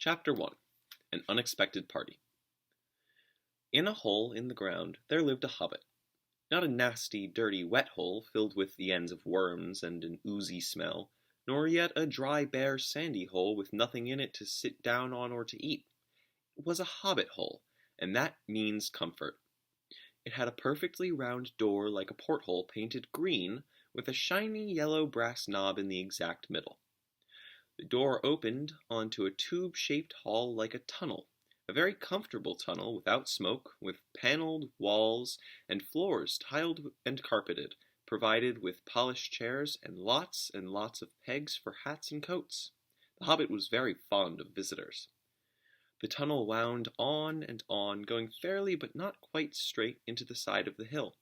Chapter 1. An Unexpected Party. In a hole in the ground there lived a hobbit. Not a nasty, dirty, wet hole filled with the ends of worms and an oozy smell, nor yet a dry, bare, sandy hole with nothing in it to sit down on or to eat. It was a hobbit hole, and that means comfort. It had a perfectly round door like a porthole painted green, with a shiny yellow brass knob in the exact middle. The door opened onto a tube-shaped hall like a tunnel, a very comfortable tunnel without smoke, with paneled walls and floors tiled and carpeted, provided with polished chairs and lots of pegs for hats and coats. The hobbit was very fond of visitors. The tunnel wound on and on, going fairly but not quite straight into the side of the hill.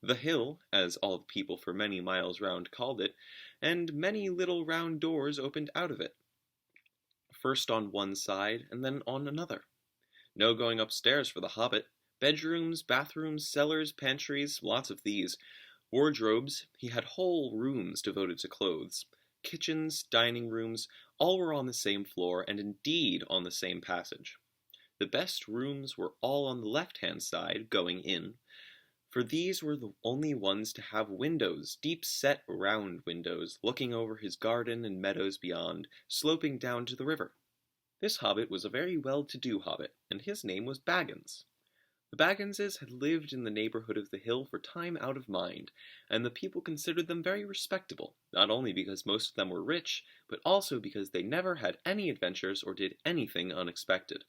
The hill, as all the people for many miles round called it, and many little round doors opened out of it, first on one side and then on another. No going upstairs for the hobbit. Bedrooms, bathrooms, cellars, pantries, lots of these. Wardrobes, he had whole rooms devoted to clothes. Kitchens, dining rooms, all were on the same floor, and indeed on the same passage. The best rooms were all on the left-hand side, going in, for these were the only ones to have windows, deep-set round windows, looking over his garden and meadows beyond, sloping down to the river. This hobbit was a very well-to-do hobbit, and his name was Baggins. The Bagginses had lived in the neighborhood of the hill for time out of mind, and the people considered them very respectable, not only because most of them were rich, but also because they never had any adventures or did anything unexpected.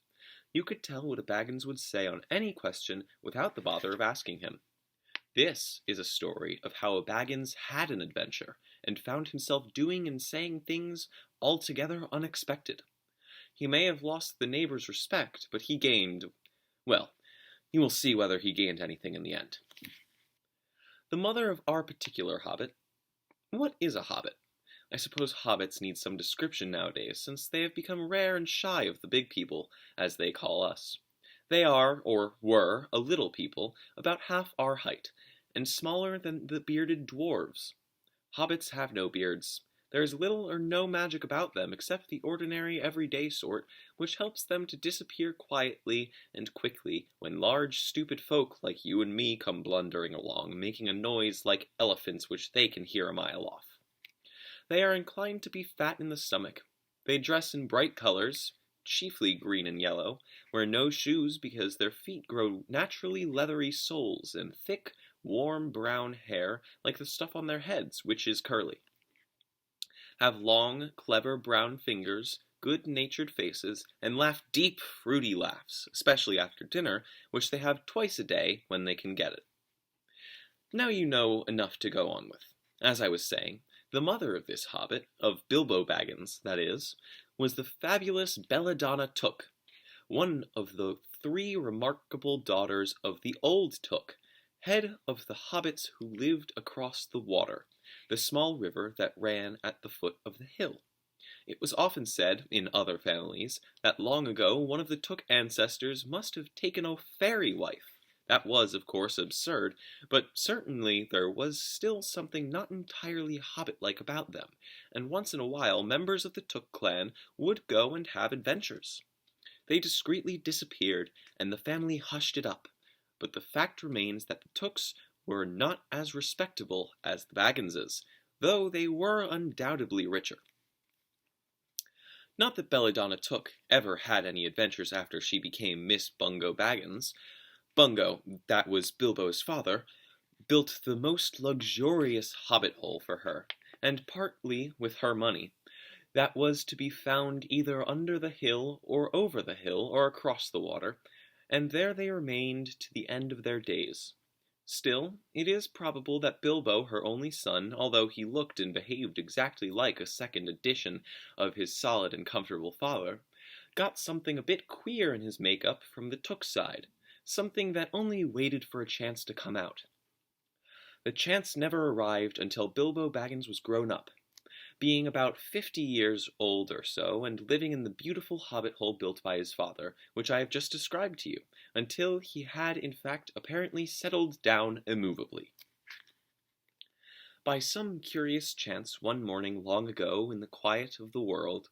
You could tell what a Baggins would say on any question without the bother of asking him. This is a story of how a Baggins had an adventure, and found himself doing and saying things altogether unexpected. He may have lost the neighbors' respect, but he gained, well, you will see whether he gained anything in the end. The mother of our particular hobbit. What is a hobbit? I suppose hobbits need some description nowadays, since they have become rare and shy of the big people, as they call us. They are, or were, a little people, about half our height, and smaller than the bearded dwarves. Hobbits have no beards. There is little or no magic about them except the ordinary everyday sort, which helps them to disappear quietly and quickly when large stupid folk like you and me come blundering along, making a noise like elephants which they can hear a mile off. They are inclined to be fat in the stomach. They dress in bright colors, chiefly green and yellow, wear no shoes because their feet grow naturally leathery soles and thick, warm brown hair like the stuff on their heads, which is curly. Have long, clever brown fingers, good-natured faces, and laugh deep, fruity laughs, especially after dinner, which they have twice a day when they can get it. Now you know enough to go on with. As I was saying, the mother of this hobbit, of Bilbo Baggins, that is, was the fabulous Belladonna Took, one of the 3 remarkable daughters of the old Took, head of the hobbits who lived across the water, the small river that ran at the foot of the hill. It was often said, in other families, that long ago one of the Took ancestors must have taken a fairy wife. That was, of course, absurd, but certainly there was still something not entirely hobbit-like about them, and once in a while members of the Took clan would go and have adventures. They discreetly disappeared, and the family hushed it up, but the fact remains that the Tooks were not as respectable as the Bagginses, though they were undoubtedly richer. Not that Belladonna Took ever had any adventures after she became Miss Bungo Baggins. Bungo, that was Bilbo's father, built the most luxurious hobbit hole for her, and partly with her money. That was to be found either under the hill, or over the hill, or across the water, and there they remained to the end of their days. Still, it is probable that Bilbo, her only son, although he looked and behaved exactly like a second edition of his solid and comfortable father, got something a bit queer in his make-up from the Took side, something that only waited for a chance to come out. The chance never arrived until Bilbo Baggins was grown up, being about 50 years old or so, and living in the beautiful hobbit hole built by his father, which I have just described to you, until he had in fact apparently settled down immovably. By some curious chance one morning long ago in the quiet of the world,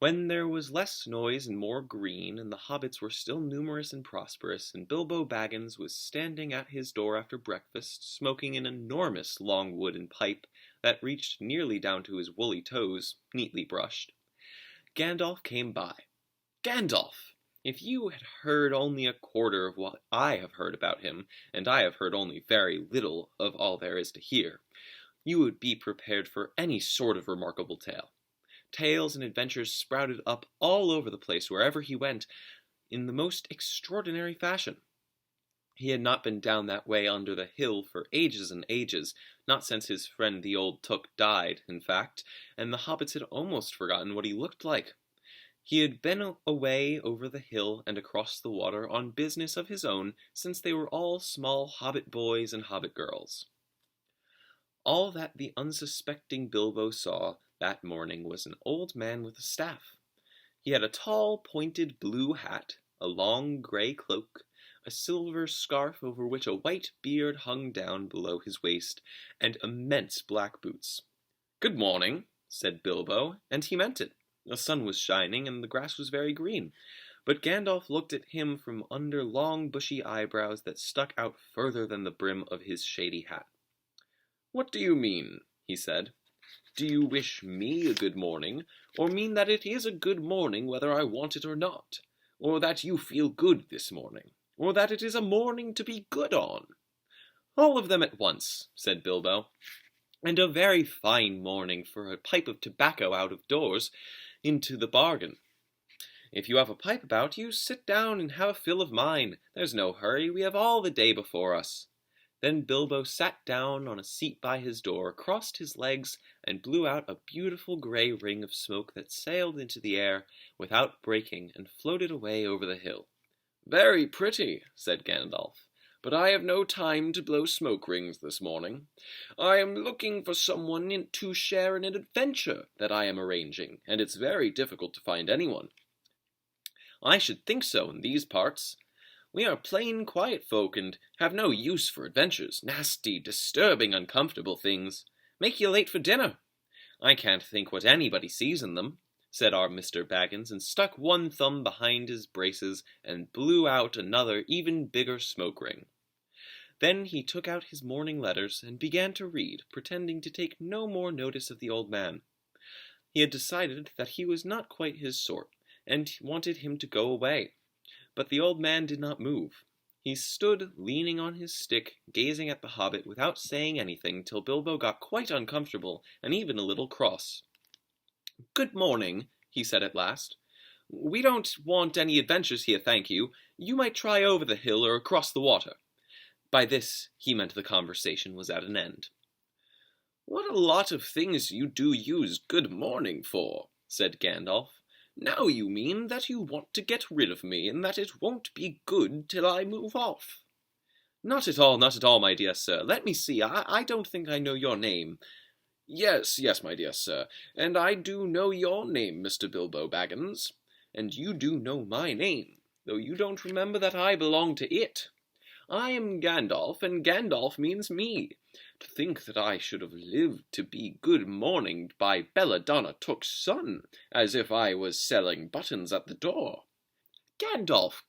When there was less noise and more green, and the hobbits were still numerous and prosperous, and Bilbo Baggins was standing at his door after breakfast, smoking an enormous long wooden pipe that reached nearly down to his woolly toes, neatly brushed, Gandalf came by. Gandalf! If you had heard only a quarter of what I have heard about him, and I have heard only very little of all there is to hear, you would be prepared for any sort of remarkable tale. Tales and adventures sprouted up all over the place wherever he went, in the most extraordinary fashion. He had not been down that way under the hill for ages and ages, not since his friend the old Took died, in fact, and the hobbits had almost forgotten what he looked like. He had been away over the hill and across the water on business of his own since they were all small hobbit boys and hobbit girls. All that the unsuspecting Bilbo saw that morning was an old man with a staff. He had a tall, pointed blue hat, a long grey cloak, a silver scarf over which a white beard hung down below his waist, and immense black boots. "Good morning," said Bilbo, and he meant it. The sun was shining, and the grass was very green, but Gandalf looked at him from under long bushy eyebrows that stuck out further than the brim of his shady hat. "What do you mean?" he said. "Do you wish me a good morning, or mean that it is a good morning whether I want it or not, or that you feel good this morning, or that it is a morning to be good on?" "All of them at once," said Bilbo, "and a very fine morning for a pipe of tobacco out of doors, into the bargain. If you have a pipe about you, sit down and have a fill of mine. There's no hurry, we have all the day before us." Then Bilbo sat down on a seat by his door, crossed his legs, and blew out a beautiful grey ring of smoke that sailed into the air without breaking and floated away over the hill. "Very pretty," said Gandalf, "but I have no time to blow smoke rings this morning. I am looking for someone to share in an adventure that I am arranging, and it's very difficult to find anyone." "I should think so in these parts. We are plain, quiet folk, and have no use for adventures, nasty, disturbing, uncomfortable things. Make you late for dinner. I can't think what anybody sees in them," said our Mr. Baggins, and stuck one thumb behind his braces and blew out another even bigger smoke ring. Then he took out his morning letters and began to read, pretending to take no more notice of the old man. He had decided that he was not quite his sort, and wanted him to go away. But the old man did not move. He stood leaning on his stick, gazing at the hobbit without saying anything, till Bilbo got quite uncomfortable and even a little cross. "Good morning," he said at last. "We don't want any adventures here, thank you. You might try over the hill or across the water." By this he meant the conversation was at an end. "What a lot of things you do use good morning for," said Gandalf. "Now you mean that you want to get rid of me, and that it won't be good till I move off." Not at all, my dear sir. Let me see, I don't think I know your name." Yes, my dear sir, and I do know your name, Mr. Bilbo Baggins, and you do know my name, though you don't remember that I belong to it. I am Gandalf, and Gandalf means me. To think that I should have lived to be good morning by Belladonna Took's son, as if I was selling buttons at the door. Gandalf,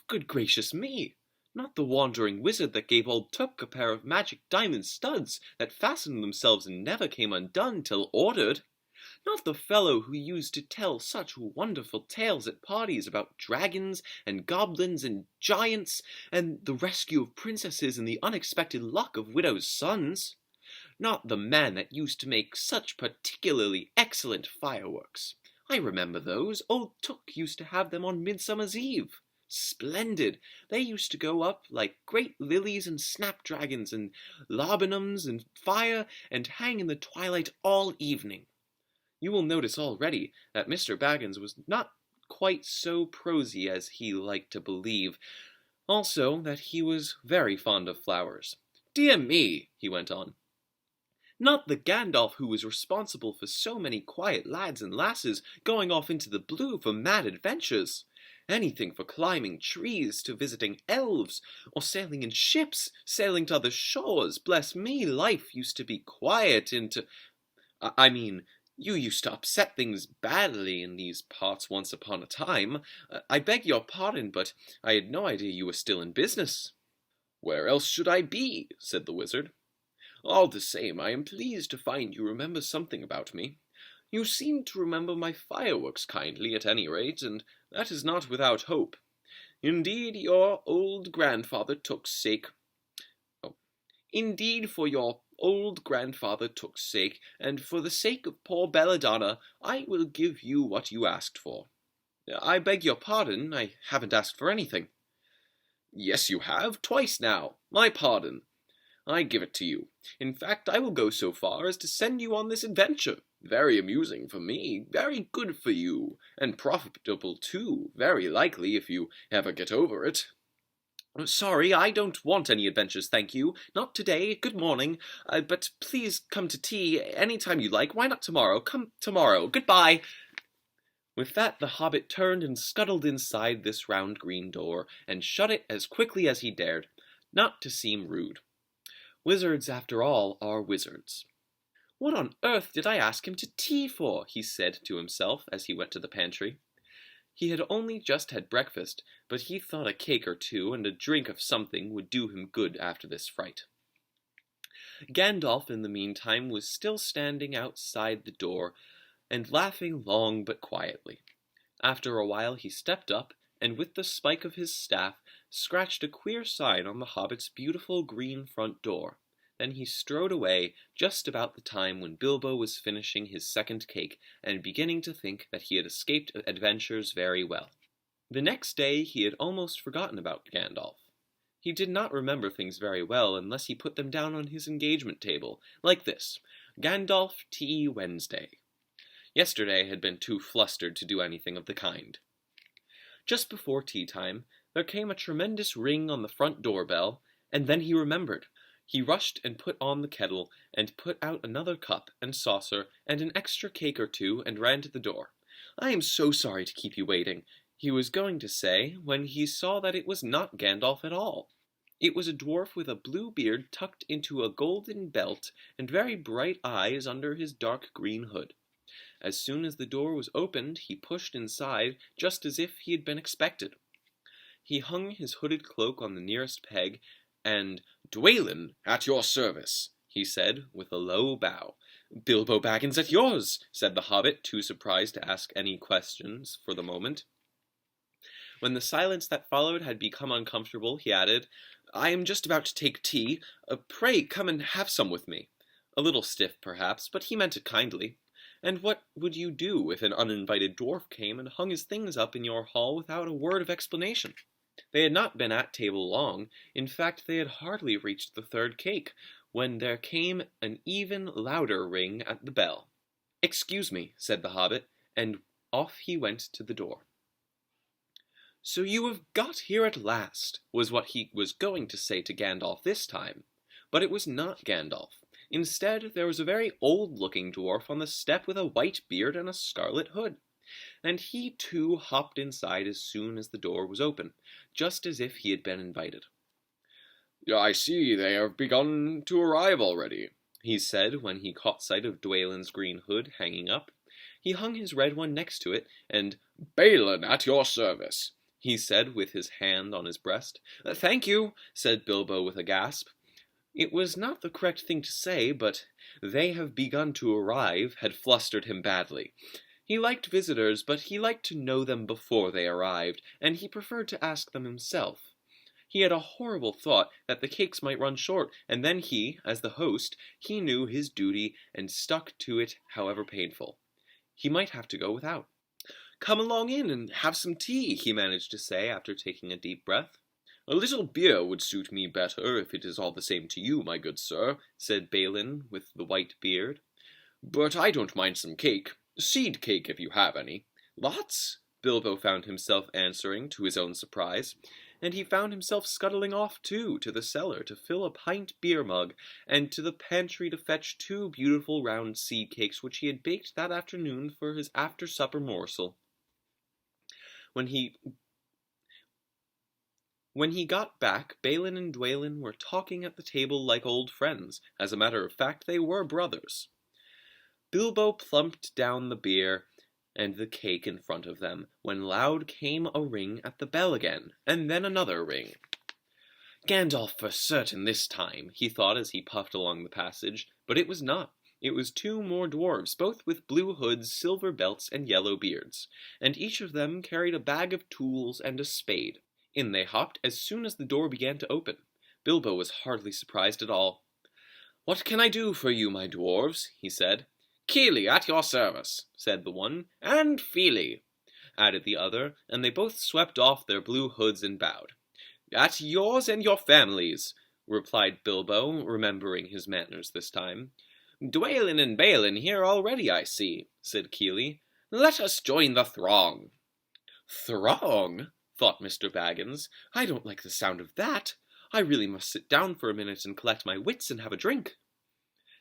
good gracious me! Not the wandering wizard that gave old Took a pair of magic diamond studs that fastened themselves and never came undone till ordered. Not the fellow who used to tell such wonderful tales at parties about dragons and goblins and giants, and the rescue of princesses and the unexpected luck of widows' sons. Not the man that used to make such particularly excellent fireworks. I remember those. Old Took used to have them on Midsummer's Eve. Splendid! They used to go up like great lilies and snapdragons and laburnums and fire, and hang in the twilight all evening. You will notice already that Mr. Baggins was not quite so prosy as he liked to believe. Also, that he was very fond of flowers. Dear me, he went on. Not the Gandalf who was responsible for so many quiet lads and lasses going off into the blue for mad adventures. Anything for climbing trees to visiting elves, or sailing in ships, sailing to other shores. Bless me, life used to be quiet You used to upset things badly in these parts once upon a time. I beg your pardon, but I had no idea you were still in business." "Where else should I be?" said the wizard. "All the same, I am pleased to find you remember something about me. You seem to remember my fireworks kindly, at any rate, and that is not without hope. Indeed, your old grandfather took sake. Oh, indeed, for your old grandfather took sake, and for the sake of poor Belladonna, I will give you what you asked for." "I beg your pardon, I haven't asked for anything." "Yes, you have, twice now. My pardon. I give it to you. In fact, I will go so far as to send you on this adventure. Very amusing for me, very good for you, and profitable too, very likely, if you ever get over it." "Sorry, I don't want any adventures, thank you. Not today. Good morning. But please come to tea any time you like. Why not tomorrow? Come tomorrow. Goodbye." With that, the hobbit turned and scuttled inside this round green door, and shut it as quickly as he dared, not to seem rude. Wizards, after all, are wizards. "What on earth did I ask him to tea for?" he said to himself as he went to the pantry. He had only just had breakfast, but he thought a cake or two and a drink of something would do him good after this fright. Gandalf, in the meantime, was still standing outside the door, and laughing long but quietly. After a while he stepped up, and with the spike of his staff, scratched a queer sign on the hobbit's beautiful green front door. Then he strode away just about the time when Bilbo was finishing his second cake and beginning to think that he had escaped adventures very well. The next day he had almost forgotten about Gandalf. He did not remember things very well unless he put them down on his engagement table, like this: Gandalf Tea Wednesday. Yesterday had been too flustered to do anything of the kind. Just before tea time, there came a tremendous ring on the front door bell, and then he remembered. He rushed and put on the kettle, and put out another cup and saucer and an extra cake or two, and ran to the door. "I am so sorry to keep you waiting," he was going to say, when he saw that it was not Gandalf at all. It was a dwarf with a blue beard tucked into a golden belt, and very bright eyes under his dark green hood. As soon as the door was opened, he pushed inside, just as if he had been expected. He hung his hooded cloak on the nearest peg, and "Dwalin, at your service," he said, with a low bow. "Bilbo Baggins at yours," said the hobbit, too surprised to ask any questions for the moment. When the silence that followed had become uncomfortable, he added, "I am just about to take tea. Pray come and have some with me." A little stiff, perhaps, but he meant it kindly. And what would you do if an uninvited dwarf came and hung his things up in your hall without a word of explanation? They had not been at table long. In fact, they had hardly reached the third cake, when there came an even louder ring at the bell. "Excuse me," said the hobbit, and off he went to the door. "So you have got here at last," was what he was going to say to Gandalf this time. But it was not Gandalf. Instead, there was a very old-looking dwarf on the step with a white beard and a scarlet hood. And he too hopped inside as soon as the door was open, just as if he had been invited. "I see they have begun to arrive already," he said when he caught sight of Dwalin's green hood hanging up. He hung his red one next to it, and "Balin at your service," he said with his hand on his breast. "Thank you," said Bilbo with a gasp. It was not the correct thing to say, but "they have begun to arrive" had flustered him badly. He liked visitors, but he liked to know them before they arrived, and he preferred to ask them himself. He had a horrible thought that the cakes might run short, and then he, as the host, he knew his duty and stuck to it however painful. He might have to go without. "Come along in and have some tea," he managed to say after taking a deep breath. "A little beer would suit me better, if it is all the same to you, my good sir," said Balin with the white beard. "But I don't mind some cake. Seed cake, if you have any." "Lots," Bilbo found himself answering, to his own surprise, and he found himself scuttling off, too, to the cellar to fill a pint beer mug, and to the pantry to fetch 2 beautiful round seed cakes which he had baked that afternoon for his after-supper morsel. When he got back, Balin and Dwalin were talking at the table like old friends. As a matter of fact, they were brothers. Bilbo plumped down the beer and the cake in front of them, when loud came a ring at the bell again, and then another ring. Gandalf for certain this time, he thought as he puffed along the passage, but it was not. It was 2 more dwarves, both with blue hoods, silver belts, and yellow beards, and each of them carried a bag of tools and a spade. In they hopped as soon as the door began to open. Bilbo was hardly surprised at all. "What can I do for you, my dwarves?" he said. "Keely, at your service," said the one. "and Feely," added the other, and they both swept off their blue hoods and bowed. "At yours and your families," replied Bilbo, remembering his manners this time. "Dwalin and Balin here already, I see," said Keely. "Let us join the throng." "Throng?" thought Mr. Baggins. "I don't like the sound of that. I really must sit down for a minute and collect my wits and have a drink."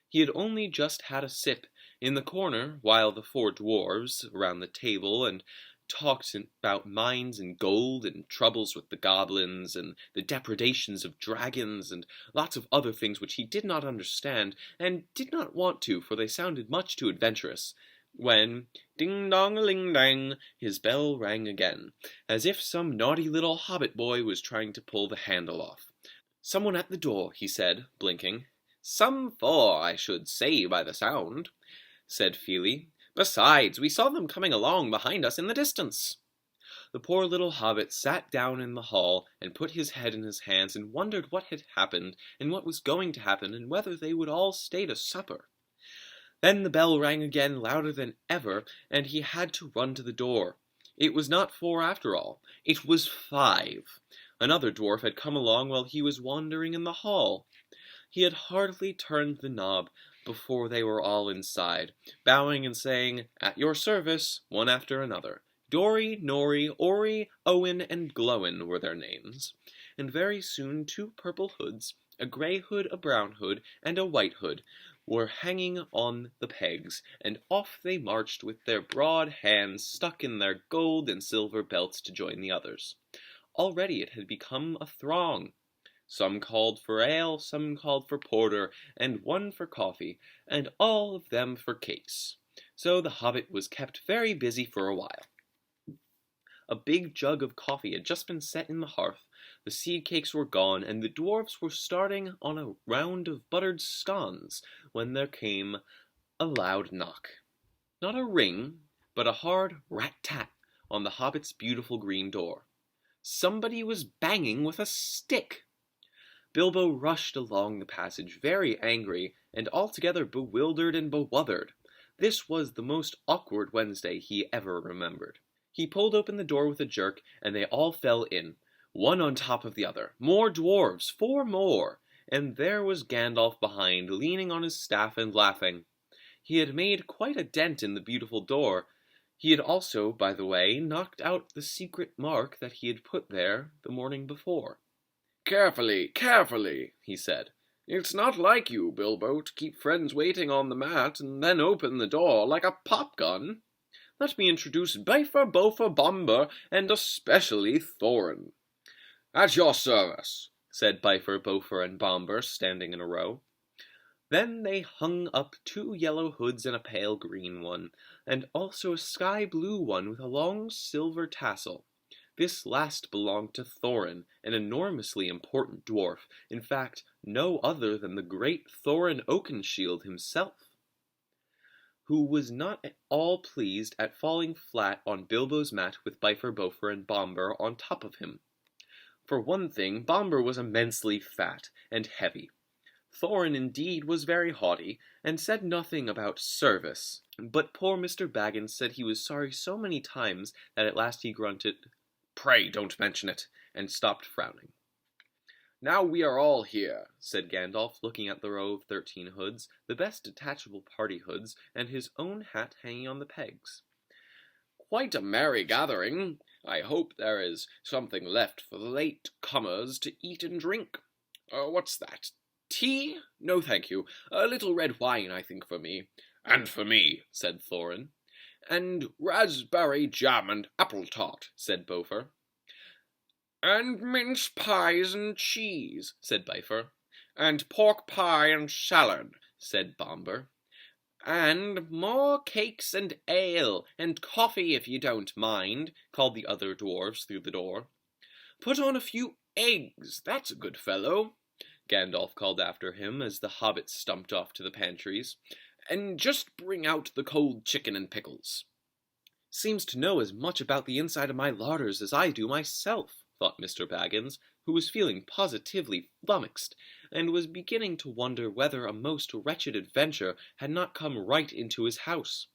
He had only just had a sip in the corner while the 4 dwarves around the table and talked about mines and gold and troubles with the goblins and the depredations of dragons and lots of other things which he did not understand and did not want to, for they sounded much too adventurous, when, ding-dong-a-ling-dang, his bell rang again, as if some naughty little hobbit boy was trying to pull the handle off. "Someone at the door," he said, blinking. "Some 4, I should say by the sound," said Feely. "Besides, we saw them coming along behind us in the distance." The poor little hobbit sat down in the hall and put his head in his hands and wondered what had happened and what was going to happen and whether they would all stay to supper. Then the bell rang again louder than ever, and he had to run to the door. It was not 4 after all. It was 5. Another dwarf had come along while he was wandering in the hall. He had hardly turned the knob before they were all inside, bowing and saying, "At your service," one after another. Dory, Nori, Ori, Owen, and Glowin were their names. And very soon 2 purple hoods, a grey hood, a brown hood, and a white hood, were hanging on the pegs, and off they marched with their broad hands stuck in their gold and silver belts to join the others. Already it had become a throng. Some called for ale, some called for porter, and one for coffee, and all of them for cakes. So the hobbit was kept very busy for a while. A big jug of coffee had just been set in the hearth, the seed cakes were gone, and the dwarfs were starting on a round of buttered scones, when there came a loud knock. Not a ring, but a hard rat-tat on the hobbit's beautiful green door. Somebody was banging with a stick. Bilbo rushed along the passage, very angry, and altogether bewildered and bewuthered. This was the most awkward Wednesday he ever remembered. He pulled open the door with a jerk, and they all fell in, one on top of the other. More dwarves, 4 more, and there was Gandalf behind, leaning on his staff and laughing. He had made quite a dent in the beautiful door. He had also, by the way, knocked out the secret mark that he had put there the morning before. "Carefully, carefully," he said. "It's not like you, Bilbo, to keep friends waiting on the mat and then open the door like a pop-gun. Let me introduce Bifur, Bofur, Bombur, and especially Thorin." "At your service," said Bifur, Bofur, and Bombur, standing in a row. Then they hung up 2 yellow hoods and a pale green one, and also a sky blue one with a long silver tassel. This last belonged to Thorin, an enormously important dwarf, in fact, no other than the great Thorin Oakenshield himself, who was not at all pleased at falling flat on Bilbo's mat with Bifur, Bofur, and Bombur on top of him. For one thing, Bombur was immensely fat and heavy. Thorin indeed was very haughty, and said nothing about service, but poor Mr. Baggins said he was sorry so many times that at last he grunted, "Pray don't mention it," and stopped frowning. "Now we are all here," said Gandalf, looking at the row of 13 hoods, the best detachable party hoods, and his own hat hanging on the pegs. "Quite a merry gathering. I hope there is something left for the late comers to eat and drink. What's that? Tea? No, thank you. A little red wine, I think, for me." "And for me," said Thorin. And raspberry jam and apple tart, said Bofur. And mince pies and cheese, said Bifur. And pork pie and salad, said Bombur. And more cakes and ale, and coffee if you don't mind, called the other dwarfs through the door. Put on a few eggs, that's a good fellow, Gandalf called after him as the hobbits stumped off to the pantries. And just bring out the cold chicken and pickles. Seems to know as much about the inside of my larders as I do myself, thought Mr. Baggins, who was feeling positively flummoxed, and was beginning to wonder whether a most wretched adventure had not come right into his house.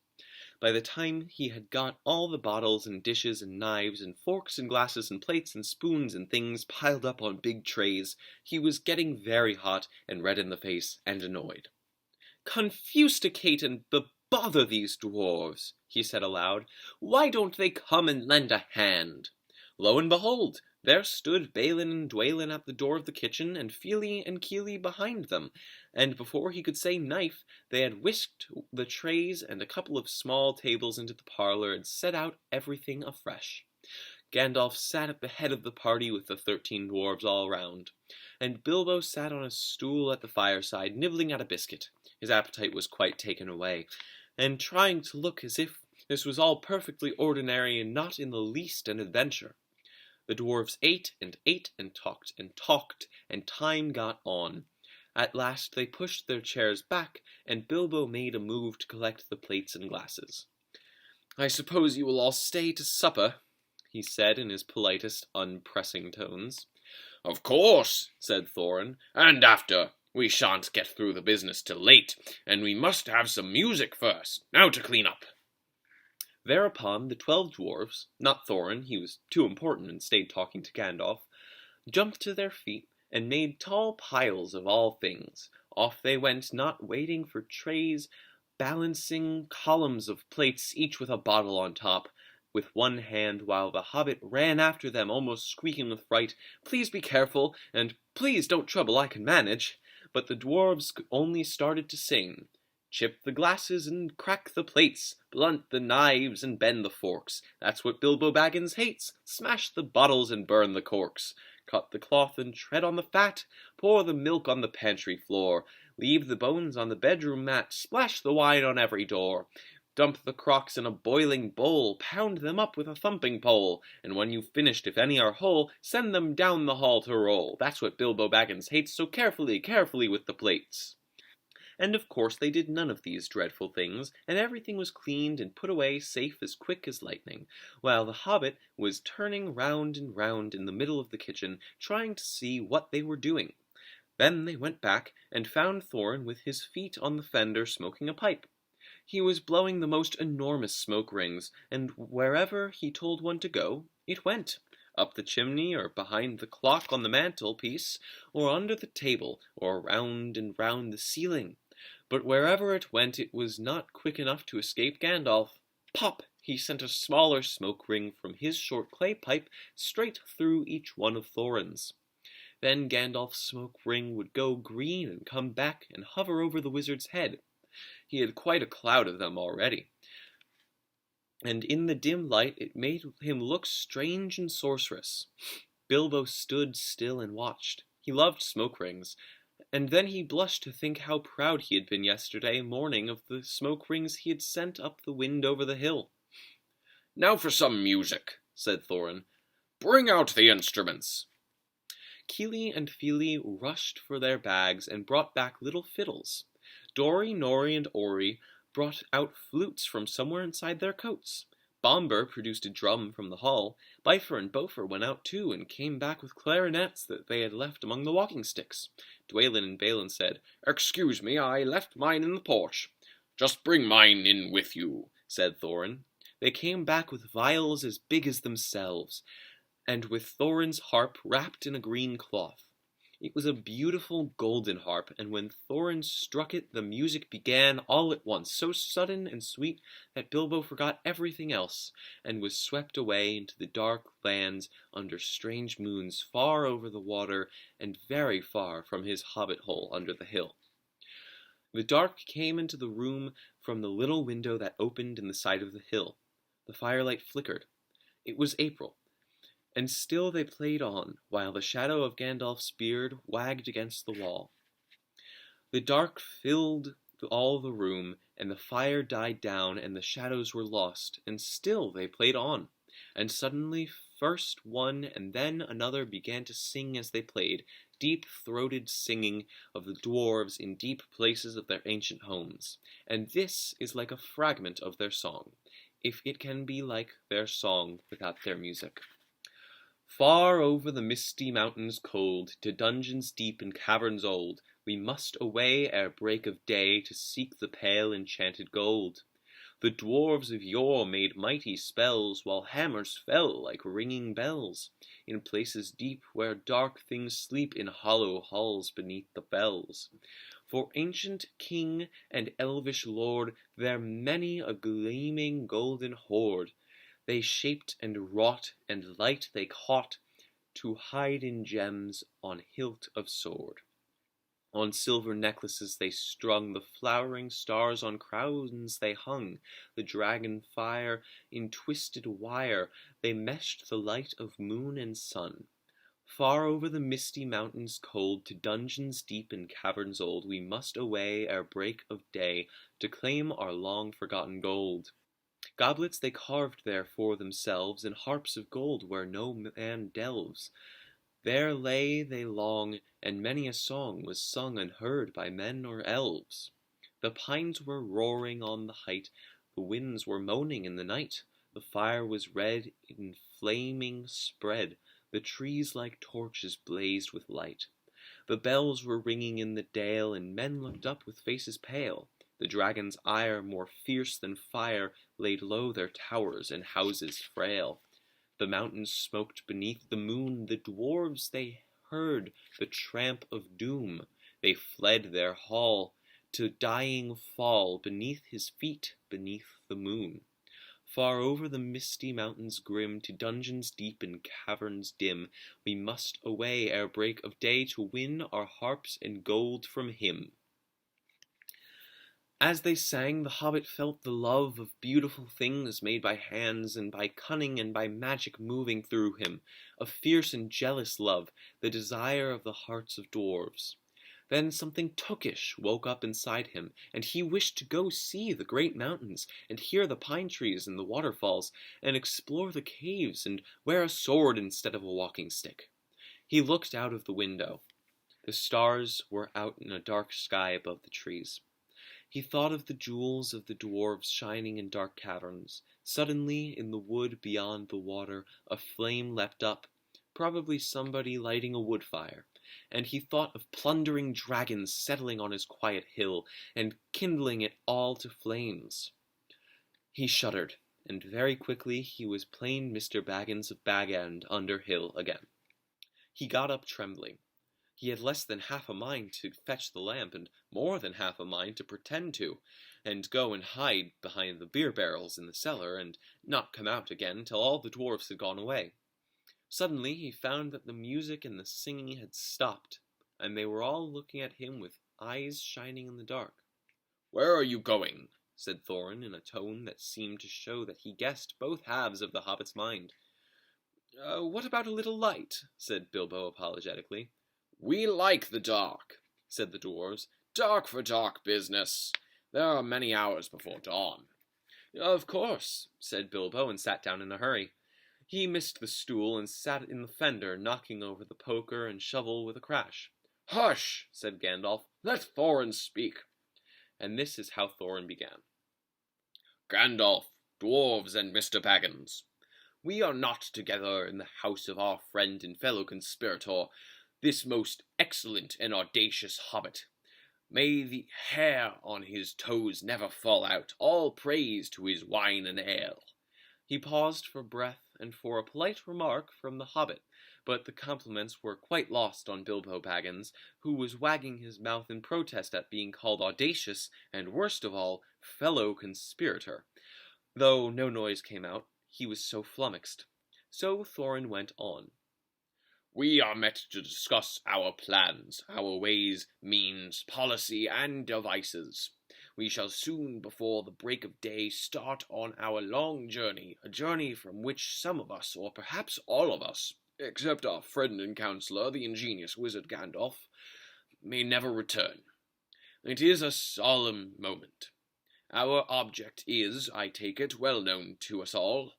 By the time he had got all the bottles and dishes and knives and forks and glasses and plates and spoons and things piled up on big trays, he was getting very hot and red in the face and annoyed. Confusticate and bother these dwarves, he said aloud. Why don't they come and lend a hand? Lo and behold, there stood Balin and Dwalin at the door of the kitchen, and Fili and Kili behind them, and before he could say knife, they had whisked the trays and a couple of small tables into the parlor and set out everything afresh. Gandalf sat at the head of the party with the 13 dwarves all round, and Bilbo sat on a stool at the fireside, nibbling at a biscuit. His appetite was quite taken away, and trying to look as if this was all perfectly ordinary and not in the least an adventure. The dwarves ate and talked, and time got on. At last they pushed their chairs back, and Bilbo made a move to collect the plates and glasses. I suppose you will all stay to supper, he said in his politest, unpressing tones. Of course, said Thorin, and after. We shan't get through the business till late, and we must have some music first. Now to clean up. Thereupon the 12 dwarfs, not Thorin, he was too important and stayed talking to Gandalf, jumped to their feet and made tall piles of all things. Off they went, not waiting for trays, balancing columns of plates, each with a bottle on top, with one hand, while the hobbit ran after them, almost squeaking with fright. Please be careful, and please don't trouble, I can manage. But the dwarves only started to sing. Chip the glasses and crack the plates, blunt the knives and bend the forks. That's what Bilbo Baggins hates. Smash the bottles and burn the corks. Cut the cloth and tread on the fat. Pour the milk on the pantry floor. Leave the bones on the bedroom mat. Splash the wine on every door. Dump the crocks in a boiling bowl. Pound them up with a thumping pole. And when you've finished, if any are whole, send them down the hall to roll. That's what Bilbo Baggins hates, so carefully, carefully with the plates. And of course they did none of these dreadful things, and everything was cleaned and put away safe as quick as lightning, while the hobbit was turning round and round in the middle of the kitchen, trying to see what they were doing. Then they went back and found Thorin with his feet on the fender smoking a pipe. He was blowing the most enormous smoke rings, and wherever he told one to go, it went. Up the chimney, or behind the clock on the mantelpiece, or under the table, or round and round the ceiling. But wherever it went, it was not quick enough to escape Gandalf. Pop! He sent a smaller smoke ring from his short clay pipe straight through each one of Thorin's. Then Gandalf's smoke ring would go green and come back and hover over the wizard's head. He had quite a cloud of them already, and in the dim light it made him look strange and sorcerous. Bilbo stood still and watched. He loved smoke rings, and then he blushed to think how proud he had been yesterday morning of the smoke rings he had sent up the wind over the hill. Now for some music, said Thorin. Bring out the instruments. Kili and Fili rushed for their bags and brought back little fiddles. Dori, Nori, and Ori brought out flutes from somewhere inside their coats. Bomber produced a drum from the hall. Bifer and Bofer went out too and came back with clarinets that they had left among the walking sticks. Dwalin and Balin said, Excuse me, I left mine in the porch. Just bring mine in with you, said Thorin. They came back with vials as big as themselves, and with Thorin's harp wrapped in a green cloth. It was a beautiful golden harp, and when Thorin struck it, the music began all at once, so sudden and sweet that Bilbo forgot everything else, and was swept away into the dark lands under strange moons far over the water and very far from his hobbit hole under the hill. The dark came into the room from the little window that opened in the side of the hill. The firelight flickered. It was April. And still they played on, while the shadow of Gandalf's beard wagged against the wall. The dark filled all the room, and the fire died down, and the shadows were lost, and still they played on. And suddenly first one and then another began to sing as they played, deep-throated singing of the dwarves in deep places of their ancient homes. And this is like a fragment of their song, if it can be like their song without their music. Far over the misty mountains cold, to dungeons deep and caverns old, we must away ere break of day to seek the pale enchanted gold. The dwarves of yore made mighty spells, while hammers fell like ringing bells, in places deep where dark things sleep in hollow halls beneath the fells. For ancient king and elvish lord, there many a gleaming golden hoard they shaped and wrought, and light they caught to hide in gems on hilt of sword. On silver necklaces they strung, the flowering stars on crowns they hung, the dragon fire in twisted wire they meshed the light of moon and sun. Far over the misty mountains cold, to dungeons deep and caverns old, we must away ere break of day to claim our long forgotten gold. Goblets they carved there for themselves, and harps of gold where no man delves. There lay they long, and many a song was sung unheard by men or elves. The pines were roaring on the height, the winds were moaning in the night, the fire was red in flaming spread, the trees like torches blazed with light. The bells were ringing in the dale, and men looked up with faces pale. The dragon's ire, more fierce than fire, laid low their towers and houses frail. The mountains smoked beneath the moon, the dwarves they heard the tramp of doom. They fled their hall, to dying fall beneath his feet, beneath the moon. Far over the misty mountains grim, to dungeons deep and caverns dim, we must away ere break of day to win our harps and gold from him. As they sang, the hobbit felt the love of beautiful things made by hands and by cunning and by magic moving through him, a fierce and jealous love, the desire of the hearts of dwarves. Then something tookish woke up inside him, and he wished to go see the great mountains, and hear the pine trees and the waterfalls, and explore the caves, and wear a sword instead of a walking stick. He looked out of the window. The stars were out in a dark sky above the trees. He thought of the jewels of the dwarves shining in dark caverns. Suddenly, in the wood beyond the water, a flame leapt up, probably somebody lighting a wood fire, and he thought of plundering dragons settling on his quiet hill, and kindling it all to flames. He shuddered, and very quickly he was plain Mr. Baggins of Bag End under hill again. He got up trembling. He had less than half a mind to fetch the lamp, and more than half a mind to pretend to, and go and hide behind the beer barrels in the cellar, and not come out again till all the dwarfs had gone away. Suddenly he found that the music and the singing had stopped, and they were all looking at him with eyes shining in the dark. "Where are you going?" said Thorin in a tone that seemed to show that he guessed both halves of the hobbit's mind. What about a little light?" said Bilbo apologetically. "We like the dark," said the dwarves. "Dark for dark business. There are many hours before dawn." "Of course," said Bilbo, and sat down in a hurry. He missed the stool and sat in the fender, knocking over the poker and shovel with a crash. "Hush," said Gandalf. "Let Thorin speak." And this is how Thorin began. "Gandalf, dwarves, and Mr. Baggins, we are not together in the house of our friend and fellow conspirator, this most excellent and audacious hobbit. May the hair on his toes never fall out, all praise to his wine and ale." He paused for breath and for a polite remark from the hobbit, but the compliments were quite lost on Bilbo Baggins, who was wagging his mouth in protest at being called audacious, and worst of all, fellow conspirator. Though no noise came out, he was so flummoxed. So Thorin went on. "We are met to discuss our plans, our ways, means, policy, and devices. We shall soon, before the break of day, start on our long journey, a journey from which some of us, or perhaps all of us, except our friend and counselor, the ingenious wizard Gandalf, may never return. It is a solemn moment. Our object is, I take it, well known to us all.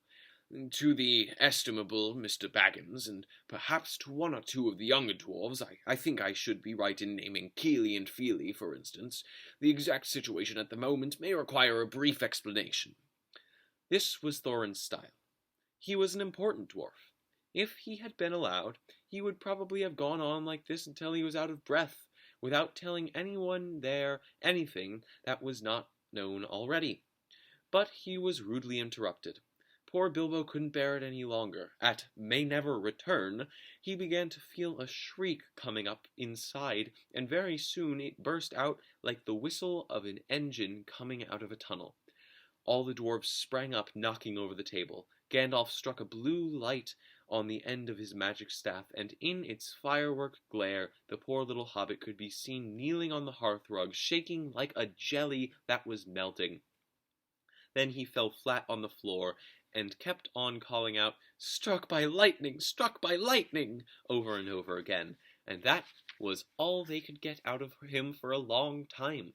To the estimable Mr. Baggins, and perhaps to one or two of the younger dwarves, I think I should be right in naming Keely and Feely, for instance. The exact situation at the moment may require a brief explanation. This was Thorin's style. He was an important dwarf. If he had been allowed, he would probably have gone on like this until he was out of breath, without telling anyone there anything that was not known already. But he was rudely interrupted. Poor Bilbo couldn't bear it any longer. At "may never return," he began to feel a shriek coming up inside, and very soon it burst out like the whistle of an engine coming out of a tunnel. All the dwarves sprang up, knocking over the table. Gandalf struck a blue light on the end of his magic staff, and in its firework glare the poor little hobbit could be seen kneeling on the hearthrug, shaking like a jelly that was melting. Then he fell flat on the floor, and kept on calling out, struck by lightning, over and over again, and that was all they could get out of him for a long time.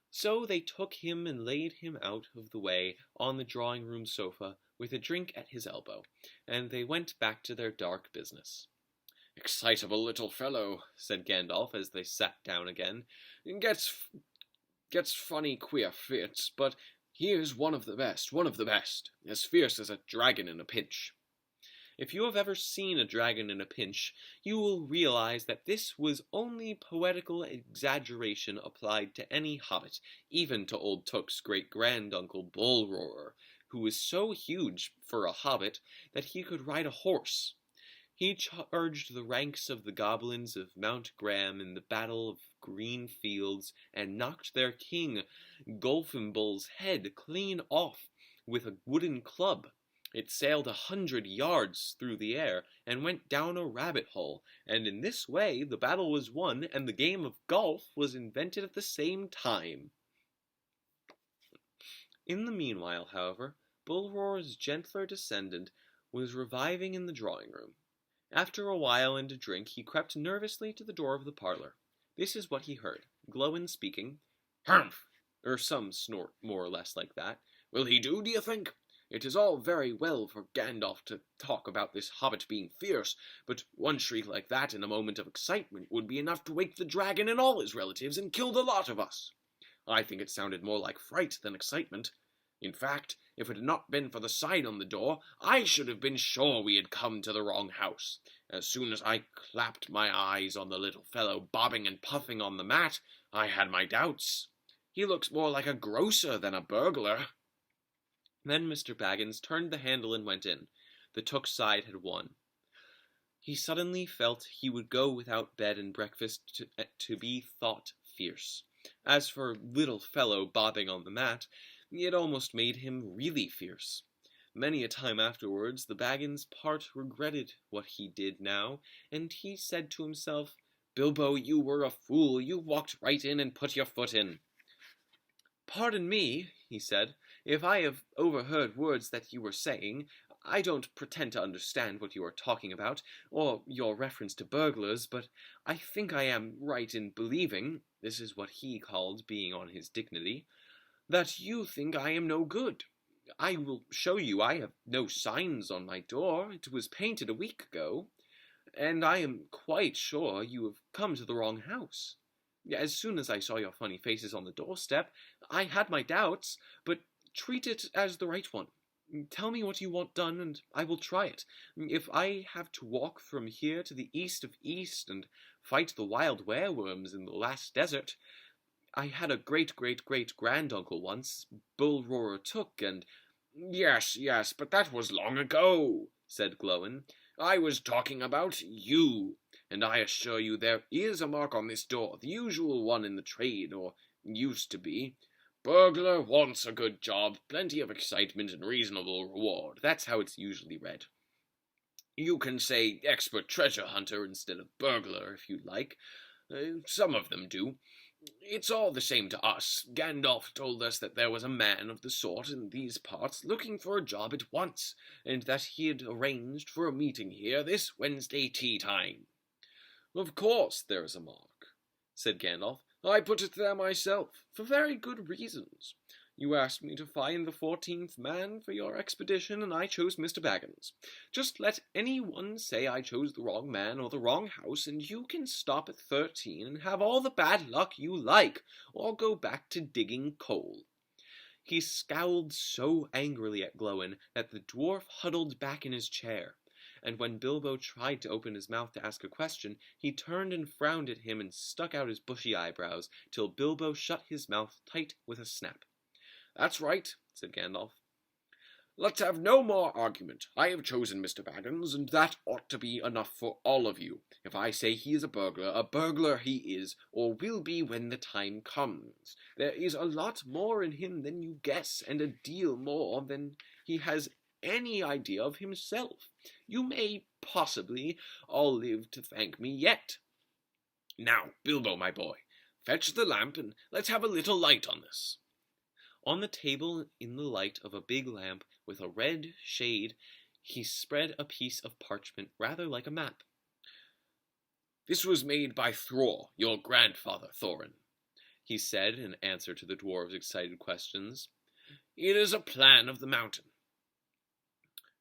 So they took him and laid him out of the way on the drawing-room sofa, with a drink at his elbow, and they went back to their dark business. "Excitable little fellow," said Gandalf as they sat down again. Gets funny queer fits, but he is one of the best, as fierce as a dragon in a pinch. If you have ever seen a dragon in a pinch, you will realize that this was only poetical exaggeration applied to any hobbit, even to old Took's great-granduncle Bullroarer, who was so huge for a hobbit that he could ride a horse. He charged the ranks of the goblins of Mount Graham in the Battle of Green Fields, and knocked their king, Golfinbull's head clean off with a wooden club. It sailed 100 yards through the air, and went down a rabbit hole, and in this way the battle was won, and the game of golf was invented at the same time. In the meanwhile, however, Bullroar's gentler descendant was reviving in the drawing-room. After a while and a drink, he crept nervously to the door of the parlor. This is what he heard, Glowin speaking. "Humph!" or some snort more or less like that. "Will he do, do you think? It is all very well for Gandalf to talk about this hobbit being fierce, but one shriek like that in a moment of excitement would be enough to wake the dragon and all his relatives and kill the lot of us. I think it sounded more like fright than excitement. In fact, if it had not been for the sign on the door, I should have been sure we had come to the wrong house. As soon as I clapped my eyes on the little fellow bobbing and puffing on the mat, I had my doubts. He looks more like a grocer than a burglar." Then Mr. Baggins turned the handle and went in. The Took side had won. He suddenly felt he would go without bed and breakfast to be thought fierce. As for little fellow bobbing on the mat, it almost made him really fierce. Many a time afterwards, the Baggins part regretted what he did now, and he said to himself, "Bilbo, you were a fool. You walked right in and put your foot in." "Pardon me," he said, "if I have overheard words that you were saying. I don't pretend to understand what you are talking about, or your reference to burglars, but I think I am right in believing," this is what he called being on his dignity, "that you think I am no good. I will show you I have no signs on my door. It was painted a week ago, and I am quite sure you have come to the wrong house. As soon as I saw your funny faces on the doorstep, I had my doubts, but treat it as the right one. Tell me what you want done, and I will try it. If I have to walk from here to the east of East and fight the wild werewolves in the last desert. I had a great-great-great-granduncle once, Bullroarer Took, and—" Yes, but that was long ago," said Glowin. "I was talking about you, and I assure you there is a mark on this door, the usual one in the trade, or used to be. Burglar wants a good job, plenty of excitement and reasonable reward. That's how it's usually read. You can say expert treasure hunter instead of burglar if you'd like. Some of them do. It's all the same to us. Gandalf told us that there was a man of the sort in these parts looking for a job at once, and that he had arranged for a meeting here this Wednesday tea time." "Of course there is a mark," said Gandalf. I put it there myself, for very good reasons. You asked me to find the 14th man for your expedition, and I chose Mr. Baggins. Just let anyone say I chose the wrong man or the wrong house, and you can stop at 13 and have all the bad luck you like, or go back to digging coal." He scowled so angrily at Glowin that the dwarf huddled back in his chair, and when Bilbo tried to open his mouth to ask a question, he turned and frowned at him and stuck out his bushy eyebrows, till Bilbo shut his mouth tight with a snap. "That's right," said Gandalf. "Let's have no more argument. I have chosen Mr. Baggins, and that ought to be enough for all of you. If I say he is a burglar he is, or will be when the time comes. There is a lot more in him than you guess, and a deal more than he has any idea of himself. You may possibly all live to thank me yet. Now, Bilbo, my boy, fetch the lamp, and let's have a little light on this." On the table, in the light of a big lamp with a red shade, he spread a piece of parchment rather like a map. "This was made by Thror, your grandfather, Thorin," he said in answer to the dwarves' excited questions. "It is a plan of the mountain."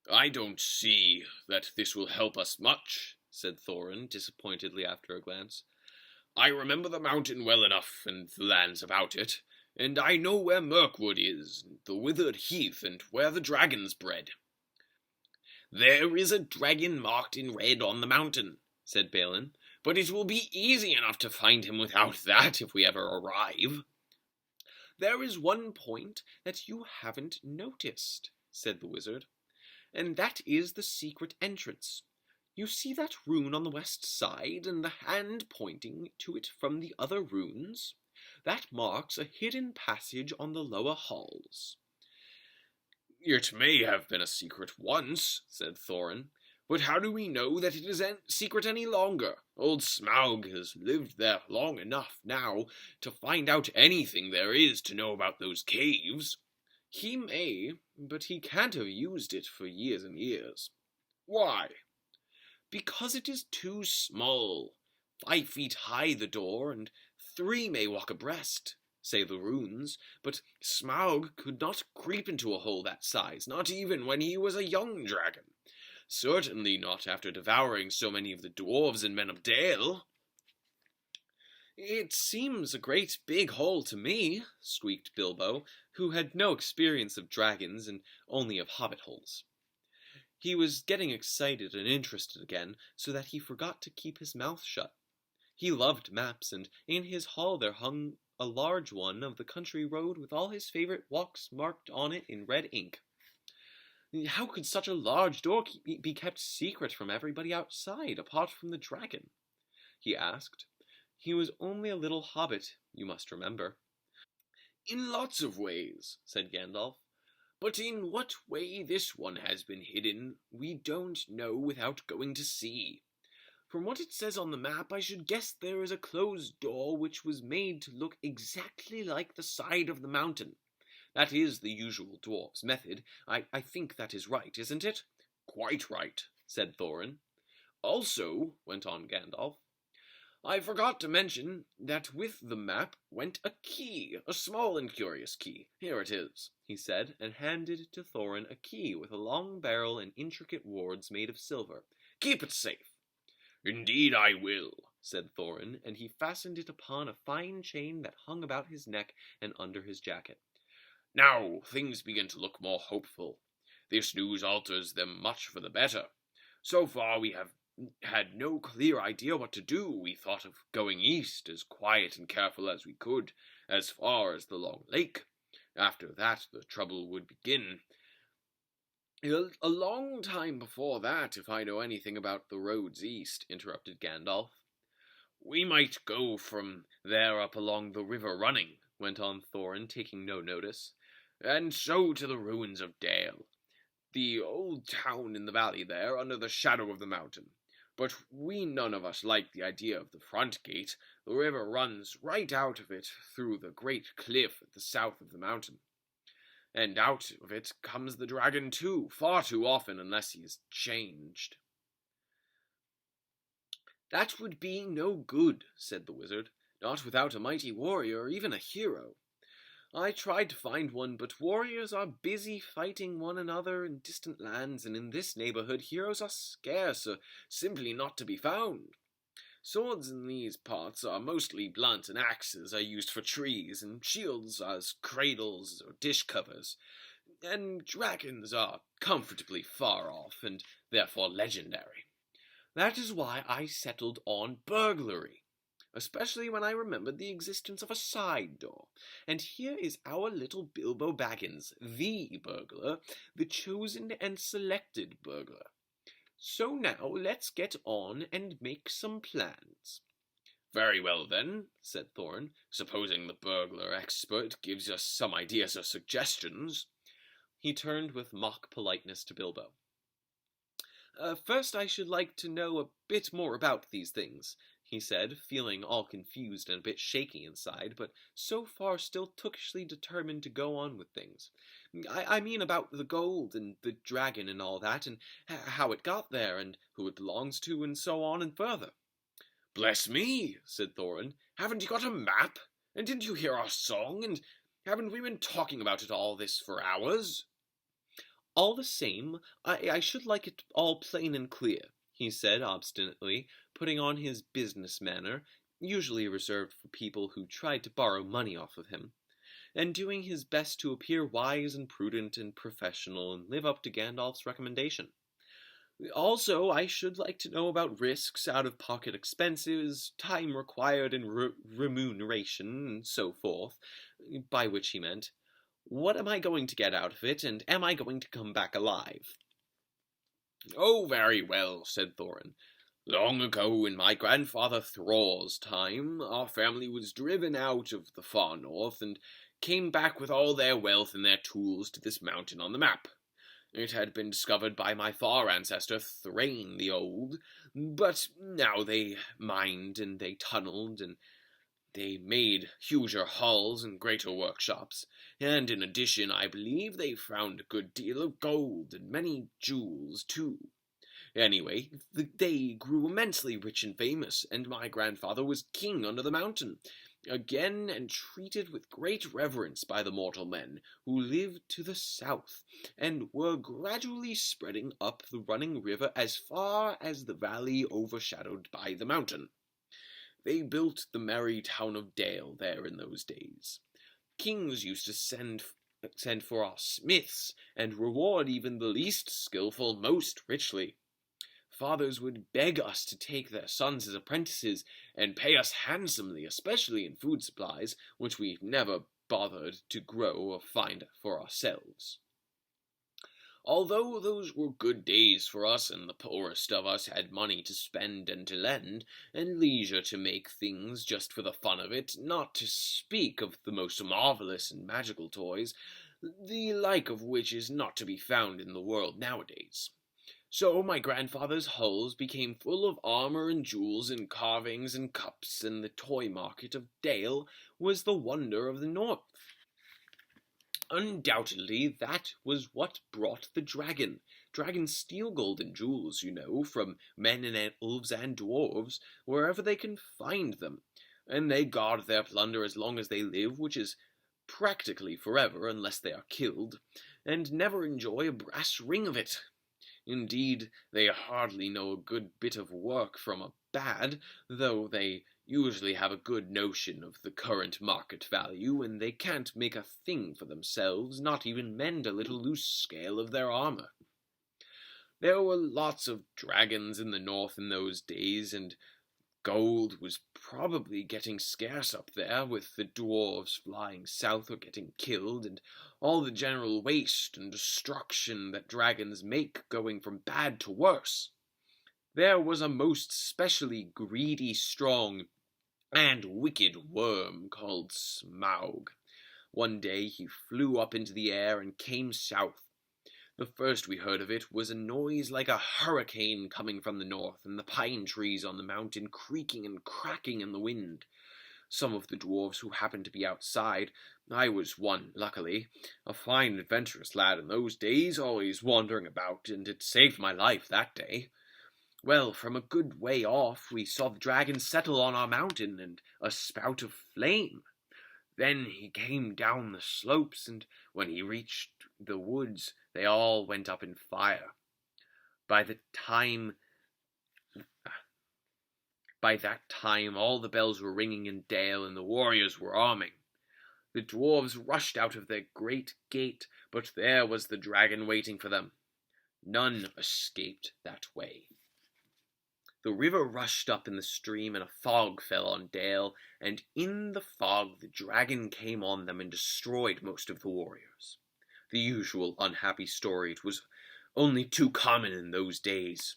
"I don't see that this will help us much," said Thorin disappointedly after a glance. "I remember the mountain well enough and the lands about it, and I know where Mirkwood is, and the withered heath, and where the dragons bred." "There is a dragon marked in red on the mountain," said Balin, "but it will be easy enough to find him without that if we ever arrive." "There is one point that you haven't noticed," said the wizard, "and that is the secret entrance. You see that rune on the west side, and the hand pointing to it from the other runes? That marks a hidden passage on the lower halls." "It may have been a secret once," said Thorin, "but how do we know that it is secret any longer? Old Smaug has lived there long enough now to find out anything there is to know about those caves." "He may, but he can't have used it for years and years." "Why?" "Because it is too small. 5 feet high the door, and 3 may walk abreast, say the runes, but Smaug could not creep into a hole that size, not even when he was a young dragon. Certainly not after devouring so many of the dwarves and men of Dale." "It seems a great big hole to me," squeaked Bilbo, who had no experience of dragons and only of hobbit holes. He was getting excited and interested again, so that he forgot to keep his mouth shut. He loved maps, and in his hall there hung a large one of the country road with all his favorite walks marked on it in red ink. How could such a large door be kept secret from everybody outside, apart from the dragon? He asked. He was only a little hobbit, you must remember. "In lots of ways," said Gandalf. "But in what way this one has been hidden, we don't know without going to see. From what it says on the map, I should guess there is a closed door which was made to look exactly like the side of the mountain. That is the usual dwarf's method. I think that is right, isn't it?" "Quite right," said Thorin. "Also," went on Gandalf, "I forgot to mention that with the map went a key, a small and curious key. Here it is," he said, and handed to Thorin a key with a long barrel and intricate wards made of silver. "Keep it safe." "Indeed I will," said Thorin, and he fastened it upon a fine chain that hung about his neck and under his jacket. "Now things begin to look more hopeful. This news alters them much for the better. So far we have had no clear idea what to do. We thought of going east, as quiet and careful as we could, as far as the Long Lake. After that the trouble would begin. A long time before that, if I know anything about the roads east," interrupted Gandalf. "We might go from there up along the river running," went on Thorin, taking no notice, "and so to the ruins of Dale, the old town in the valley there, under the shadow of the mountain. But we none of us like the idea of the front gate. The river runs right out of it through the great cliff at the south of the mountain. And out of it comes the dragon too, far too often unless he is changed." "That would be no good," said the wizard. not without a mighty warrior or even a hero. I tried to find one, but warriors are busy fighting one another in distant lands, and in this neighborhood heroes are scarce or simply not to be found. Swords in these parts are mostly blunt, and axes are used for trees, and shields as cradles or dish covers. And dragons are comfortably far off, and therefore legendary. That is why I settled on burglary, especially when I remembered the existence of a side door. And here is our little Bilbo Baggins, the burglar, the chosen and selected burglar. So now let's get on and make some plans. Very well then, said Thorin, supposing the burglar expert gives us some ideas or suggestions. He turned with mock politeness to Bilbo. First I should like to know a bit more about these things, he said, feeling all confused and a bit shaky inside, but so far still tookishly determined to go on with things. I mean about the gold and the dragon and all that, and how it got there, and who it belongs to, and so on and further. Bless me, said Thorin, haven't you got a map? And didn't you hear our song? And haven't we been talking about it all this for hours? All the same, I should like it all plain and clear, he said obstinately, putting on his business manner, usually reserved for people who tried to borrow money off of him, and doing his best to appear wise and prudent and professional and live up to Gandalf's recommendation. Also, I should like to know about risks, out-of-pocket expenses, time required and remuneration, and so forth, by which he meant, what am I going to get out of it, and am I going to come back alive? Oh, very well, said Thorin. Long ago, in my grandfather Thror's time, our family was driven out of the far north and came back with all their wealth and their tools to this mountain on the map. It had been discovered by my far ancestor Thrain the Old, but now they mined and they tunneled and they made huger halls and greater workshops, and in addition I believe they found a good deal of gold and many jewels too. Anyway, they grew immensely rich and famous, and my grandfather was king under the mountain, again and treated with great reverence by the mortal men who lived to the south, and were gradually spreading up the running river as far as the valley overshadowed by the mountain. They built the merry town of Dale there in those days. Kings used to send for our smiths, and reward even the least skilful most richly. Fathers would beg us to take their sons as apprentices, and pay us handsomely, especially in food supplies, which we never bothered to grow or find for ourselves. Although those were good days for us, and the poorest of us had money to spend and to lend, and leisure to make things just for the fun of it, not to speak of the most marvellous and magical toys, the like of which is not to be found in the world nowadays. So my grandfather's halls became full of armour and jewels and carvings and cups, and the toy market of Dale was the wonder of the north. Undoubtedly, that was what brought the dragon. Dragons steal gold and jewels, you know, from men and elves and dwarves, wherever they can find them, and they guard their plunder as long as they live, which is practically forever unless they are killed, and never enjoy a brass ring of it. Indeed, they hardly know a good bit of work from a bad, though they usually have a good notion of the current market value, and they can't make a thing for themselves, not even mend a little loose scale of their armor. There were lots of dragons in the north in those days, and gold was probably getting scarce up there, with the dwarves flying south or getting killed, and all the general waste and destruction that dragons make going from bad to worse. There was a most specially greedy, strong, and wicked worm called Smaug. One day he flew up into the air and came south. The first we heard of it was a noise like a hurricane coming from the north, and the pine trees on the mountain creaking and cracking in the wind. Some of the dwarves who happened to be outside, I was one, luckily, a fine adventurous lad in those days, always wandering about, and it saved my life that day. Well, from a good way off, we saw the dragon settle on our mountain and a spout of flame. Then he came down the slopes, and when he reached the woods, they all went up in fire. By the time By that time all the bells were ringing in Dale, and the warriors were arming. The dwarves rushed out of their great gate, but there was the dragon waiting for them. None escaped that way. The river rushed up in the stream, and a fog fell on Dale, and in the fog the dragon came on them and destroyed most of the warriors. The usual unhappy story. It was only too common in those days.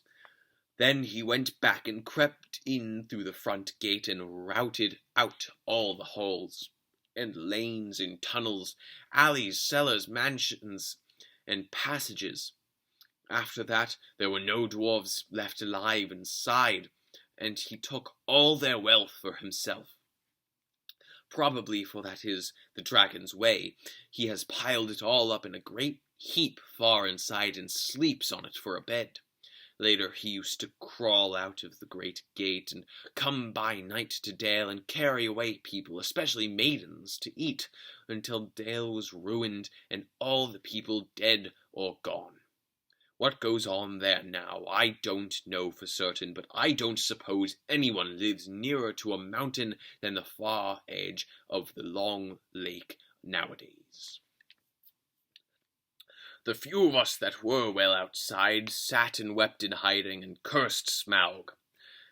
Then he went back and crept in through the front gate and routed out all the halls and lanes and tunnels, alleys, cellars, mansions, and passages. After that, there were no dwarves left alive inside, and he took all their wealth for himself. Probably, for that is the dragon's way, he has piled it all up in a great heap far inside and sleeps on it for a bed. Later he used to crawl out of the great gate and come by night to Dale and carry away people, especially maidens, to eat, until Dale was ruined and all the people dead or gone. What goes on there now, I don't know for certain, but I don't suppose anyone lives nearer to a mountain than the far edge of the long lake nowadays. The few of us that were well outside sat and wept in hiding and cursed Smaug.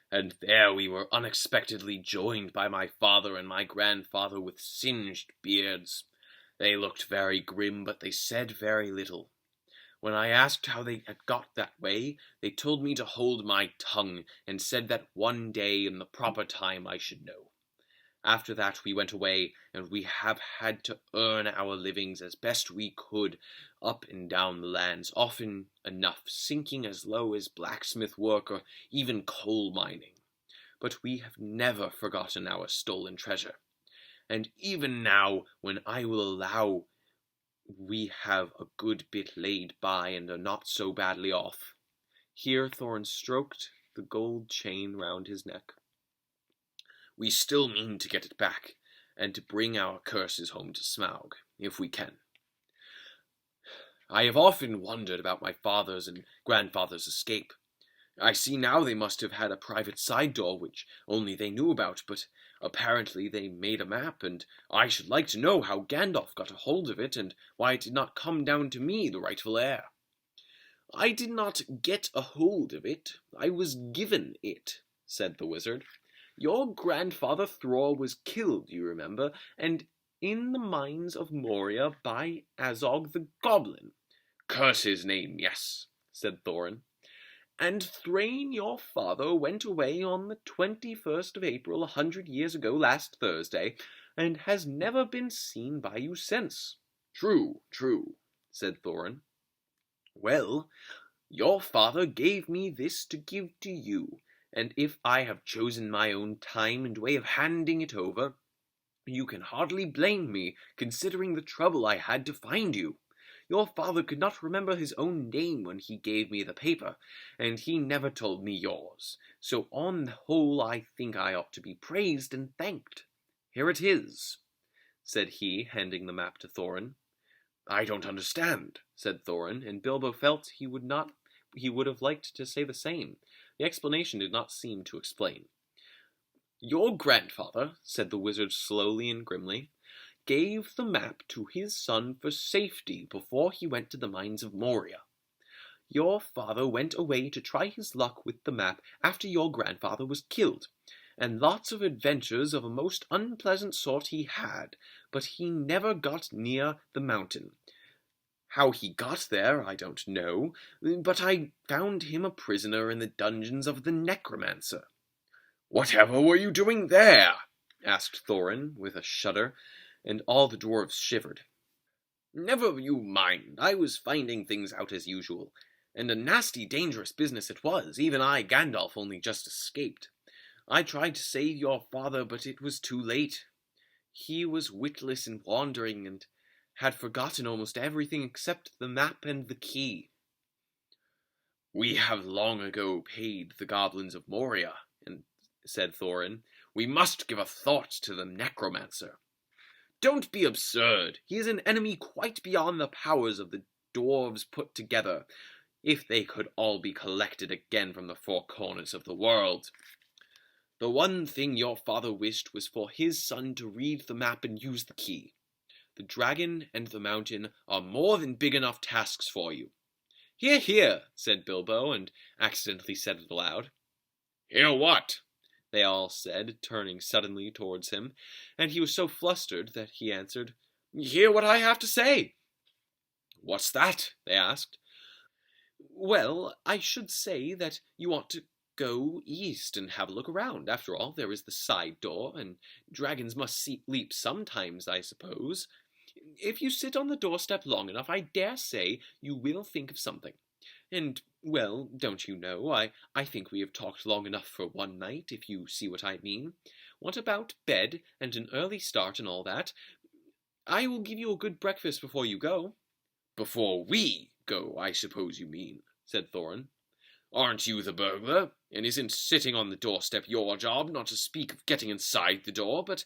And there we were unexpectedly joined by my father and my grandfather with singed beards. They looked very grim, but they said very little. When I asked how they had got that way, they told me to hold my tongue, and said that one day in the proper time I should know. After that we went away, and we have had to earn our livings as best we could up and down the lands, often enough sinking as low as blacksmith work or even coal mining. But we have never forgotten our stolen treasure. And even now, when I will allow we have a good bit laid by and are not so badly off. Here Thorin stroked the gold chain round his neck. We still mean to get it back, and to bring our curses home to Smaug, if we can. I have often wondered about my father's and grandfather's escape. I see now they must have had a private side door which only they knew about, but apparently they made a map, and I should like to know how Gandalf got a hold of it, and why it did not come down to me, the rightful heir. I did not get a hold of it, I was given it, said the wizard. Your grandfather Thror was killed, you remember, and in the mines of Moria by Azog the Goblin. Curse his name, yes, said Thorin. And Thrain, your father, went away on the 21st of April 100 years ago last Thursday, and has never been seen by you since. True, said Thorin. Well, your father gave me this to give to you, and if I have chosen my own time and way of handing it over, you can hardly blame me, considering the trouble I had to find you. Your father could not remember his own name when he gave me the paper, and he never told me yours. So on the whole I think I ought to be praised and thanked. Here it is, said he, handing the map to Thorin. I don't understand, said Thorin, and Bilbo felt he would have liked to say the same. The explanation did not seem to explain. Your grandfather, said the wizard slowly and grimly, gave the map to his son for safety before he went to the mines of Moria. Your father went away to try his luck with the map after your grandfather was killed, and lots of adventures of a most unpleasant sort he had, but he never got near the mountain. How he got there, I don't know, but I found him a prisoner in the dungeons of the necromancer. Whatever were you doing there? Asked Thorin, with a shudder, and all the dwarves shivered. Never you mind, I was finding things out as usual, and a nasty dangerous business it was. Even I, Gandalf, only just escaped. I tried to save your father, but it was too late. He was witless and wandering, and had forgotten almost everything except the map and the key. "We have long ago paid the goblins of Moria," said Thorin. "We must give a thought to the necromancer." "Don't be absurd. He is an enemy quite beyond the powers of the dwarves put together, if they could all be collected again from the four corners of the world. The one thing your father wished was for his son to read the map and use the key. The dragon and the mountain are more than big enough tasks for you." "Hear, hear," said Bilbo, and accidentally said it aloud. "Hear what?" they all said, turning suddenly towards him, and he was so flustered that he answered, "Hear what I have to say." "What's that?" they asked. "Well, I should say that you ought to go east and have a look around. After all, there is the side door, and dragons must leap sometimes, I suppose. If you sit on the doorstep long enough, I dare say you will think of something. And, well, don't you know, I think we have talked long enough for one night, if you see what I mean. What about bed, and an early start and all that? I will give you a good breakfast before you go." "Before we go, I suppose you mean," said Thorin. "Aren't you the burglar? And isn't sitting on the doorstep your job, not to speak of getting inside the door? But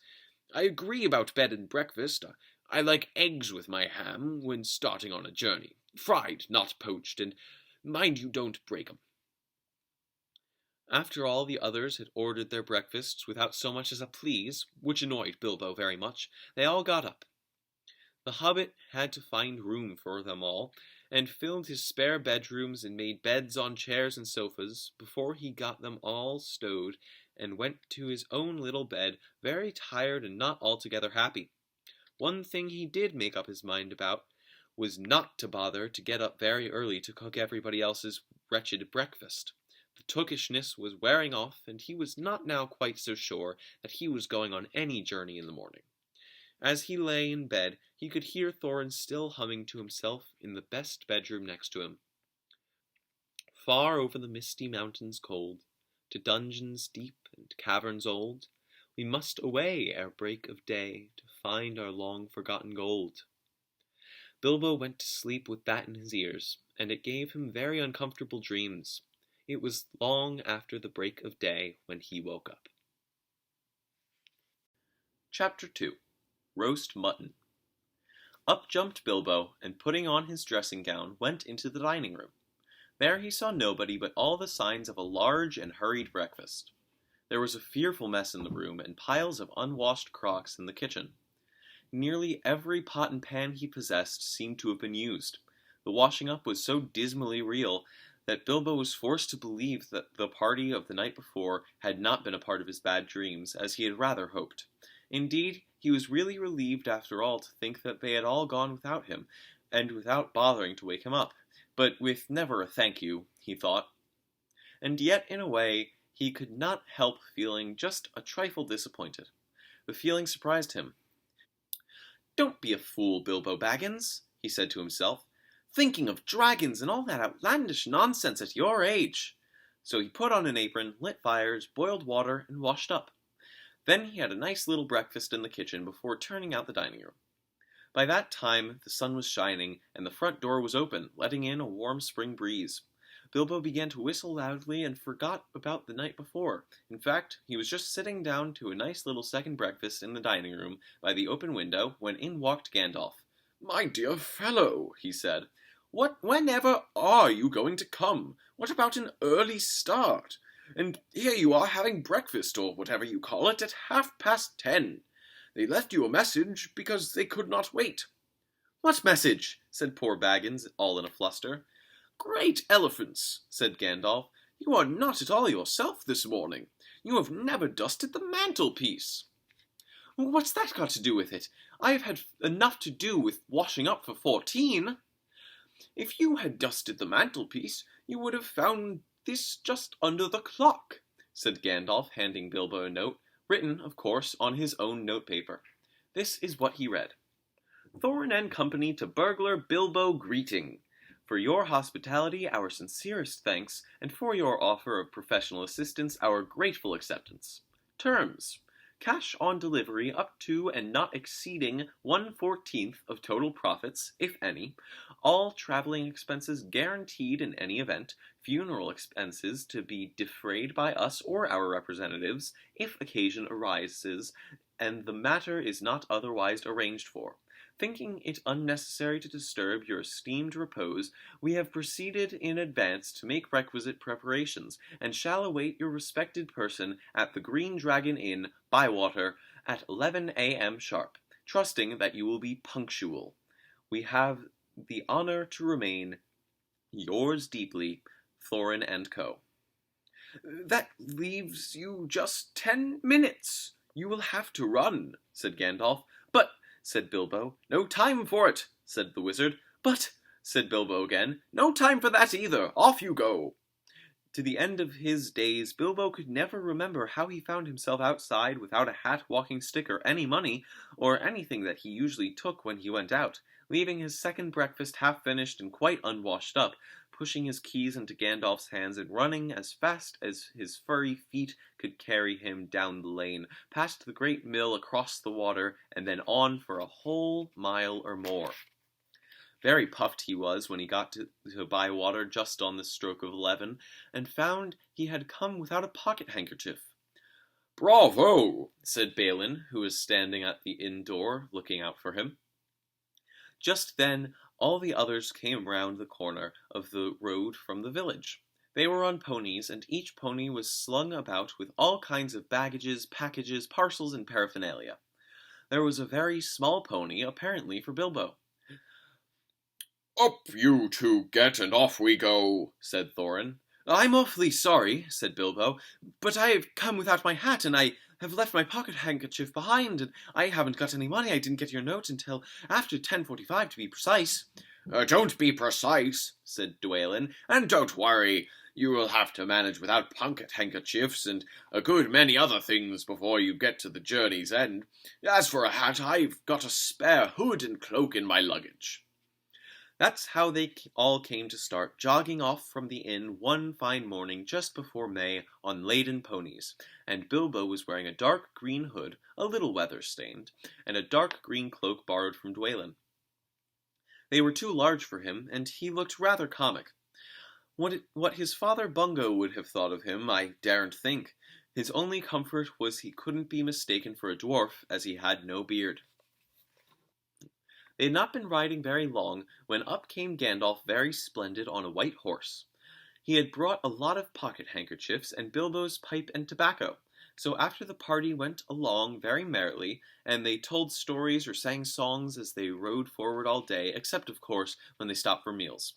I agree about bed and breakfast. I like eggs with my ham when starting on a journey. Fried, not poached, and mind you don't break 'em." After all the others had ordered their breakfasts without so much as a please, which annoyed Bilbo very much, they all got up. The Hobbit had to find room for them all, and filled his spare bedrooms and made beds on chairs and sofas before he got them all stowed and went to his own little bed, very tired and not altogether happy. One thing he did make up his mind about was not to bother to get up very early to cook everybody else's wretched breakfast. The tookishness was wearing off, and he was not now quite so sure that he was going on any journey in the morning. As he lay in bed, he could hear Thorin still humming to himself in the best bedroom next to him. "Far over the misty mountains cold, to dungeons deep and caverns old, we must away ere break of day to find our long-forgotten gold." Bilbo went to sleep with that in his ears, and it gave him very uncomfortable dreams. It was long after the break of day when he woke up. Chapter 2. Roast Mutton. Up jumped Bilbo, and putting on his dressing gown, went into the dining room. There he saw nobody but all the signs of a large and hurried breakfast. There was a fearful mess in the room, and piles of unwashed crocks in the kitchen. Nearly every pot and pan he possessed seemed to have been used. The washing up was so dismally real that Bilbo was forced to believe that the party of the night before had not been a part of his bad dreams, as he had rather hoped. Indeed, he was really relieved after all to think that they had all gone without him, and without bothering to wake him up, but with never a thank you, he thought. And yet, in a way, he could not help feeling just a trifle disappointed. The feeling surprised him. "Don't be a fool, Bilbo Baggins," he said to himself. "Thinking of dragons and all that outlandish nonsense at your age." So he put on an apron, lit fires, boiled water, and washed up. Then he had a nice little breakfast in the kitchen before turning out the dining room. By that time the sun was shining, and the front door was open, letting in a warm spring breeze. Bilbo began to whistle loudly and forgot about the night before. In fact, he was just sitting down to a nice little second breakfast in the dining room by the open window when in walked Gandalf. "My dear fellow," he said, "whenever are you going to come? What about an early start? And here you are having breakfast, or whatever you call it, at 10:30. They left you a message because they could not wait." "What message?" said poor Baggins, all in a fluster. "Great elephants," said Gandalf. "You are not at all yourself this morning. You have never dusted the mantelpiece." "What's that got to do with it? I have had enough to do with washing up for 14. "If you had dusted the mantelpiece, you would have found this just under the clock," said Gandalf, handing Bilbo a note, written, of course, on his own notepaper. This is what he read. "Thorin and Company to Burglar Bilbo greeting. For your hospitality, our sincerest thanks, and for your offer of professional assistance, our grateful acceptance. Terms: cash on delivery up to and not exceeding 1/14 of total profits, if any, all traveling expenses guaranteed in any event, funeral expenses to be defrayed by us or our representatives, if occasion arises, and the matter is not otherwise arranged for. Thinking it unnecessary to disturb your esteemed repose, we have proceeded in advance to make requisite preparations, and shall await your respected person at the Green Dragon Inn, Bywater, at 11 a.m. sharp, trusting that you will be punctual. We have the honor to remain yours deeply, Thorin and Co. That leaves you just 10 minutes. You will have to run, said Gandalf. But, said Bilbo. No time for it, said the wizard. But, said Bilbo again. No time for that either. Off you go. To the end of his days, Bilbo could never remember how he found himself outside without a hat, walking stick, or any money, or anything that he usually took when he went out, leaving his second breakfast half finished and quite unwashed up, pushing his keys into Gandalf's hands and running as fast as his furry feet could carry him down the lane, past the great mill across the water, and then on for a whole mile or more. Very puffed he was when he got to Bywater just on the stroke of 11, and found he had come without a pocket-handkerchief. Bravo, said Balin, who was standing at the inn door, looking out for him. Just then, all the others came round the corner of the road from the village. They were on ponies, and each pony was slung about with all kinds of baggages, packages, parcels, and paraphernalia. There was a very small pony, apparently for Bilbo. Up you two get, and off we go, said Thorin. I'm awfully sorry, said Bilbo, but I have come without my hat, and I have left my pocket-handkerchief behind, and I haven't got any money. I didn't get your note until after 10:45, to be precise. Don't be precise, said Dwalin, and don't worry. You will have to manage without pocket-handkerchiefs and a good many other things before you get to the journey's end. As for a hat, I've got a spare hood and cloak in my luggage. That's how they all came to start, jogging off from the inn one fine morning just before May on laden ponies, and Bilbo was wearing a dark green hood, a little weather-stained, and a dark green cloak borrowed from Dwalin. They were too large for him, and he looked rather comic. What his father Bungo would have thought of him, I daren't think. His only comfort was he couldn't be mistaken for a dwarf, as he had no beard. They had not been riding very long when up came Gandalf very splendid on a white horse. He had brought a lot of pocket-handkerchiefs and Bilbo's pipe and tobacco, so after the party went along very merrily, and they told stories or sang songs as they rode forward all day, except, of course, when they stopped for meals.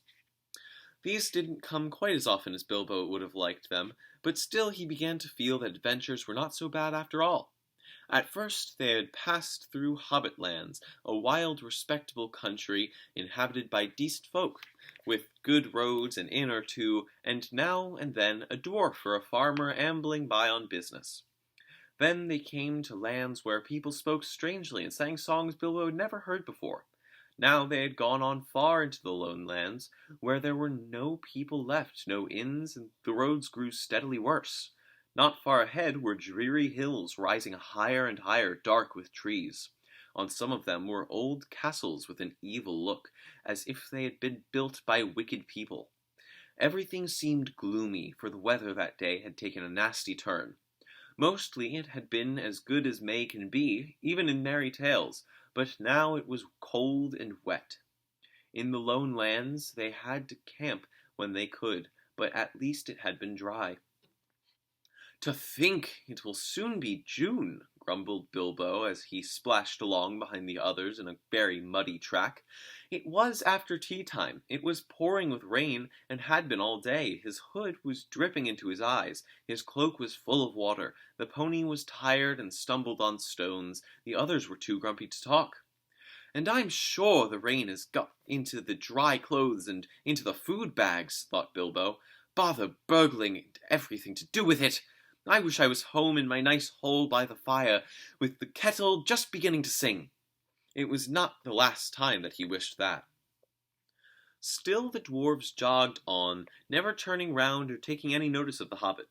These didn't come quite as often as Bilbo would have liked them, but still he began to feel that adventures were not so bad after all. At first they had passed through Hobbit lands, a wild, respectable country inhabited by decent folk, with good roads, an inn or two, and now and then a dwarf or a farmer ambling by on business. Then they came to lands where people spoke strangely and sang songs Bilbo had never heard before. Now they had gone on far into the lone lands, where there were no people left, no inns, and the roads grew steadily worse. Not far ahead were dreary hills rising higher and higher, dark with trees. On some of them were old castles with an evil look, as if they had been built by wicked people. Everything seemed gloomy, for the weather that day had taken a nasty turn. Mostly it had been as good as May can be, even in merry tales, but now it was cold and wet. In the lone lands they had to camp when they could, but at least it had been dry. To think it will soon be June, grumbled Bilbo as he splashed along behind the others in a very muddy track. It was after tea time. It was pouring with rain, and had been all day. His hood was dripping into his eyes. His cloak was full of water. The pony was tired and stumbled on stones. The others were too grumpy to talk. And I'm sure the rain has got into the dry clothes and into the food bags, thought Bilbo. Bother burgling and everything to do with it. I wish I was home in my nice hole by the fire, with the kettle just beginning to sing. It was not the last time that he wished that. Still the dwarves jogged on, never turning round or taking any notice of the hobbit.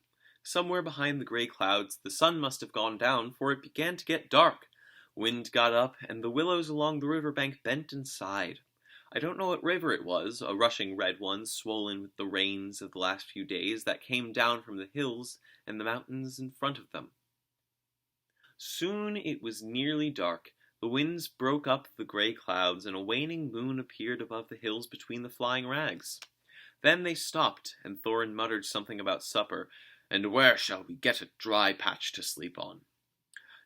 Somewhere behind the grey clouds, the sun must have gone down, for it began to get dark. Wind got up, and the willows along the river bank bent and sighed. I don't know what river it was, a rushing red one, swollen with the rains of the last few days that came down from the hills and the mountains in front of them. Soon it was nearly dark. The winds broke up the grey clouds, and a waning moon appeared above the hills between the flying rags. Then they stopped, and Thorin muttered something about supper, and where shall we get a dry patch to sleep on?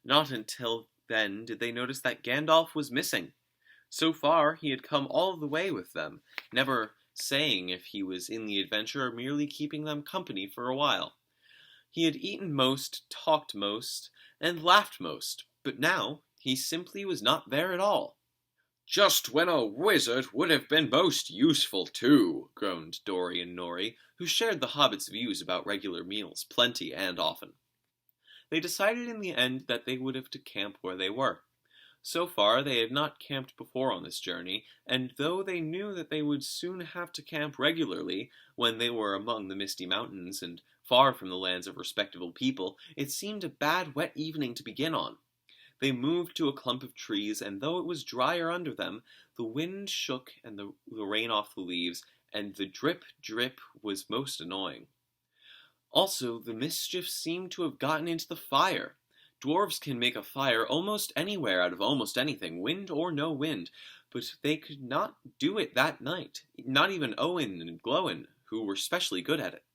Not until then did they notice that Gandalf was missing. So far he had come all the way with them, never saying if he was in the adventure or merely keeping them company for a while. He had eaten most, talked most, and laughed most, but now he simply was not there at all. "Just when a wizard would have been most useful too," groaned Dori and Nori, who shared the hobbits' views about regular meals, plenty and often. They decided in the end that they would have to camp where they were. So far they had not camped before on this journey, and though they knew that they would soon have to camp regularly when they were among the misty mountains and far from the lands of respectable people, it seemed a bad wet evening to begin on. They moved to a clump of trees, and though it was drier under them, the wind shook and the rain off the leaves, and the drip, drip was most annoying. Also, the mischief seemed to have gotten into the fire. Dwarves can make a fire almost anywhere out of almost anything, wind or no wind, but they could not do it that night, not even Owen and Glóin, who were specially good at it.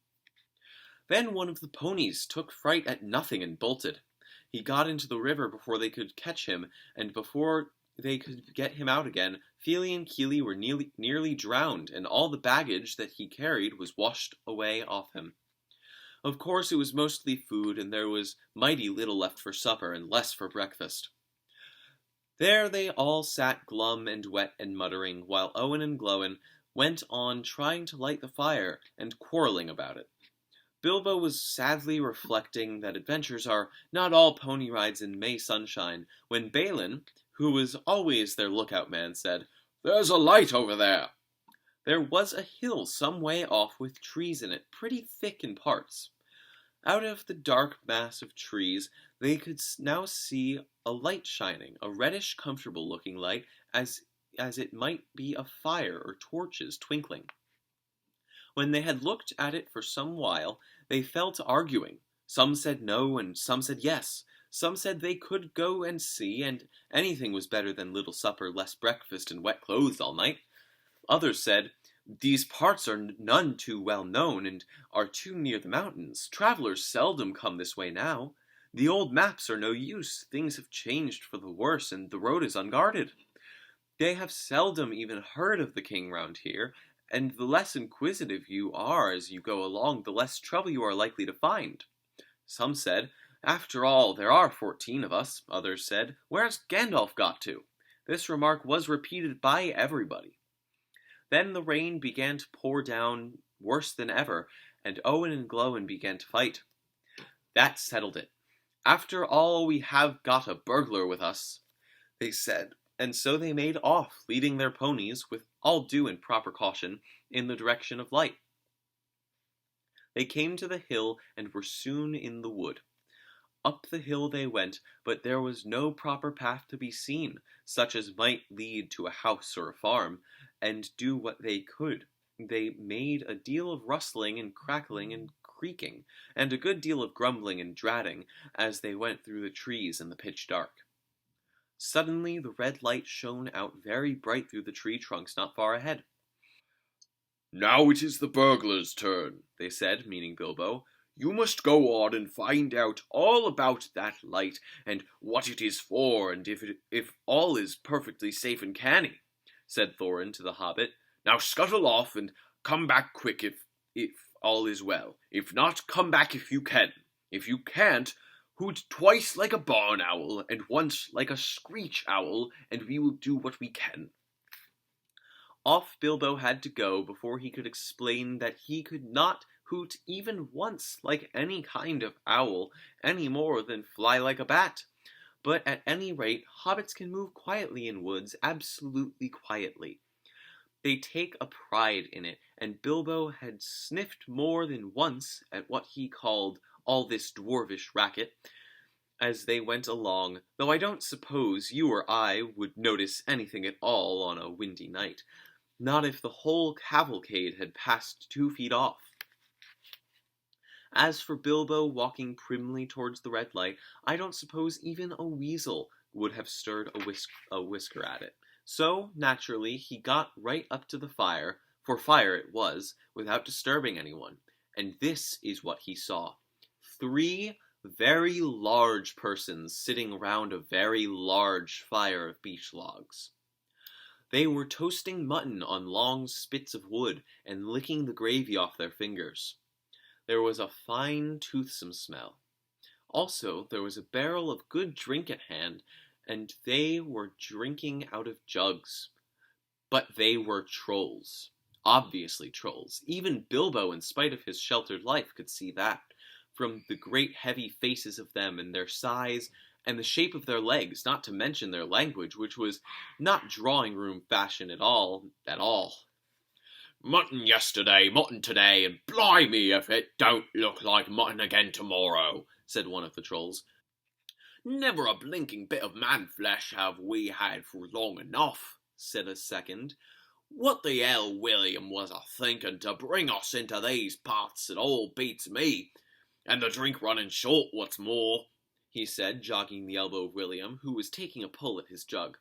Then one of the ponies took fright at nothing and bolted. He got into the river before they could catch him, and before they could get him out again, Fili and Kili were nearly drowned, and all the baggage that he carried was washed away off him. Of course it was mostly food, and there was mighty little left for supper and less for breakfast. There they all sat glum and wet and muttering, while Owen and Glóin went on trying to light the fire and quarreling about it. Bilbo was sadly reflecting that adventures are not all pony rides in May sunshine, when Balin, who was always their lookout man, said, "There's a light over there." There was a hill some way off with trees in it, pretty thick in parts. Out of the dark mass of trees, they could now see a light shining, a reddish, comfortable-looking light, as it might be a fire or torches twinkling. When they had looked at it for some while, they fell to arguing. Some said no, and some said yes. Some said they could go and see, and anything was better than little supper, less breakfast, and wet clothes all night. Others said, "These parts are none too well known, and are too near the mountains. Travelers seldom come this way now. The old maps are no use. Things have changed for the worse, and the road is unguarded. They have seldom even heard of the king round here, and the less inquisitive you are as you go along, the less trouble you are likely to find." Some said, "After all, there are 14 of us." Others said, "Where's Gandalf got to?" This remark was repeated by everybody. Then the rain began to pour down worse than ever, and Owen and Glóin began to fight. That settled it. "After all, we have got a burglar with us," they said, and so they made off, leading their ponies, with all due and proper caution, in the direction of light. They came to the hill and were soon in the wood. Up the hill they went, but there was no proper path to be seen, such as might lead to a house or a farm, and do what they could. They made a deal of rustling and crackling and creaking, and a good deal of grumbling and dratting, as they went through the trees in the pitch dark. Suddenly the red light shone out very bright through the tree trunks not far ahead. "Now it is the burglar's turn," they said, meaning Bilbo. "You must go on and find out all about that light, and what it is for, and if all is perfectly safe and canny," said Thorin to the hobbit. "Now scuttle off, and come back quick if all is well. If not, come back if you can. If you can't, hoot twice like a barn owl, and once like a screech owl, and we will do what we can." Off Bilbo had to go before he could explain that he could not hoot even once like any kind of owl, any more than fly like a bat. But at any rate, hobbits can move quietly in woods, absolutely quietly. They take a pride in it, and Bilbo had sniffed more than once at what he called all this dwarvish racket as they went along, though I don't suppose you or I would notice anything at all on a windy night, not if the whole cavalcade had passed 2 feet off. As for Bilbo walking primly towards the red light, I don't suppose even a weasel would have stirred a whisker at it. So, naturally, he got right up to the fire, for fire it was, without disturbing anyone. And this is what he saw. 3 very large persons sitting round a very large fire of beech logs. They were toasting mutton on long spits of wood and licking the gravy off their fingers. There was a fine, toothsome smell. Also, there was a barrel of good drink at hand, and they were drinking out of jugs. But they were trolls. Obviously trolls. Even Bilbo, in spite of his sheltered life, could see that, from the great heavy faces of them and their size, and the shape of their legs, not to mention their language, which was not drawing-room fashion at all. Mutton yesterday, mutton today, and blimey if it don't look like mutton again tomorrow, said one of the trolls. Never a blinking bit of man-flesh have we had for long enough, said a second. What the hell William was a-thinking to bring us into these parts, it all beats me. And the drink running short, what's more, he said, jogging the elbow of William, who was taking a pull at his jug.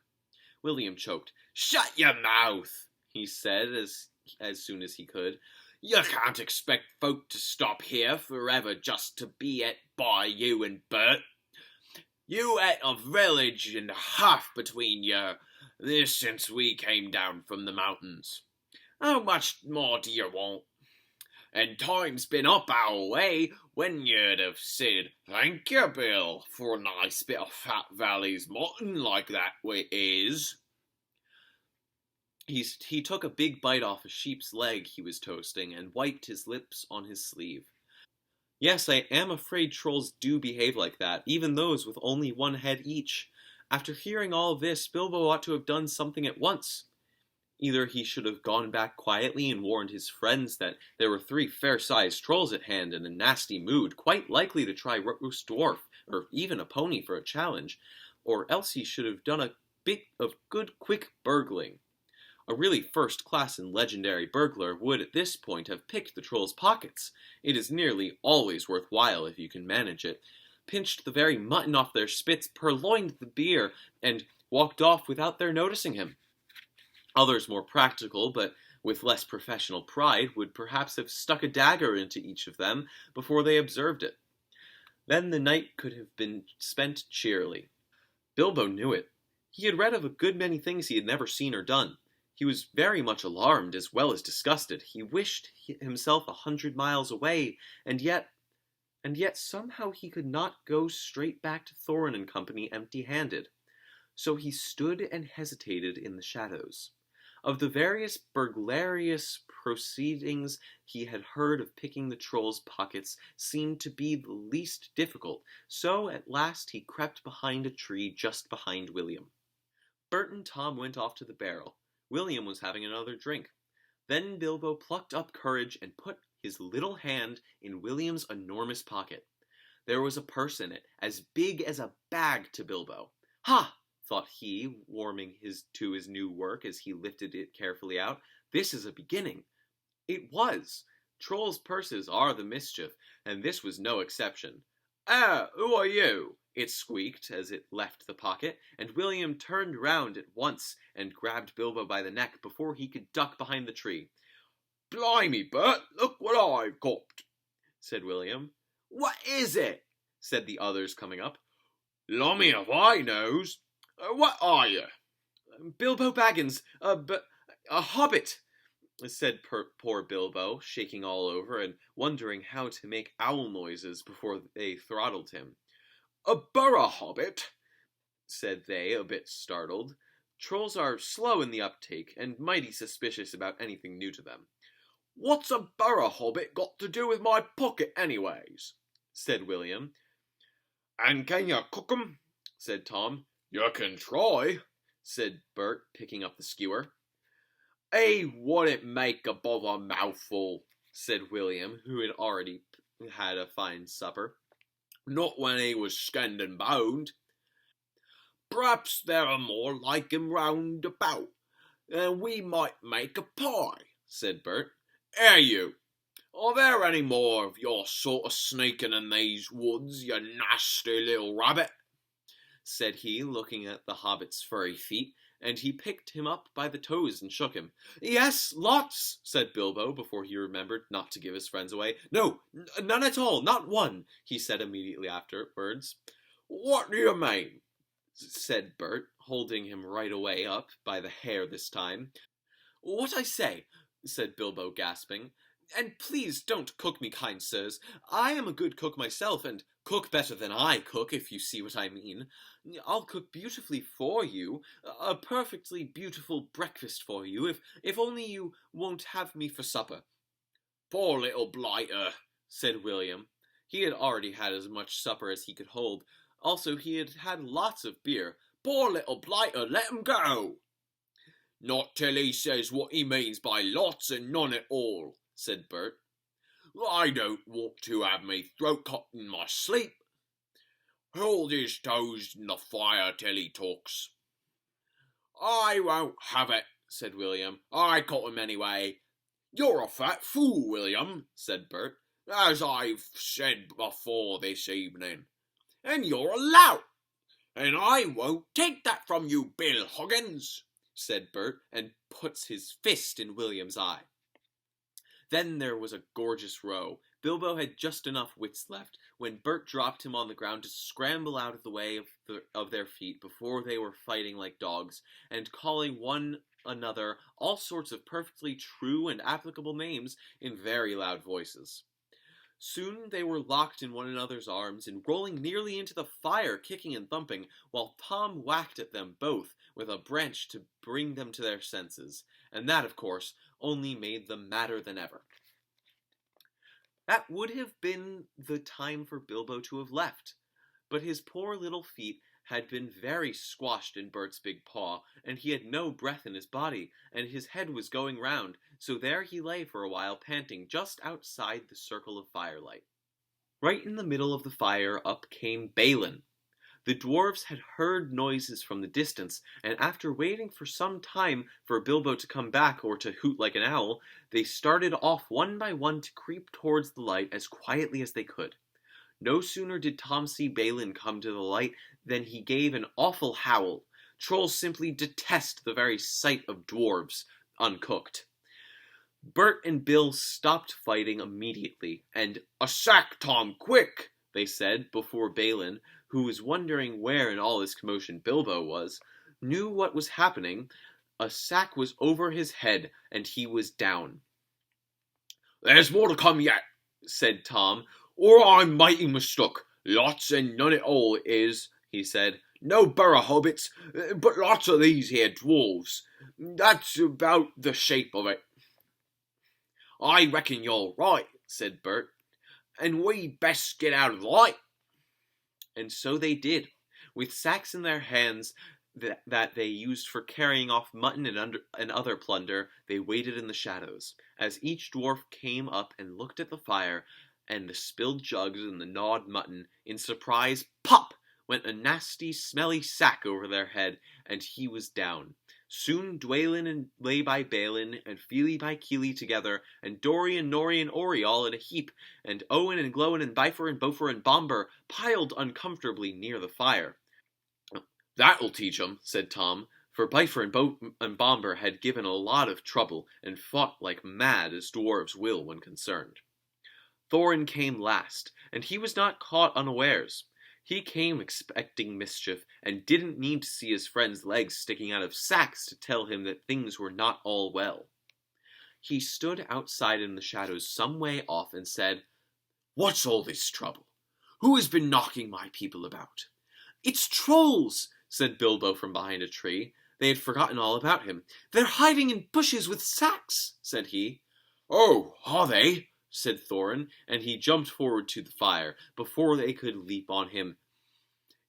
William choked. Shut your mouth, he said as soon as he could. You can't expect folk to stop here forever just to be et by you and Bert. You et a village and a half between you, this since we came down from the mountains. How much more do you want? And time's been up our way when you'd have said, thank you, Bill, for a nice bit of Fat Valley's mutton like that it is. He took a big bite off a sheep's leg he was toasting and wiped his lips on his sleeve. Yes, I am afraid trolls do behave like that, even those with only 1 head each. After hearing all this, Bilbo ought to have done something at once. Either he should have gone back quietly and warned his friends that there were 3 fair-sized trolls at hand in a nasty mood, quite likely to try roast dwarf, or even a pony for a challenge, or else he should have done a bit of good quick burgling. A really first-class and legendary burglar would at this point have picked the trolls' pockets. It is nearly always worthwhile if you can manage it. Pinched the very mutton off their spits, purloined the beer, and walked off without their noticing him. Others more practical, but with less professional pride, would perhaps have stuck a dagger into each of them before they observed it. Then the night could have been spent cheerily. Bilbo knew it. He had read of a good many things he had never seen or done. He was very much alarmed as well as disgusted. He wished himself 100 miles away, and yet somehow he could not go straight back to Thorin and Company empty-handed. So he stood and hesitated in the shadows. Of the various burglarious proceedings he had heard of picking the trolls' pockets seemed to be the least difficult, so at last he crept behind a tree just behind William. Bert and Tom went off to the barrel. William was having another drink. Then Bilbo plucked up courage and put his little hand in William's enormous pocket. There was a purse in it, as big as a bag to Bilbo. Ha! Thought he, warming to his new work as he lifted it carefully out. This is a beginning. It was. Trolls' purses are the mischief, and this was no exception. Who are you? It squeaked as it left the pocket, and William turned round at once and grabbed Bilbo by the neck before he could duck behind the tree. Blimey, Bert, look what I've copped, said William. What is it? Said the others, coming up. Lummy if I knows. What are you? Bilbo Baggins, a hobbit, said poor Bilbo, shaking all over and wondering how to make owl noises before they throttled him. A burra hobbit, said they, a bit startled. Trolls are slow in the uptake and mighty suspicious about anything new to them. What's a burra hobbit got to do with my pocket anyways? Said William. And can you cook 'em? Said Tom. You can try, said Bert, picking up the skewer. What it make above a mouthful, said William, who had already had a fine supper. Not when he was skinned and boned. Perhaps there are more like him round about, and we might make a pie, said Bert. Here you, are there any more of your sort of sneaking in these woods, you nasty little rabbit? Said he, looking at the Hobbit's furry feet, and he picked him up by the toes and shook him. Yes, lots, said Bilbo, before he remembered not to give his friends away. No, none at all, not one, he said immediately afterwards. What do you mean? Said Bert, holding him right away up by the hair this time. What I say, said Bilbo, gasping. And please don't cook me, kind sirs. I am a good cook myself, and cook better than I cook, if you see what I mean. I'll cook beautifully for you, a perfectly beautiful breakfast for you, if only you won't have me for supper. Poor little blighter, said William. He had already had as much supper as he could hold. Also, he had had lots of beer. Poor little blighter, let him go. Not till he says what he means by lots and none at all, said Bert. I don't want to have me throat cut in my sleep. Hold his toes in the fire till he talks. I won't have it, said William. I cut him anyway. You're a fat fool, William, said Bert, as I've said before this evening. And you're a lout, and I won't take that from you, Bill Huggins, said Bert, and puts his fist in William's eye. Then there was a gorgeous row. Bilbo had just enough wits left when Bert dropped him on the ground to scramble out of the way of their feet before they were fighting like dogs, and calling one another all sorts of perfectly true and applicable names in very loud voices. Soon they were locked in one another's arms and rolling nearly into the fire, kicking and thumping, while Tom whacked at them both with a branch to bring them to their senses, and that, of course, only made them madder than ever. That would have been the time for Bilbo to have left, but his poor little feet had been very squashed in Bert's big paw, and he had no breath in his body, and his head was going round, so there he lay for a while panting just outside the circle of firelight. Right in the middle of the fire up came Balin. The dwarves had heard noises from the distance, and after waiting for some time for Bilbo to come back or to hoot like an owl, they started off one by one to creep towards the light as quietly as they could. No sooner did Tom see Balin come to the light than he gave an awful howl. Trolls simply detest the very sight of dwarves uncooked. Bert and Bill stopped fighting immediately, and "A sack, Tom, quick!" they said, before Balin, who was wondering where in all this commotion Bilbo was, knew what was happening. A sack was over his head, and he was down. "There's more to come yet," said Tom, "or I'm mighty mistook. Lots and none at all is," he said. "No burra hobbits, but lots of these here dwarves. That's about the shape of it." "I reckon you're right," said Bert, "and we'd best get out of the light." And so they did. With sacks in their hands that they used for carrying off mutton and other plunder, they waited in the shadows, as each dwarf came up and looked at the fire and the spilled jugs and the gnawed mutton. In surprise, pop! Went a nasty, smelly sack over their head, and he was down. Soon Dwalin lay by Balin, and Fili by Kili together, and Dori and Nori and Ori all in a heap, and Owen and Glowin and Bifur and Bofer and Bomber piled uncomfortably near the fire. "That'll teach 'em," said Tom, for Bifur and Bomber had given a lot of trouble, and fought like mad as dwarves will when concerned. Thorin came last, and he was not caught unawares. He came expecting mischief, and didn't need to see his friend's legs sticking out of sacks to tell him that things were not all well. He stood outside in the shadows some way off and said, "What's all this trouble? Who has been knocking my people about?" "It's trolls," said Bilbo from behind a tree. They had forgotten all about him. "They're hiding in bushes with sacks," said he. "Oh, are they?" said Thorin, and he jumped forward to the fire, before they could leap on him.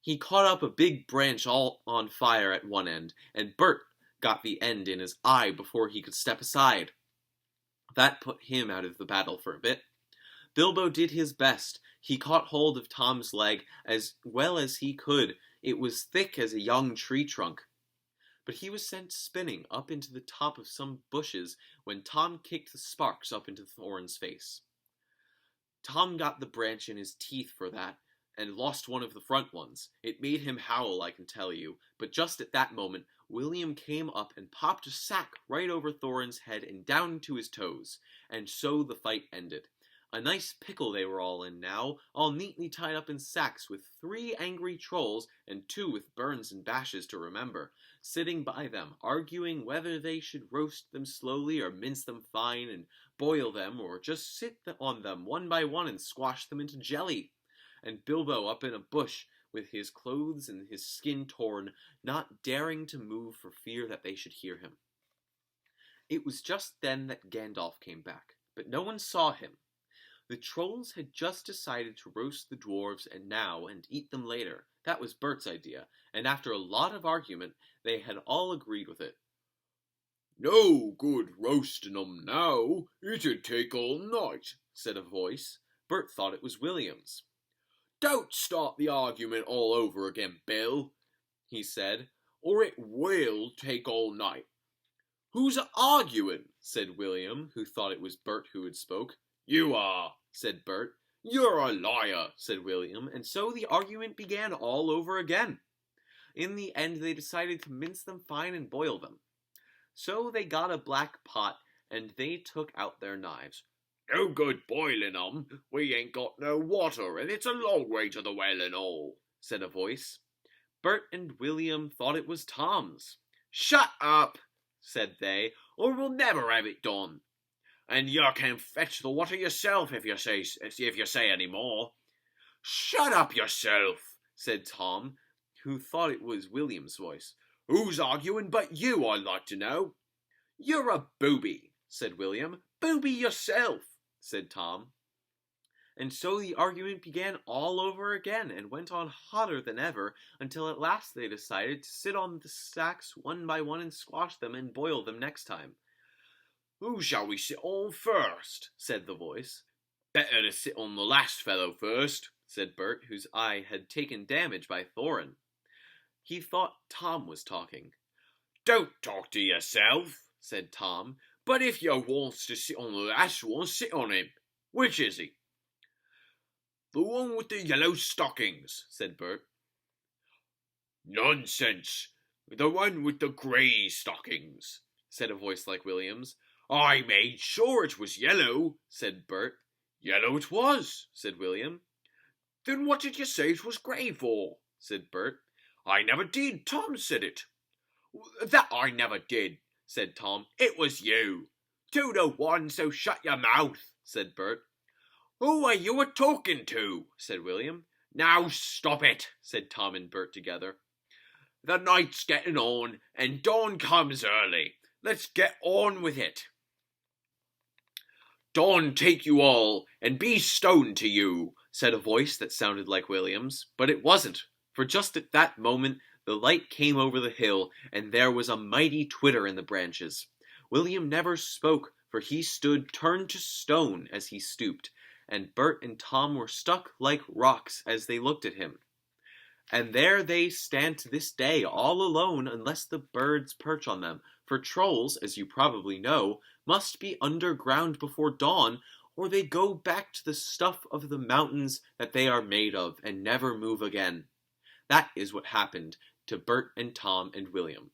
He caught up a big branch all on fire at one end, and Bert got the end in his eye before he could step aside. That put him out of the battle for a bit. Bilbo did his best. He caught hold of Tom's leg as well as he could. It was thick as a young tree trunk. But he was sent spinning up into the top of some bushes when Tom kicked the sparks up into Thorin's face. Tom got the branch in his teeth for that, and lost one of the front ones. It made him howl, I can tell you, but just at that moment, William came up and popped a sack right over Thorin's head and down to his toes, and so the fight ended. A nice pickle they were all in now, all neatly tied up in sacks, with 3 angry trolls and 2 with burns and bashes to remember, sitting by them, arguing whether they should roast them slowly or mince them fine and boil them, or just sit on them one by one and squash them into jelly. And Bilbo up in a bush, with his clothes and his skin torn, not daring to move for fear that they should hear him. It was just then that Gandalf came back, but no one saw him. The trolls had just decided to roast the dwarves and eat them later. That was Bert's idea, and after a lot of argument, they had all agreed with it. "No good roasting 'em now. It'd take all night," said a voice. Bert thought it was William's. "Don't start the argument all over again, Bill," he said, "or it will take all night." "Who's arguing?" said William, who thought it was Bert who had spoke. "You are," said Bert. "You're a liar," said William, and so the argument began all over again. In the end, they decided to mince them fine and boil them. So they got a black pot, and they took out their knives. "No good boiling 'em. We ain't got no water, and it's a long way to the well and all," said a voice. Bert and William thought it was Tom's. "Shut up," said they, "or we'll never have it done. And you can fetch the water yourself if you say any more." "Shut up yourself," said Tom, who thought it was William's voice. "Who's arguing but you, I'd like to know?" "You're a booby," said William. "Booby yourself," said Tom. And so the argument began all over again and went on hotter than ever until at last they decided to sit on the sacks one by one and squash them and boil them next time. "Who shall we sit on first?" said the voice. "Better to sit on the last fellow first," said Bert, whose eye had taken damage by Thorin. He thought Tom was talking. "Don't talk to yourself," said Tom. "But if you wants to sit on the last one, sit on him. Which is he?" "The one with the yellow stockings," said Bert. "Nonsense! The one with the grey stockings," said a voice like William's. "I made sure it was yellow," said Bert. "Yellow it was," said William. "Then what did you say it was grey for?" said Bert. "I never did. Tom said it." "That I never did," said Tom. "It was you." "2 to 1, so shut your mouth," said Bert. "Who are you a-talking to?" said William. "Now stop it," said Tom and Bert together. "The night's getting on, and dawn comes early. Let's get on with it." "Dawn take you all, and be stoned to you," said a voice that sounded like William's, but it wasn't, for just at that moment the light came over the hill, and there was a mighty twitter in the branches. William never spoke, for he stood turned to stone as he stooped, and Bert and Tom were stuck like rocks as they looked at him. And there they stand to this day, all alone unless the birds perch on them, for trolls, as you probably know, must be underground before dawn, or they go back to the stuff of the mountains that they are made of and never move again. That is what happened to Bert and Tom and William.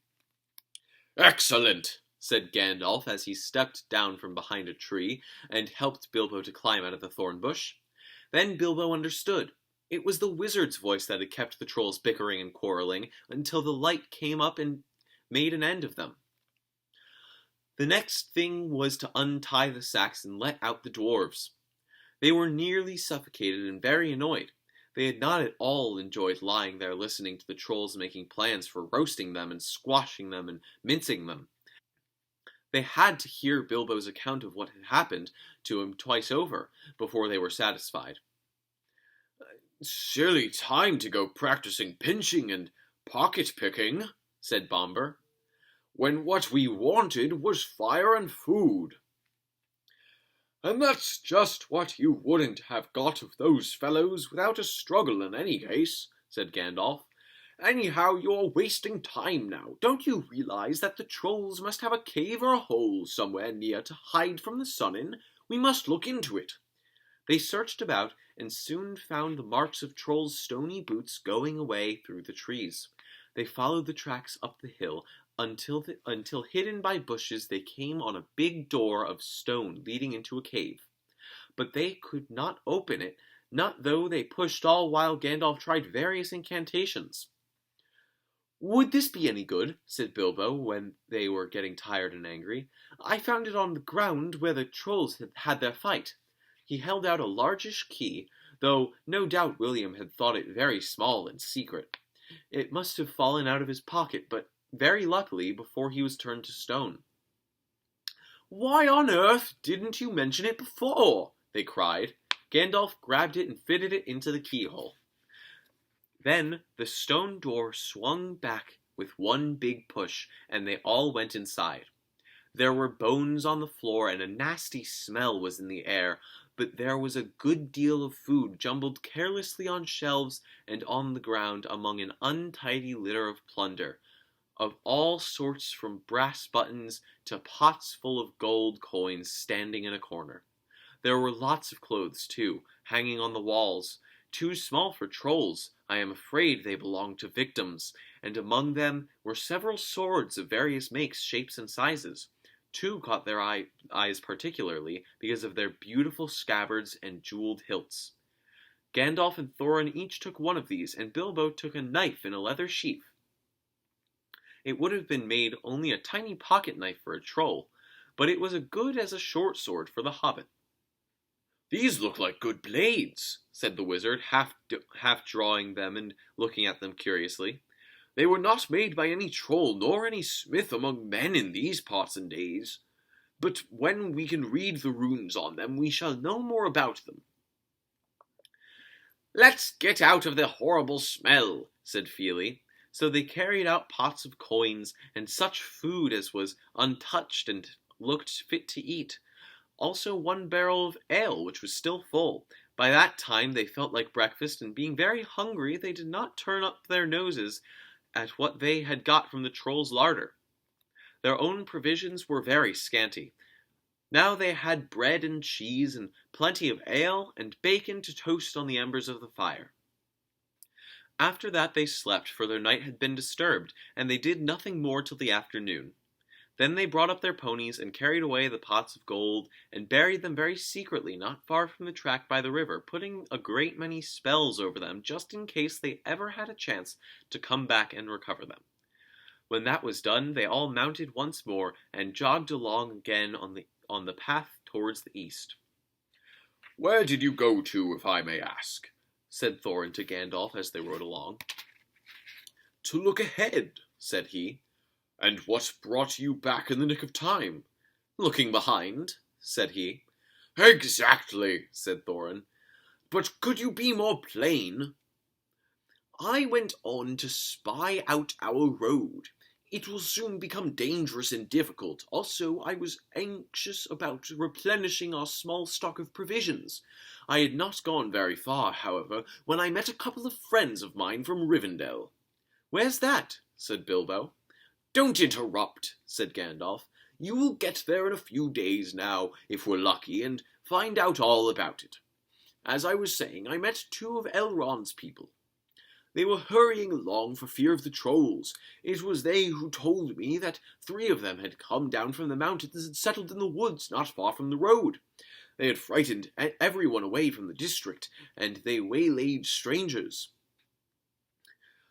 "Excellent," said Gandalf as he stepped down from behind a tree and helped Bilbo to climb out of the thorn bush. Then Bilbo understood. It was the wizard's voice that had kept the trolls bickering and quarreling until the light came up and made an end of them. The next thing was to untie the sacks and let out the dwarves. They were nearly suffocated and very annoyed. They had not at all enjoyed lying there listening to the trolls making plans for roasting them and squashing them and mincing them. They had to hear Bilbo's account of what had happened to him twice over before they were satisfied. "Silly time to go practicing pinching and pocket-picking," said Bomber, "when what we wanted was fire and food." And that's just what you wouldn't have got of those fellows without a struggle in any case, said Gandalf. Anyhow, you're wasting time now. Don't you realize that the trolls must have a cave or a hole somewhere near to hide from the sun in? We must look into it. They searched about and soon found the marks of trolls' stony boots going away through the trees. They followed the tracks up the hill until hidden by bushes they came on a big door of stone leading into a cave. But they could not open it, not though they pushed all while Gandalf tried various incantations. "Would this be any good?" said Bilbo when they were getting tired and angry. "I found it on the ground where the trolls had their fight." He held out a largish key, though no doubt William had thought it very small and secret. It must have fallen out of his pocket, but very luckily before he was turned to stone. "Why on earth didn't you mention it before?" they cried. Gandalf grabbed it and fitted it into the keyhole. Then the stone door swung back with one big push, and they all went inside. There were bones on the floor, and a nasty smell was in the air, but there was a good deal of food jumbled carelessly on shelves and on the ground among an untidy litter of plunder, of all sorts from brass buttons to pots full of gold coins standing in a corner. There were lots of clothes, too, hanging on the walls, too small for trolls. I am afraid they belonged to victims, and among them were several swords of various makes, shapes, and sizes. Two caught their eyes particularly because of their beautiful scabbards and jeweled hilts. Gandalf and Thorin each took one of these, and Bilbo took a knife in a leather sheath. It would have been made only a tiny pocket knife for a troll, but it was as good as a short sword for the hobbit. "These look like good blades," said the wizard, half drawing them and looking at them curiously. "They were not made by any troll nor any smith among men in these parts and days. But when we can read the runes on them, we shall know more about them." "Let's get out of the horrible smell," said Fili. So they carried out pots of coins and such food as was untouched and looked fit to eat. Also one barrel of ale, which was still full. By that time they felt like breakfast, and being very hungry, they did not turn up their noses at what they had got from the troll's larder. Their own provisions were very scanty. Now they had bread and cheese and plenty of ale and bacon to toast on the embers of the fire. After that they slept, for their night had been disturbed, and they did nothing more till the afternoon. Then they brought up their ponies and carried away the pots of gold and buried them very secretly not far from the track by the river, putting a great many spells over them just in case they ever had a chance to come back and recover them. When that was done, they all mounted once more and jogged along again on the path towards the east. "Where did you go to, if I may ask?" said Thorin to Gandalf as they rode along. "To look ahead," said he. "And what brought you back in the nick of time?" "Looking behind," said he. "Exactly," said Thorin. "But could you be more plain?" "I went on to spy out our road. It will soon become dangerous and difficult. Also, I was anxious about replenishing our small stock of provisions. I had not gone very far, however, when I met a couple of friends of mine from Rivendell." "Where's that?" said Bilbo. "Don't interrupt," said Gandalf. "You will get there in a few days now, if we're lucky, and find out all about it. As I was saying, I met two of Elrond's people. They were hurrying along for fear of the trolls. It was they who told me that 3 of them had come down from the mountains and settled in the woods not far from the road. They had frightened everyone away from the district, and they waylaid strangers.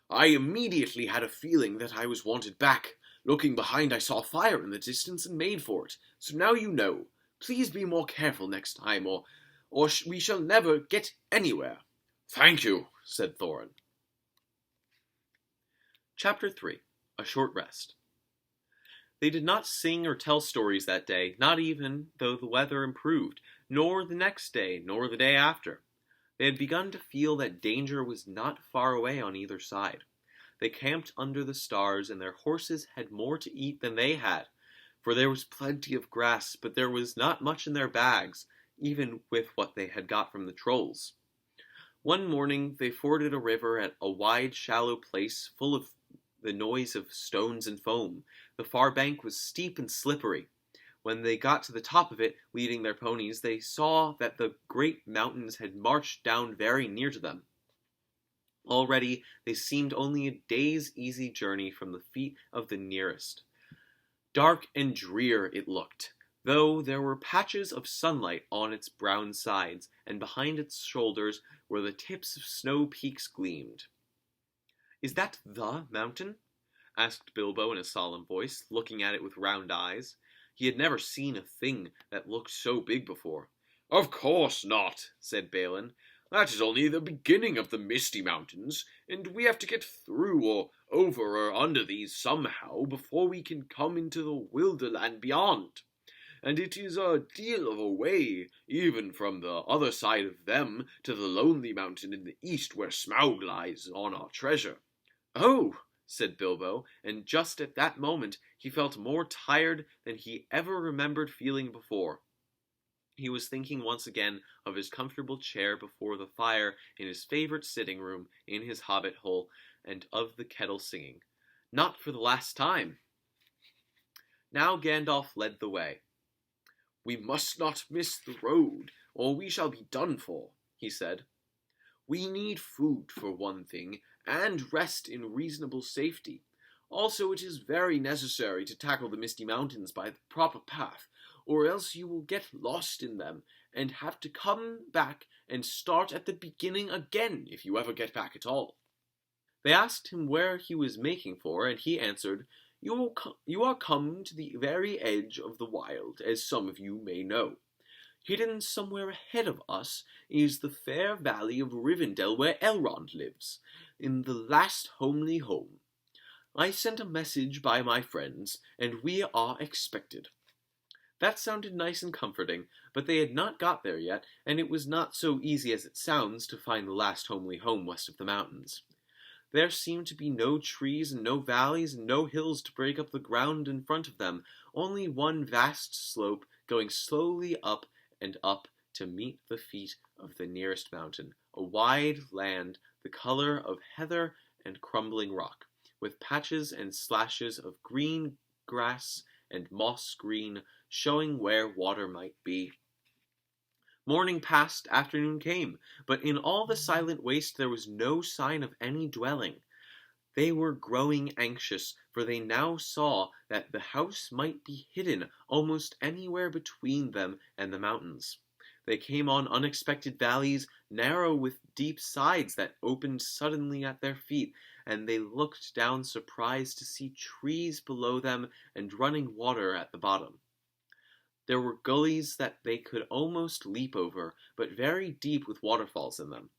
I immediately had a feeling that I was wanted back. Looking behind, I saw fire in the distance and made for it. So now you know. Please be more careful next time, or we shall never get anywhere." "Thank you," said Thorin. Chapter 3. A Short Rest. They did not sing or tell stories that day, not even though the weather improved, nor the next day, nor the day after. They had begun to feel that danger was not far away on either side. They camped under the stars, and their horses had more to eat than they had, for there was plenty of grass, but there was not much in their bags, even with what they had got from the trolls. One morning they forded a river at a wide, shallow place full of the noise of stones and foam. The far bank was steep and slippery. When they got to the top of it, leading their ponies, they saw that the great mountains had marched down very near to them. Already they seemed only a day's easy journey from the feet of the nearest. Dark and drear it looked, though there were patches of sunlight on its brown sides, and behind its shoulders where the tips of snow peaks gleamed. "Is that the mountain?" asked Bilbo in a solemn voice, looking at it with round eyes. He had never seen a thing that looked so big before. "Of course not," said Balin. "That is only the beginning of the Misty Mountains, and we have to get through or over or under these somehow before we can come into the Wilderland beyond. And it is a deal of a way, even from the other side of them, to the Lonely Mountain in the east where Smaug lies on our treasure." "Oh!" said Bilbo, and just at that moment he felt more tired than he ever remembered feeling before. He was thinking once again of his comfortable chair before the fire in his favorite sitting room in his hobbit hole, and of the kettle singing. Not for the last time! Now Gandalf led the way. "We must not miss the road, or we shall be done for," he said. "We need food, for one thing, and rest in reasonable safety. Also, it is very necessary to tackle the Misty Mountains by the proper path, or else you will get lost in them, and have to come back and start at the beginning again if you ever get back at all." They asked him where he was making for, and he answered, You are come to the very edge of the wild, as some of you may know. Hidden somewhere ahead of us is the fair valley of Rivendell where Elrond lives, in the last homely home. I sent a message by my friends, and we are expected." That sounded nice and comforting, but they had not got there yet, and it was not so easy as it sounds to find the last homely home west of the mountains. There seemed to be no trees and no valleys and no hills to break up the ground in front of them, only one vast slope going slowly up and up to meet the feet of the nearest mountain, a wide land the color of heather and crumbling rock, with patches and slashes of green grass and moss green showing where water might be. Morning passed, afternoon came, but in all the silent waste there was no sign of any dwelling. They were growing anxious, for they now saw that the house might be hidden almost anywhere between them and the mountains. They came on unexpected valleys, narrow with deep sides that opened suddenly at their feet, and they looked down surprised to see trees below them and running water at the bottom. There were gullies that they could almost leap over, but very deep with waterfalls in them.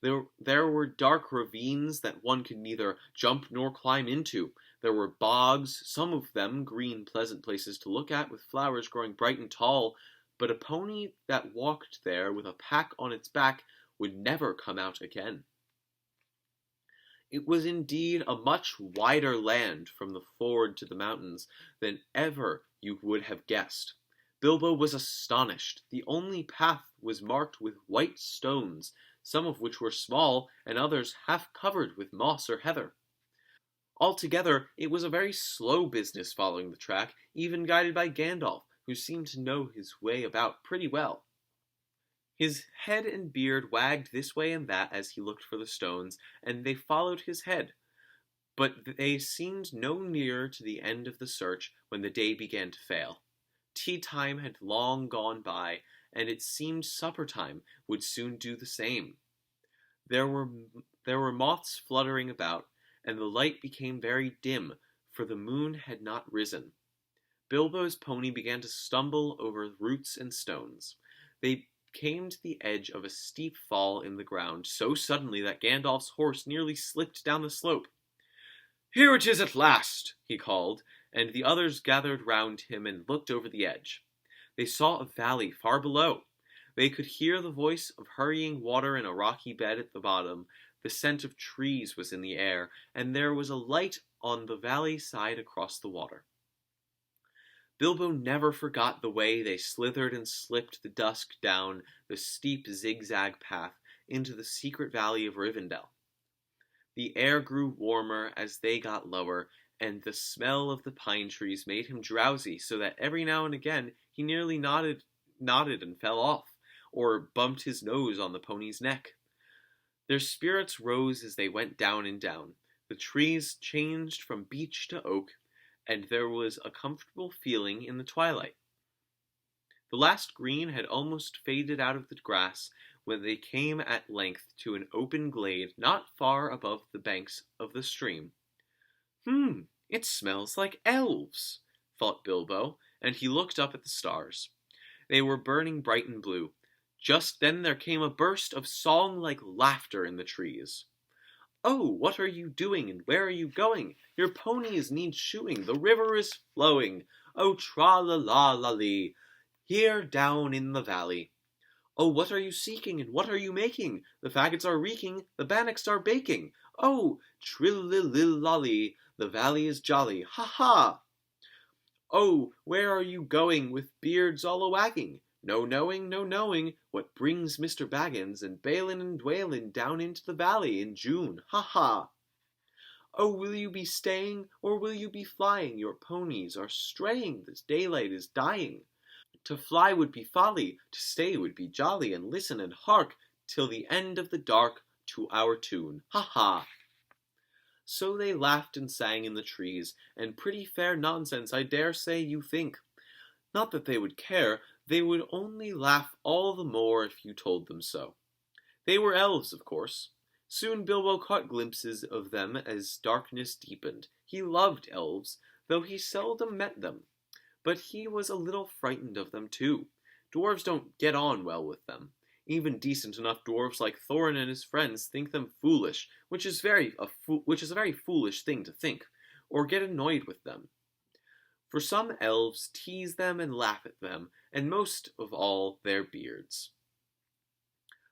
There were dark ravines that one could neither jump nor climb into. There were bogs, some of them green, pleasant places to look at, with flowers growing bright and tall, but a pony that walked there with a pack on its back would never come out again. It was indeed a much wider land from the ford to the mountains than ever you would have guessed. Bilbo was astonished. The only path was marked with white stones, some of which were small, and others half covered with moss or heather. Altogether, it was a very slow business following the track, even guided by Gandalf, who seemed to know his way about pretty well. His head and beard wagged this way and that as he looked for the stones, and they followed his head. But they seemed no nearer to the end of the search when the day began to fail. Tea time had long gone by, and it seemed supper time would soon do the same. There were moths fluttering about, and the light became very dim, for the moon had not risen. Bilbo's pony began to stumble over roots and stones. They came to the edge of a steep fall in the ground so suddenly that Gandalf's horse nearly slipped down the slope. "Here it is at last," he called, and the others gathered round him and looked over the edge. They saw a valley far below. They could hear the voice of hurrying water in a rocky bed at the bottom. The scent of trees was in the air, and there was a light on the valley side across the water. Bilbo never forgot the way they slithered and slipped the dusk down the steep zigzag path into the secret valley of Rivendell. The air grew warmer as they got lower, and the smell of the pine trees made him drowsy, so that every now and again he nearly nodded and fell off, or bumped his nose on the pony's neck. Their spirits rose as they went down and down. The trees changed from beech to oak, and there was a comfortable feeling in the twilight. The last green had almost faded out of the grass when they came at length to an open glade not far above the banks of the stream. It smells like elves, thought Bilbo, and he looked up at the stars. They were burning bright and blue. Just then there came a burst of song-like laughter in the trees. "Oh, what are you doing, and where are you going? Your ponies need shoeing, the river is flowing. Oh, tra-la-la-la-lee, here down in the valley. Oh, what are you seeking, and what are you making? The faggots are reeking, the bannocks are baking. Oh, trill-lil-lil-lolly, the valley is jolly, ha-ha! Oh, where are you going with beards all a-wagging? No knowing what brings Mr. Baggins and Balin and Dwalin down into the valley in June, ha-ha! Oh, will you be staying, or will you be flying? Your ponies are straying, this daylight is dying. To fly would be folly, to stay would be jolly, and listen and hark till the end of the dark to our tune, ha-ha!" So they laughed and sang in the trees, and pretty fair nonsense, I dare say you think. Not that they would care, they would only laugh all the more if you told them so. They were elves, of course. Soon Bilbo caught glimpses of them as darkness deepened. He loved elves, though he seldom met them. But he was a little frightened of them, too. Dwarves don't get on well with them. Even decent enough dwarves like Thorin and his friends think them foolish, which is a very foolish thing to think, or get annoyed with them. For some elves tease them and laugh at them, and most of all their beards.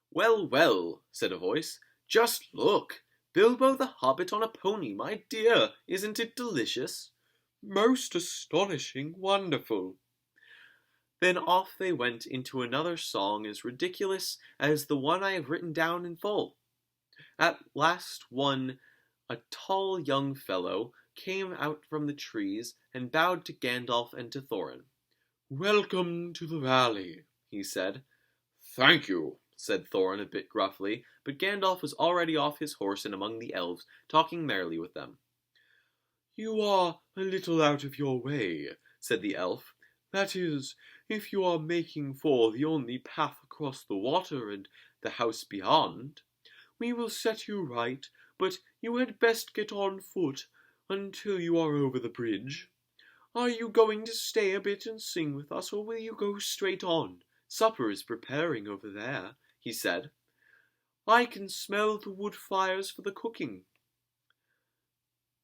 "Well, well," said a voice, "just look! Bilbo the Hobbit on a pony, my dear! Isn't it delicious?" "Most astonishing, wonderful." Then off they went into another song as ridiculous as the one I have written down in full. At last a tall young fellow, came out from the trees and bowed to Gandalf and to Thorin. "Welcome to the valley," he said. "Thank you," said Thorin a bit gruffly, but Gandalf was already off his horse and among the elves, talking merrily with them. "You are a little out of your way," said the elf. "That is, if you are making for the only path across the water and the house beyond. We will set you right, but you had best get on foot until you are over the bridge. Are you going to stay a bit and sing with us, or will you go straight on? Supper is preparing over there," he said. "I can smell the wood fires for the cooking."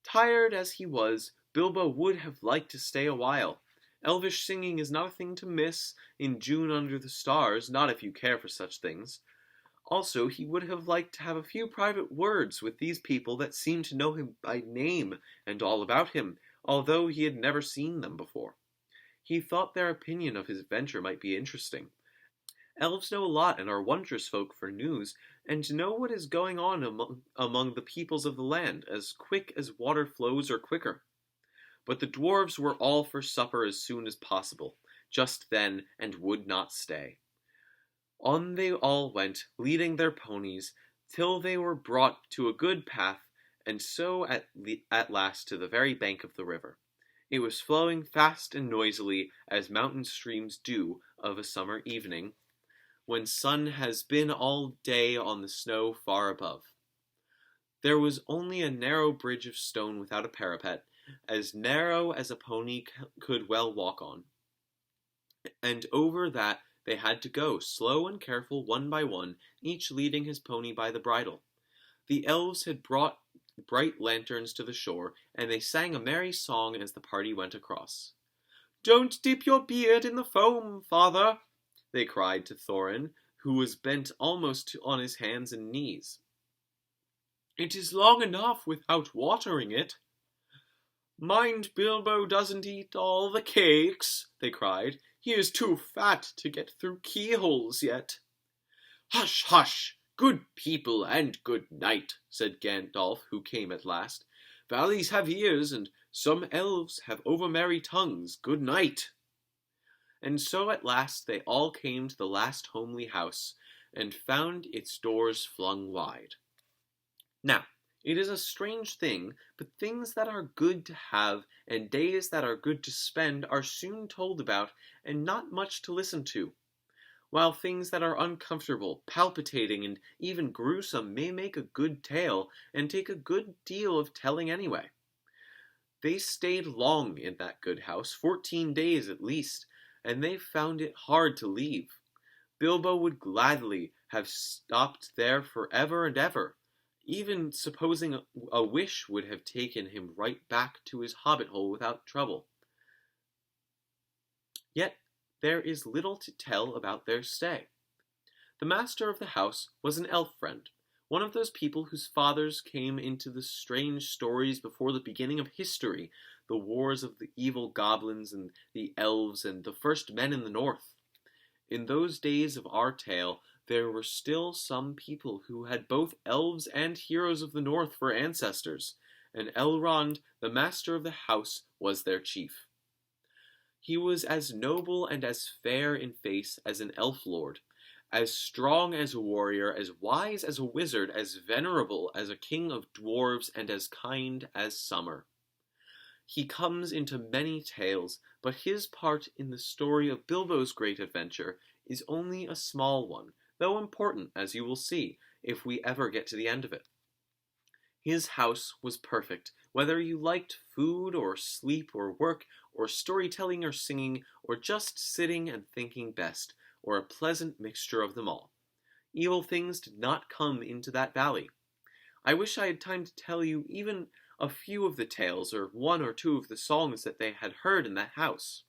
Tired as he was, Bilbo would have liked to stay a while. Elvish singing is not a thing to miss in June under the stars, not if you care for such things. Also, he would have liked to have a few private words with these people that seemed to know him by name and all about him, although he had never seen them before. He thought their opinion of his adventure might be interesting. Elves know a lot and are wondrous folk for news, and know what is going on among the peoples of the land, as quick as water flows or quicker. But the dwarves were all for supper as soon as possible, just then, and would not stay. On they all went, leading their ponies, till they were brought to a good path, and so at last to the very bank of the river. It was flowing fast and noisily, as mountain streams do of a summer evening, when sun has been all day on the snow far above. There was only a narrow bridge of stone without a parapet, as narrow as a pony could well walk on. And over that they had to go, slow and careful, one by one, each leading his pony by the bridle. The elves had brought bright lanterns to the shore, and they sang a merry song as the party went across. "Don't dip your beard in the foam, father," they cried to Thorin, who was bent almost on his hands and knees. "It is long enough without watering it." "Mind Bilbo doesn't eat all the cakes," they cried. "He is too fat to get through keyholes yet." "Hush, hush! Good people, and good night," said Gandalf, who came at last. "Valleys have ears, and some elves have over-merry tongues. Good night." And so at last they all came to the last homely house, and found its doors flung wide. Now, it is a strange thing, but things that are good to have and days that are good to spend are soon told about and not much to listen to, while things that are uncomfortable, palpitating, and even gruesome may make a good tale and take a good deal of telling anyway. They stayed long in that good house, 14 days at least, and they found it hard to leave. Bilbo would gladly have stopped there forever and ever, even supposing a wish would have taken him right back to his hobbit hole without trouble. Yet there is little to tell about their stay. The master of the house was an elf friend, one of those people whose fathers came into the strange stories before the beginning of history, the wars of the evil goblins and the elves and the first men in the north. In those days of our tale, there were still some people who had both elves and heroes of the north for ancestors, and Elrond, the master of the house, was their chief. He was as noble and as fair in face as an elf lord, as strong as a warrior, as wise as a wizard, as venerable as a king of dwarves, and as kind as summer. He comes into many tales, but his part in the story of Bilbo's great adventure is only a small one, though important, as you will see, if we ever get to the end of it. His house was perfect, whether you liked food or sleep or work, or storytelling or singing, or just sitting and thinking best, or a pleasant mixture of them all. Evil things did not come into that valley. I wish I had time to tell you even a few of the tales, or one or two of the songs that they had heard in that house.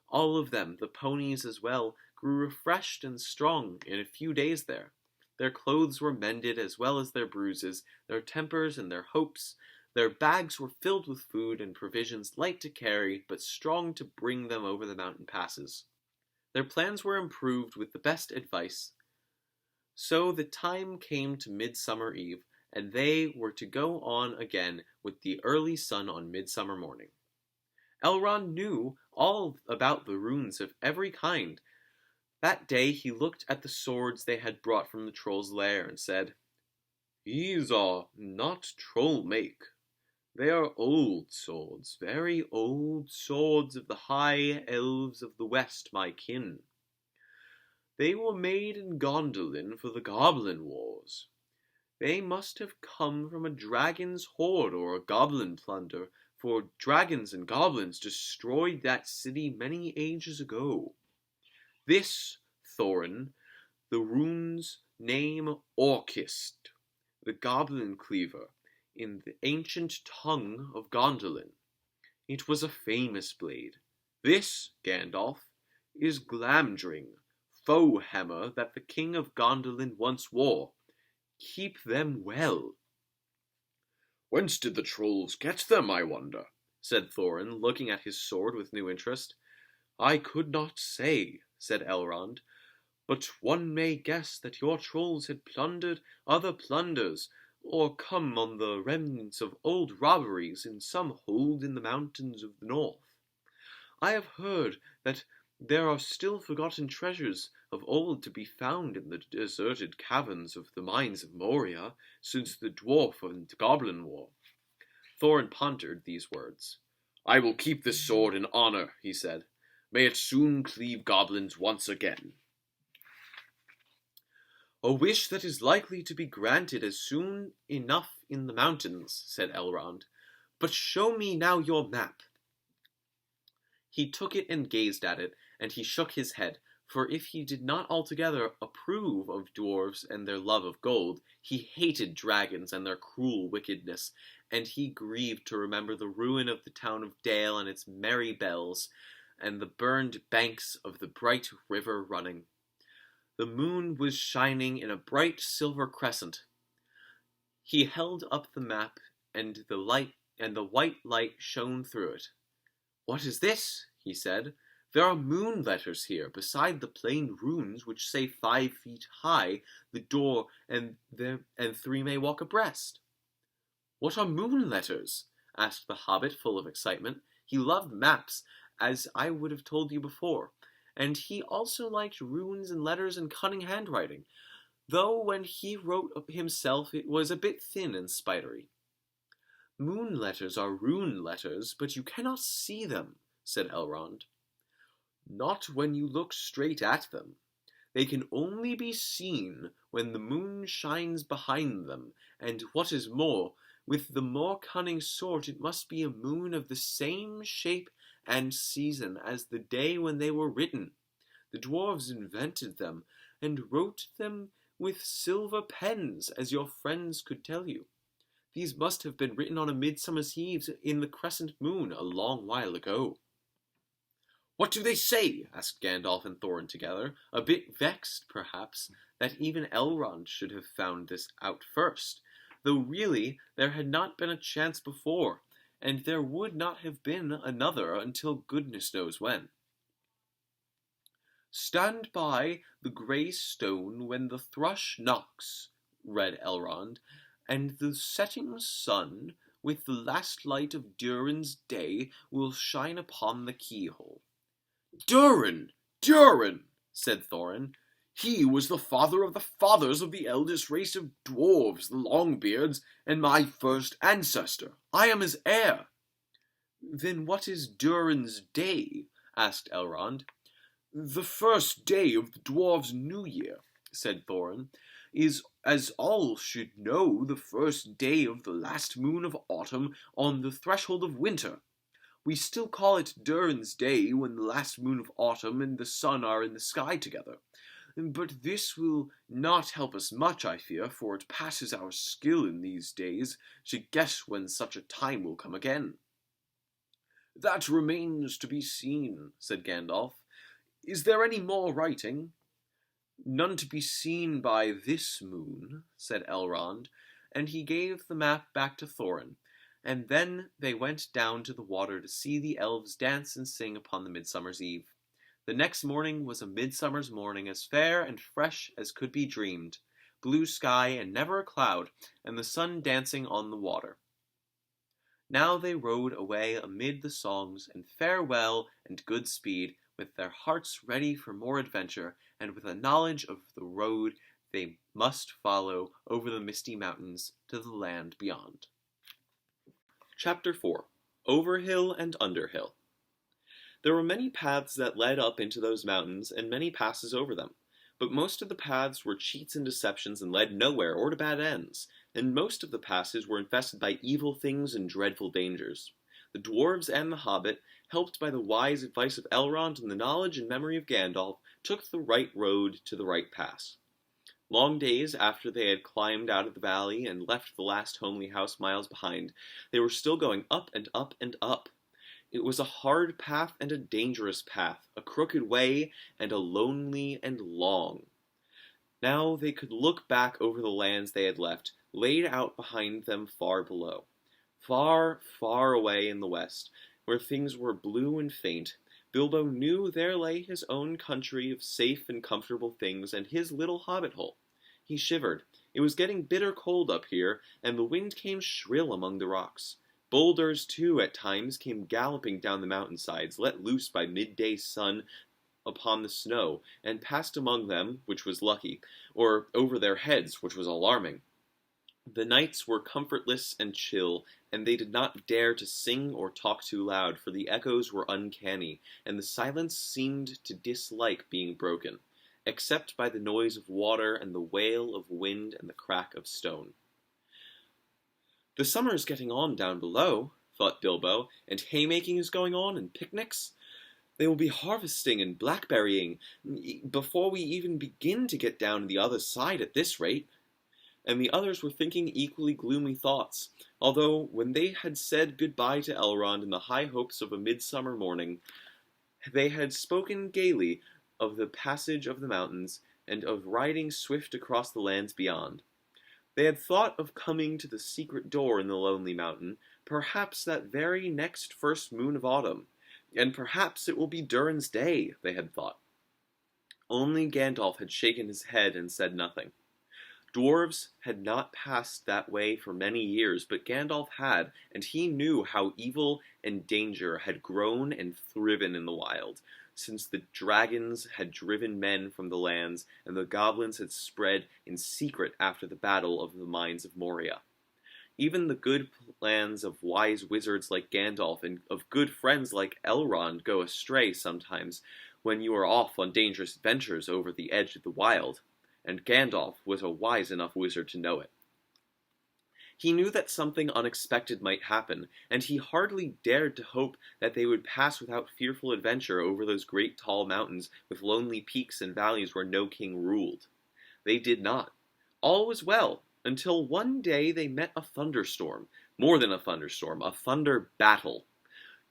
All of them, the ponies as well, grew refreshed and strong in a few days there. Their clothes were mended as well as their bruises, their tempers and their hopes. Their bags were filled with food and provisions light to carry, but strong to bring them over the mountain passes. Their plans were improved with the best advice. So the time came to Midsummer Eve, and they were to go on again with the early sun on midsummer morning. Elrond knew all about the runes of every kind. That day he looked at the swords they had brought from the troll's lair and said, "These are not troll make. They are old swords, very old swords of the high elves of the west, my kin. They were made in Gondolin for the Goblin Wars. They must have come from a dragon's hoard or a goblin plunder, for dragons and goblins destroyed that city many ages ago. This, Thorin, the rune's name Orkist, the goblin cleaver, in the ancient tongue of Gondolin. It was a famous blade. This, Gandalf, is Glamdring, foe hammer that the king of Gondolin once wore. Keep them well." "Whence did the trolls get them, I wonder?" said Thorin, looking at his sword with new interest. "I could not say," said Elrond, "but one may guess that your trolls had plundered other plunders, or come on the remnants of old robberies in some hold in the mountains of the north. I have heard that there are still forgotten treasures of old to be found in the deserted caverns of the mines of Moria since the dwarf and goblin war." Thorin pondered these words. "I will keep this sword in honor," he said. "May it soon cleave goblins once again." "A wish that is likely to be granted as soon enough in the mountains," said Elrond. "But show me now your map." He took it and gazed at it, and he shook his head, for if he did not altogether approve of dwarves and their love of gold, he hated dragons and their cruel wickedness, and he grieved to remember the ruin of the town of Dale and its merry bells, and the burned banks of the bright river running. The moon was shining in a bright silver crescent. He held up the map, and the light and the white light shone through it. "What is this?" he said. "There are moon letters here, beside the plain runes which say 5 feet high the door, and 3 may walk abreast." "What are moon letters?" asked the Hobbit, full of excitement. He loved maps, as I would have told you before, and he also liked runes and letters and cunning handwriting, though when he wrote himself it was a bit thin and spidery. "Moon letters are rune letters, but you cannot see them," said Elrond. "Not when you look straight at them. They can only be seen when the moon shines behind them, and what is more, with the more cunning sort it must be a moon of the same shape and season as the day when they were written. The dwarves invented them, and wrote them with silver pens, as your friends could tell you. These must have been written on a midsummer's eve in the crescent moon a long while ago." "What do they say?" asked Gandalf and Thorin together, a bit vexed, perhaps, that even Elrond should have found this out first, though really there had not been a chance before, and there would not have been another until goodness knows when. "Stand by the grey stone when the thrush knocks," read Elrond, "and the setting sun, with the last light of Durin's day, will shine upon the keyhole." "Durin! Durin!" said Thorin. "He was the father of the fathers of the eldest race of dwarves, the Longbeards, and my first ancestor. I am his heir." "Then what is Durin's day?" asked Elrond. "The first day of the dwarves' new year," said Thorin, "is, as all should know, the first day of the last moon of autumn on the threshold of winter. We still call it Durin's Day when the last moon of autumn and the sun are in the sky together. But this will not help us much, I fear, for it passes our skill in these days to guess when such a time will come again." "That remains to be seen," said Gandalf. "Is there any more writing?" "None to be seen by this moon," said Elrond, and he gave the map back to Thorin, and then they went down to the water to see the elves dance and sing upon the midsummer's eve. The next morning was a midsummer's morning, as fair and fresh as could be dreamed, blue sky and never a cloud, and the sun dancing on the water. Now they rode away amid the songs and farewell and good speed, with their hearts ready for more adventure, and with a knowledge of the road they must follow over the misty mountains to the land beyond. Chapter 4. Overhill and Underhill. There were many paths that led up into those mountains, and many passes over them. But most of the paths were cheats and deceptions and led nowhere or to bad ends, and most of the passes were infested by evil things and dreadful dangers. The dwarves and the Hobbit, helped by the wise advice of Elrond and the knowledge and memory of Gandalf, took the right road to the right pass. Long days after they had climbed out of the valley and left the last homely house miles behind, they were still going up and up and up. It was a hard path and a dangerous path, a crooked way and a lonely and long. Now they could look back over the lands they had left, laid out behind them far below. Far, far away in the west, where things were blue and faint, Bilbo knew there lay his own country of safe and comfortable things and his little hobbit hole. He shivered. It was getting bitter cold up here, and the wind came shrill among the rocks. Boulders, too, at times came galloping down the mountainsides, let loose by midday sun upon the snow, and passed among them, which was lucky, or over their heads, which was alarming. The nights were comfortless and chill, and they did not dare to sing or talk too loud, for the echoes were uncanny, and the silence seemed to dislike being broken, except by the noise of water and the wail of wind and the crack of stone. "The summer is getting on down below," thought Bilbo, "and haymaking is going on, and picnics. They will be harvesting and blackberrying before we even begin to get down to the other side at this rate." And the others were thinking equally gloomy thoughts, although when they had said goodbye to Elrond in the high hopes of a midsummer morning, they had spoken gaily of the passage of the mountains, and of riding swift across the lands beyond. They had thought of coming to the secret door in the lonely mountain, perhaps that very next first moon of autumn, and perhaps it will be Durin's day, they had thought. Only Gandalf had shaken his head and said nothing. Dwarves had not passed that way for many years, but Gandalf had, and he knew how evil and danger had grown and thriven in the wild, since the dragons had driven men from the lands, and the goblins had spread in secret after the battle of the mines of Moria. Even the good plans of wise wizards like Gandalf and of good friends like Elrond go astray sometimes when you are off on dangerous ventures over the edge of the wild, and Gandalf was a wise enough wizard to know it. He knew that something unexpected might happen, and he hardly dared to hope that they would pass without fearful adventure over those great tall mountains with lonely peaks and valleys where no king ruled. They did not. All was well, until one day they met a thunderstorm. More than a thunderstorm, a thunder battle.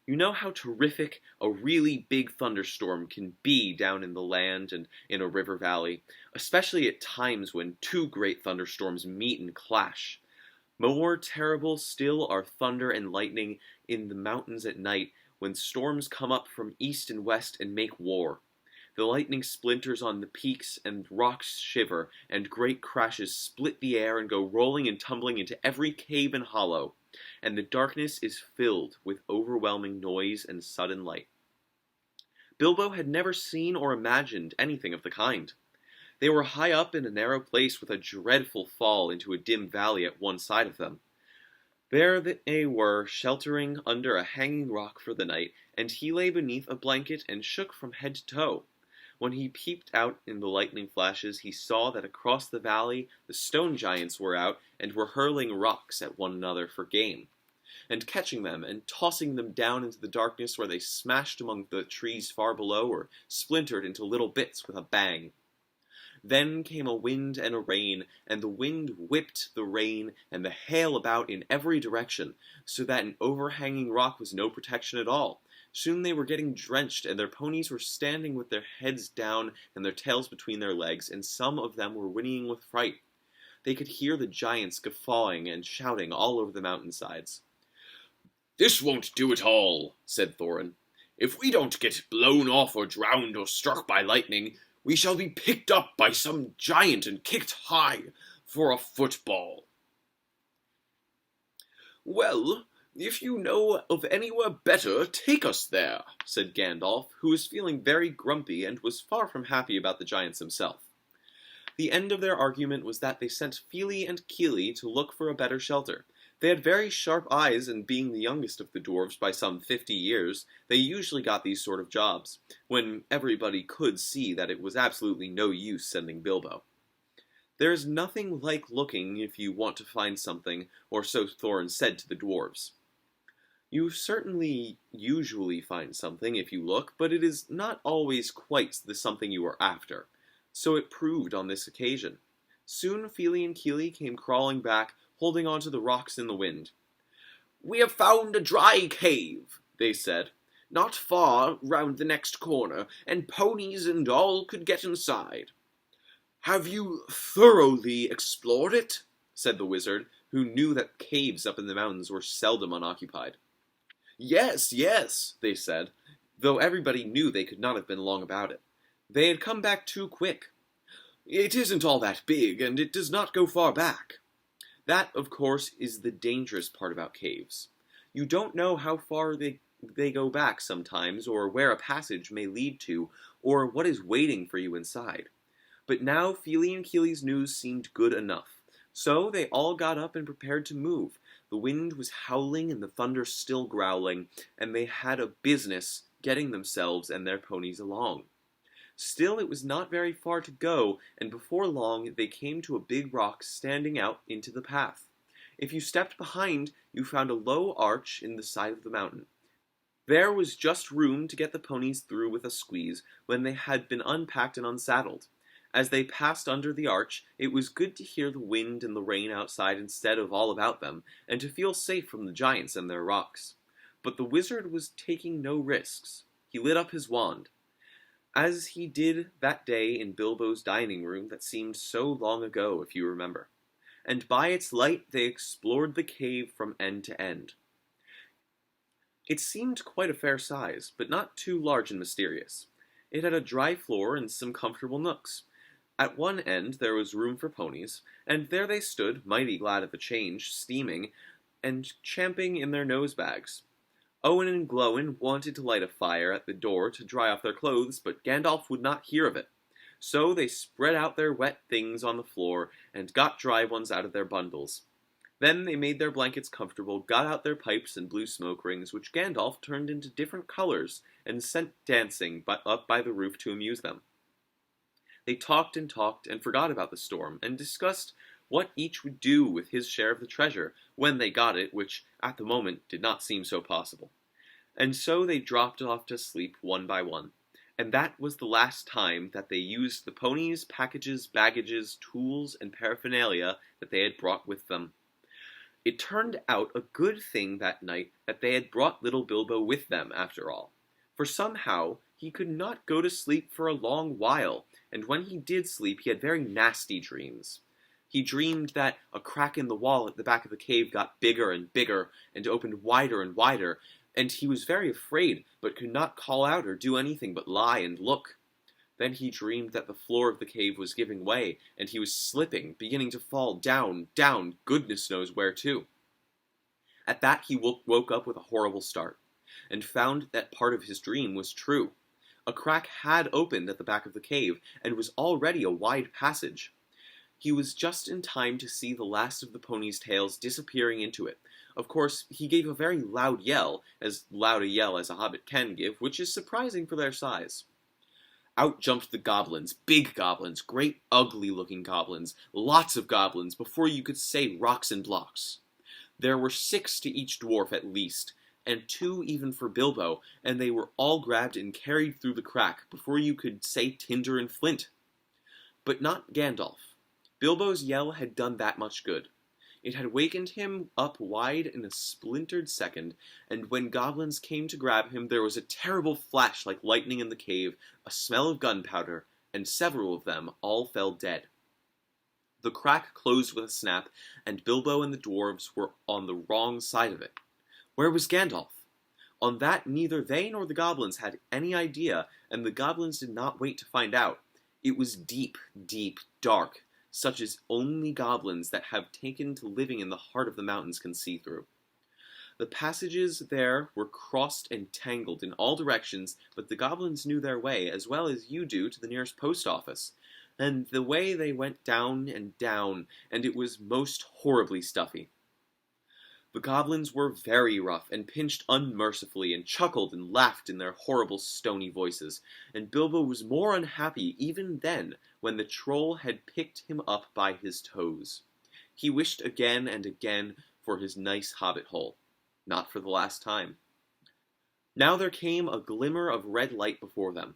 You know how terrific a really big thunderstorm can be down in the land and in a river valley, especially at times when two great thunderstorms meet and clash. More terrible still are thunder and lightning in the mountains at night when storms come up from east and west and make war. The lightning splinters on the peaks and rocks shiver, and great crashes split the air and go rolling and tumbling into every cave and hollow, and the darkness is filled with overwhelming noise and sudden light. Bilbo had never seen or imagined anything of the kind. They were high up in a narrow place with a dreadful fall into a dim valley at one side of them. There they were, sheltering under a hanging rock for the night, and he lay beneath a blanket and shook from head to toe. When he peeped out in the lightning flashes, he saw that across the valley the stone giants were out and were hurling rocks at one another for game, and catching them and tossing them down into the darkness where they smashed among the trees far below or splintered into little bits with a bang. Then came a wind and a rain, and the wind whipped the rain and the hail about in every direction, so that an overhanging rock was no protection at all. Soon they were getting drenched, and their ponies were standing with their heads down and their tails between their legs, and some of them were whinnying with fright. They could hear the giants guffawing and shouting all over the mountainsides. "This won't do at all," said Thorin. "If we don't get blown off or drowned or struck by lightning, we shall be picked up by some giant and kicked high for a football." "Well, if you know of anywhere better, take us there," said Gandalf, who was feeling very grumpy and was far from happy about the giants himself. The end of their argument was that they sent Fili and Kili to look for a better shelter. They had very sharp eyes, and being the youngest of the dwarves by some 50 years, they usually got these sort of jobs, when everybody could see that it was absolutely no use sending Bilbo. There's nothing like looking if you want to find something, or so Thorin said to the dwarves. You certainly usually find something if you look, but it is not always quite the something you are after. So it proved on this occasion. Soon Fili and Kili came crawling back, holding onto the rocks in the wind. "We have found a dry cave," they said, "not far round the next corner, and ponies and all could get inside." "Have you thoroughly explored it?" said the wizard, who knew that caves up in the mountains were seldom unoccupied. Yes, they said, though everybody knew they could not have been long about it. They had come back too quick. "It isn't all that big, and it does not go far back." That, of course, is the dangerous part about caves. You don't know how far they go back sometimes, or where a passage may lead to, or what is waiting for you inside. But now Fili and Kili's news seemed good enough, so they all got up and prepared to move. The wind was howling and the thunder still growling, and they had a business getting themselves and their ponies along. Still, it was not very far to go, and before long they came to a big rock standing out into the path. If you stepped behind, you found a low arch in the side of the mountain. There was just room to get the ponies through with a squeeze when they had been unpacked and unsaddled. As they passed under the arch, it was good to hear the wind and the rain outside instead of all about them, and to feel safe from the giants and their rocks. But the wizard was taking no risks. He lit up his wand, as he did that day in Bilbo's dining room that seemed so long ago, if you remember. and by its light they explored the cave from end to end. It seemed quite a fair size, but not too large and mysterious. It had a dry floor and some comfortable nooks. At one end there was room for ponies, and there they stood, mighty glad of the change, steaming, and champing in their nose bags. Owen and Glowin wanted to light a fire at the door to dry off their clothes, but Gandalf would not hear of it. So they spread out their wet things on the floor, and got dry ones out of their bundles. Then they made their blankets comfortable, got out their pipes and blew smoke rings, which Gandalf turned into different colors, and sent dancing up by the roof to amuse them. They talked and forgot about the storm, and discussed what each would do with his share of the treasure, when they got it, which, at the moment, did not seem so possible. And so they dropped off to sleep one by one, and that was the last time that they used the ponies, packages, baggages, tools, and paraphernalia that they had brought with them. It turned out a good thing that night that they had brought little Bilbo with them, after all, for somehow he could not go to sleep for a long while, and when he did sleep he had very nasty dreams. He dreamed that a crack in the wall at the back of the cave got bigger and bigger, and opened wider and wider, and he was very afraid, but could not call out or do anything but lie and look. Then he dreamed that the floor of the cave was giving way, and he was slipping, beginning to fall down, down, goodness knows where to. At that he woke up with a horrible start, and found that part of his dream was true. A crack had opened at the back of the cave, and was already a wide passage. He was just in time to see the last of the ponies' tails disappearing into it. Of course, he gave a very loud a yell as a hobbit can give, which is surprising for their size. Out jumped the goblins, big goblins, great ugly-looking goblins, lots of goblins, before you could say rocks and blocks. There were 6 to each dwarf at least, and 2 even for Bilbo, and they were all grabbed and carried through the crack, before you could say tinder and flint. But not Gandalf. Bilbo's yell had done that much good. It had wakened him up wide in a splintered second, and when goblins came to grab him, there was a terrible flash like lightning in the cave, a smell of gunpowder, and several of them all fell dead. The crack closed with a snap, and Bilbo and the dwarves were on the wrong side of it. Where was Gandalf? On that neither they nor the goblins had any idea, and the goblins did not wait to find out. It was deep, deep, dark, such as only goblins that have taken to living in the heart of the mountains can see through. The passages there were crossed and tangled in all directions, but the goblins knew their way, as well as you do, to the nearest post office. And the way they went down, and it was most horribly stuffy. The goblins were very rough, and pinched unmercifully, and chuckled and laughed in their horrible stony voices, and Bilbo was more unhappy even then, when the troll had picked him up by his toes. He wished again and again for his nice hobbit hole, not for the last time. Now there came a glimmer of red light before them.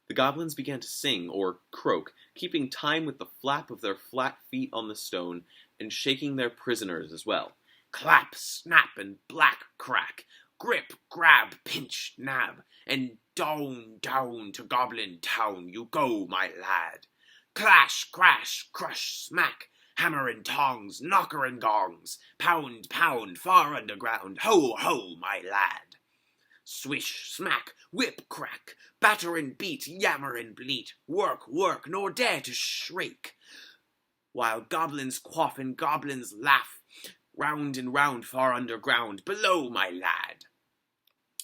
The goblins began to sing, or croak, keeping time with the flap of their flat feet on the stone, and shaking their prisoners as well. Clap, snap, and black crack, grip, grab, pinch, nab, and down, down to Goblin Town you go, my lad. Clash, crash, crush, smack, hammer and tongs, knocker and gongs, pound, pound, far underground, ho, ho, my lad. Swish, smack, whip, crack, batter and beat, yammer and bleat, work, work, nor dare to shriek, while goblins quaff and goblins laugh, round and round far underground, below, my lad.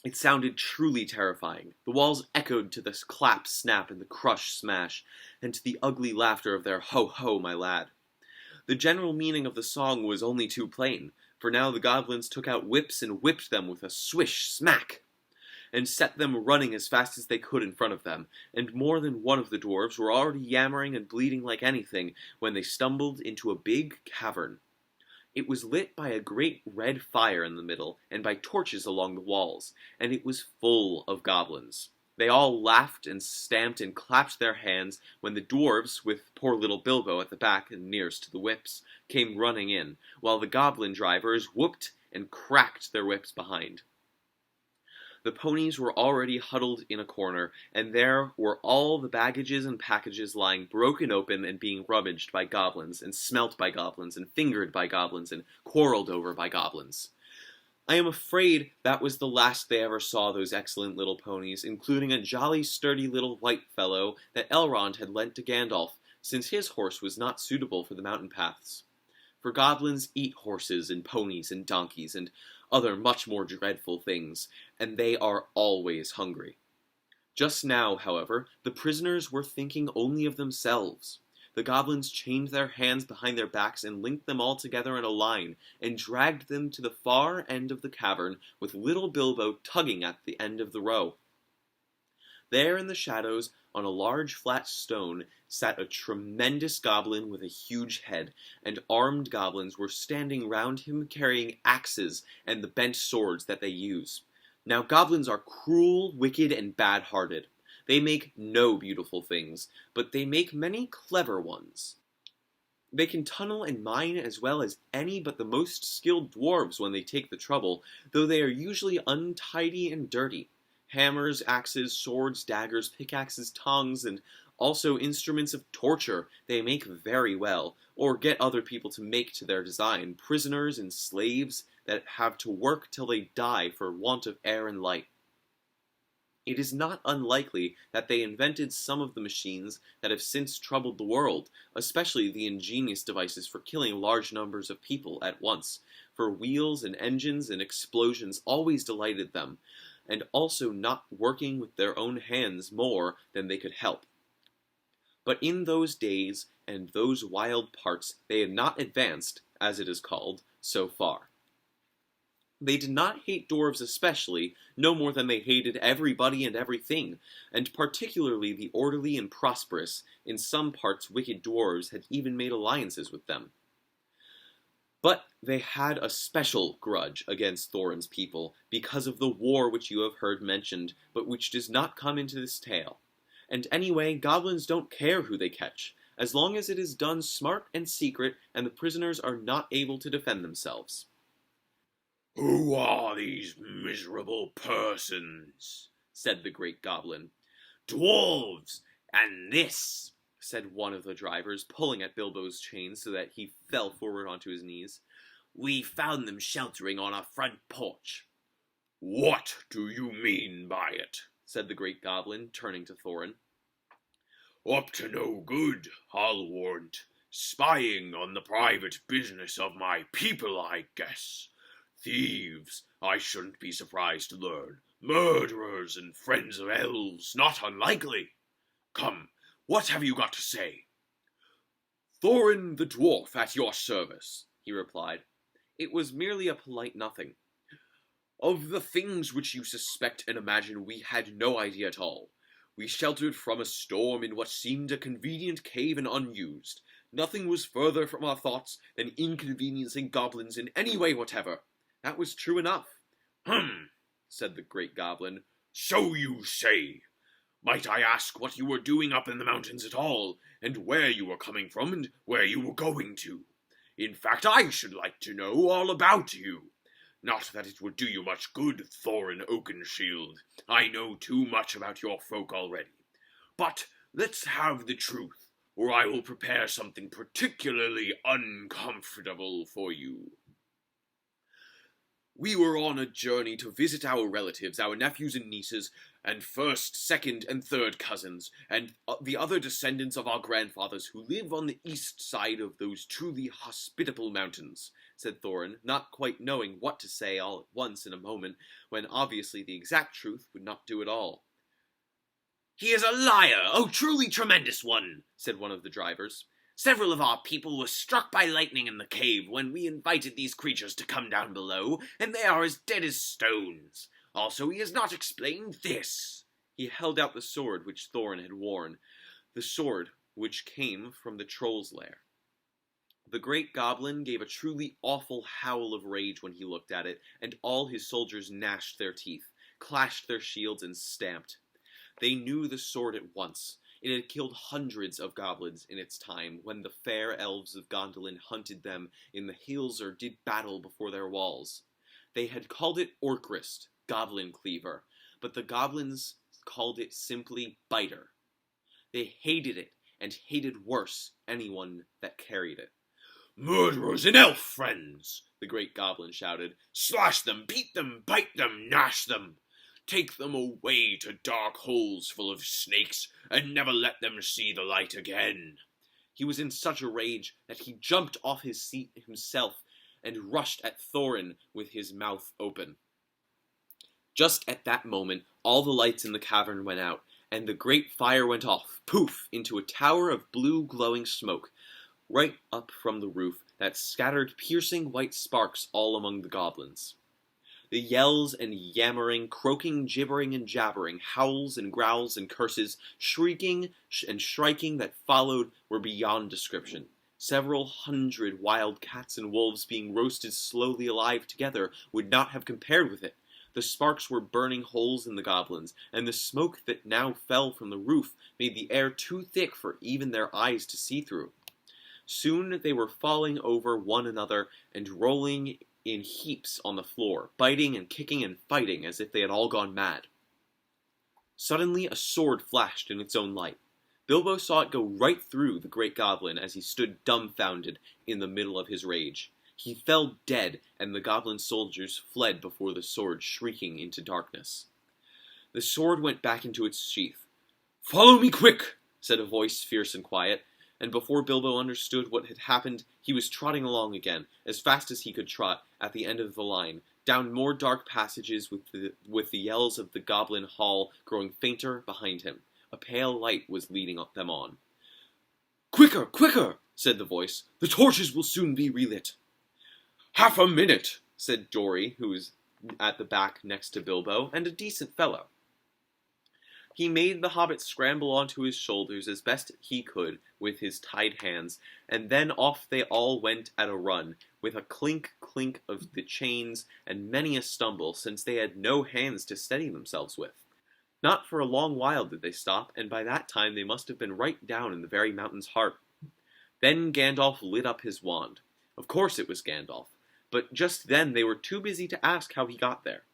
It sounded truly terrifying. The walls echoed to this clap, snap, and the crush, smash, and to the ugly laughter of their ho, ho, my lad. The general meaning of the song was only too plain, for now the goblins took out whips and whipped them with a swish, smack, and set them running as fast as they could in front of them, and more than one of the dwarves were already yammering and bleeding like anything when they stumbled into a big cavern. It was lit by a great red fire in the middle, and by torches along the walls, and it was full of goblins. They all laughed and stamped and clapped their hands when the dwarves, with poor little Bilbo at the back and nearest to the whips, came running in, while the goblin drivers whooped and cracked their whips behind. The ponies were already huddled in a corner, and there were all the baggages and packages lying broken open and being rummaged by goblins, and smelt by goblins, and fingered by goblins, and quarreled over by goblins. I am afraid that was the last they ever saw those excellent little ponies, including a jolly sturdy little white fellow that Elrond had lent to Gandalf, since his horse was not suitable for the mountain paths. For goblins eat horses and ponies and donkeys and other much more dreadful things, and they are always hungry. Just now, however, the prisoners were thinking only of themselves. The goblins chained their hands behind their backs and linked them all together in a line, and dragged them to the far end of the cavern, with little Bilbo tugging at the end of the row. There in the shadows, on a large flat stone, sat a tremendous goblin with a huge head, and armed goblins were standing round him carrying axes and the bent swords that they use. Now goblins are cruel, wicked, and bad-hearted. They make no beautiful things, but they make many clever ones. They can tunnel and mine as well as any but the most skilled dwarves when they take the trouble, though they are usually untidy and dirty. Hammers, axes, swords, daggers, pickaxes, tongs, and also instruments of torture they make very well, or get other people to make to their design, prisoners and slaves that have to work till they die for want of air and light. It is not unlikely that they invented some of the machines that have since troubled the world, especially the ingenious devices for killing large numbers of people at once, for wheels and engines and explosions always delighted them, and also not working with their own hands more than they could help. But in those days and those wild parts they had not advanced, as it is called, so far. They did not hate dwarves especially, no more than they hated everybody and everything, and particularly the orderly and prosperous, in some parts wicked dwarves had even made alliances with them. But they had a special grudge against Thorin's people, because of the war which you have heard mentioned, but which does not come into this tale. And anyway, goblins don't care who they catch, as long as it is done smart and secret, and the prisoners are not able to defend themselves. "Who are these miserable persons?" said the great goblin. "Dwarves, and this," said one of the drivers, pulling at Bilbo's chain so that he fell forward onto his knees. "We found them sheltering on our front porch." "What do you mean by it?" said the great goblin, turning to Thorin. "Up to no good, I'll warrant. Spying on the private business of my people, I guess. Thieves, I shouldn't be surprised to learn. Murderers and friends of elves, not unlikely. Come, what have you got to say?" "Thorin the dwarf at your service," he replied. It was merely a polite nothing. "Of the things which you suspect and imagine we had no idea at all. We sheltered from a storm in what seemed a convenient cave and unused. Nothing was further from our thoughts than inconveniencing goblins in any way whatever. That was true enough." Said the great goblin. "So you say. Might I ask what you were doing up in the mountains at all, and where you were coming from, and where you were going to? In fact, I should like to know all about you. Not that it would do you much good, Thorin Oakenshield. I know too much about your folk already. But let's have the truth, or I will prepare something particularly uncomfortable for you." "We were on a journey to visit our relatives, our nephews and nieces, and first, second, and third cousins, and the other descendants of our grandfathers who live on the east side of those truly hospitable mountains," said Thorin, not quite knowing what to say all at once in a moment, when obviously the exact truth would not do at all. "He is a liar, oh truly tremendous one," said one of the drivers. "Several of our people were struck by lightning in the cave when we invited these creatures to come down below, and they are as dead as stones. Also, he has not explained this." He held out the sword which Thorin had worn, the sword which came from the troll's lair. The great goblin gave a truly awful howl of rage when he looked at it, and all his soldiers gnashed their teeth, clashed their shields, and stamped. They knew the sword at once. It had killed hundreds of goblins in its time, when the fair elves of Gondolin hunted them in the hills or did battle before their walls. They had called it Orcrist, Goblin Cleaver, but the goblins called it simply Biter. They hated it, and hated worse anyone that carried it. "Murderers and elf friends!" the great goblin shouted. "Slash them, beat them, bite them, gnash them! Take them away to dark holes full of snakes, and never let them see the light again." He was in such a rage that he jumped off his seat himself and rushed at Thorin with his mouth open. Just at that moment, all the lights in the cavern went out, and the great fire went off, poof, into a tower of blue glowing smoke, right up from the roof, that scattered piercing white sparks all among the goblins. The yells and yammering, croaking, gibbering and jabbering, howls and growls and curses, shrieking and shrieking that followed were beyond description. Several hundred wild cats and wolves being roasted slowly alive together would not have compared with it. The sparks were burning holes in the goblins, and the smoke that now fell from the roof made the air too thick for even their eyes to see through. Soon they were falling over one another and rolling in heaps on the floor, biting and kicking and fighting as if they had all gone mad. Suddenly a sword flashed in its own light. Bilbo saw it go right through the great goblin as he stood dumbfounded in the middle of his rage. He fell dead, and the goblin soldiers fled before the sword, shrieking into darkness. The sword went back into its sheath. "Follow me quick," said a voice fierce and quiet, and before Bilbo understood what had happened, he was trotting along again, as fast as he could trot, at the end of the line, down more dark passages with the yells of the goblin hall growing fainter behind him. A pale light was leading them on. "Quicker, quicker," said the voice. "the torches will soon be relit." "Half a minute," said Dory, who was at the back next to Bilbo, and a decent fellow. He made the hobbit scramble onto his shoulders as best he could with his tied hands, and then off they all went at a run, with a clink of the chains and many a stumble, since they had no hands to steady themselves with. Not for a long while did they stop, and by that time they must have been right down in the very mountain's heart. Then Gandalf lit up his wand. Of course it was Gandalf, but just then they were too busy to ask how he got there.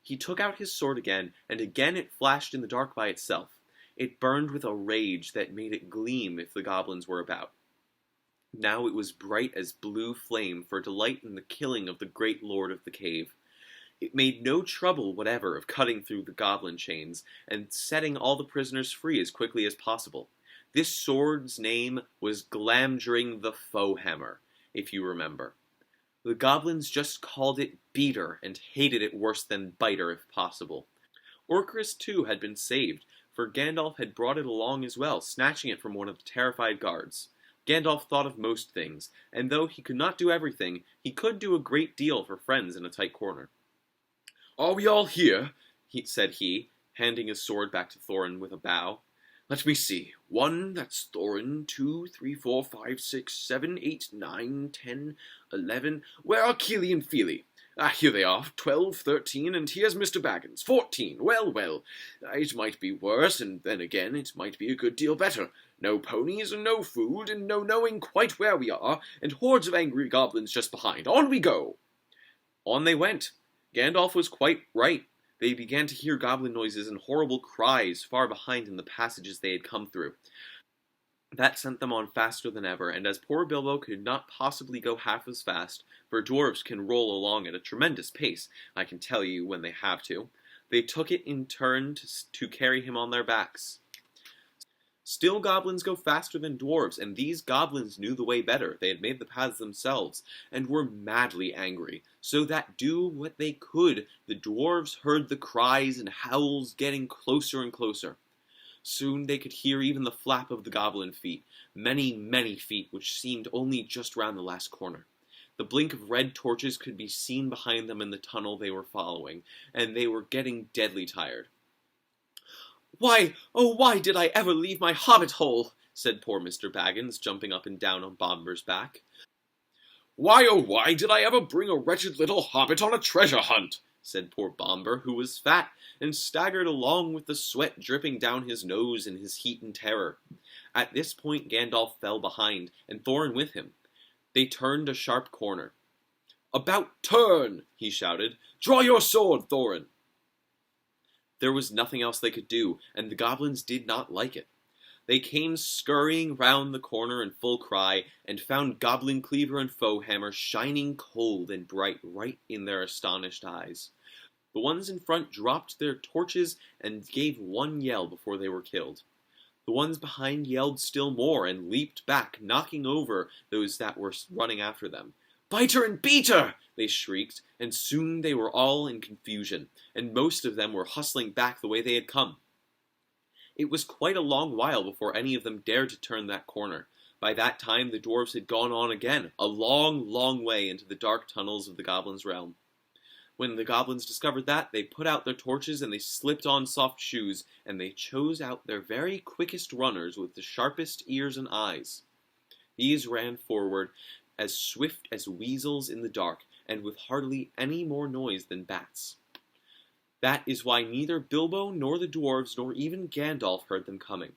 He took out his sword again, and again it flashed in the dark by itself. It burned with a rage that made it gleam if the goblins were about. Now it was bright as blue flame for delight in the killing of the great lord of the cave. It made no trouble whatever of cutting through the goblin chains, and setting all the prisoners free as quickly as possible. This sword's name was Glamdring the Foehammer, if you remember. The goblins just called it Beater, and hated it worse than Biter if possible. Orcris too had been saved, for Gandalf had brought it along as well, snatching it from one of the terrified guards. Gandalf thought of most things, and though he could not do everything, he could do a great deal for friends in a tight corner. "Are we all here?" said he, handing his sword back to Thorin with a bow. "Let me see. 1, that's Thorin. 2, 3, 4, 5, 6, 7, 8, 9, 10, 11. Where are Keely and Feely? Here they are. 12, 13, and here's Mr. Baggins. 14. Well, well. It might be worse, and then again, it might be a good deal better. No ponies, and no food, and no knowing quite where we are, and hordes of angry goblins just behind. On we go!" On they went. Gandalf was quite right. They began to hear goblin noises and horrible cries far behind in the passages they had come through. That sent them on faster than ever, and as poor Bilbo could not possibly go half as fast, for dwarves can roll along at a tremendous pace, I can tell you, when they have to, they took it in turn to carry him on their backs. Still, goblins go faster than dwarves, and these goblins knew the way better. They had made the paths themselves, and were madly angry, so that, do what they could, the dwarves heard the cries and howls getting closer and closer. Soon they could hear even the flap of the goblin feet, many, many feet, which seemed only just round the last corner. The blink of red torches could be seen behind them in the tunnel they were following, and they were getting deadly tired. "Why, oh why did I ever leave my hobbit hole?" said poor Mr. Baggins, jumping up and down on Bomber's back. "Why, oh why did I ever bring a wretched little hobbit on a treasure hunt?" said poor Bomber, who was fat, and staggered along with the sweat dripping down his nose in his heat and terror. At this point Gandalf fell behind, and Thorin with him. They turned a sharp corner. "About turn!" he shouted. "Draw your sword, Thorin!" There was nothing else they could do, and the goblins did not like it. They came scurrying round the corner in full cry, and found Goblin Cleaver and Foehammer shining cold and bright right in their astonished eyes. The ones in front dropped their torches and gave one yell before they were killed. The ones behind yelled still more and leaped back, knocking over those that were running after them. "Bite her and beat her!" they shrieked, and soon they were all in confusion, and most of them were hustling back the way they had come. It was quite a long while before any of them dared to turn that corner. By that time the dwarves had gone on again, a long, long way into the dark tunnels of the goblins' realm. When the goblins discovered that, they put out their torches and they slipped on soft shoes, and they chose out their very quickest runners with the sharpest ears and eyes. These ran forward as swift as weasels in the dark, and with hardly any more noise than bats. That is why neither Bilbo nor the dwarves nor even Gandalf heard them coming.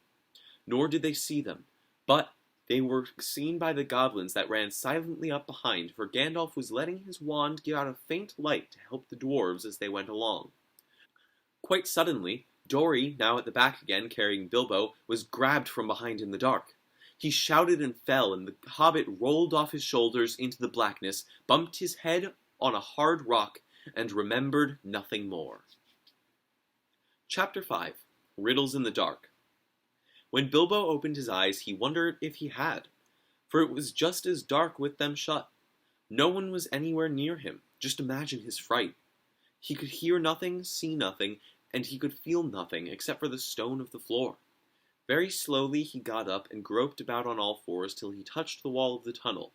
Nor did they see them, but they were seen by the goblins that ran silently up behind, for Gandalf was letting his wand give out a faint light to help the dwarves as they went along. Quite suddenly, Dori, now at the back again carrying Bilbo, was grabbed from behind in the dark. He shouted and fell, and the hobbit rolled off his shoulders into the blackness, bumped his head on a hard rock, and remembered nothing more. Chapter 5. Riddles in the Dark. When Bilbo opened his eyes, he wondered if he had, for it was just as dark with them shut. No one was anywhere near him. Just imagine his fright. He could hear nothing, see nothing, and he could feel nothing except for the stone of the floor. Very slowly he got up and groped about on all fours till he touched the wall of the tunnel,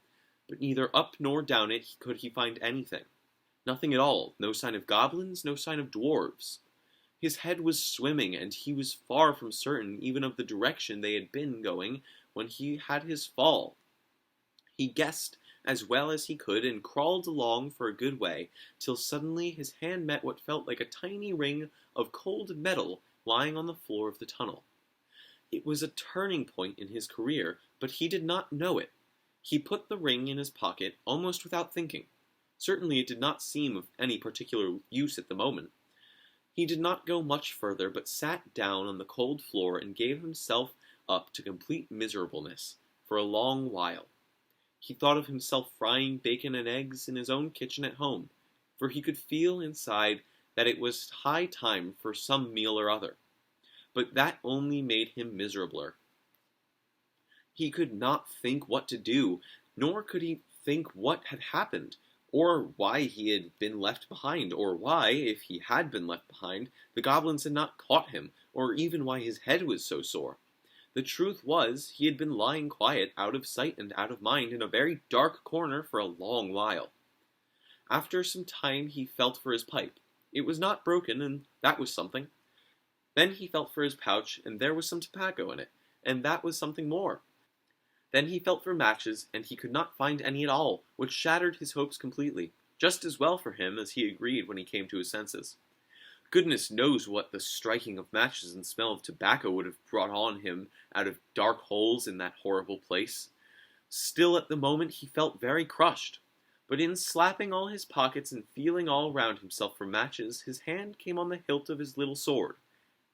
but neither up nor down it could he find anything. Nothing at all, no sign of goblins, no sign of dwarves. His head was swimming, and he was far from certain even of the direction they had been going when he had his fall. He guessed as well as he could and crawled along for a good way, till suddenly his hand met what felt like a tiny ring of cold metal lying on the floor of the tunnel. It was a turning point in his career, but he did not know it. He put the ring in his pocket almost without thinking. Certainly it did not seem of any particular use at the moment. He did not go much further, but sat down on the cold floor and gave himself up to complete miserableness for a long while. He thought of himself frying bacon and eggs in his own kitchen at home, for he could feel inside that it was high time for some meal or other. But that only made him miserabler. He could not think what to do, nor could he think what had happened, or why he had been left behind, or why, if he had been left behind, the goblins had not caught him, or even why his head was so sore. The truth was, he had been lying quiet, out of sight and out of mind, in a very dark corner for a long while. After some time he felt for his pipe. It was not broken, and that was something. Then he felt for his pouch, and there was some tobacco in it, and that was something more. Then he felt for matches, and he could not find any at all, which shattered his hopes completely, just as well for him as he agreed when he came to his senses. Goodness knows what the striking of matches and smell of tobacco would have brought on him out of dark holes in that horrible place. Still at the moment he felt very crushed, but in slapping all his pockets and feeling all round himself for matches, his hand came on the hilt of his little sword,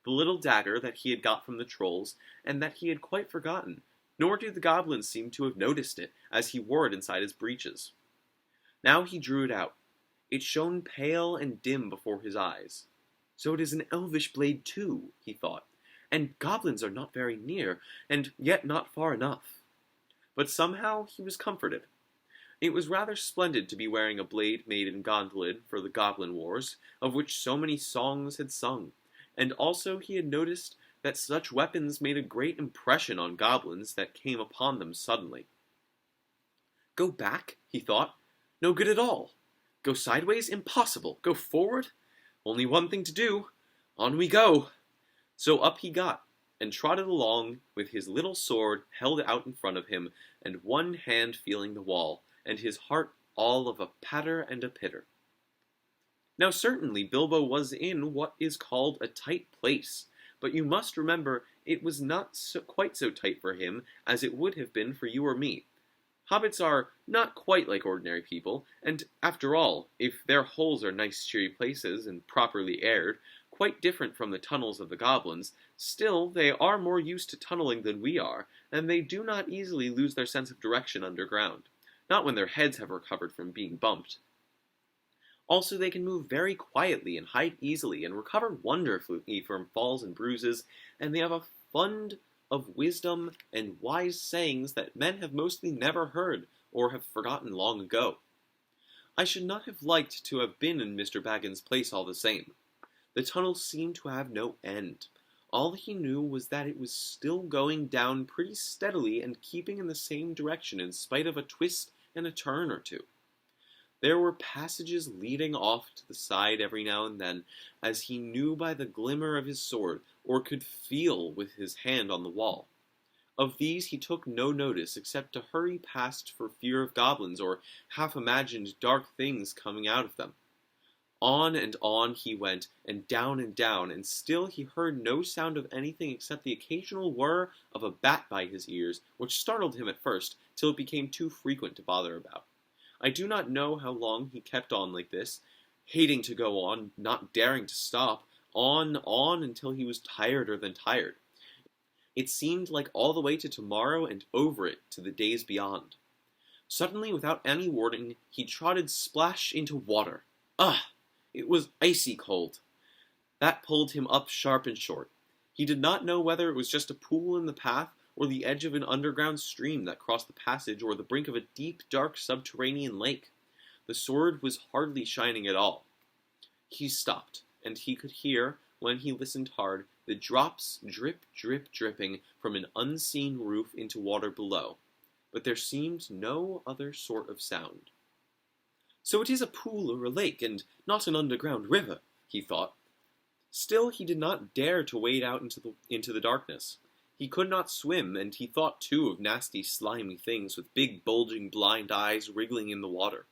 the little dagger that he had got from the trolls, and that he had quite forgotten, nor did the goblins seem to have noticed it, as he wore it inside his breeches. Now he drew it out. It shone pale and dim before his eyes. So it is an elvish blade too, he thought, and goblins are not very near, and yet not far enough. But somehow he was comforted. It was rather splendid to be wearing a blade made in Gondolin for the Goblin Wars, of which so many songs had sung, and also he had noticed that such weapons made a great impression on goblins that came upon them suddenly. Go back, he thought. No good at all. Go sideways? Impossible. Go forward? Only one thing to do. On we go. So up he got, and trotted along with his little sword held out in front of him, and one hand feeling the wall, and his heart all of a patter and a pitter. Now certainly Bilbo was in what is called a tight place, but you must remember it was not quite so tight for him as it would have been for you or me. Hobbits are not quite like ordinary people, and after all, if their holes are nice cheery places and properly aired, quite different from the tunnels of the goblins, still they are more used to tunneling than we are, and they do not easily lose their sense of direction underground, not when their heads have recovered from being bumped. Also, they can move very quietly and hide easily and recover wonderfully from falls and bruises, and they have a fund of wisdom and wise sayings that men have mostly never heard or have forgotten long ago. I should not have liked to have been in Mr. Baggins' place all the same. The tunnel seemed to have no end. All he knew was that it was still going down pretty steadily and keeping in the same direction in spite of a twist and a turn or two. There were passages leading off to the side every now and then, as he knew by the glimmer of his sword, or could feel with his hand on the wall. Of these he took no notice, except to hurry past for fear of goblins or half-imagined dark things coming out of them. On and on he went, and down, and still he heard no sound of anything except the occasional whir of a bat by his ears, which startled him at first, till it became too frequent to bother about. I do not know how long he kept on like this, hating to go on, not daring to stop, on, until he was tireder than tired. It seemed like all the way to tomorrow and over it to the days beyond. Suddenly, without any warning, he trotted splash into water. Ugh! It was icy cold. That pulled him up sharp and short. He did not know whether it was just a pool in the path, or the edge of an underground stream that crossed the passage, or the brink of a deep, dark subterranean lake. The sword was hardly shining at all. He stopped, and he could hear, when he listened hard, the drops dripping from an unseen roof into water below. But there seemed no other sort of sound. So it is a pool or a lake, and not an underground river, he thought. Still he did not dare to wade out into the darkness. He could not swim, and he thought too of nasty slimy things with big bulging blind eyes wriggling in the water.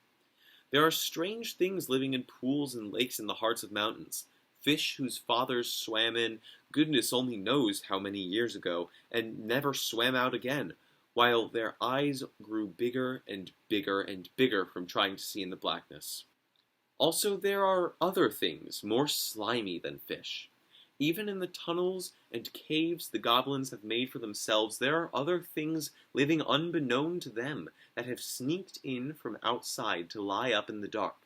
There are strange things living in pools and lakes in the hearts of mountains. Fish whose fathers swam in, goodness only knows how many years ago, and never swam out again, while their eyes grew bigger and bigger from trying to see in the blackness. Also there are other things more slimy than fish. Even in the tunnels and caves the goblins have made for themselves, there are other things living unbeknown to them that have sneaked in from outside to lie up in the dark.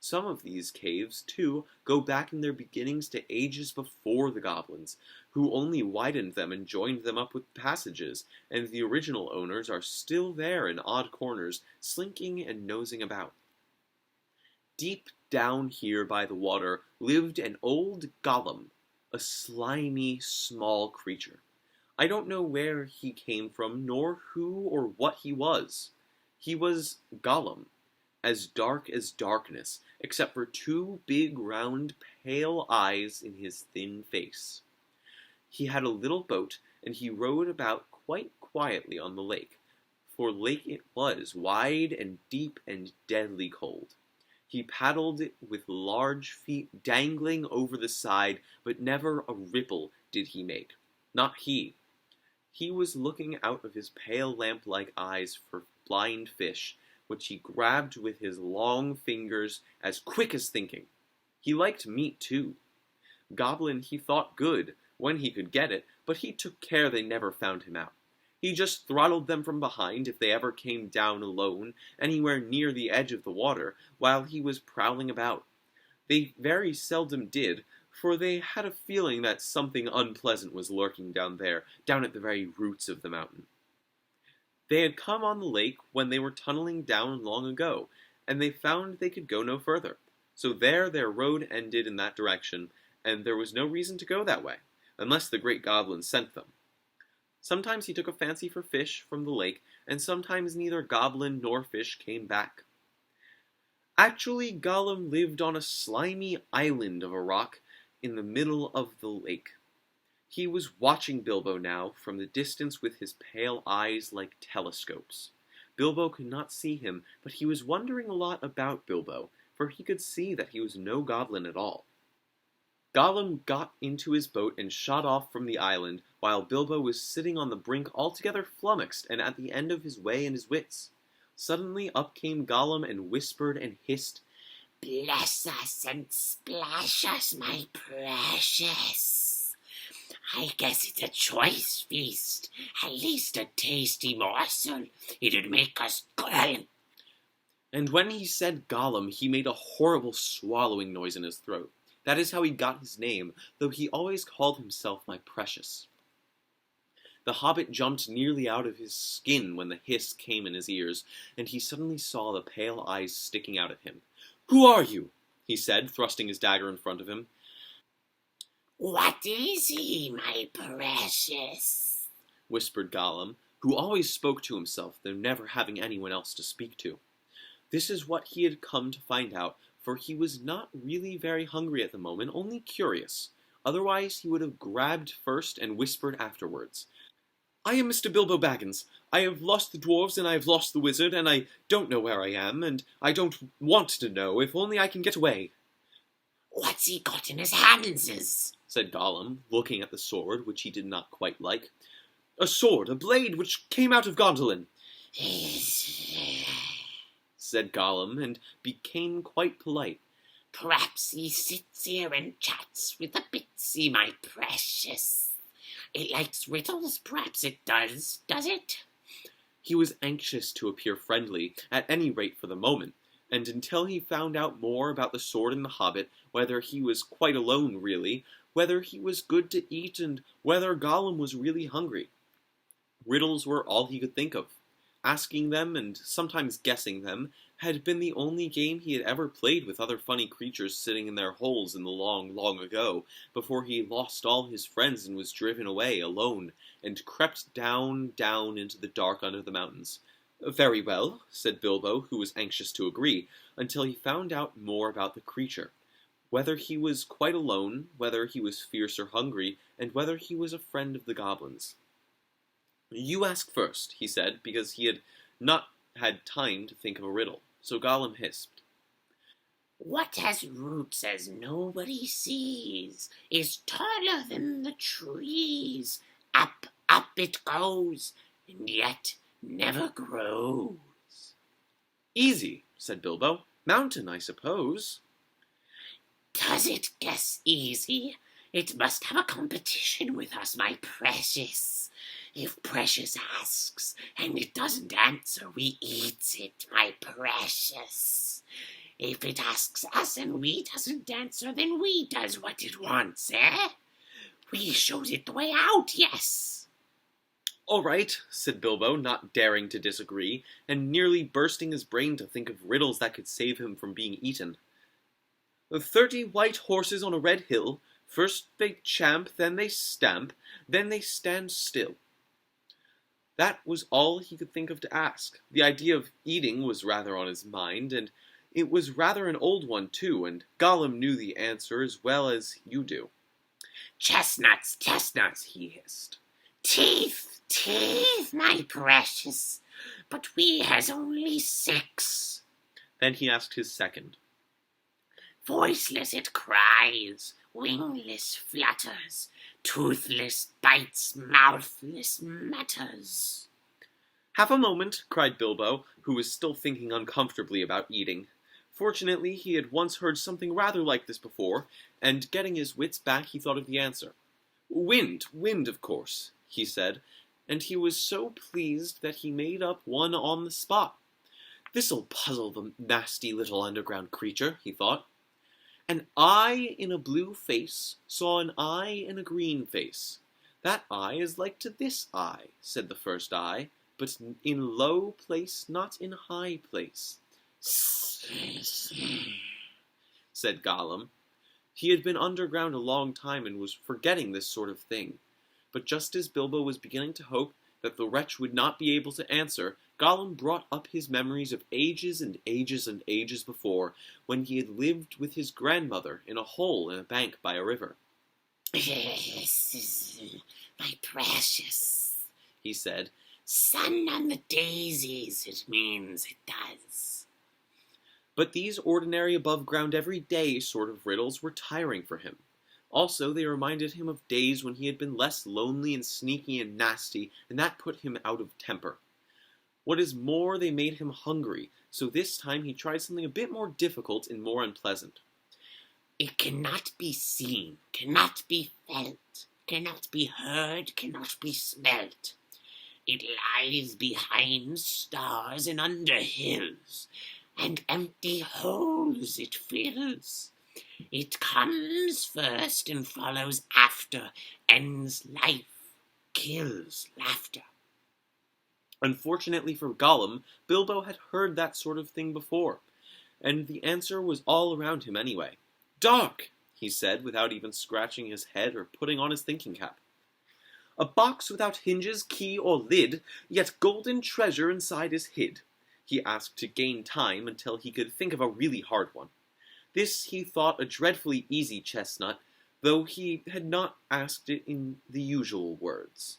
Some of these caves, too, go back in their beginnings to ages before the goblins, who only widened them and joined them up with passages, and the original owners are still there in odd corners, slinking and nosing about. Deep down here by the water lived an old golem, a slimy, small creature. I don't know where he came from, nor who or what he was. He was Gollum, as dark as darkness, except for two big, round, pale eyes in his thin face. He had a little boat, and he rowed about quite quietly on the lake, for lake it was, wide and deep and deadly cold. He paddled it with large feet dangling over the side, but never a ripple did he make. Not he. He was looking out of his pale lamp-like eyes for blind fish, which he grabbed with his long fingers as quick as thinking. He liked meat, too. Goblin he thought good, when he could get it, but he took care they never found him out. He just throttled them from behind if they ever came down alone, anywhere near the edge of the water, while he was prowling about. They very seldom did, for they had a feeling that something unpleasant was lurking down there, down at the very roots of the mountain. They had come on the lake when they were tunneling down long ago, and they found they could go no further. So there their road ended in that direction, and there was no reason to go that way, unless the great goblin sent them. Sometimes he took a fancy for fish from the lake, and sometimes neither goblin nor fish came back. Actually, Gollum lived on a slimy island of a rock in the middle of the lake. He was watching Bilbo now from the distance with his pale eyes like telescopes. Bilbo could not see him, but he was wondering a lot about Bilbo, for he could see that he was no goblin at all. Gollum got into his boat and shot off from the island, while Bilbo was sitting on the brink altogether flummoxed and at the end of his way and his wits. Suddenly up came Gollum and whispered and hissed, bless us and splash us, my precious. I guess it's a choice feast, at least a tasty morsel. It'd make us gurgle. And when he said Gollum, he made a horrible swallowing noise in his throat. That is how he got his name, though he always called himself my precious. The hobbit jumped nearly out of his skin when the hiss came in his ears, and he suddenly saw the pale eyes sticking out at him. "Who are you?" he said, thrusting his dagger in front of him. What is he, my precious? Whispered Gollum, who always spoke to himself, though never having anyone else to speak to. This is what he had come to find out, for he was not really very hungry at the moment, only curious. Otherwise, he would have grabbed first and whispered afterwards. "I am Mr. Bilbo Baggins. I have lost the dwarves, and I have lost the wizard, and I don't know where I am, and I don't want to know, if only I can get away." What's he got in his hands? Said Gollum, looking at the sword, which he did not quite like. "A sword, a blade which came out of Gondolin," said Gollum, and became quite polite. Perhaps he sits here and chats with a Bitsy, my precious. It likes riddles, perhaps it does it? He was anxious to appear friendly, at any rate for the moment, and until he found out more about the sword and the hobbit, whether he was quite alone really, whether he was good to eat, and whether Gollum was really hungry. Riddles were all he could think of. Asking them, and sometimes guessing them, had been the only game he had ever played with other funny creatures sitting in their holes in the long, long ago, before he lost all his friends and was driven away alone, and crept down, down into the dark under the mountains. "Very well," said Bilbo, who was anxious to agree, until he found out more about the creature. Whether he was quite alone, whether he was fierce or hungry, and whether he was a friend of the goblins. "You ask first," he said, because he had not had time to think of a riddle. So Gollum hissed. What has roots as nobody sees, is taller than the trees. Up, up it goes, and yet never grows. "Easy," said Bilbo. "Mountain, I suppose." Does it guess easy? It must have a competition with us, my precious. If Precious asks, and it doesn't answer, we eats it, my precious. If it asks us and we doesn't answer, then we does what it wants, eh? We shows it the way out, yes. "All right," said Bilbo, not daring to disagree, and nearly bursting his brain to think of riddles that could save him from being eaten. 30 white horses on a red hill, first they champ, then they stamp, then they stand still." That was all he could think of to ask. The idea of eating was rather on his mind, and it was rather an old one too, and Gollum knew the answer as well as you do. Chestnuts, chestnuts, he hissed. Teeth, teeth, my precious, but we has only 6. Then he asked his second. Voiceless it cries, wingless flutters, toothless bites, mouthless mutters. "Half a moment," cried Bilbo, who was still thinking uncomfortably about eating. Fortunately, he had once heard something rather like this before, and getting his wits back, he thought of the answer. "Wind, wind, of course," he said, and he was so pleased that he made up one on the spot. "This'll puzzle the nasty little underground creature," he thought. "An eye in a blue face saw an eye in a green face. That eye is like to this eye," said the first eye, "but in low place, not in high place." Said Gollum. He had been underground a long time and was forgetting this sort of thing. But just as Bilbo was beginning to hope that the wretch would not be able to answer, Gollum brought up his memories of ages and ages and ages before, when he had lived with his grandmother in a hole in a bank by a river. Yes, my precious, he said. Sun on the daisies, it means, it does. But these ordinary above-ground everyday sort of riddles were tiring for him. Also, they reminded him of days when he had been less lonely and sneaky and nasty, and that put him out of temper. What is more, they made him hungry, so this time he tried something a bit more difficult and more unpleasant. It cannot be seen, cannot be felt, cannot be heard, cannot be smelt. It lies behind stars and under hills, and empty holes it fills. It comes first and follows after, ends life, kills laughter. Unfortunately for Gollum, Bilbo had heard that sort of thing before, and the answer was all around him anyway. "Dark," he said, without even scratching his head or putting on his thinking cap. "A box without hinges, key, or lid, yet golden treasure inside is hid," he asked to gain time until he could think of a really hard one. This he thought a dreadfully easy chestnut, though he had not asked it in the usual words.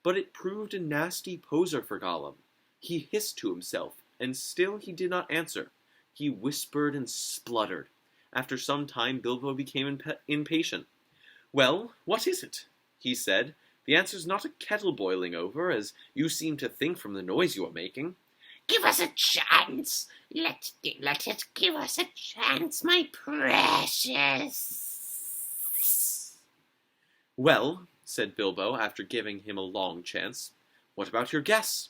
But it proved a nasty poser for Gollum. He hissed to himself, and still he did not answer. He whispered and spluttered. After some time, Bilbo became impatient. "Well, what is it?" he said. "The answer's not a kettle boiling over, as you seem to think from the noise you are making." Give us a chance. Let it give us a chance, my precious. "Well," said Bilbo, after giving him a long chance, "what about your guess?"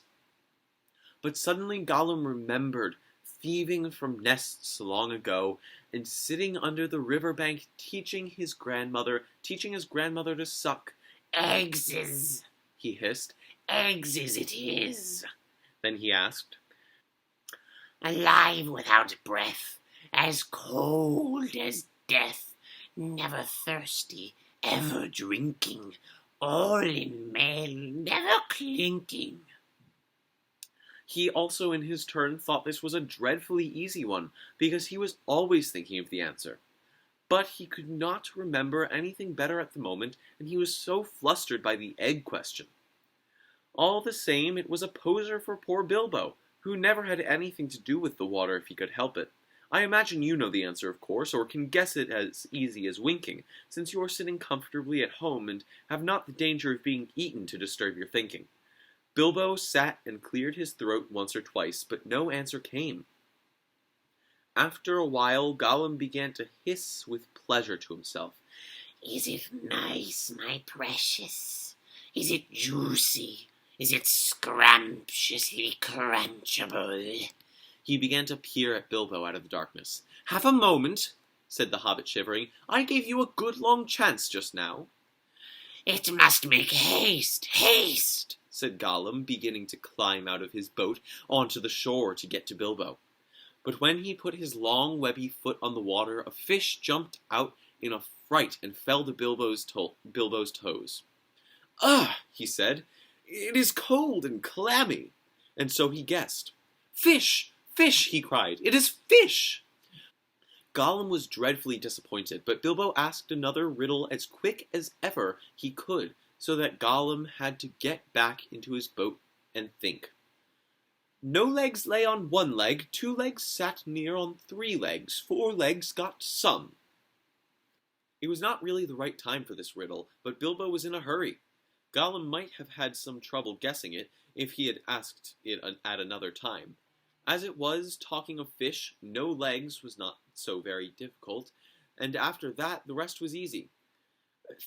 But suddenly Gollum remembered thieving from nests long ago, and sitting under the river bank teaching his grandmother to suck. Eggs, he hissed. Eggs it is. Then he asked, Alive without breath, as cold as death, never thirsty, ever drinking, all in mail, never clinking. He also in his turn thought this was a dreadfully easy one, because he was always thinking of the answer. But he could not remember anything better at the moment, and he was so flustered by the egg question. All the same, it was a poser for poor Bilbo, who never had anything to do with the water if he could help it. I imagine you know the answer, of course, or can guess it as easy as winking, since you are sitting comfortably at home and have not the danger of being eaten to disturb your thinking. Bilbo sat and cleared his throat once or twice, but no answer came. After a while, Gollum began to hiss with pleasure to himself. Is it nice, my precious? Is it juicy? Is it scrumptiously crunchable? He began to peer at Bilbo out of the darkness. "Have a moment," said the hobbit, shivering. "I gave you a good long chance just now." It must make haste, haste, said Gollum, beginning to climb out of his boat onto the shore to get to Bilbo. But when he put his long webby foot on the water, a fish jumped out in a fright and fell to Bilbo's toes. "Ugh," he said, "it is cold and clammy." And so he guessed. "Fish! Fish!" he cried. "It is fish!" Gollum was dreadfully disappointed, but Bilbo asked another riddle as quick as ever he could, so that Gollum had to get back into his boat and think. "No legs lay on one leg, 2 legs sat near on 3 legs, 4 legs got some." It was not really the right time for this riddle, but Bilbo was in a hurry. Gollum might have had some trouble guessing it if he had asked it at another time. As it was, talking of fish, no legs was not so very difficult, and after that the rest was easy.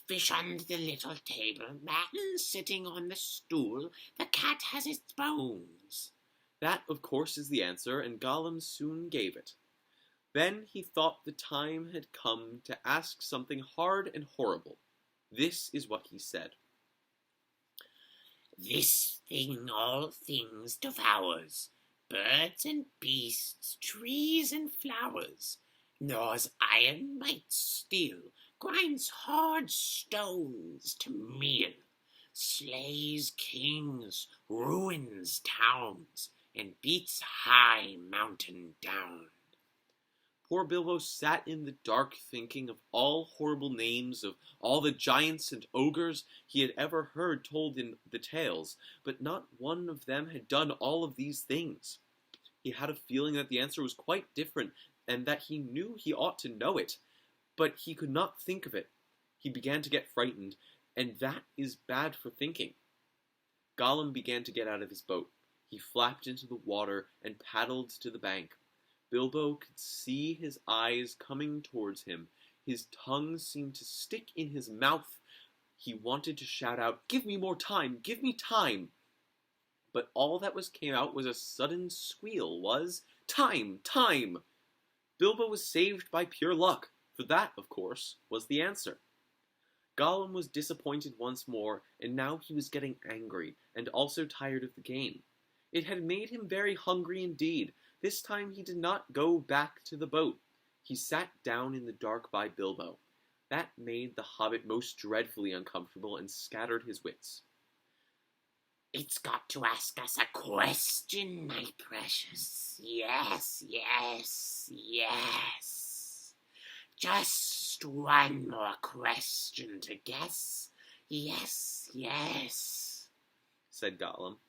Fish on the little table, man sitting on the stool, the cat has its bones. That, of course, is the answer, and Gollum soon gave it. Then he thought the time had come to ask something hard and horrible. This is what he said. This thing all things devours, birds and beasts, trees and flowers, gnaws iron, bites steel, grinds hard stones to meal, slays kings, ruins towns, and beats high mountain down. Poor Bilbo sat in the dark thinking of all horrible names of all the giants and ogres he had ever heard told in the tales, but not one of them had done all of these things. He had a feeling that the answer was quite different, and that he knew he ought to know it, but he could not think of it. He began to get frightened, and that is bad for thinking. Gollum began to get out of his boat. He flapped into the water and paddled to the bank. Bilbo could see his eyes coming towards him. His tongue seemed to stick in his mouth. He wanted to shout out, "Give me more time! Give me time!" But all that came out was a sudden squeal, "Time! Time!" Bilbo was saved by pure luck, for that, of course, was the answer. Gollum was disappointed once more, and now he was getting angry, and also tired of the game. It had made him very hungry indeed. This time he did not go back to the boat. He sat down in the dark by Bilbo. That made the hobbit most dreadfully uncomfortable and scattered his wits. It's got to ask us a question, my precious. Yes, yes, yes. Just one more question to guess. Yes, yes, said Gollum.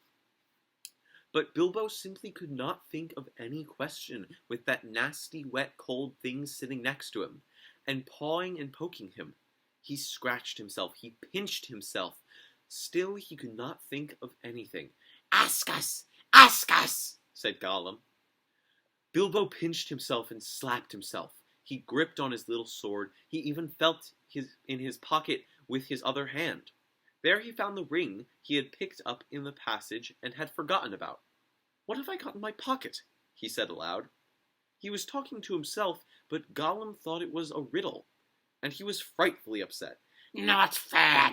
But Bilbo simply could not think of any question with that nasty, wet, cold thing sitting next to him, and pawing and poking him. He scratched himself, he pinched himself. Still he could not think of anything. Ask us, said Gollum. Bilbo pinched himself and slapped himself. He gripped on his little sword. He even felt in his pocket with his other hand. There he found the ring he had picked up in the passage and had forgotten about. "What have I got in my pocket?" he said aloud. He was talking to himself, but Gollum thought it was a riddle, and he was frightfully upset. Not fair,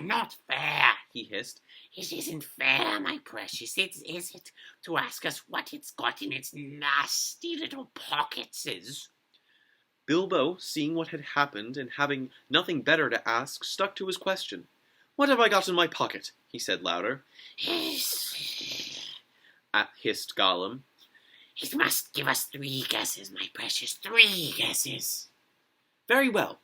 he hissed. It isn't fair, my precious, is it, to ask us what it's got in its nasty little pockets? Bilbo, seeing what had happened and having nothing better to ask, stuck to his question. "What have I got in my pocket?" he said louder. Hissed Gollum. It must give us 3 guesses, my precious, 3 guesses. "Very well.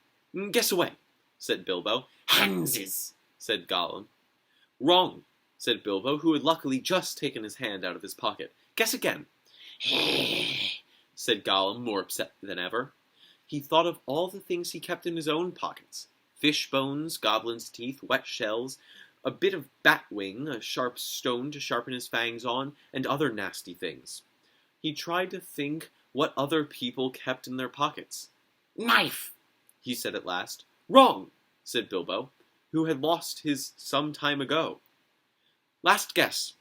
Guess away," said Bilbo. "Hanses," said Gollum. "Wrong," said Bilbo, who had luckily just taken his hand out of his pocket. "Guess again," said Gollum, more upset than ever. He thought of all the things he kept in his own pockets. Fish bones, goblins' teeth, wet shells, a bit of bat wing, a sharp stone to sharpen his fangs on, and other nasty things. He tried to think what other people kept in their pockets. "Knife," he said at last. "Wrong," said Bilbo, who had lost his some time ago. "Last guess."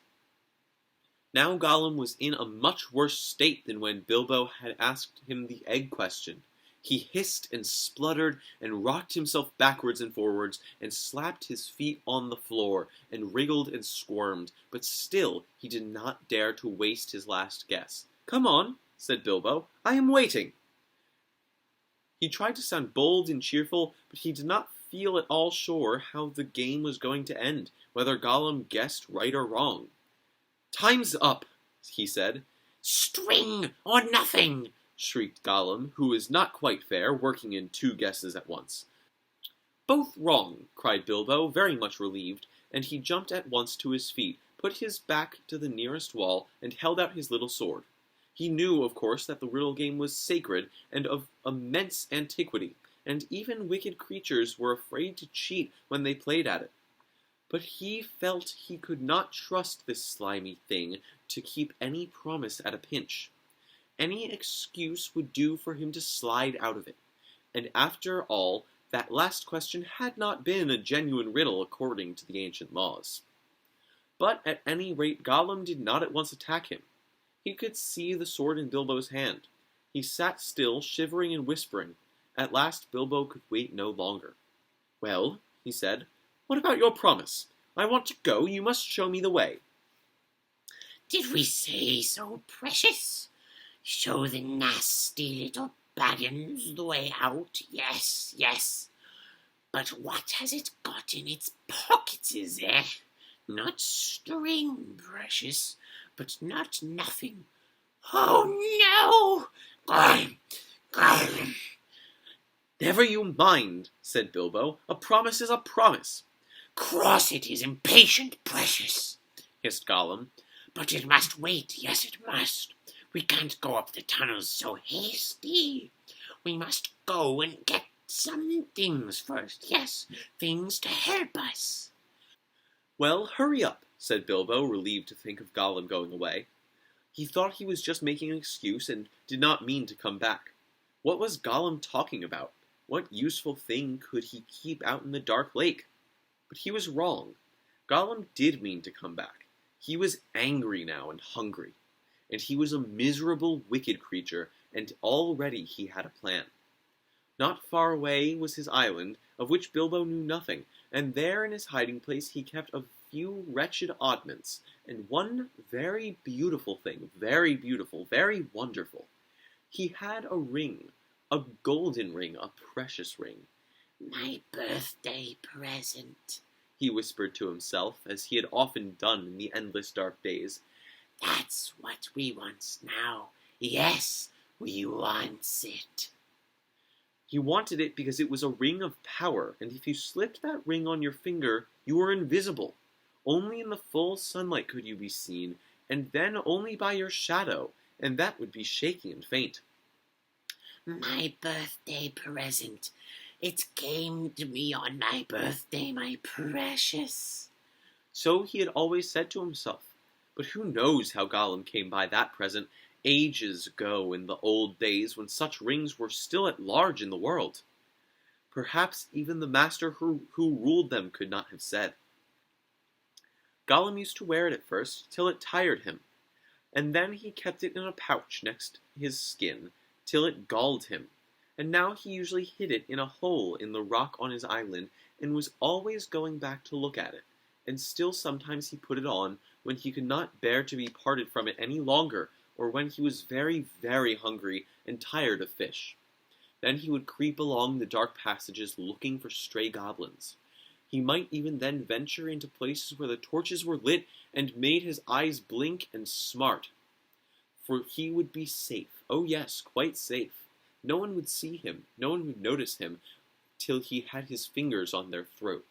Now Gollum was in a much worse state than when Bilbo had asked him the egg question. He hissed and spluttered and rocked himself backwards and forwards and slapped his feet on the floor and wriggled and squirmed, but still he did not dare to waste his last guess. "Come on," said Bilbo. "I am waiting." He tried to sound bold and cheerful, but he did not feel at all sure how the game was going to end, whether Gollum guessed right or wrong. "Time's up," he said. "String or nothing," shrieked Gollum, who was not quite fair, working in 2 guesses at once. "Both wrong," cried Bilbo, very much relieved, and he jumped at once to his feet, put his back to the nearest wall, and held out his little sword. He knew, of course, that the riddle game was sacred and of immense antiquity, and even wicked creatures were afraid to cheat when they played at it. But he felt he could not trust this slimy thing to keep any promise at a pinch. Any excuse would do for him to slide out of it. And after all, that last question had not been a genuine riddle according to the ancient laws. But at any rate, Gollum did not at once attack him. He could see the sword in Bilbo's hand. He sat still, shivering and whispering. At last Bilbo could wait no longer. "Well," he said, "what about your promise? I want to go. You must show me the way." "Did we say so, precious? Show the nasty little baggins the way out, yes, yes. But what has it got in its pockets, Not string, precious, but not nothing. Oh, no! Grr. "Never you mind," said Bilbo. "A promise is a promise." "Cross it is impatient, precious," hissed Gollum. "But it must wait, yes it must. We can't go up the tunnels so hasty. We must go and get some things first, yes, things to help us." "Well, hurry up," said Bilbo, relieved to think of Gollum going away. He thought he was just making an excuse and did not mean to come back. What was Gollum talking about? What useful thing could he keep out in the dark lake? But he was wrong. Gollum did mean to come back. He was angry now and hungry. And he was a miserable, wicked creature, and already he had a plan. Not far away was his island, of which Bilbo knew nothing, and there in his hiding place he kept a few wretched oddments, and one very beautiful thing, very beautiful, very wonderful. He had a ring, a golden ring, a precious ring. My birthday present, He whispered to himself, as he had often done in the endless dark days. that's what we want now. Yes, we wants it. He wanted it because it was a ring of power, and if you slipped that ring on your finger, you were invisible. Only in the full sunlight could you be seen, and then only by your shadow, and that would be shaky and faint. My birthday present. It came to me on my birthday, my precious. So he had always said to himself. But who knows how Gollum came by that present ages ago in the old days when such rings were still at large in the world. Perhaps even the master who ruled them could not have said. Gollum used to wear it at first, till it tired him, and then he kept it in a pouch next his skin, till it galled him, and now he usually hid it in a hole in the rock on his island, and was always going back to look at it, and still sometimes he put it on when he could not bear to be parted from it any longer, or when he was very, very hungry and tired of fish. Then he would creep along the dark passages looking for stray goblins. He might even then venture into places where the torches were lit and made his eyes blink and smart. For he would be safe. Oh yes, quite safe. No one would see him, no one would notice him, till he had his fingers on their throat.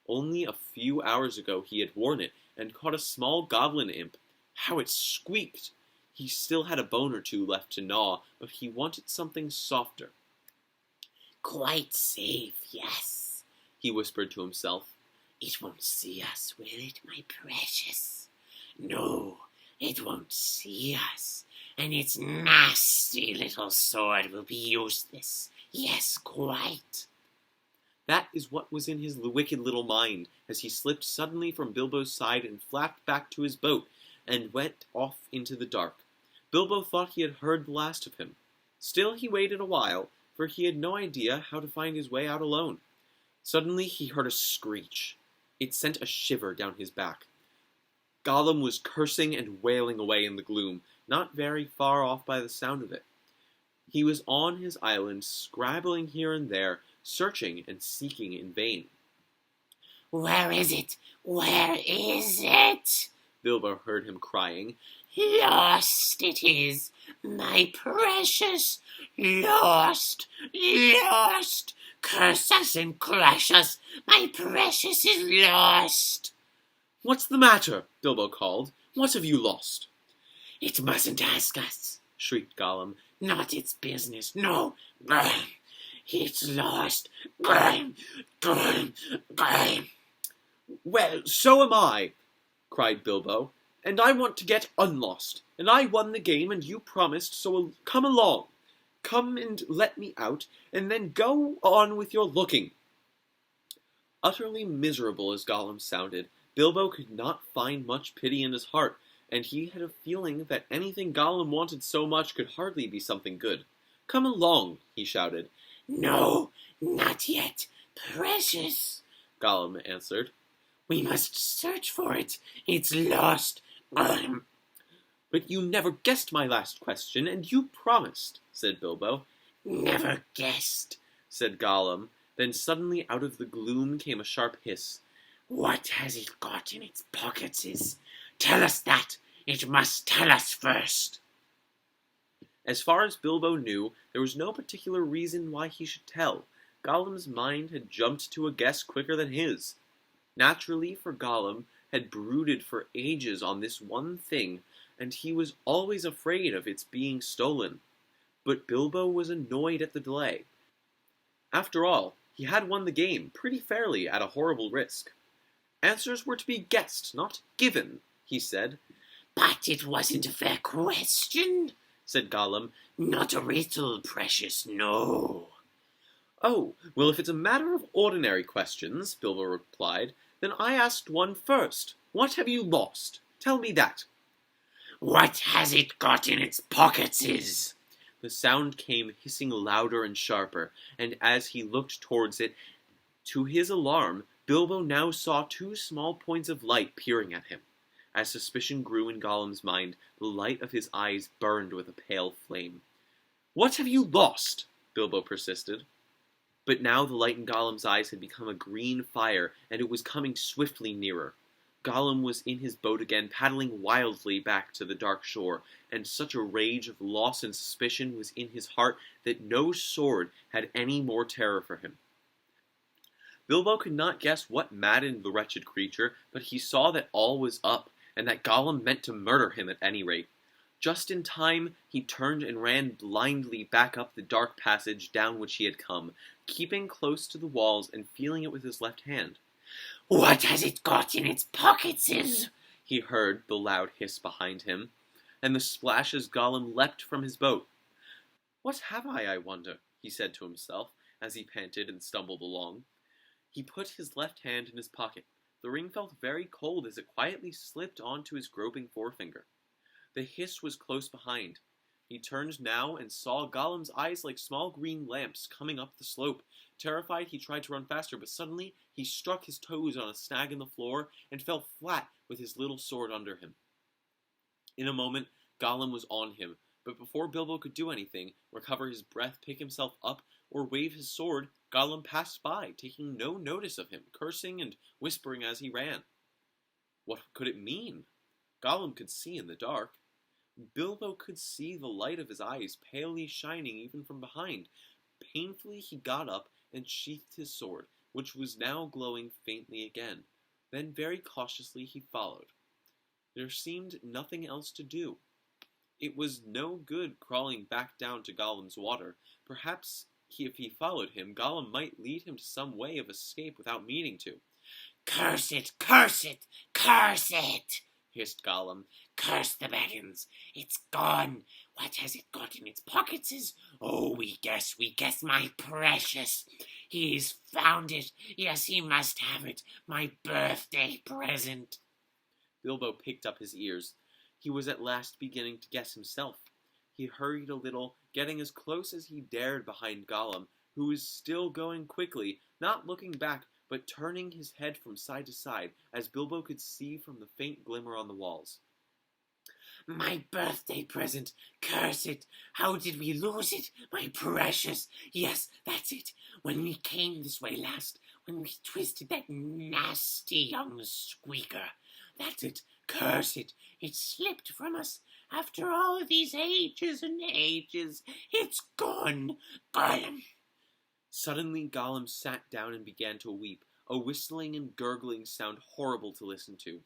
Only a few hours ago he had worn it, and caught a small goblin imp. How it squeaked! He still had a bone or two left to gnaw, but he wanted something softer. Quite safe, yes, he whispered to himself. It won't see us, will it, my precious? No, it won't see us, and its nasty little sword will be useless. Yes, quite. That is what was in his wicked little mind, as he slipped suddenly from Bilbo's side and flapped back to his boat, and went off into the dark. Bilbo thought he had heard the last of him. Still he waited a while, for he had no idea how to find his way out alone. Suddenly he heard a screech. It sent a shiver down his back. Gollum was cursing and wailing away in the gloom, not very far off by the sound of it. He was on his island, scrabbling here and there, searching and seeking in vain. Where is it? Where is it? Bilbo heard him crying. Lost it is, my precious. Lost, lost. Curse us and crush us. My precious is lost. What's the matter? Bilbo called. What have you lost? It mustn't ask us, shrieked Gollum. Not its business, no. Burn. It's lost. Burn, burn, burn. Well, so am I, cried Bilbo, and I want to get unlost, and I won the game and you promised, so come along. Come and let me out, and then go on with your looking. Utterly miserable as Gollum sounded, Bilbo could not find much pity in his heart, and he had a feeling that anything Gollum wanted so much could hardly be something good. Come along, he shouted. No, not yet. Precious, Gollum answered. We must search for it. It's lost. But you never guessed my last question, and you promised, said Bilbo. Never guessed, said Gollum. Then suddenly out of the gloom came a sharp hiss. What has it got in its pockets? Tell us that. It must tell us first. As far as Bilbo knew, there was no particular reason why he should tell. Gollum's mind had jumped to a guess quicker than his. Naturally, for Gollum had brooded for ages on this one thing, and he was always afraid of its being stolen. But Bilbo was annoyed at the delay. After all, he had won the game pretty fairly at a horrible risk. Answers were to be guessed, not given, he said. But it wasn't a fair question, said Gollum. Not a riddle, precious, no. Oh, well, if it's a matter of ordinary questions, Bilbo replied, then I asked one first. What have you lost? Tell me that. What has it got in its pockets? The sound came hissing louder and sharper, and as he looked towards it, to his alarm, Bilbo now saw two small points of light peering at him. As suspicion grew in Gollum's mind, the light of his eyes burned with a pale flame. What have you lost? Bilbo persisted. But now the light in Gollum's eyes had become a green fire, and it was coming swiftly nearer. Gollum was in his boat again, paddling wildly back to the dark shore, and such a rage of loss and suspicion was in his heart that no sword had any more terror for him. Bilbo could not guess what maddened the wretched creature, but he saw that all was up, and that Gollum meant to murder him at any rate. Just in time, he turned and ran blindly back up the dark passage down which he had come, keeping close to the walls and feeling it with his left hand. What has it got in its pockets? He heard the loud hiss behind him, and the splash as Gollum leapt from his boat. What have I wonder? He said to himself, as he panted and stumbled along. He put his left hand in his pocket. The ring felt very cold as it quietly slipped onto his groping forefinger. The hiss was close behind. He turned now and saw Gollum's eyes like small green lamps coming up the slope. Terrified, he tried to run faster, but suddenly he struck his toes on a snag in the floor and fell flat with his little sword under him. In a moment, Gollum was on him, but before Bilbo could do anything, recover his breath, pick himself up, or wave his sword, Gollum passed by, taking no notice of him, cursing and whispering as he ran. What could it mean? Gollum could see in the dark. Bilbo could see the light of his eyes palely shining even from behind. Painfully he got up and sheathed his sword, which was now glowing faintly again. Then very cautiously he followed. There seemed nothing else to do. It was no good crawling back down to Gollum's water. Perhaps if he followed him, Gollum might lead him to some way of escape without meaning to. Curse it! Curse it! Curse it! Hissed Gollum. Curse the Baggins! It's gone! What has it got in its pockets? Oh, we guess, my precious! He's found it! Yes, he must have it! My birthday present! Bilbo picked up his ears. He was at last beginning to guess himself. He hurried a little, getting as close as he dared behind Gollum, who was still going quickly, not looking back, but turning his head from side to side, as Bilbo could see from the faint glimmer on the walls. My birthday present! Curse it! How did we lose it? My precious! Yes, that's it! When we came this way last, when we twisted that nasty young squeaker. That's it! Curse it! It slipped from us. After all these ages and ages, it's gone! Gollum! Suddenly Gollum sat down and began to weep, a whistling and gurgling sound horrible to listen to.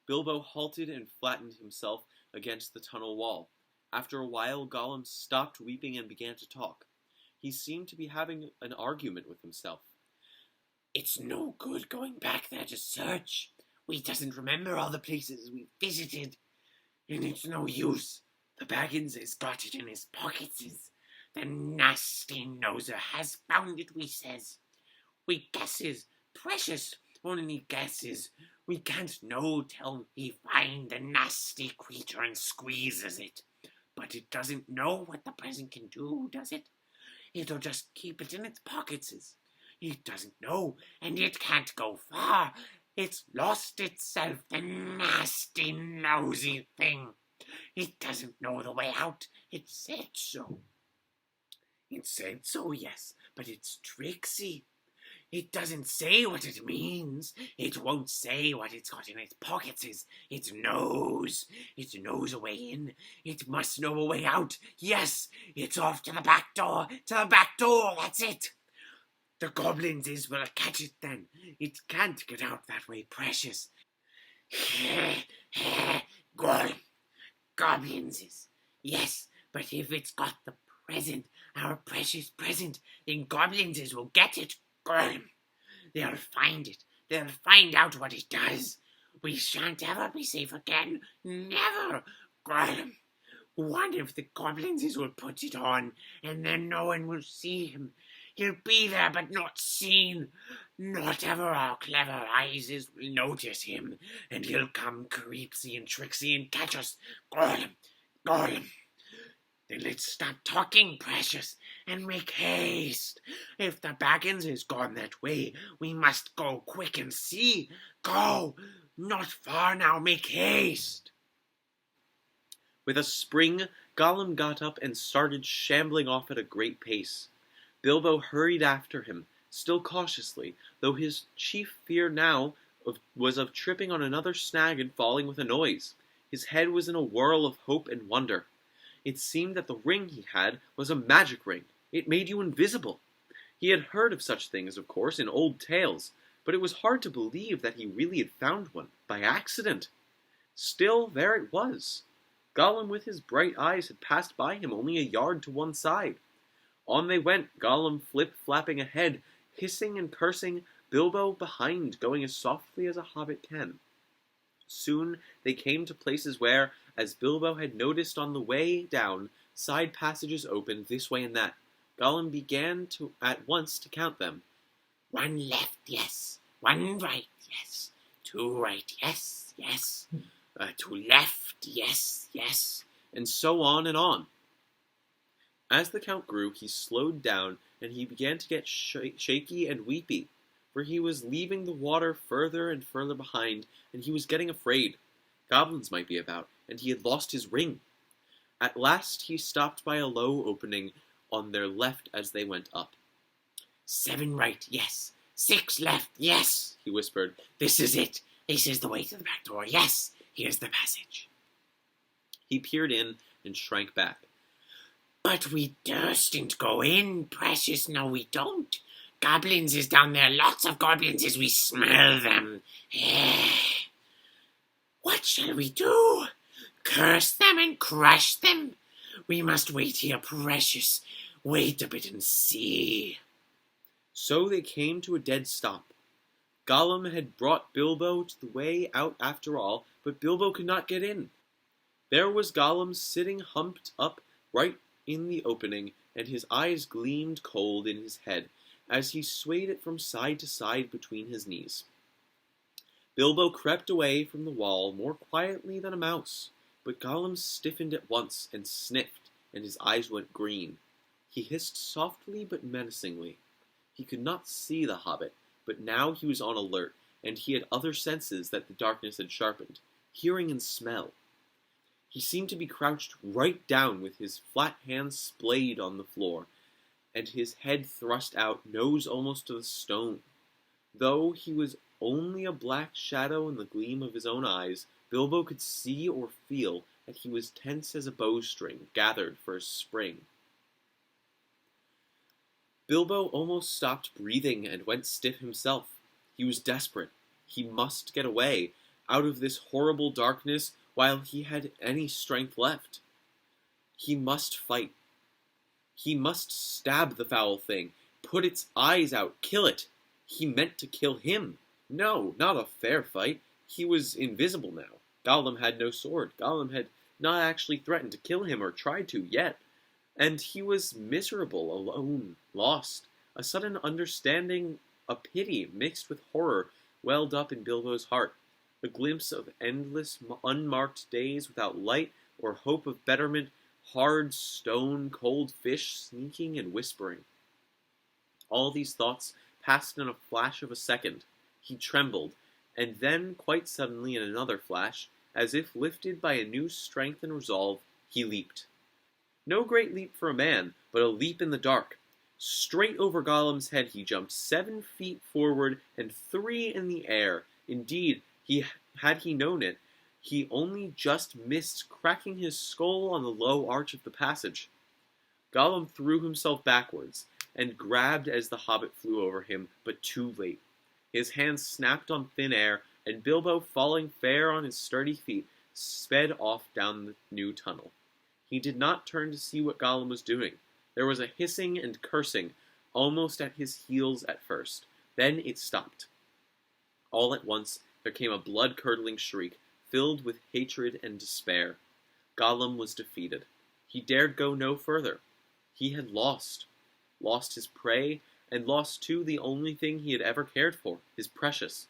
Bilbo halted and flattened himself against the tunnel wall. After a while, Gollum stopped weeping and began to talk. He seemed to be having an argument with himself. It's no good going back there to search. We doesn't remember all the places we visited. And it's no use. The Baggins has got it in his pockets. The nasty noser has found it, we says. We guesses, precious, only guesses. We can't know till he find the nasty creature and squeezes it. But it doesn't know what the present can do, does it? It'll just keep it in its pockets. It doesn't know, and it can't go far. It's lost itself, the nasty, nosy thing. It doesn't know the way out. It said so. It said so, yes, but it's tricksy. It doesn't say what it means. It won't say what it's got in its pockets. It knows. It knows a way in. It must know a way out. Yes, it's off to the back door. To the back door, that's it. The goblins will catch it then. It can't get out that way, precious. Goblins. Yes, but if it's got the present, our precious present, then goblins will get it. They'll find it. They'll find out what it does. We shan't ever be safe again. Never. Gollum, what if the goblins will put it on, and then no one will see him? He'll be there, but not seen. Not ever our clever eyes will notice him, and he'll come creepsy and tricksy and catch us. Gollum, Gollum. Then let's stop talking, precious, and make haste. If the Baggins is gone that way, we must go quick and see. Go! Not far now, make haste! With a spring, Gollum got up and started shambling off at a great pace. Bilbo hurried after him, still cautiously, though his chief fear now was of tripping on another snag and falling with a noise. His head was in a whirl of hope and wonder. It seemed that the ring he had was a magic ring. It made you invisible. He had heard of such things, of course, in old tales, but it was hard to believe that he really had found one, by accident. Still, there it was. Gollum with his bright eyes had passed by him only a yard to one side. On they went, Gollum flip-flapping ahead, hissing and cursing, Bilbo behind, going as softly as a hobbit can. Soon they came to places where, as Bilbo had noticed on the way down, side passages opened this way and that. Gollum began at once to count them. 1 left, yes. 1 right, yes. 2 right, yes, yes. 2 left, yes, yes. And so on and on. As the count grew, he slowed down, and he began to get shaky and weepy, for he was leaving the water further and further behind, and he was getting afraid. Goblins might be about, and he had lost his ring. At last he stopped by a low opening on their left as they went up. 7 right, yes. 6 left, yes, he whispered. This is it. This is the way to the back door. Yes, here's the passage. He peered in and shrank back. But we durstn't go in, precious. No, we don't. Goblins is down there. Lots of goblins as we smell them. What shall we do? Curse them and crush them? We must wait here, precious. Wait a bit and see. So they came to a dead stop. Gollum had brought Bilbo to the way out after all, but Bilbo could not get in. There was Gollum sitting humped up right in the opening, and his eyes gleamed cold in his head as he swayed it from side to side between his knees. Bilbo crept away from the wall more quietly than a mouse, but Gollum stiffened at once and sniffed, and his eyes went green. He hissed softly but menacingly. He could not see the hobbit, but now he was on alert, and he had other senses that the darkness had sharpened, hearing and smell. He seemed to be crouched right down with his flat hands splayed on the floor, and his head thrust out, nose almost to the stone. Though he was only a black shadow in the gleam of his own eyes, Bilbo could see or feel that he was tense as a bowstring gathered for a spring. Bilbo almost stopped breathing and went stiff himself. He was desperate. He must get away, out of this horrible darkness, while he had any strength left. He must fight. He must stab the foul thing, put its eyes out, kill it. He meant to kill him. No, not a fair fight. He was invisible now. Gollum had no sword. Gollum had not actually threatened to kill him or tried to yet. And he was miserable, alone, lost. A sudden understanding, a pity mixed with horror, welled up in Bilbo's heart. A glimpse of endless, unmarked days without light or hope of betterment, hard stone, cold fish sneaking and whispering. All these thoughts passed in a flash of a second. He trembled, and then, quite suddenly in another flash, as if lifted by a new strength and resolve, he leaped. No great leap for a man, but a leap in the dark. Straight over Gollum's head he jumped 7 feet forward and 3 in the air. Indeed, had he known it, he only just missed cracking his skull on the low arch of the passage. Gollum threw himself backwards, and grabbed as the hobbit flew over him, but too late. His hands snapped on thin air, and Bilbo, falling fair on his sturdy feet, sped off down the new tunnel. He did not turn to see what Gollum was doing. There was a hissing and cursing, almost at his heels at first. Then it stopped. All at once, there came a blood-curdling shriek, filled with hatred and despair. Gollum was defeated. He dared go no further. He had lost. Lost his prey, and lost too the only thing he had ever cared for, his precious.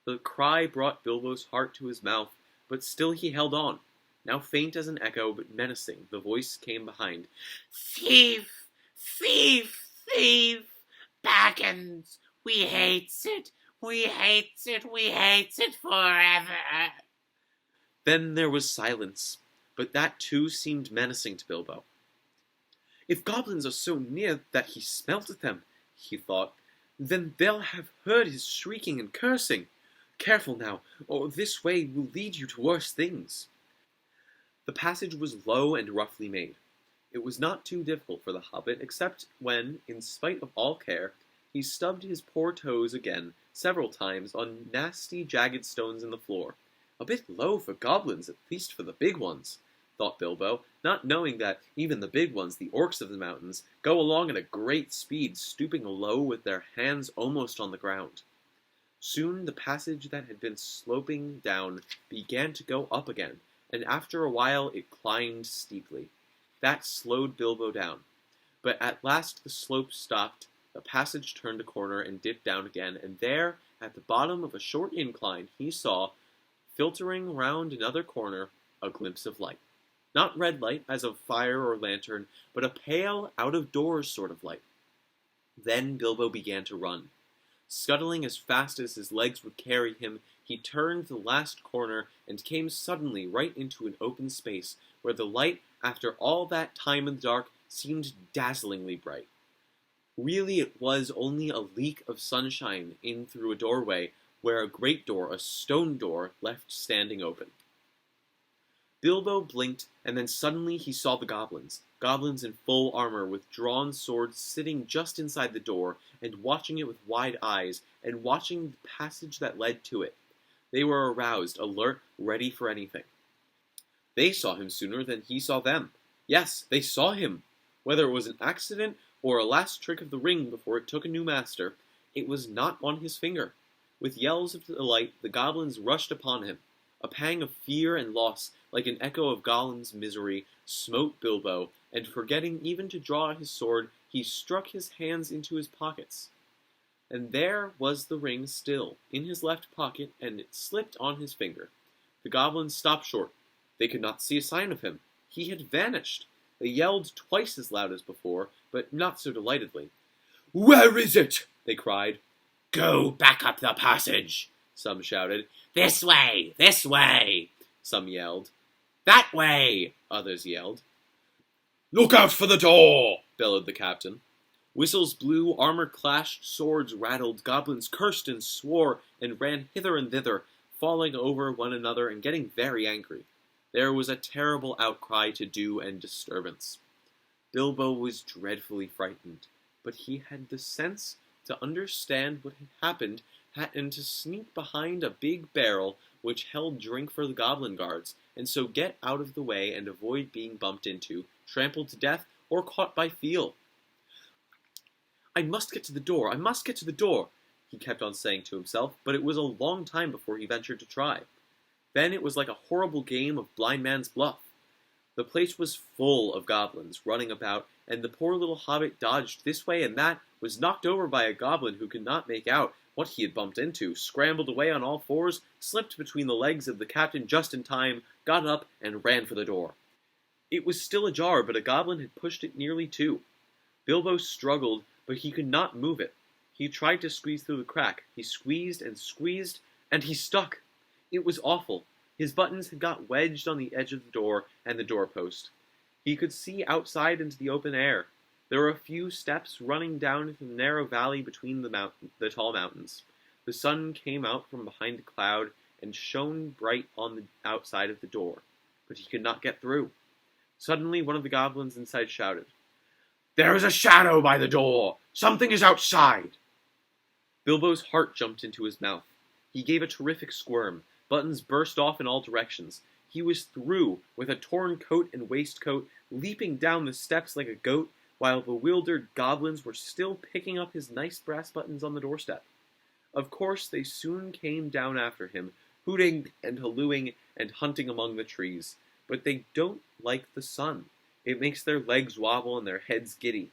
The cry brought Bilbo's heart to his mouth, but still he held on. Now faint as an echo, but menacing, the voice came behind. Thief! Thief! Thief! Baggins! We hates it! We hates it! We hates it forever! Then there was silence, but that too seemed menacing to Bilbo. If goblins are so near that he smelt at them, he thought, then they'll have heard his shrieking and cursing. Careful now, or this way will lead you to worse things. The passage was low and roughly made. It was not too difficult for the hobbit, except when, in spite of all care, he stubbed his poor toes again several times on nasty, jagged stones in the floor. A bit low for goblins, at least for the big ones, thought Bilbo, not knowing that even the big ones, the orcs of the mountains, go along at a great speed, stooping low with their hands almost on the ground. Soon the passage that had been sloping down began to go up again, and after a while it climbed steeply. That slowed Bilbo down. But at last the slope stopped, the passage turned a corner and dipped down again, and there, at the bottom of a short incline, he saw, filtering round another corner, a glimpse of light. Not red light, as of fire or lantern, but a pale, out-of-doors sort of light. Then Bilbo began to run. Scuttling as fast as his legs would carry him, he turned the last corner and came suddenly right into an open space, where the light, after all that time in the dark, seemed dazzlingly bright. Really it was only a leak of sunshine in through a doorway, where a great door, a stone door, left standing open. Bilbo blinked, and then suddenly he saw the goblins. Goblins in full armor, with drawn swords, sitting just inside the door, and watching it with wide eyes, and watching the passage that led to it. They were aroused, alert, ready for anything. They saw him sooner than he saw them. Yes, they saw him! Whether it was an accident, or a last trick of the ring before it took a new master, it was not on his finger. With yells of delight, the goblins rushed upon him. A pang of fear and loss, like an echo of Gollum's misery, smote Bilbo, and forgetting even to draw his sword, he struck his hands into his pockets. And there was the ring still, in his left pocket, and it slipped on his finger. The goblins stopped short. They could not see a sign of him. He had vanished. They yelled twice as loud as before, but not so delightedly. "Where is it?" they cried. Go back up the passage, some shouted. This way! This way! Some yelled. That way! Others yelled. "Look out for the door!" bellowed the captain. Whistles blew, armor clashed, swords rattled, goblins cursed and swore, and ran hither and thither, falling over one another and getting very angry. There was a terrible outcry to do and disturbance. Bilbo was dreadfully frightened, but he had the sense to understand what had happened and to sneak behind a big barrel which held drink for the goblin guards, and so get out of the way and avoid being bumped into, trampled to death, or caught by feel. "I must get to the door, I must get to the door," he kept on saying to himself, but it was a long time before he ventured to try. Then it was like a horrible game of blind man's bluff. The place was full of goblins running about, and the poor little hobbit dodged this way and that, was knocked over by a goblin who could not make out what he had bumped into, scrambled away on all fours, slipped between the legs of the captain just in time, got up, and ran for the door. It was still ajar, but a goblin had pushed it nearly to. Bilbo struggled, but he could not move it. He tried to squeeze through the crack. He squeezed, and he stuck. It was awful. His buttons had got wedged on the edge of the door and the doorpost. He could see outside into the open air. There were a few steps running down into the narrow valley between the tall mountains. The sun came out from behind a cloud and shone bright on the outside of the door, but he could not get through. Suddenly one of the goblins inside shouted, "There is a shadow by the door! Something is outside!" Bilbo's heart jumped into his mouth. He gave a terrific squirm. Buttons burst off in all directions. He was through, with a torn coat and waistcoat, leaping down the steps like a goat, while bewildered goblins were still picking up his nice brass buttons on the doorstep. Of course they soon came down after him, hooting and hallooing and hunting among the trees. But they don't like the sun. It makes their legs wobble and their heads giddy.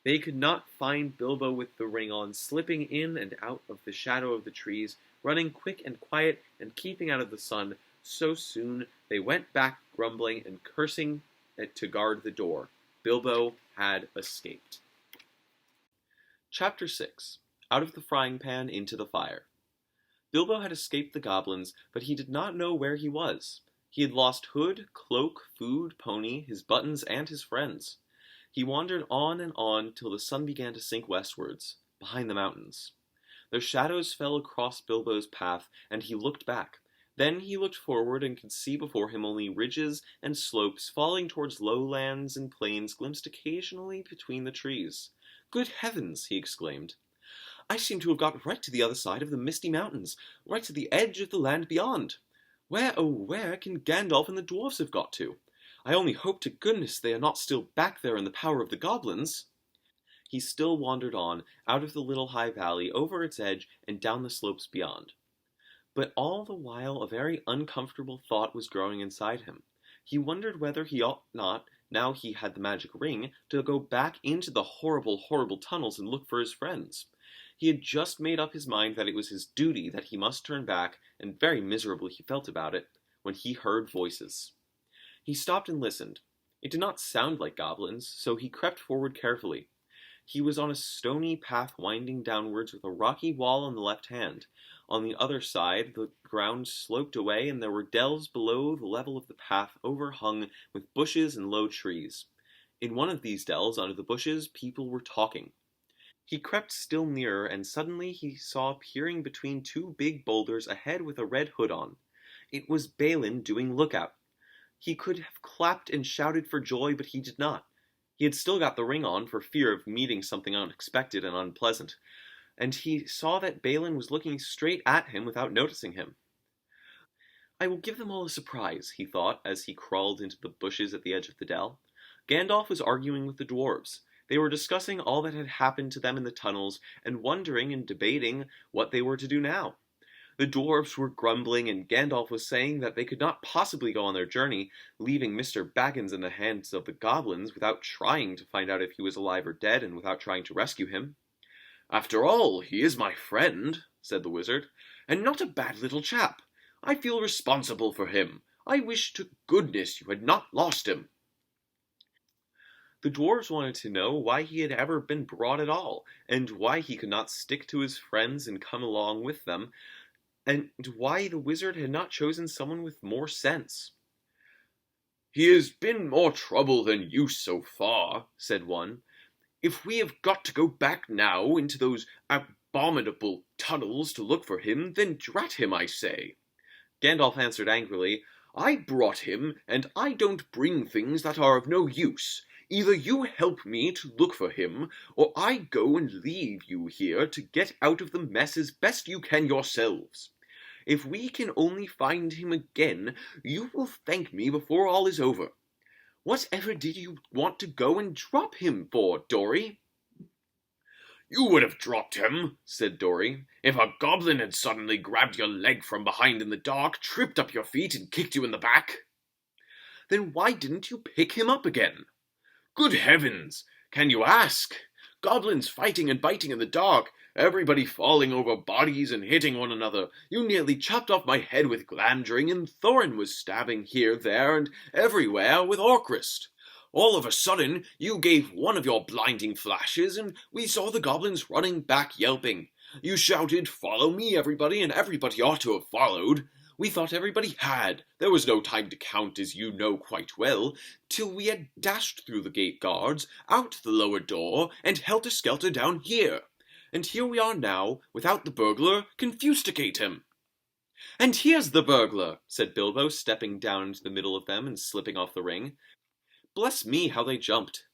They could not find Bilbo with the ring on, slipping in and out of the shadow of the trees, running quick and quiet and keeping out of the sun. So soon they went back grumbling and cursing to guard the door. Bilbo had escaped. Chapter 6. Out of the frying pan into the fire. Bilbo had escaped the goblins, but he did not know where he was. He had lost hood, cloak, food, pony, his buttons, and his friends. He wandered on till the sun began to sink westwards, behind the mountains. Their shadows fell across Bilbo's path, and he looked back. Then he looked forward and could see before him only ridges and slopes falling towards lowlands and plains glimpsed occasionally between the trees. "Good heavens!" he exclaimed. "I seem to have got right to the other side of the misty mountains, right to the edge of the land beyond. Where, oh where, can Gandalf and the dwarfs have got to? I only hope to goodness they are not still back there in the power of the goblins." He still wandered on, out of the little high valley, over its edge, and down the slopes beyond. But all the while a very uncomfortable thought was growing inside him. He wondered whether he ought not, now he had the magic ring, to go back into the horrible, horrible tunnels and look for his friends. He had just made up his mind that it was his duty, that he must turn back, and very miserable he felt about it, when he heard voices. He stopped and listened. It did not sound like goblins, so he crept forward carefully. He was on a stony path winding downwards with a rocky wall on the left hand. On the other side, the ground sloped away, and there were dells below the level of the path, overhung with bushes and low trees. In one of these dells, under the bushes, people were talking. He crept still nearer, and suddenly he saw peering between two big boulders a head with a red hood on. It was Balin doing lookout. He could have clapped and shouted for joy, but he did not. He had still got the ring on for fear of meeting something unexpected and unpleasant, and he saw that Balin was looking straight at him without noticing him. "I will give them all a surprise," he thought, as he crawled into the bushes at the edge of the dell. Gandalf was arguing with the dwarves. They were discussing all that had happened to them in the tunnels, and wondering and debating what they were to do now. The dwarves were grumbling, and Gandalf was saying that they could not possibly go on their journey, leaving Mr. Baggins in the hands of the goblins without trying to find out if he was alive or dead, and without trying to rescue him. "After all, he is my friend," said the wizard, "and not a bad little chap. I feel responsible for him. I wish to goodness you had not lost him." The dwarves wanted to know why he had ever been brought at all, and why he could not stick to his friends and come along with them, and why the wizard had not chosen someone with more sense. "He has been more trouble than use so far," said one. "If we have got to go back now into those abominable tunnels to look for him, then drat him, I say." Gandalf answered angrily, "I brought him, and I don't bring things that are of no use. Either you help me to look for him, or I go and leave you here to get out of the mess as best you can yourselves. If we can only find him again, you will thank me before all is over. Whatever did you want to go and drop him for, Dory?" "You would have dropped him," said Dory, "if a goblin had suddenly grabbed your leg from behind in the dark, tripped up your feet, and kicked you in the back." "Then why didn't you pick him up again?" "Good heavens! Can you ask? Goblins fighting and biting in the dark, everybody falling over bodies and hitting one another. You nearly chopped off my head with Glamdring, and Thorin was stabbing here, there, and everywhere with Orcrist. All of a sudden, you gave one of your blinding flashes, and we saw the goblins running back yelping. You shouted, 'Follow me, everybody,' and everybody ought to have followed. We thought everybody had. There was no time to count, as you know quite well, till we had dashed through the gate guards, out the lower door, and helter-skelter down here. And here we are now, without the burglar, confusticate him." "And here's the burglar," said Bilbo, stepping down into the middle of them and slipping off the ring. Bless me, how they jumped!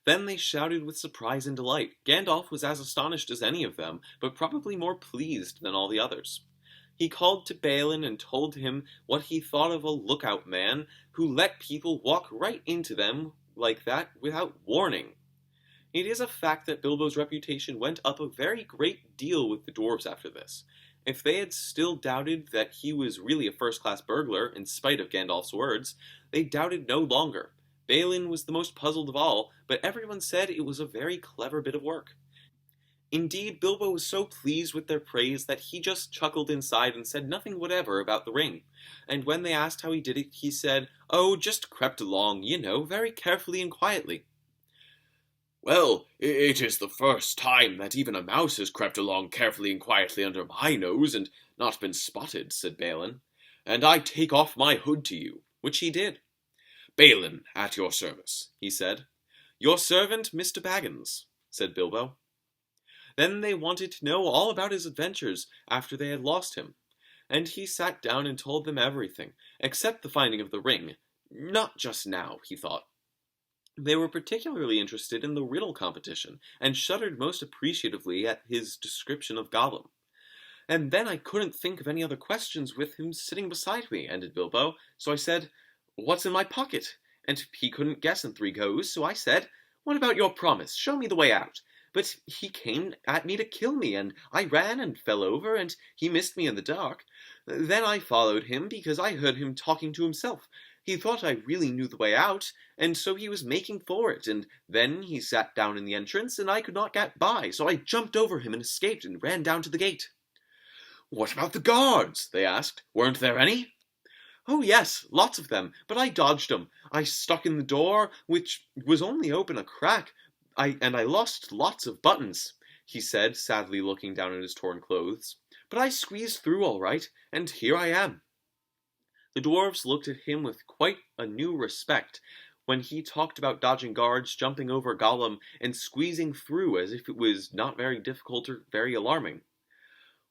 Then they shouted with surprise and delight. Gandalf was as astonished as any of them, but probably more pleased than all the others. He called to Balin and told him what he thought of a lookout man who let people walk right into them like that without warning. It is a fact that Bilbo's reputation went up a very great deal with the dwarves after this. If they had still doubted that he was really a first-class burglar, in spite of Gandalf's words, they doubted no longer. Balin was the most puzzled of all, but everyone said it was a very clever bit of work. Indeed, Bilbo was so pleased with their praise that he just chuckled inside and said nothing whatever about the ring. And when they asked how he did it, he said, "Oh, just crept along, very carefully and quietly." "Well, it is the first time that even a mouse has crept along carefully and quietly under my nose and not been spotted," said Balin. "And I take off my hood to you," which he did. "Balin, at your service," he said. "Your servant, Mr. Baggins," said Bilbo. Then they wanted to know all about his adventures after they had lost him, and he sat down and told them everything, except the finding of the ring. Not just now, he thought. They were particularly interested in the riddle competition, and shuddered most appreciatively at his description of Gollum. "And then I couldn't think of any other questions with him sitting beside me," ended Bilbo, "so I said, 'What's in my pocket?' And he couldn't guess in 3 goes, so I said, 'What about your promise? Show me the way out.' But he came at me to kill me, and I ran and fell over, and he missed me in the dark. Then I followed him because I heard him talking to himself. He thought I really knew the way out, and so he was making for it, and then he sat down in the entrance, and I could not get by, so I jumped over him and escaped and ran down to the gate." "What about the guards?" they asked. "Weren't there any?" "Oh yes, lots of them, but I dodged them. I stuck in the door, which was only open a crack, and I lost lots of buttons," he said, sadly looking down at his torn clothes. "But I squeezed through all right, and here I am." The dwarves looked at him with quite a new respect when he talked about dodging guards, jumping over Gollum, and squeezing through as if it was not very difficult or very alarming.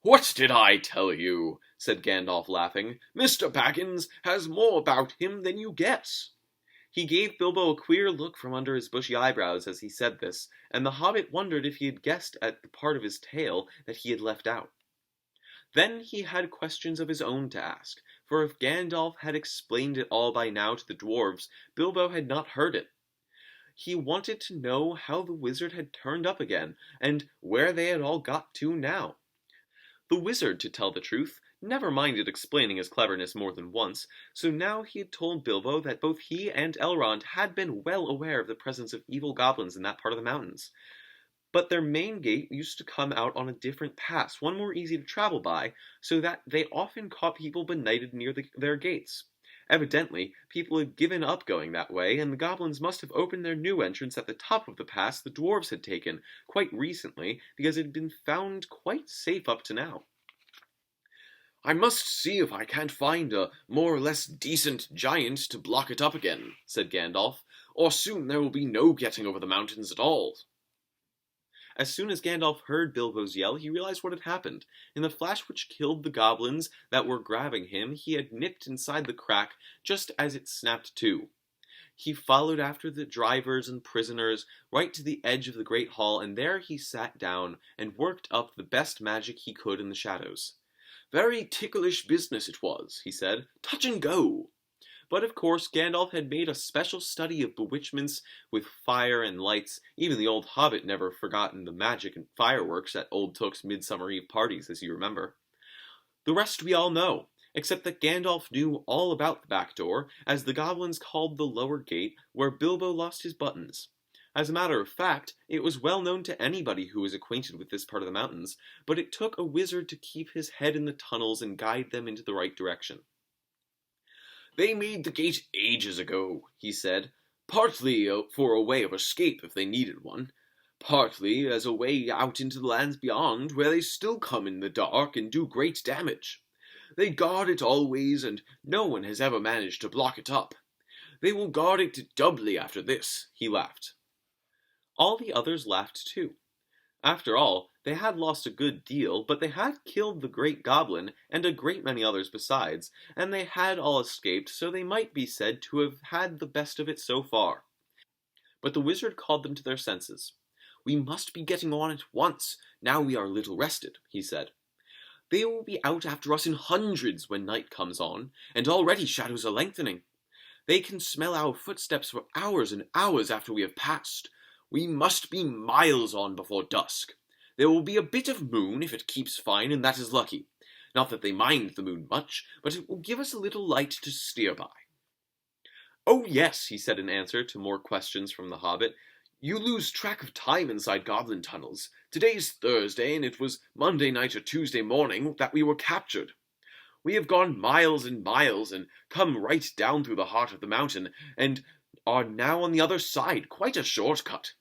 "What did I tell you?" said Gandalf, laughing. "Mr. Baggins has more about him than you guess." He gave Bilbo a queer look from under his bushy eyebrows as he said this, and the hobbit wondered if he had guessed at the part of his tale that he had left out. Then he had questions of his own to ask, for if Gandalf had explained it all by now to the dwarves, Bilbo had not heard it. He wanted to know how the wizard had turned up again, and where they had all got to now. The wizard, to tell the truth, never minded explaining his cleverness more than once, so now he had told Bilbo that both he and Elrond had been well aware of the presence of evil goblins in that part of the mountains. But their main gate used to come out on a different pass, one more easy to travel by, so that they often caught people benighted near their gates. Evidently, people had given up going that way, and the goblins must have opened their new entrance at the top of the pass the dwarves had taken, quite recently, because it had been found quite safe up to now. "I must see if I can't find a more or less decent giant to block it up again," said Gandalf, "or soon there will be no getting over the mountains at all." As soon as Gandalf heard Bilbo's yell, he realized what had happened. In the flash which killed the goblins that were grabbing him, he had nipped inside the crack just as it snapped to. He followed after the drivers and prisoners right to the edge of the great hall, and there he sat down and worked up the best magic he could in the shadows. "Very ticklish business it was," he said. "Touch and go." But of course Gandalf had made a special study of bewitchments with fire and lights. Even the old Hobbit never forgotten the magic and fireworks at Old Took's Midsummer Eve parties, as you remember. The rest we all know, except that Gandalf knew all about the back door, as the goblins called the lower gate, where Bilbo lost his buttons. As a matter of fact, it was well known to anybody who was acquainted with this part of the mountains, but it took a wizard to keep his head in the tunnels and guide them into the right direction. "They made the gate ages ago," he said, "partly for a way of escape if they needed one, partly as a way out into the lands beyond, where they still come in the dark and do great damage. They guard it always, and no one has ever managed to block it up. They will guard it doubly after this," he laughed. All the others laughed too. After all, they had lost a good deal, but they had killed the great goblin, and a great many others besides, and they had all escaped, so they might be said to have had the best of it so far. But the wizard called them to their senses. "We must be getting on at once, now we are a little rested," he said. "They will be out after us in hundreds when night comes on, and already shadows are lengthening. They can smell our footsteps for hours and hours after we have passed. We must be miles on before dusk. There will be a bit of moon if it keeps fine, and that is lucky. Not that they mind the moon much, but it will give us a little light to steer by." "Oh yes," he said in answer to more questions from the Hobbit. "You lose track of time inside goblin tunnels. Today's Thursday, and it was Monday night or Tuesday morning that we were captured. We have gone miles and miles, and come right down through the heart of the mountain, and are now on the other side, quite a short cut.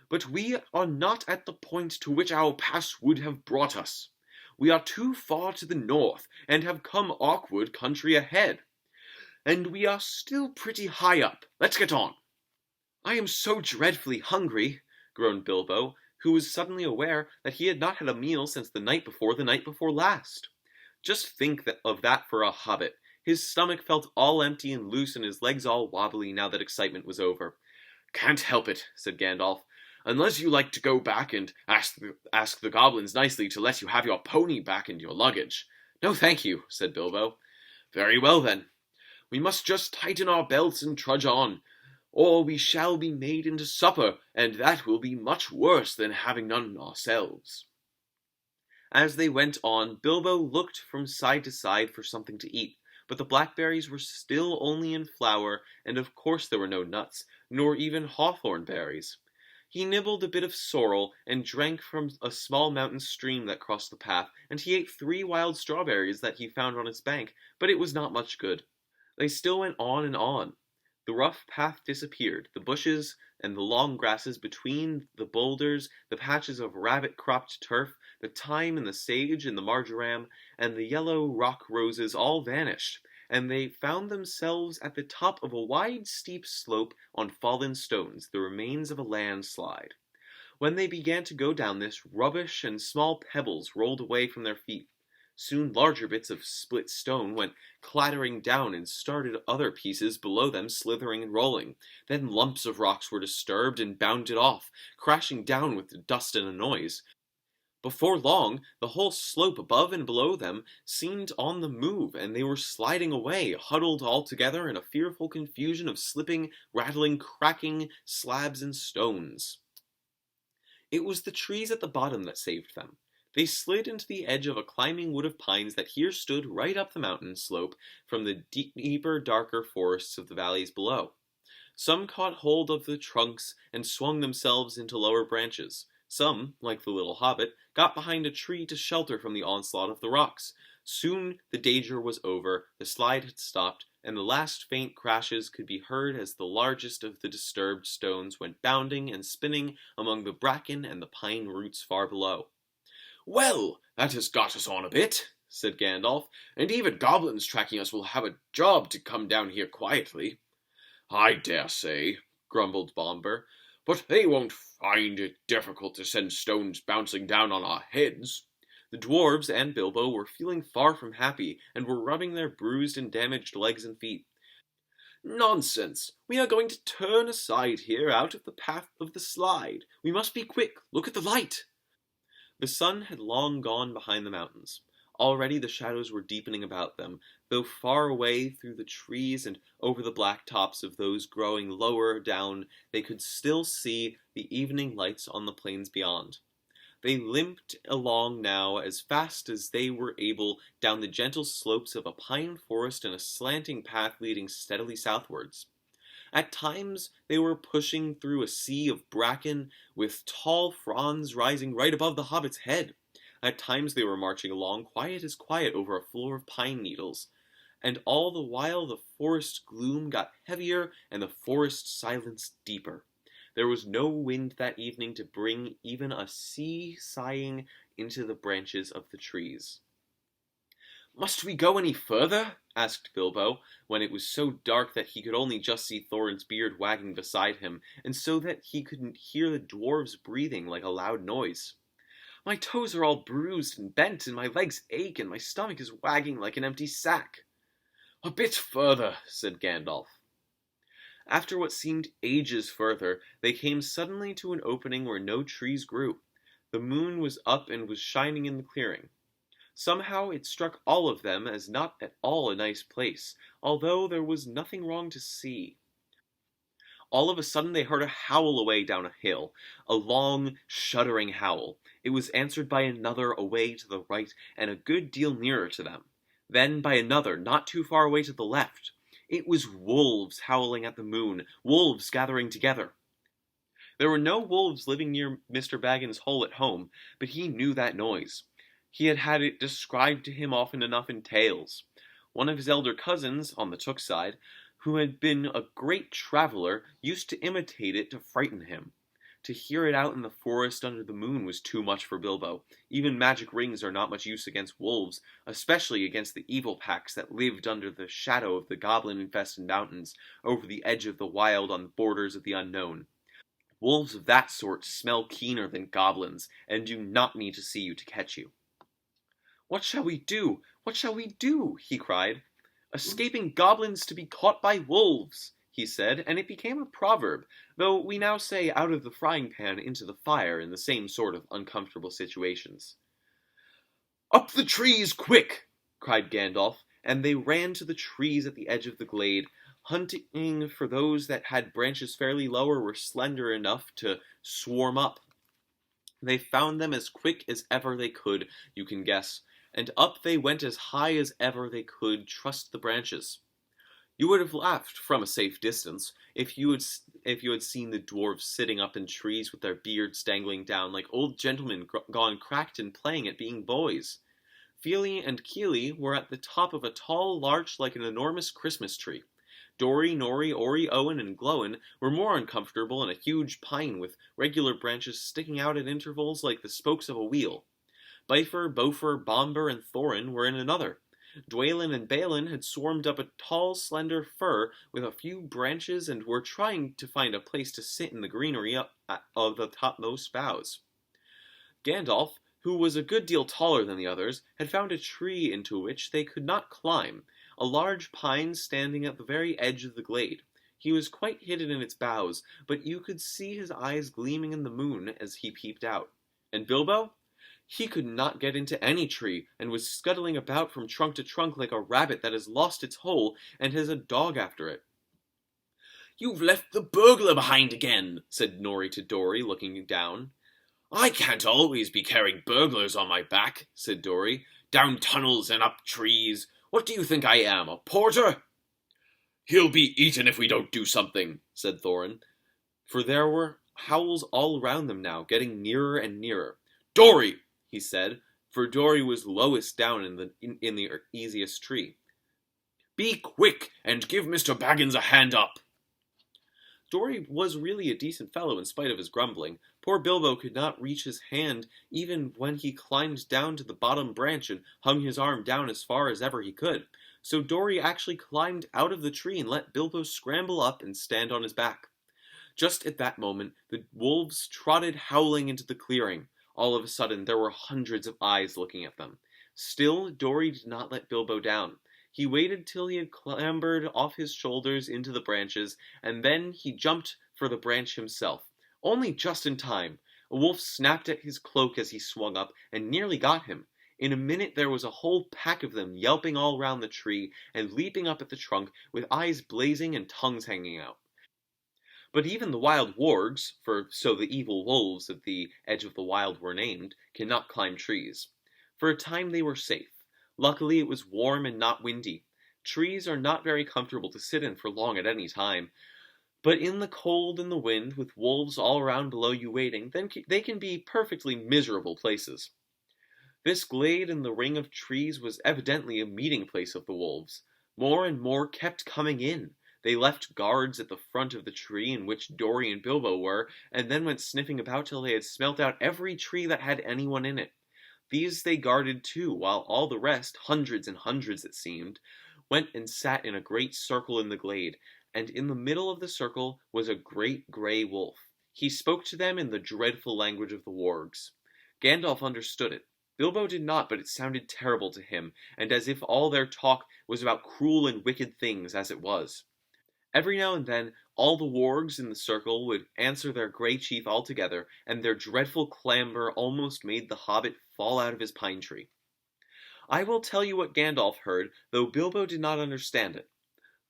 But we are not at the point to which our pass would have brought us. We are too far to the north, and have come awkward country ahead. And we are still pretty high up. Let's get on." "I am so dreadfully hungry," groaned Bilbo, who was suddenly aware that he had not had a meal since the night before last. Just think of that for a hobbit. His stomach felt all empty and loose, and his legs all wobbly now that excitement was over. "Can't help it," said Gandalf. "Unless you like to go back and ask the goblins nicely to let you have your pony back and your luggage." "No, thank you," said Bilbo. "Very well, then. We must just tighten our belts and trudge on, or we shall be made into supper, and that will be much worse than having none ourselves." As they went on, Bilbo looked from side to side for something to eat, but the blackberries were still only in flower, and of course there were no nuts, nor even hawthorn berries. He nibbled a bit of sorrel, and drank from a small mountain stream that crossed the path, and he ate 3 wild strawberries that he found on its bank, but it was not much good. They still went on and on. The rough path disappeared, the bushes and the long grasses between the boulders, the patches of rabbit-cropped turf, the thyme and the sage and the marjoram, and the yellow rock roses all vanished, and they found themselves at the top of a wide, steep slope on fallen stones, the remains of a landslide. When they began to go down this, rubbish and small pebbles rolled away from their feet. Soon larger bits of split stone went clattering down and started other pieces below them slithering and rolling. Then lumps of rocks were disturbed and bounded off, crashing down with the dust and a noise. Before long, the whole slope above and below them seemed on the move, and they were sliding away, huddled all together in a fearful confusion of slipping, rattling, cracking slabs and stones. It was the trees at the bottom that saved them. They slid into the edge of a climbing wood of pines that here stood right up the mountain slope from the deeper, darker forests of the valleys below. Some caught hold of the trunks and swung themselves into lower branches. Some, like the little hobbit, got behind a tree to shelter from the onslaught of the rocks. Soon the danger was over, the slide had stopped, and the last faint crashes could be heard as the largest of the disturbed stones went bounding and spinning among the bracken and the pine roots far below. "Well, that has got us on a bit," said Gandalf, "and even goblins tracking us will have a job to come down here quietly." "I dare say," grumbled Bombur, "but they won't find it difficult to send stones bouncing down on our heads." The dwarves and Bilbo were feeling far from happy, and were rubbing their bruised and damaged legs and feet. "Nonsense! We are going to turn aside here out of the path of the slide. We must be quick. Look at the light!" The sun had long gone behind the mountains. Already the shadows were deepening about them, though far away through the trees and over the black tops of those growing lower down they could still see the evening lights on the plains beyond. They limped along now as fast as they were able down the gentle slopes of a pine forest and a slanting path leading steadily southwards. At times they were pushing through a sea of bracken, with tall fronds rising right above the hobbit's head. At times they were marching along quiet as quiet over a floor of pine needles. And all the while the forest gloom got heavier and the forest silence deeper. There was no wind that evening to bring even a sea sighing into the branches of the trees. "Must we go any further?" asked Bilbo, when it was so dark that he could only just see Thorin's beard wagging beside him, and so that he could hear the dwarves breathing like a loud noise. "My toes are all bruised and bent, and my legs ache, and my stomach is wagging like an empty sack." "A bit further," said Gandalf. After what seemed ages further, they came suddenly to an opening where no trees grew. The moon was up and was shining in the clearing. Somehow it struck all of them as not at all a nice place, although there was nothing wrong to see. All of a sudden they heard a howl away down a hill, a long, shuddering howl. It was answered by another away to the right and a good deal nearer to them. Then by another, not too far away to the left. It was wolves howling at the moon, wolves gathering together. There were no wolves living near Mr. Baggins' hole at home, but he knew that noise. He had had it described to him often enough in tales. One of his elder cousins, on the Took side, who had been a great traveller, used to imitate it to frighten him. To hear it out in the forest under the moon was too much for Bilbo. Even magic rings are not much use against wolves, especially against the evil packs that lived under the shadow of the goblin-infested mountains, over the edge of the wild on the borders of the unknown. Wolves of that sort smell keener than goblins, and do not need to see you to catch you. "What shall we do? What shall we do?" he cried. "Escaping goblins to be caught by wolves," he said, and it became a proverb, though we now say out of the frying pan into the fire in the same sort of uncomfortable situations. "Up the trees, quick!" cried Gandalf, and they ran to the trees at the edge of the glade, hunting for those that had branches fairly low or were slender enough to swarm up. They found them as quick as ever they could, you can guess, and up they went as high as ever they could trust the branches. You would have laughed from a safe distance if you had seen the dwarves sitting up in trees with their beards dangling down like old gentlemen gone cracked and playing at being boys. Fili and Kili were at the top of a tall larch like an enormous Christmas tree. Dori, Nori, Ori, Owen, and Glowin were more uncomfortable in a huge pine with regular branches sticking out at intervals like the spokes of a wheel. Bifer, Bofer, Bomber, and Thorin were in another. Dwalin and Balin had swarmed up a tall, slender fir with a few branches and were trying to find a place to sit in the greenery of the topmost boughs. Gandalf, who was a good deal taller than the others, had found a tree into which they could not climb, a large pine standing at the very edge of the glade. He was quite hidden in its boughs, but you could see his eyes gleaming in the moon as he peeped out. And Bilbo? He could not get into any tree, and was scuttling about from trunk to trunk like a rabbit that has lost its hole and has a dog after it. "You've left the burglar behind again," said Nori to Dori, looking down. "I can't always be carrying burglars on my back," said Dori, "down tunnels and up trees. What do you think I am, a porter?" "He'll be eaten if we don't do something," said Thorin, for there were howls all round them now, getting nearer and nearer. "Dori!" he said, for Dori was lowest down in the easiest tree. "Be quick, and give Mr. Baggins a hand up." Dori was really a decent fellow in spite of his grumbling. Poor Bilbo could not reach his hand even when he climbed down to the bottom branch and hung his arm down as far as ever he could. So Dori actually climbed out of the tree and let Bilbo scramble up and stand on his back. Just at that moment, the wolves trotted howling into the clearing. All of a sudden, there were hundreds of eyes looking at them. Still, Dori did not let Bilbo down. He waited till he had clambered off his shoulders into the branches, and then he jumped for the branch himself. Only just in time. A wolf snapped at his cloak as he swung up, and nearly got him. In a minute there was a whole pack of them yelping all round the tree, and leaping up at the trunk, with eyes blazing and tongues hanging out. But even the wild wargs, for so the evil wolves at the edge of the wild were named, cannot climb trees. For a time they were safe. Luckily it was warm and not windy. Trees are not very comfortable to sit in for long at any time, but in the cold and the wind, with wolves all around below you waiting, then they can be perfectly miserable places. This glade in the ring of trees was evidently a meeting place of the wolves. More and more kept coming in. They left guards at the front of the tree in which Dori and Bilbo were, and then went sniffing about till they had smelt out every tree that had anyone in it. These they guarded too, while all the rest, hundreds and hundreds it seemed, went and sat in a great circle in the glade, and in the middle of the circle was a great grey wolf. He spoke to them in the dreadful language of the wargs. Gandalf understood it. Bilbo did not, but it sounded terrible to him, and as if all their talk was about cruel and wicked things, as it was. Every now and then, all the wargs in the circle would answer their grey chief altogether, and their dreadful clamber almost made the hobbit fall out of his pine tree. I will tell you what Gandalf heard, though Bilbo did not understand it.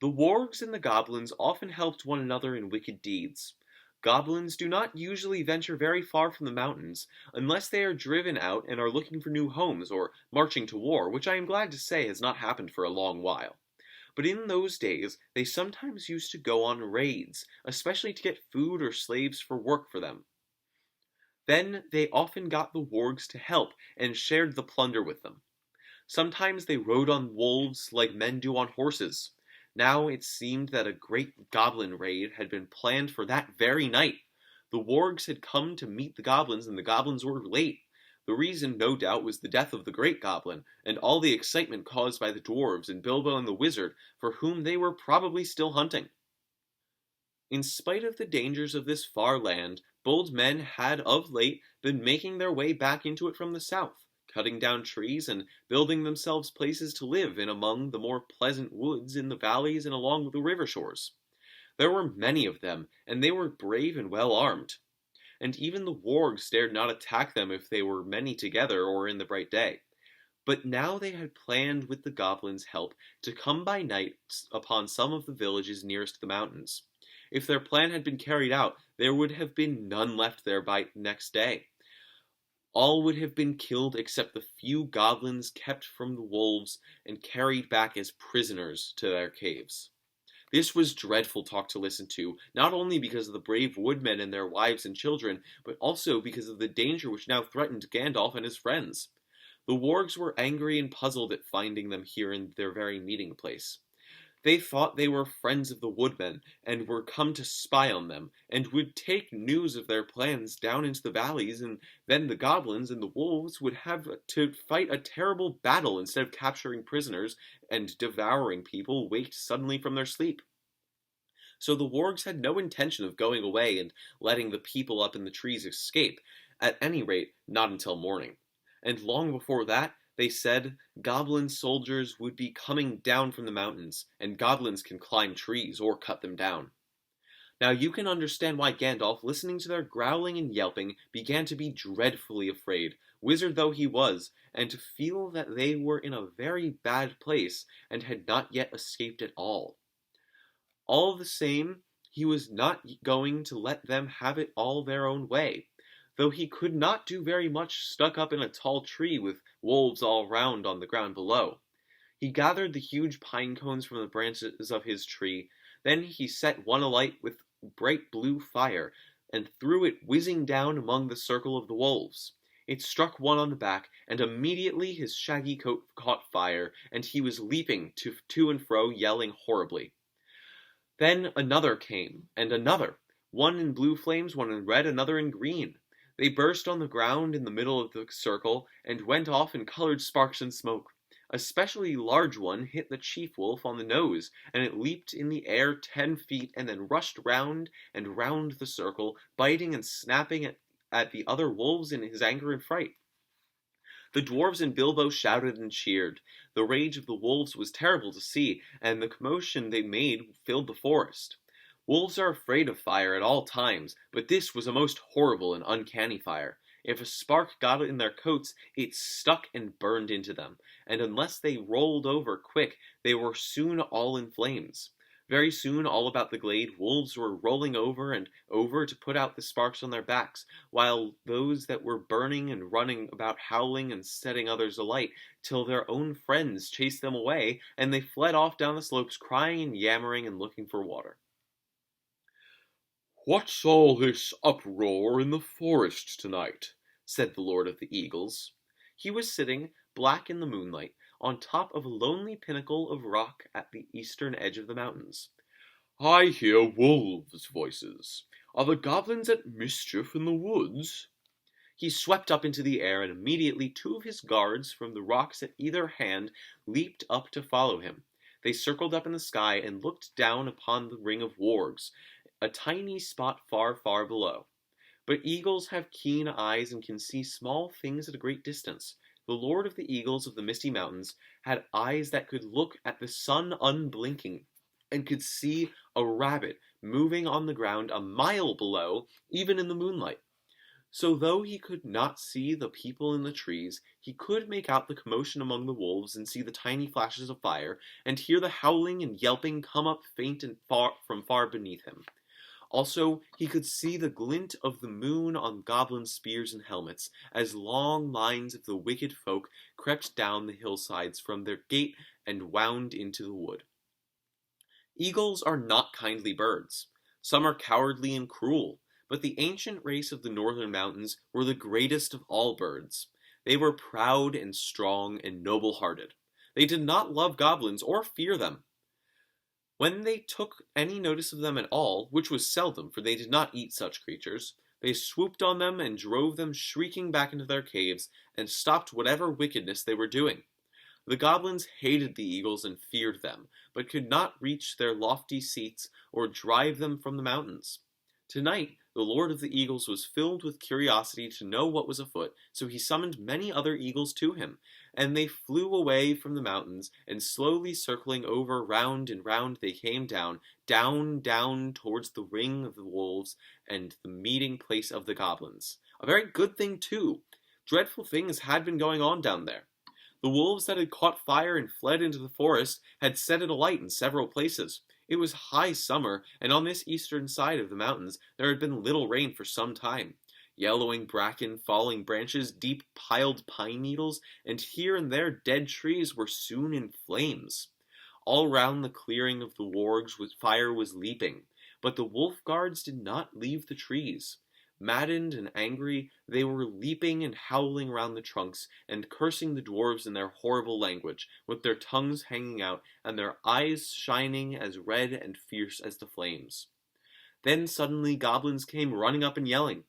The wargs and the goblins often helped one another in wicked deeds. Goblins do not usually venture very far from the mountains, unless they are driven out and are looking for new homes or marching to war, which I am glad to say has not happened for a long while. But in those days, they sometimes used to go on raids, especially to get food or slaves for work for them. Then they often got the wargs to help and shared the plunder with them. Sometimes they rode on wolves like men do on horses. Now it seemed that a great goblin raid had been planned for that very night. The wargs had come to meet the goblins, and the goblins were late. The reason, no doubt, was the death of the great goblin, and all the excitement caused by the dwarves and Bilbo and the wizard, for whom they were probably still hunting. In spite of the dangers of this far land, bold men had of late been making their way back into it from the south, cutting down trees and building themselves places to live in among the more pleasant woods in the valleys and along the river shores. There were many of them, and they were brave and well armed. And even the wargs dared not attack them if they were many together or in the bright day. But now they had planned with the goblins' help to come by night upon some of the villages nearest the mountains. If their plan had been carried out, there would have been none left there by next day. All would have been killed except the few goblins kept from the wolves and carried back as prisoners to their caves. This was dreadful talk to listen to, not only because of the brave woodmen and their wives and children, but also because of the danger which now threatened Gandalf and his friends. The wargs were angry and puzzled at finding them here in their very meeting place. They thought they were friends of the woodmen, and were come to spy on them, and would take news of their plans down into the valleys, and then the goblins and the wolves would have to fight a terrible battle instead of capturing prisoners and devouring people waked suddenly from their sleep. So the wargs had no intention of going away and letting the people up in the trees escape, at any rate not until morning. And long before that, they said goblin soldiers would be coming down from the mountains, and goblins can climb trees or cut them down. Now you can understand why Gandalf, listening to their growling and yelping, began to be dreadfully afraid, wizard though he was, and to feel that they were in a very bad place, and had not yet escaped at all. All the same, he was not going to let them have it all their own way, though he could not do very much stuck up in a tall tree with wolves all round on the ground below. He gathered the huge pine cones from the branches of his tree, then he set one alight with bright blue fire, and threw it whizzing down among the circle of the wolves. It struck one on the back, and immediately his shaggy coat caught fire, and he was leaping to and fro, yelling horribly. Then another came, and another, one in blue flames, one in red, another in green. They burst on the ground in the middle of the circle, and went off in colored sparks and smoke. A specially large one hit the chief wolf on the nose, and it leaped in the air 10 feet, and then rushed round and round the circle, biting and snapping at the other wolves in his anger and fright. The dwarves and Bilbo shouted and cheered. The rage of the wolves was terrible to see, and the commotion they made filled the forest. Wolves are afraid of fire at all times, but this was a most horrible and uncanny fire. If a spark got in their coats, it stuck and burned into them, and unless they rolled over quick, they were soon all in flames. Very soon, all about the glade, wolves were rolling over and over to put out the sparks on their backs, while those that were burning and running about howling and setting others alight, till their own friends chased them away, and they fled off down the slopes crying and yammering and looking for water. "What's all this uproar in the forest tonight?" said the Lord of the Eagles. He was sitting, black in the moonlight, on top of a lonely pinnacle of rock at the eastern edge of the mountains. "I hear wolves' voices. Are the goblins at mischief in the woods?" He swept up into the air, and immediately 2 of his guards from the rocks at either hand leaped up to follow him. They circled up in the sky and looked down upon the ring of wargs, a tiny spot far, far below. But eagles have keen eyes and can see small things at a great distance. The Lord of the Eagles of the Misty Mountains had eyes that could look at the sun unblinking, and could see a rabbit moving on the ground a mile below, even in the moonlight. So though he could not see the people in the trees, he could make out the commotion among the wolves and see the tiny flashes of fire, and hear the howling and yelping come up faint and far beneath him. Also, he could see the glint of the moon on goblin spears and helmets, as long lines of the wicked folk crept down the hillsides from their gate and wound into the wood. Eagles are not kindly birds. Some are cowardly and cruel, but the ancient race of the northern mountains were the greatest of all birds. They were proud and strong and noble-hearted. They did not love goblins or fear them. When they took any notice of them at all, which was seldom, for they did not eat such creatures, they swooped on them and drove them shrieking back into their caves, and stopped whatever wickedness they were doing. The goblins hated the eagles and feared them, but could not reach their lofty seats or drive them from the mountains. Tonight, the Lord of the Eagles was filled with curiosity to know what was afoot, so he summoned many other eagles to him, and they flew away from the mountains, and slowly circling over round and round they came down, down towards the ring of the wolves and the meeting place of the goblins. A very good thing, too. Dreadful things had been going on down there. The wolves that had caught fire and fled into the forest had set it alight in several places. It was high summer, and on this eastern side of the mountains there had been little rain for some time. Yellowing bracken, falling branches, deep piled pine needles, and here and there dead trees were soon in flames. All round the clearing of the wargs fire was leaping, but the wolf guards did not leave the trees. Maddened and angry, they were leaping and howling round the trunks, and cursing the dwarves in their horrible language, with their tongues hanging out, and their eyes shining as red and fierce as the flames. Then suddenly goblins came running up and yelling.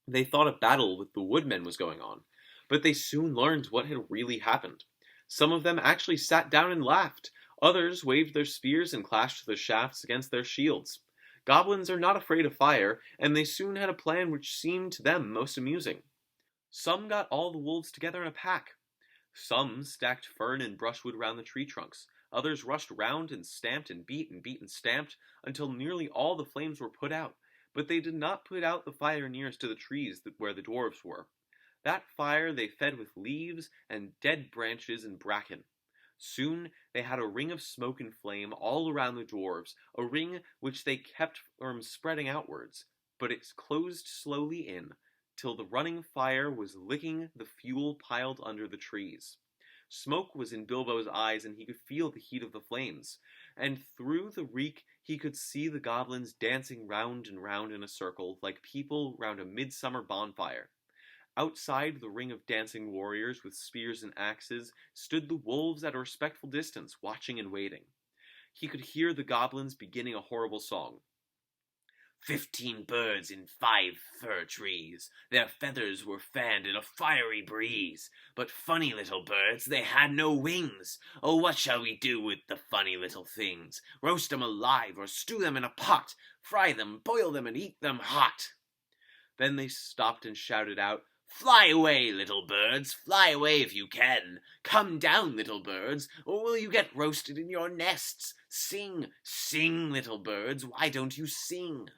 They thought a battle with the woodmen was going on, but they soon learned what had really happened. Some of them actually sat down and laughed. Others waved their spears and clashed their shafts against their shields. Goblins are not afraid of fire, and they soon had a plan which seemed to them most amusing. Some got all the wolves together in a pack. Some stacked fern and brushwood round the tree trunks. Others rushed round and stamped and beat and stamped until nearly all the flames were put out. But they did not put out the fire nearest to the trees where the dwarves were. That fire they fed with leaves and dead branches and bracken. Soon they had a ring of smoke and flame all around the dwarves, a ring which they kept from spreading outwards, but it closed slowly in, till the running fire was licking the fuel piled under the trees. Smoke was in Bilbo's eyes, and he could feel the heat of the flames, and through the reek he could see the goblins dancing round and round in a circle, like people round a midsummer bonfire. Outside the ring of dancing warriors with spears and axes stood the wolves at a respectful distance, watching and waiting. He could hear the goblins beginning a horrible song. 15 birds in 5 fir trees, their feathers were fanned in a fiery breeze. But funny little birds, they had no wings. Oh, what shall we do with the funny little things? Roast them alive or stew them in a pot, fry them, boil them, and eat them hot. Then they stopped and shouted out, Fly away, little birds, fly away if you can. Come down, little birds, or will you get roasted in your nests? Sing, sing, little birds, why don't you sing?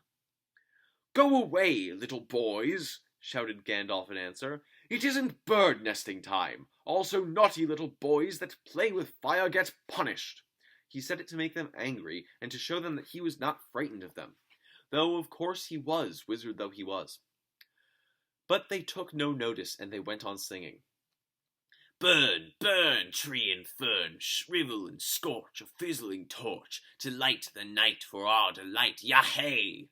Go away, little boys, shouted Gandalf in answer. It isn't bird nesting time. Also naughty little boys that play with fire get punished. He said it to make them angry, and to show them that he was not frightened of them, though of course he was, wizard though he was. But they took no notice, and they went on singing. Burn, burn, tree and fern, shrivel and scorch a fizzling torch, to light the night for our delight, yah-hey!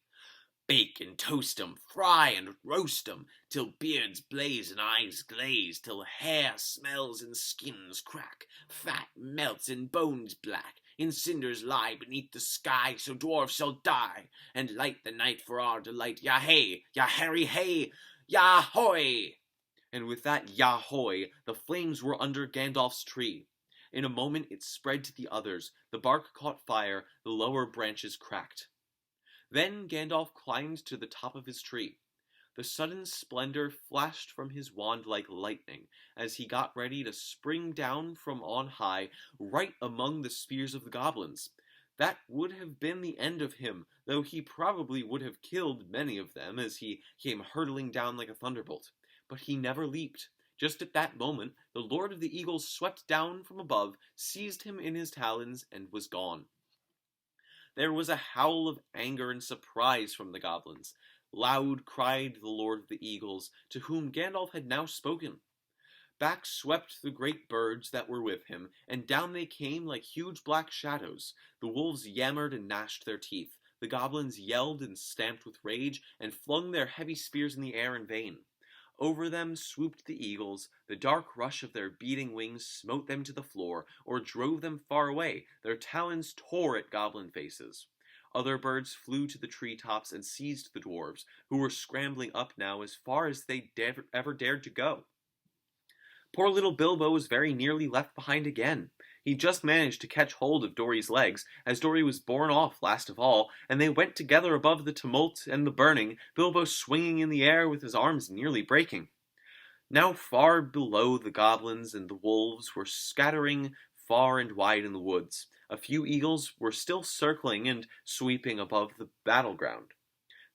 Bake and toast 'em, fry and roast 'em, till beards blaze and eyes glaze, till hair smells and skins crack, fat melts and bones black, in cinders lie beneath the sky, so dwarfs shall die, and light the night for our delight, yah-hey, yah-harry-hey! Yah-hoy! And with that yah-hoy, the flames were under Gandalf's tree. In a moment it spread to the others, the bark caught fire, the lower branches cracked. Then Gandalf climbed to the top of his tree. The sudden splendor flashed from his wand like lightning, as he got ready to spring down from on high, right among the spears of the goblins. That would have been the end of him, though he probably would have killed many of them as he came hurtling down like a thunderbolt. But he never leaped. Just at that moment, the Lord of the Eagles swept down from above, seized him in his talons, and was gone. There was a howl of anger and surprise from the goblins. Loud cried the Lord of the Eagles, to whom Gandalf had now spoken. Back swept the great birds that were with him, and down they came like huge black shadows. The wolves yammered and gnashed their teeth. The goblins yelled and stamped with rage, and flung their heavy spears in the air in vain. Over them swooped the eagles. The dark rush of their beating wings smote them to the floor, or drove them far away. Their talons tore at goblin faces. Other birds flew to the treetops and seized the dwarves, who were scrambling up now as far as they ever dared to go. Poor little Bilbo was very nearly left behind again. He just managed to catch hold of Dory's legs, as Dory was borne off last of all, and they went together above the tumult and the burning, Bilbo swinging in the air with his arms nearly breaking. Now far below, the goblins and the wolves were scattering far and wide in the woods. A few eagles were still circling and sweeping above the battleground.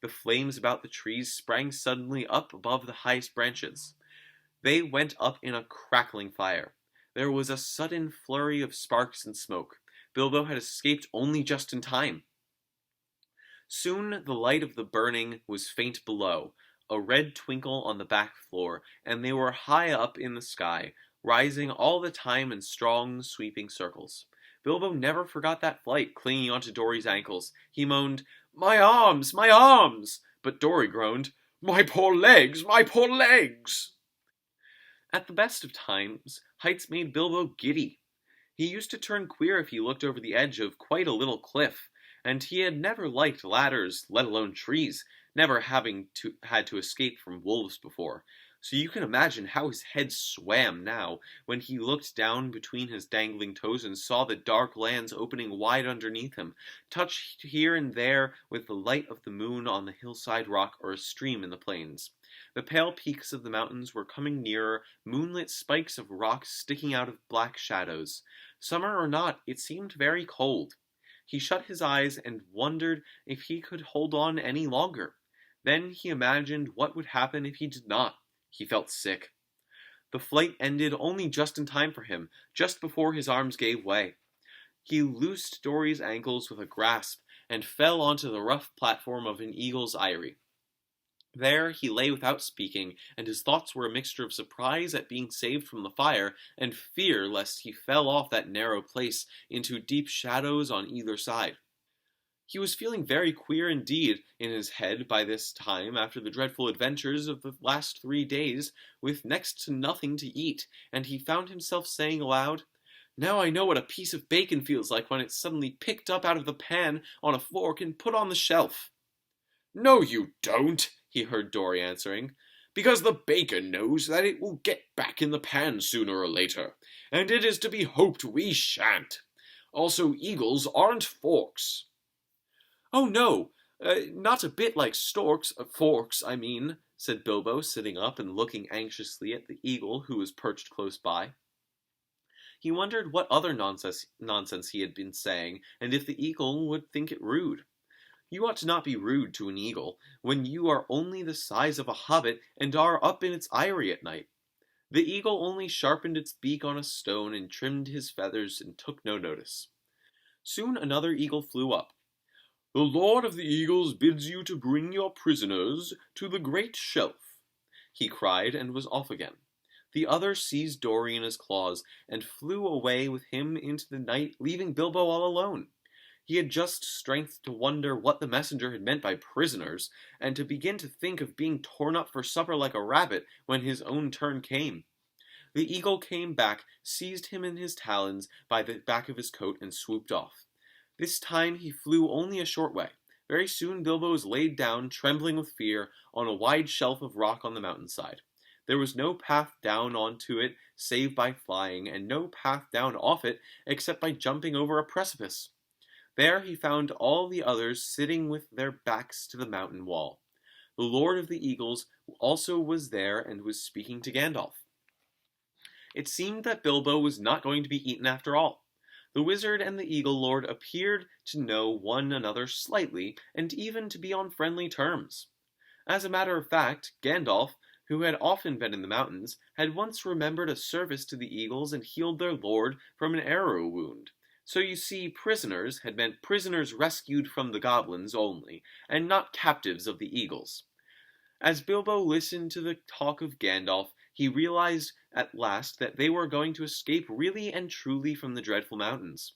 The flames about the trees sprang suddenly up above the highest branches. They went up in a crackling fire. There was a sudden flurry of sparks and smoke. Bilbo had escaped only just in time. Soon the light of the burning was faint below, a red twinkle on the back floor, and they were high up in the sky, rising all the time in strong, sweeping circles. Bilbo never forgot that flight, clinging onto Dory's ankles. He moaned, "My arms! My arms!" But Dory groaned, "My poor legs! My poor legs!" At the best of times, heights made Bilbo giddy. He used to turn queer if he looked over the edge of quite a little cliff, and he had never liked ladders, let alone trees, never having had to escape from wolves before. So you can imagine how his head swam now, when he looked down between his dangling toes and saw the dark lands opening wide underneath him, touched here and there with the light of the moon on the hillside rock or a stream in the plains. The pale peaks of the mountains were coming nearer, moonlit spikes of rock sticking out of black shadows. Summer or not, it seemed very cold. He shut his eyes and wondered if he could hold on any longer. Then he imagined what would happen if he did not. He felt sick. The flight ended only just in time for him, just before his arms gave way. He loosed Dory's ankles with a grasp and fell onto the rough platform of an eagle's eyrie. There he lay without speaking, and his thoughts were a mixture of surprise at being saved from the fire, and fear lest he fell off that narrow place into deep shadows on either side. He was feeling very queer indeed in his head by this time after the dreadful adventures of the last 3 days, with next to nothing to eat, and he found himself saying aloud, "Now I know what a piece of bacon feels like when it's suddenly picked up out of the pan on a fork and put on the shelf." "No, you don't," he heard Dory answering, "because the bacon knows that it will get back in the pan sooner or later, and it is to be hoped we shan't. Also, eagles aren't forks." "Oh, no, not a bit like forks, I mean," said Bilbo, sitting up and looking anxiously at the eagle who was perched close by. He wondered what other nonsense he had been saying, and if the eagle would think it rude. You ought to not be rude to an eagle, when you are only the size of a hobbit and are up in its eyrie at night. The eagle only sharpened its beak on a stone and trimmed his feathers and took no notice. Soon another eagle flew up. "The Lord of the Eagles bids you to bring your prisoners to the great shelf," he cried, and was off again. The other seized Dory in his claws and flew away with him into the night, leaving Bilbo all alone. He had just strength to wonder what the messenger had meant by prisoners, and to begin to think of being torn up for supper like a rabbit when his own turn came. The eagle came back, seized him in his talons by the back of his coat, and swooped off. This time he flew only a short way. Very soon Bilbo was laid down, trembling with fear, on a wide shelf of rock on the mountainside. There was no path down onto it save by flying, and no path down off it except by jumping over a precipice. There he found all the others sitting with their backs to the mountain wall. The Lord of the Eagles also was there and was speaking to Gandalf. It seemed that Bilbo was not going to be eaten after all. The wizard and the Eagle Lord appeared to know one another slightly, and even to be on friendly terms. As a matter of fact, Gandalf, who had often been in the mountains, had once remembered a service to the eagles and healed their lord from an arrow wound. So you see, prisoners had meant prisoners rescued from the goblins only, and not captives of the eagles. As Bilbo listened to the talk of Gandalf, he realized at last that they were going to escape really and truly from the dreadful mountains.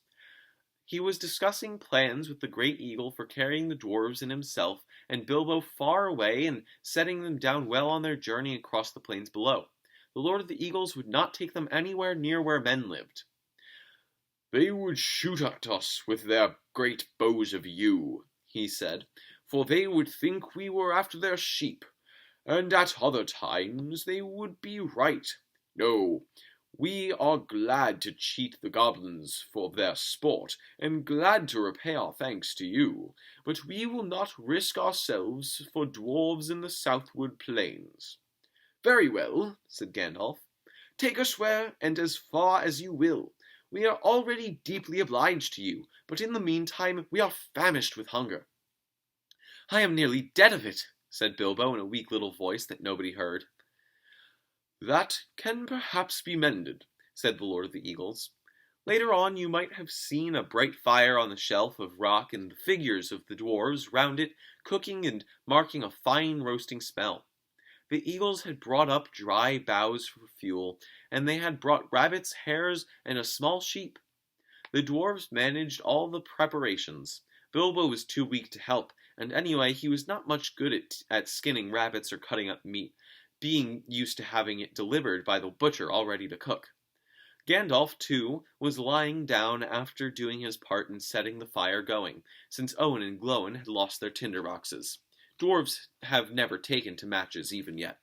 He was discussing plans with the great eagle for carrying the dwarves and himself, and Bilbo far away and setting them down well on their journey across the plains below. The Lord of the Eagles would not take them anywhere near where men lived. "They would shoot at us with their great bows of yew," he said, "for they would think we were after their sheep, and at other times they would be right. No, we are glad to cheat the goblins for their sport, and glad to repay our thanks to you, but we will not risk ourselves for dwarves in the southward plains." "Very well," said Gandalf. "Take us where and as far as you will. We are already deeply obliged to you, but in the meantime we are famished with hunger." "I am nearly dead of it," said Bilbo in a weak little voice that nobody heard. "That can perhaps be mended," said the Lord of the Eagles. Later on you might have seen a bright fire on the shelf of rock and the figures of the dwarves round it cooking and making a fine roasting smell. The eagles had brought up dry boughs for fuel, and they had brought rabbits, hares, and a small sheep. The dwarves managed all the preparations. Bilbo was too weak to help, and anyway he was not much good at skinning rabbits or cutting up meat, being used to having it delivered by the butcher all ready to cook. Gandalf, too, was lying down after doing his part in setting the fire going, since Owen and Glóin had lost their tinderboxes. Dwarves have never taken to matches even yet.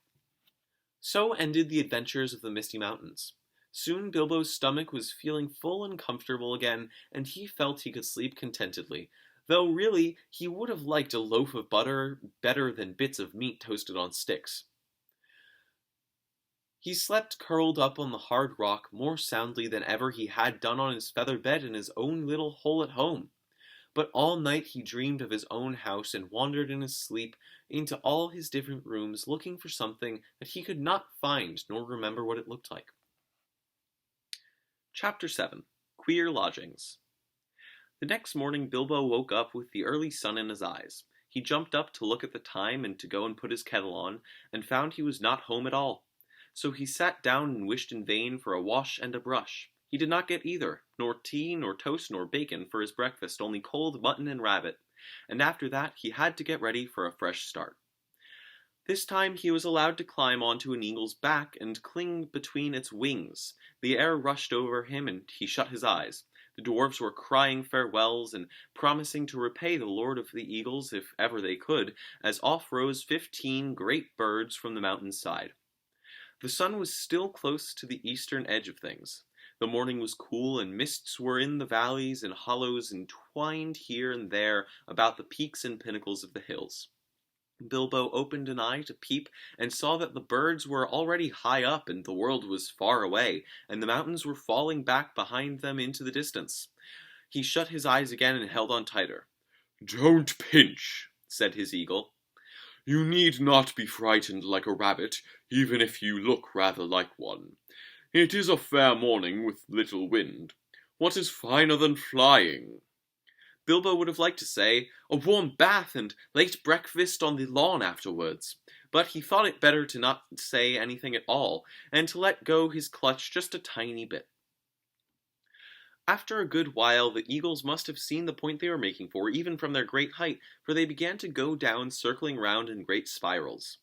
So ended the adventures of the Misty Mountains. Soon Bilbo's stomach was feeling full and comfortable again, and he felt he could sleep contentedly, though really he would have liked a loaf of butter better than bits of meat toasted on sticks. He slept curled up on the hard rock more soundly than ever he had done on his feather bed in his own little hole at home. But all night he dreamed of his own house and wandered in his sleep into all his different rooms looking for something that he could not find nor remember what it looked like. Chapter 7. Queer Lodgings. The next morning Bilbo woke up with the early sun in his eyes. He jumped up to look at the time and to go and put his kettle on, and found he was not home at all. So he sat down and wished in vain for a wash and a brush. He did not get either, nor tea, nor toast, nor bacon for his breakfast, only cold mutton and rabbit, and after that he had to get ready for a fresh start. This time he was allowed to climb onto an eagle's back and cling between its wings. The air rushed over him and he shut his eyes. The dwarves were crying farewells and promising to repay the Lord of the Eagles if ever they could, as off rose 15 great birds from the mountain's side. The sun was still close to the eastern edge of things. The morning was cool, and mists were in the valleys and hollows entwined here and there about the peaks and pinnacles of the hills. Bilbo opened an eye to peep, and saw that the birds were already high up, and the world was far away, and the mountains were falling back behind them into the distance. He shut his eyes again and held on tighter. "Don't pinch," said his eagle. "You need not be frightened like a rabbit, even if you look rather like one. It is a fair morning with little wind. What is finer than flying?" Bilbo would have liked to say, a warm bath and late breakfast on the lawn afterwards, but he thought it better to not say anything at all, and to let go his clutch just a tiny bit. After a good while, the eagles must have seen the point they were making for, even from their great height, for they began to go down, circling round in great spirals.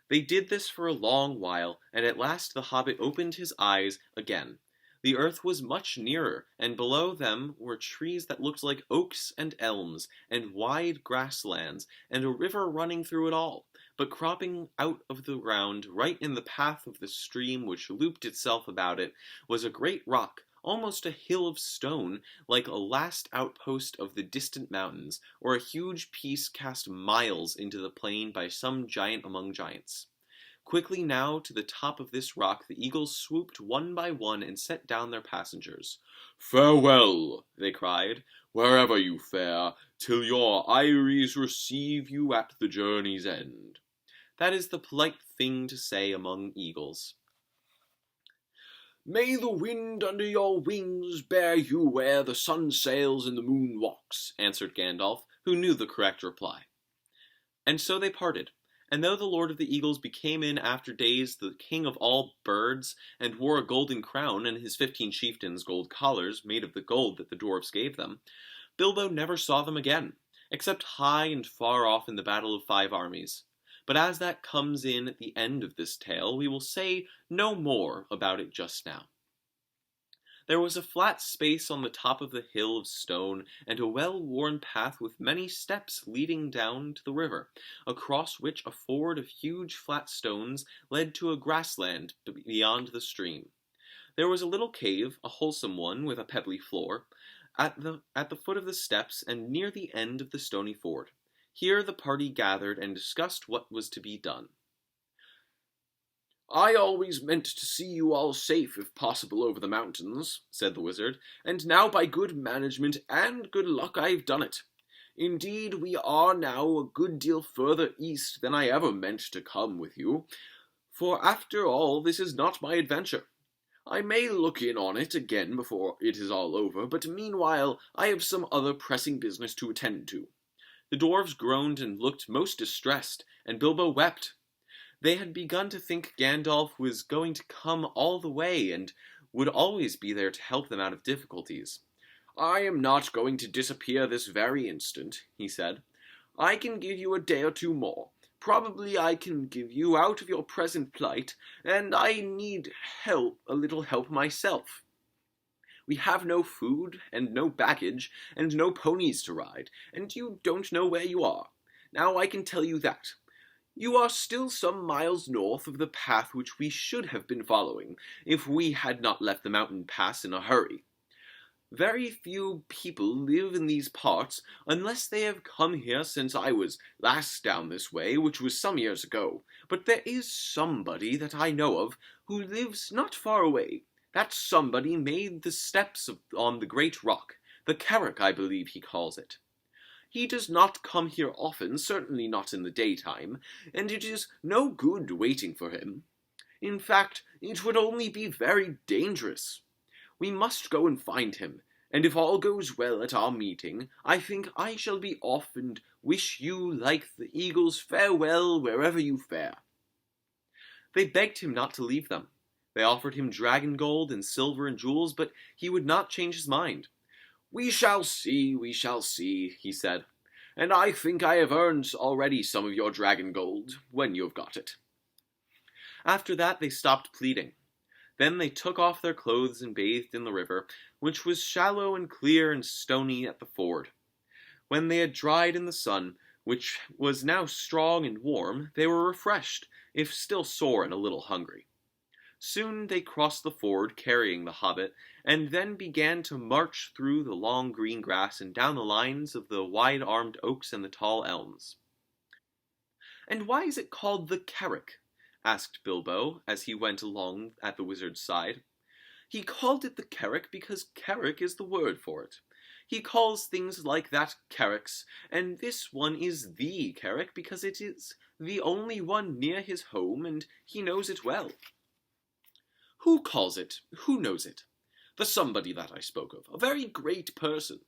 They did this for a long while, and at last the hobbit opened his eyes again. The earth was much nearer, and below them were trees that looked like oaks and elms, and wide grasslands, and a river running through it all. But cropping out of the ground, right in the path of the stream which looped itself about it, was a great rock, almost a hill of stone, like a last outpost of the distant mountains, or a huge piece cast miles into the plain by some giant among giants. Quickly now to the top of this rock the eagles swooped one by one and set down their passengers. "Farewell," they cried, "wherever you fare, till your eyries receive you at the journey's end." That is the polite thing to say among eagles. "May the wind under your wings bear you where the sun sails and the moon walks," answered Gandalf, who knew the correct reply. And so they parted. And though the Lord of the Eagles became in after days the king of all birds, and wore a golden crown and his 15 chieftains gold collars made of the gold that the dwarves gave them, Bilbo never saw them again, except high and far off in the Battle of 5 Armies. But as that comes in at the end of this tale, we will say no more about it just now. There was a flat space on the top of the hill of stone, and a well-worn path with many steps leading down to the river, across which a ford of huge flat stones led to a grassland beyond the stream. There was a little cave, a wholesome one with a pebbly floor, at the foot of the steps and near the end of the stony ford. Here the party gathered and discussed what was to be done. "I always meant to see you all safe if possible over the mountains," said the wizard, "and now by good management and good luck I've done it. Indeed, we are now a good deal further east than I ever meant to come with you, for after all this is not my adventure. I may look in on it again before it is all over, but meanwhile I have some other pressing business to attend to." The dwarves groaned and looked most distressed, and Bilbo wept. They had begun to think Gandalf was going to come all the way and would always be there to help them out of difficulties. "I am not going to disappear this very instant," he said. "I can give you a day or two more. Probably I can give you out of your present plight, and I need a little help myself. We have no food, and no baggage, and no ponies to ride, and you don't know where you are. Now I can tell you that. You are still some miles north of the path which we should have been following, if we had not left the mountain pass in a hurry. Very few people live in these parts, unless they have come here since I was last down this way, which was some years ago, but there is somebody that I know of, who lives not far away. That somebody made the steps on the great rock, the Carrick, I believe he calls it. He does not come here often, certainly not in the daytime, and it is no good waiting for him. In fact, it would only be very dangerous. We must go and find him, and if all goes well at our meeting, I think I shall be off and wish you, like the eagles, farewell wherever you fare." They begged him not to leave them. They offered him dragon gold and silver and jewels, but he would not change his mind. We shall see," he said, "and I think I have earned already some of your dragon gold, when you have got it." After that they stopped pleading. Then they took off their clothes and bathed in the river, which was shallow and clear and stony at the ford. When they had dried in the sun, which was now strong and warm, they were refreshed, if still sore and a little hungry. Soon they crossed the ford, carrying the Hobbit, and then began to march through the long green grass and down the lines of the wide-armed oaks and the tall elms. "And why is it called the Carrick?" asked Bilbo, as he went along at the wizard's side. "He called it the Carrick because Carrick is the word for it. He calls things like that Carricks, and this one is the Carrick because it is the only one near his home, and he knows it well." "Who calls it? Who knows it?" "The somebody that I spoke of, a very great person.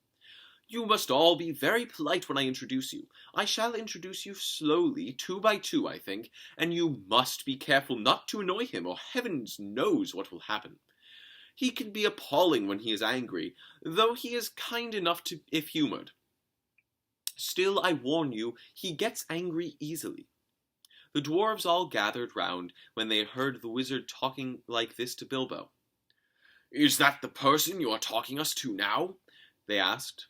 You must all be very polite when I introduce you. I shall introduce you slowly, 2 by 2, I think, and you must be careful not to annoy him, or heavens knows what will happen. He can be appalling when he is angry, though he is kind enough if humored. Still, I warn you, he gets angry easily." The dwarves all gathered round when they heard the wizard talking like this to Bilbo. "Is that the person you are talking us to now?" they asked.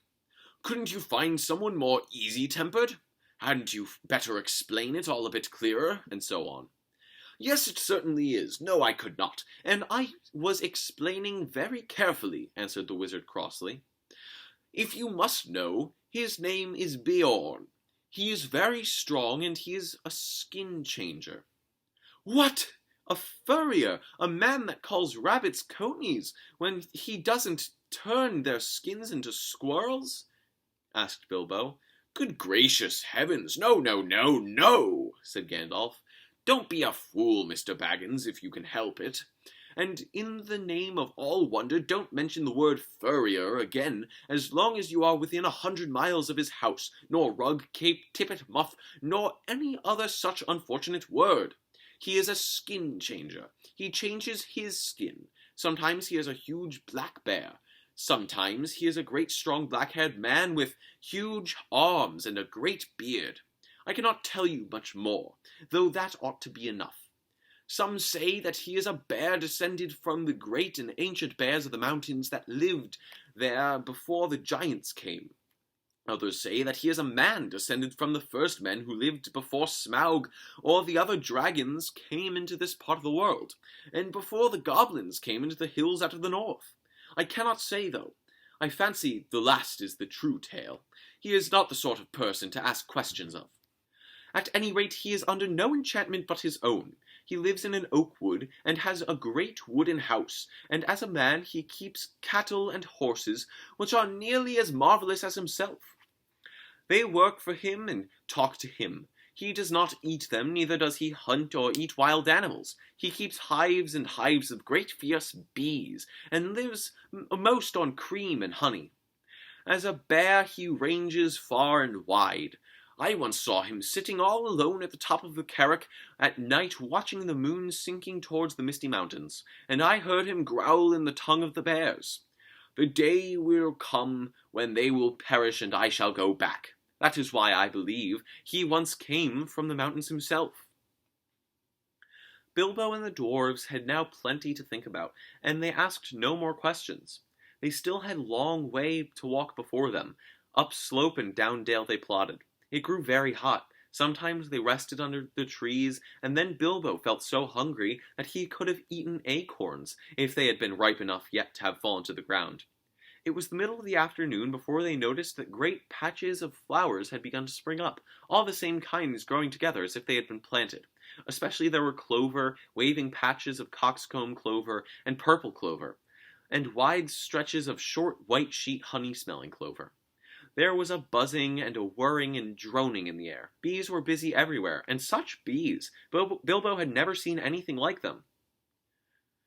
"Couldn't you find someone more easy-tempered? Hadn't you better explain it all a bit clearer?" and so on. "Yes, it certainly is. No, I could not. And I was explaining very carefully," answered the wizard crossly. "If you must know, his name is Beorn. He is very strong, and he is a skin changer." What? A furrier? A man that calls rabbits conies when he doesn't turn their skins into squirrels? Asked Bilbo. Good gracious heavens, no, no, no, no, said Gandalf. Don't be a fool, Mr. Baggins, if you can help it. And in the name of all wonder, don't mention the word furrier again, as long as you are within 100 miles of his house, nor rug, cape, tippet, muff, nor any other such unfortunate word. He is a skin changer. He changes his skin. Sometimes he is a huge black bear. Sometimes he is a great strong black-haired man with huge arms and a great beard. I cannot tell you much more, though that ought to be enough. Some say that he is a bear descended from the great and ancient bears of the mountains that lived there before the giants came. Others say that he is a man descended from the first men who lived before Smaug or the other dragons came into this part of the world, and before the goblins came into the hills out of the north. I cannot say, though. I fancy the last is the true tale. He is not the sort of person to ask questions of. At any rate, he is under no enchantment but his own. He lives in an oak wood, and has a great wooden house, and as a man he keeps cattle and horses, which are nearly as marvellous as himself. They work for him and talk to him. He does not eat them, neither does he hunt or eat wild animals. He keeps hives and hives of great fierce bees, and lives most on cream and honey. As a bear he ranges far and wide. I once saw him sitting all alone at the top of the Carrack at night watching the moon sinking towards the misty mountains, and I heard him growl in the tongue of the bears. The day will come when they will perish and I shall go back. That is why I believe he once came from the mountains himself. Bilbo and the dwarves had now plenty to think about, and they asked no more questions. They still had a long way to walk before them. Up slope and down dale they plodded. It grew very hot. Sometimes they rested under the trees, and then Bilbo felt so hungry that he could have eaten acorns, if they had been ripe enough yet to have fallen to the ground. It was the middle of the afternoon before they noticed that great patches of flowers had begun to spring up, all the same kinds growing together as if they had been planted. Especially there were clover, waving patches of coxcomb clover and purple clover, and wide stretches of short white sheet honey-smelling clover. There was a buzzing and a whirring and droning in the air. Bees were busy everywhere, and such bees! Bilbo had never seen anything like them.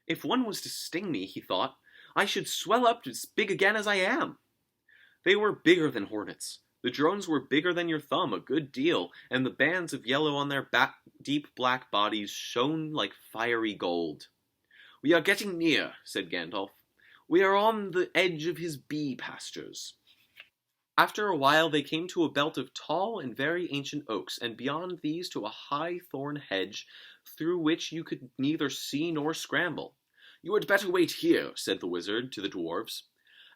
If one was to sting me, he thought, I should swell up as big again as I am. They were bigger than hornets. The drones were bigger than your thumb a good deal, and the bands of yellow on their deep black bodies shone like fiery gold. We are getting near, said Gandalf. We are on the edge of his bee pastures. After a while they came to a belt of tall and very ancient oaks, and beyond these to a high thorn hedge, through which you could neither see nor scramble. You had better wait here, said the wizard to the dwarves,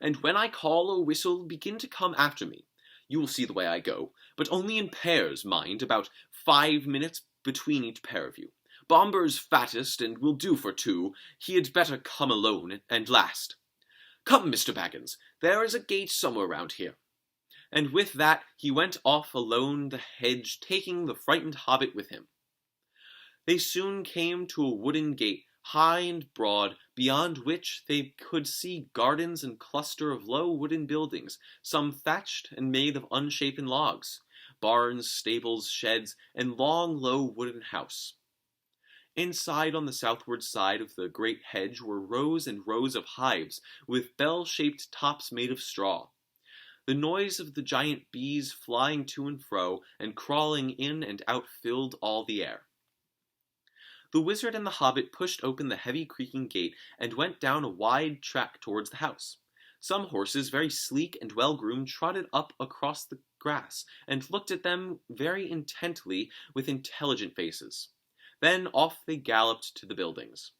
and when I call or whistle, begin to come after me. You will see the way I go, but only in pairs, mind, about 5 minutes between each pair of you. Bomber's fattest, and will do for 2. He had better come alone and last. Come, Mr. Baggins, there is a gate somewhere round here. And with that he went off alone the hedge, taking the frightened hobbit with him. They soon came to a wooden gate, high and broad, beyond which they could see gardens and cluster of low wooden buildings, some thatched and made of unshapen logs, barns, stables, sheds, and long low wooden house. Inside on the southward side of the great hedge were rows and rows of hives, with bell-shaped tops made of straw. The noise of the giant bees flying to and fro and crawling in and out filled all the air. The wizard and the hobbit pushed open the heavy creaking gate and went down a wide track towards the house. Some horses, very sleek and well-groomed, trotted up across the grass and looked at them very intently with intelligent faces. Then off they galloped to the buildings.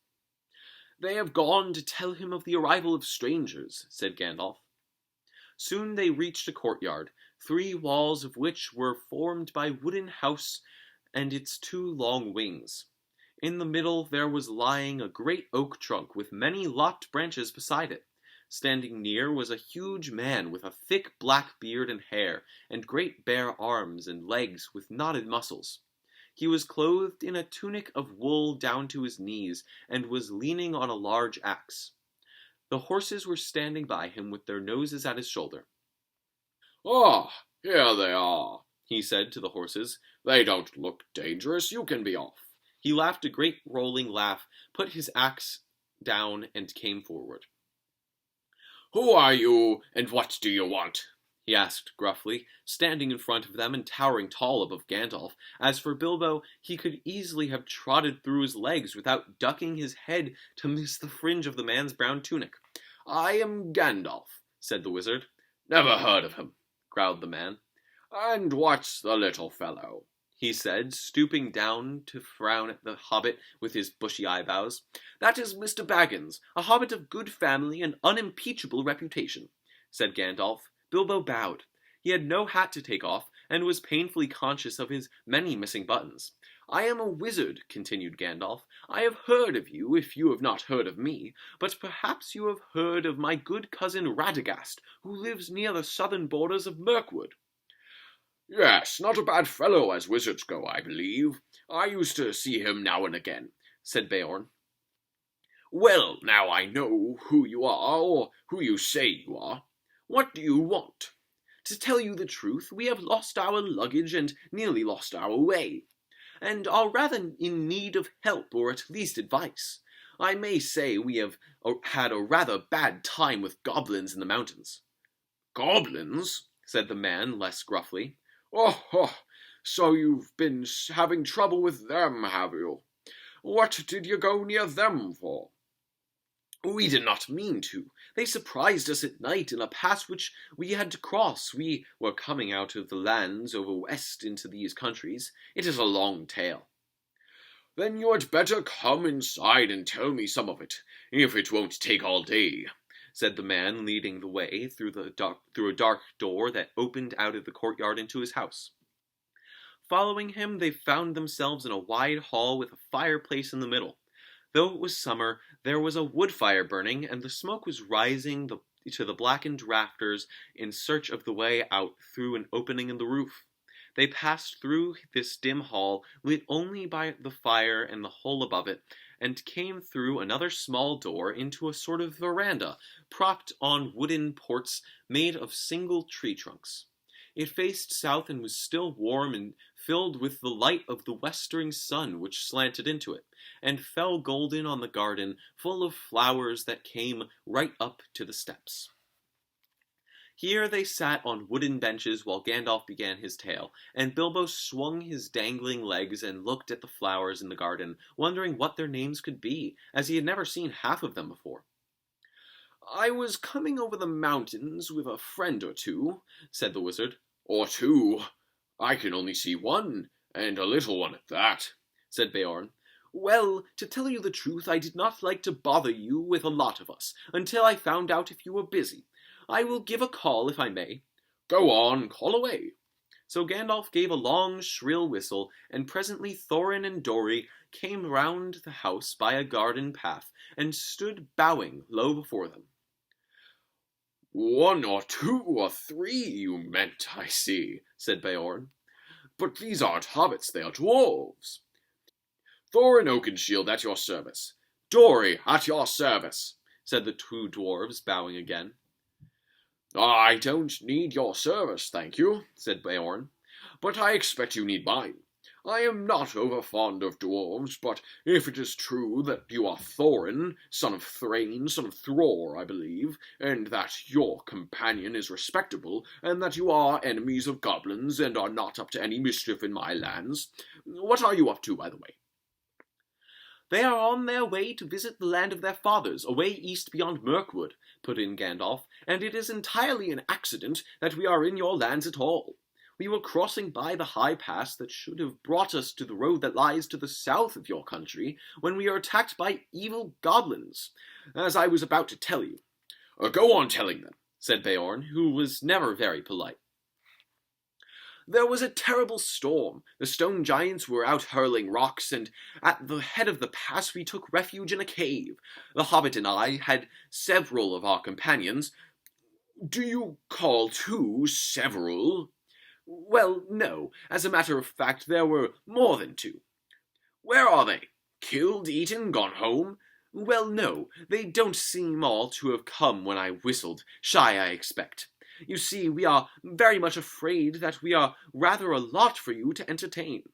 They have gone to tell him of the arrival of strangers, said Gandalf. Soon they reached a courtyard, 3 walls of which were formed by wooden house and its 2 long wings. In the middle there was lying a great oak trunk with many lopped branches beside it. Standing near was a huge man with a thick black beard and hair, and great bare arms and legs with knotted muscles. He was clothed in a tunic of wool down to his knees, and was leaning on a large axe. The horses were standing by him with their noses at his shoulder. "Ah, here they are," he said to the horses. "They don't look dangerous. You can be off." He laughed a great rolling laugh, put his axe down, and came forward. "Who are you, and what do you want?" he asked gruffly, standing in front of them and towering tall above Gandalf. As for Bilbo, he could easily have trotted through his legs without ducking his head to miss the fringe of the man's brown tunic. "I am Gandalf," said the wizard. "Never heard of him," growled the man. "And what's the little fellow?" he said, stooping down to frown at the hobbit with his bushy eyebrows. "That is Mr. Baggins, a hobbit of good family and unimpeachable reputation," said Gandalf. Bilbo bowed. He had no hat to take off, and was painfully conscious of his many missing buttons. "I am a wizard," continued Gandalf. "I have heard of you, if you have not heard of me, but perhaps you have heard of my good cousin Radagast, who lives near the southern borders of Mirkwood." "Yes, not a bad fellow as wizards go, I believe. I used to see him now and again," said Beorn. "Well, now I know who you are, or who you say you are. What do you want?" "To tell you the truth, we have lost our luggage and nearly lost our way, and are rather in need of help, or at least advice. I may say we have had a rather bad time with goblins in the mountains." "Goblins?" said the man less gruffly. Oh, so you've been having trouble with them, have you? What did you go near them for?" "We did not mean to. They surprised us at night in a pass which we had to cross. We were coming out of the lands over west into these countries. It is a long tale." "Then you had better come inside and tell me some of it, if it won't take all day," said the man, leading the way through a dark door that opened out of the courtyard into his house. Following him, they found themselves in a wide hall with a fireplace in the middle. Though it was summer, there was a wood fire burning, and the smoke was rising to the blackened rafters in search of the way out through an opening in the roof. They passed through this dim hall, lit only by the fire and the hole above it, and came through another small door into a sort of veranda, propped on wooden ports made of single tree trunks. It faced south and was still warm and filled with the light of the westering sun which slanted into it, and fell golden on the garden, full of flowers that came right up to the steps. Here they sat on wooden benches while Gandalf began his tale, and Bilbo swung his dangling legs and looked at the flowers in the garden, wondering what their names could be, as he had never seen half of them before. "I was coming over the mountains with a friend or two," said the wizard. "Or two? I can only see one, and a little one at that," said Beorn. "Well, to tell you the truth, I did not like to bother you with a lot of us, until I found out if you were busy. I will give a call if I may." "Go on, call away." So Gandalf gave a long, shrill whistle, and presently Thorin and Dori came round the house by a garden path, and stood bowing low before them. "1 or 2 or 3 you meant, I see," said Beorn. "But these aren't hobbits, they are dwarves. Thorin Oakenshield at your service. Dori at your service," said the 2 dwarves, bowing again. "I don't need your service, thank you," said Beorn, "but I expect you need mine. I am not over fond of dwarves, but if it is true that you are Thorin, son of Thrain, son of Thror, I believe, and that your companion is respectable, and that you are enemies of goblins and are not up to any mischief in my lands, what are you up to, by the way?" "They are on their way to visit the land of their fathers, away east beyond Mirkwood," put in Gandalf, "and it is entirely an accident that we are in your lands at all. We were crossing by the high pass that should have brought us to the road that lies to the south of your country, when we were attacked by evil goblins, as I was about to tell you." "Go on telling them," said Beorn, who was never very polite. "There was a terrible storm. The stone giants were out hurling rocks, and at the head of the pass we took refuge in a cave. The hobbit and I had several of our companions." "Do you call 2 several?" Well, no. As a matter of fact, there were more than 2. Where are they? Killed, eaten, gone home? Well, no, they don't seem all to have come when I whistled. Shy, I expect. You see, we are very much afraid that we are rather a lot for you to entertain.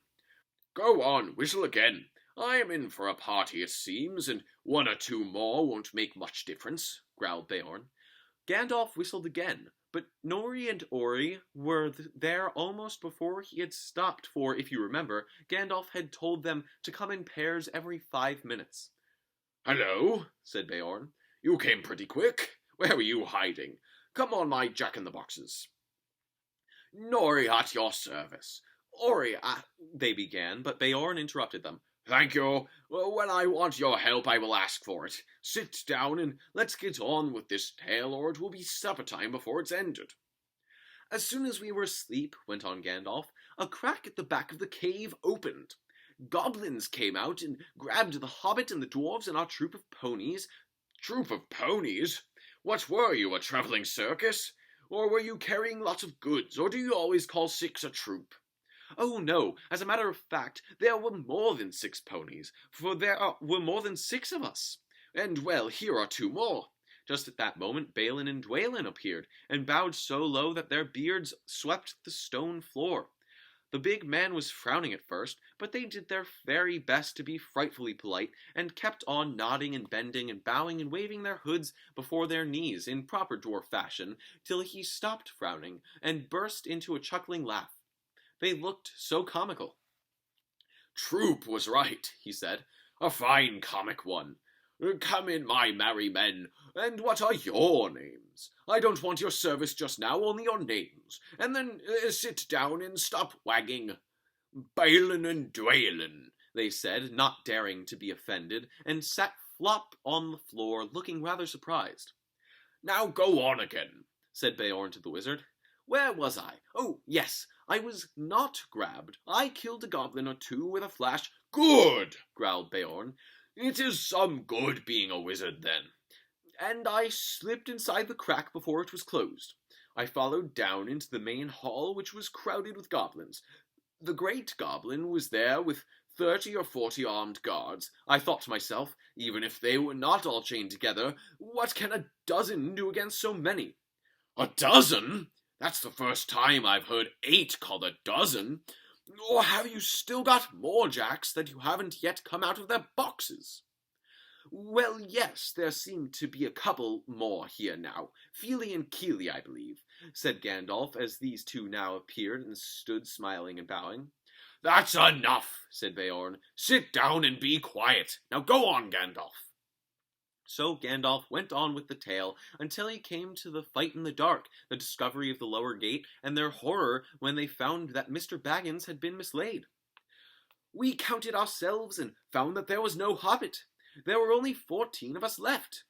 Go on, whistle again. I am in for a party, it seems, and 1 or 2 more won't make much difference, growled Beorn. Gandalf whistled again, but Nori and Ori were there almost before he had stopped, for, if you remember, Gandalf had told them to come in pairs every 5 minutes. Hello, said Beorn. You came pretty quick. Where were you hiding? Come on, my jack-in-the-boxes. Nori at your service. Ori, they began, but Beorn interrupted them. Thank you. When I want your help, I will ask for it. Sit down and let's get on with this tale, or it will be supper time before it's ended. As soon as we were asleep, went on Gandalf, a crack at the back of the cave opened. Goblins came out and grabbed the Hobbit and the dwarves and our troop of ponies. Troop of ponies? What were you, a travelling circus? Or were you carrying lots of goods, or do you always call 6 a troop? Oh, no, as a matter of fact, there were more than 6 ponies, for there were more than 6 of us. And, well, here are 2 more. Just at that moment, Balin and Dwalin appeared, and bowed so low that their beards swept the stone floor. The big man was frowning at first, but they did their very best to be frightfully polite, and kept on nodding and bending and bowing and waving their hoods before their knees in proper dwarf fashion, till he stopped frowning, and burst into a chuckling laugh. They looked so comical. Troop was right, he said. A fine comic one. Come in, my merry men, and what are your names? I don't want your service just now, only your names, and then sit down and stop wagging. Balin and Dwalin, they said, not daring to be offended, and sat flop on the floor, looking rather surprised. Now go on again, said Beorn to the wizard. Where was I? Oh, yes, I was not grabbed. I killed a goblin or 2 with a flash. Good, growled Beorn. It is some good being a wizard, then. And I slipped inside the crack before it was closed. I followed down into the main hall, which was crowded with goblins. The great goblin was there with 30 or 40 armed guards. I thought to myself, even if they were not all chained together, what can a dozen do against so many? A dozen? That's the first time I've heard 8 called a dozen. Or have you still got more jacks that you haven't yet come out of their boxes? Well, yes, there seem to be a couple more here now. Fili and Kili, I believe, said Gandalf, as these 2 now appeared and stood smiling and bowing. That's enough, said Beorn. Sit down and be quiet. Now go on, Gandalf. So Gandalf went on with the tale until he came to the fight in the dark, the discovery of the lower gate, and their horror when they found that Mr. Baggins had been mislaid. We counted ourselves and found that there was no Hobbit. There were only 14 of us left.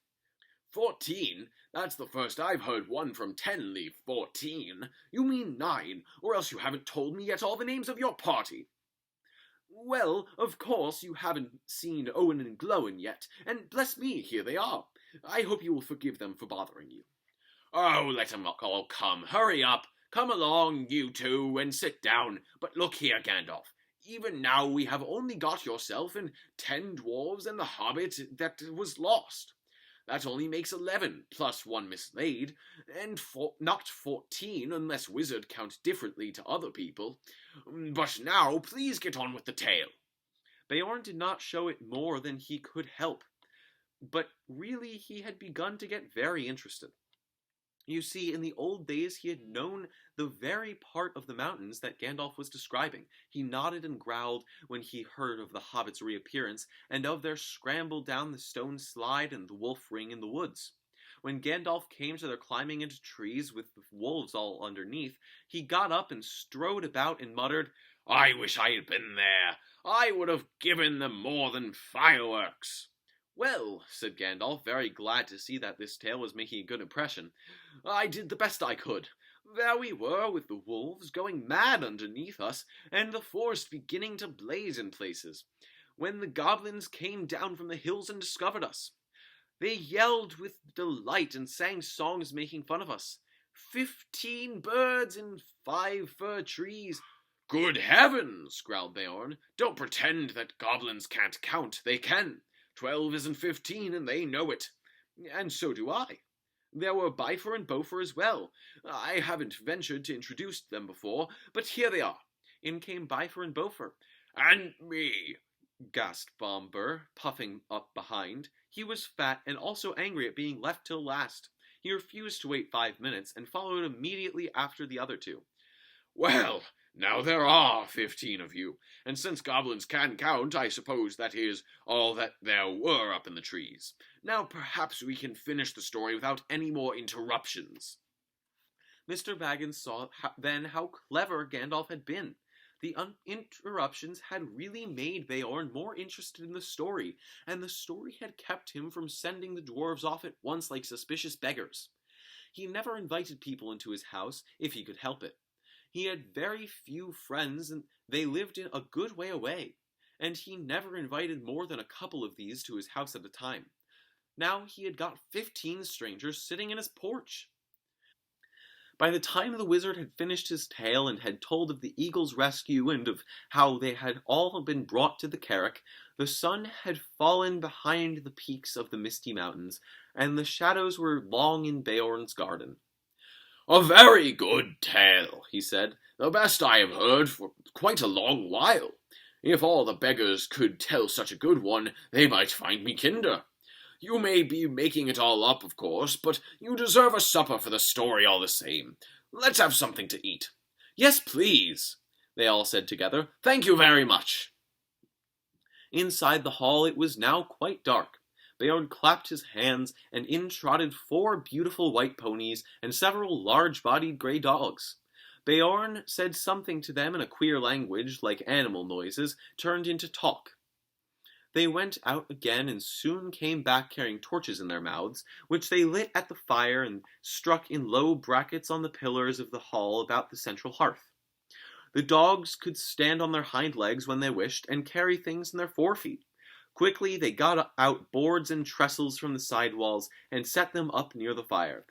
14? That's the first I've heard one from 10 leave 14. You mean 9, or else you haven't told me yet all the names of your party. Well, of course, you haven't seen Owen and Glóin yet, and bless me, here they are. I hope you will forgive them for bothering you. Oh, let them all come. Hurry up. Come along, you 2, and sit down. But look here, Gandalf. Even now we have only got yourself and 10 dwarves and the Hobbit that was lost. That only makes 11, plus 1 mislaid, and not 14 unless wizard count differently to other people. But now, please get on with the tale. Beorn did not show it more than he could help, but really he had begun to get very interested. You see, in the old days he had known the very part of the mountains that Gandalf was describing. He nodded and growled when he heard of the hobbits' reappearance, and of their scramble down the stone slide and the wolf ring in the woods. When Gandalf came to their climbing into trees with the wolves all underneath, he got up and strode about and muttered, I wish I had been there. I would have given them more than fireworks. Well, said Gandalf, very glad to see that this tale was making a good impression, I did the best I could. There we were, with the wolves going mad underneath us, and the forest beginning to blaze in places, when the goblins came down from the hills and discovered us. They yelled with delight and sang songs making fun of us. 15 birds in 5 fir trees. Good heavens, growled Beorn. Don't pretend that goblins can't count. They can. 12 isn't 15, and they know it. And so do I. There were Bifur and Bofur as well. I haven't ventured to introduce them before, but here they are. In came Bifur and Bofur. And me, gasped Bombur, puffing up behind. He was fat and also angry at being left till last. He refused to wait 5 minutes and followed immediately after the other two. Well, now there are 15 of you, and since goblins can count, I suppose that is all that there were up in the trees. Now perhaps we can finish the story without any more interruptions. Mr. Baggins saw then how clever Gandalf had been. The interruptions had really made Beorn more interested in the story, and the story had kept him from sending the dwarves off at once like suspicious beggars. He never invited people into his house if he could help it. He had very few friends, and they lived in a good way away, and he never invited more than a couple of these to his house at a time. Now he had got 15 strangers sitting in his porch. By the time the wizard had finished his tale and had told of the eagle's rescue and of how they had all been brought to the Carrick, the sun had fallen behind the peaks of the misty mountains, and the shadows were long in Beorn's garden. A very good tale, he said, the best I have heard for quite a long while. If all the beggars could tell such a good one, they might find me kinder. You may be making it all up, of course, but you deserve a supper for the story all the same. Let's have something to eat. Yes, please, they all said together. Thank you very much. Inside the hall it was now quite dark. Beorn clapped his hands, and in trotted 4 beautiful white ponies and several large-bodied grey dogs. Beorn said something to them in a queer language, like animal noises, turned into talk. They went out again and soon came back carrying torches in their mouths, which they lit at the fire and struck in low brackets on the pillars of the hall about the central hearth. The dogs could stand on their hind legs when they wished and carry things in their forefeet. Quickly they got out boards and trestles from the side walls and set them up near the fire.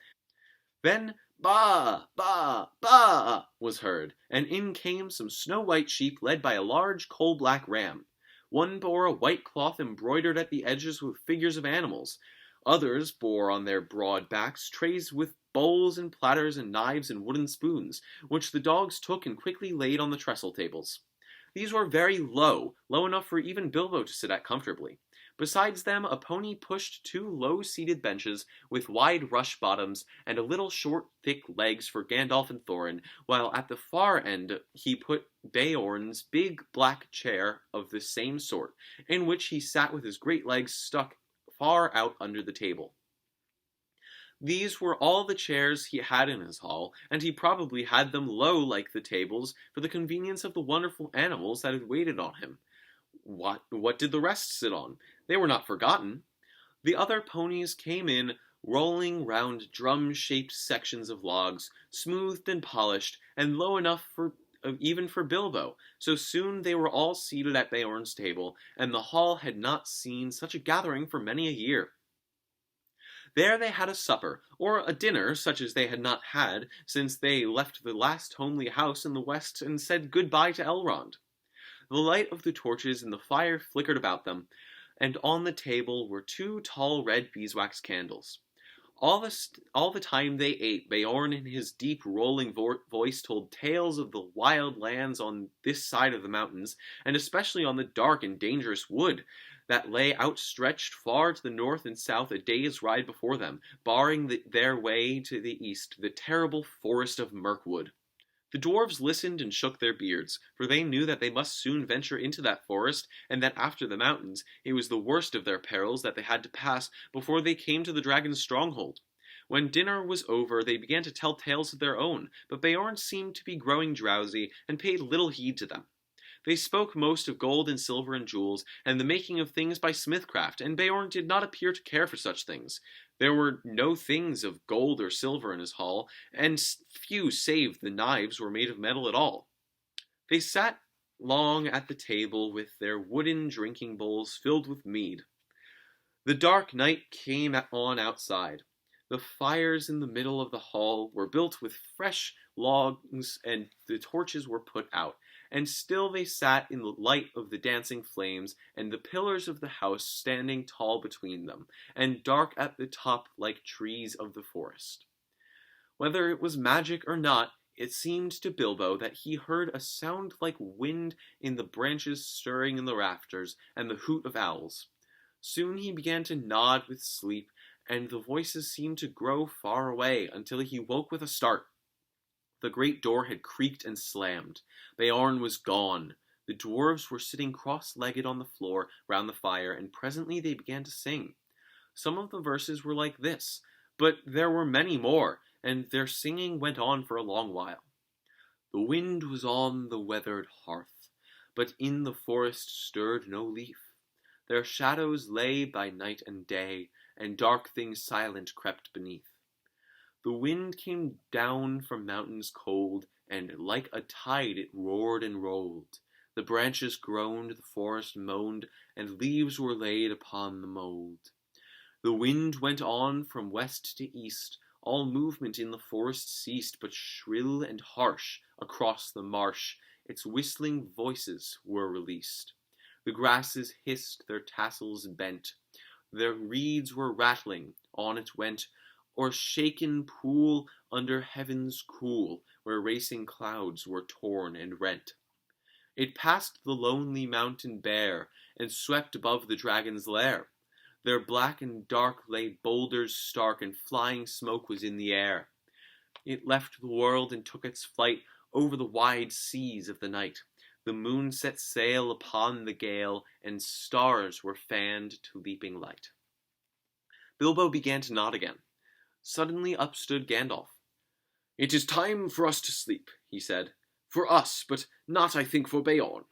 Then "Ba! Ba! Ba!" was heard, and in came some snow-white sheep led by a large coal-black ram. One bore a white cloth embroidered at the edges with figures of animals. Others bore on their broad backs trays with bowls and platters and knives and wooden spoons, which the dogs took and quickly laid on the trestle tables. These were very low enough for even Bilbo to sit at comfortably. Besides them, a pony pushed 2 low-seated benches with wide rush bottoms and a little short, thick legs for Gandalf and Thorin, while at the far end he put Beorn's big black chair of the same sort, in which he sat with his great legs stuck far out under the table. These were all the chairs he had in his hall, and he probably had them low like the tables for the convenience of the wonderful animals that had waited on him. What did the rest sit on? They were not forgotten. The other ponies came in, rolling round drum-shaped sections of logs, smoothed and polished, and low enough even for Bilbo, so soon they were all seated at Beorn's table, and the hall had not seen such a gathering for many a year. There they had a supper, or a dinner such as they had not had since they left the last homely house in the west and said good-bye to Elrond. The light of the torches in the fire flickered about them, and on the table were 2 tall red beeswax candles. All the time they ate, Beorn in his deep rolling voice told tales of the wild lands on this side of the mountains, and especially on the dark and dangerous wood that lay outstretched far to the north and south a day's ride before them, barring their way to the east, the terrible forest of Mirkwood. The dwarves listened and shook their beards, for they knew that they must soon venture into that forest, and that after the mountains, it was the worst of their perils that they had to pass before they came to the dragon's stronghold. When dinner was over, they began to tell tales of their own, but Beorn seemed to be growing drowsy, and paid little heed to them. They spoke most of gold and silver and jewels, and the making of things by smithcraft, and Beorn did not appear to care for such things. There were no things of gold or silver in his hall, and few save the knives were made of metal at all. They sat long at the table with their wooden drinking bowls filled with mead. The dark night came on outside. The fires in the middle of the hall were built with fresh logs, and the torches were put out, and still they sat in the light of the dancing flames, and the pillars of the house standing tall between them, and dark at the top like trees of the forest. Whether it was magic or not, it seemed to Bilbo that he heard a sound like wind in the branches stirring in the rafters, and the hoot of owls. Soon he began to nod with sleep, and the voices seemed to grow far away until he woke with a start. The great door had creaked and slammed. Beorn was gone. The dwarves were sitting cross-legged on the floor round the fire, and presently they began to sing. Some of the verses were like this, but there were many more, and their singing went on for a long while. The wind was on the weathered hearth, but in the forest stirred no leaf. Their shadows lay by night and day, and dark things silent crept beneath. The wind came down from mountains cold, and like a tide it roared and rolled. The branches groaned, the forest moaned, and leaves were laid upon the mould. The wind went on from west to east, all movement in the forest ceased, but shrill and harsh, across the marsh, its whistling voices were released. The grasses hissed, their tassels bent, their reeds were rattling, on it went, or shaken pool under heaven's cool, where racing clouds were torn and rent. It passed the lonely mountain bare, and swept above the dragon's lair. There black and dark lay boulders stark, and flying smoke was in the air. It left the world and took its flight over the wide seas of the night. The moon set sail upon the gale, and stars were fanned to leaping light. Bilbo began to nod again. Suddenly up stood Gandalf. "It is time for us to sleep," he said. "For us, but not, I think, for Beorn.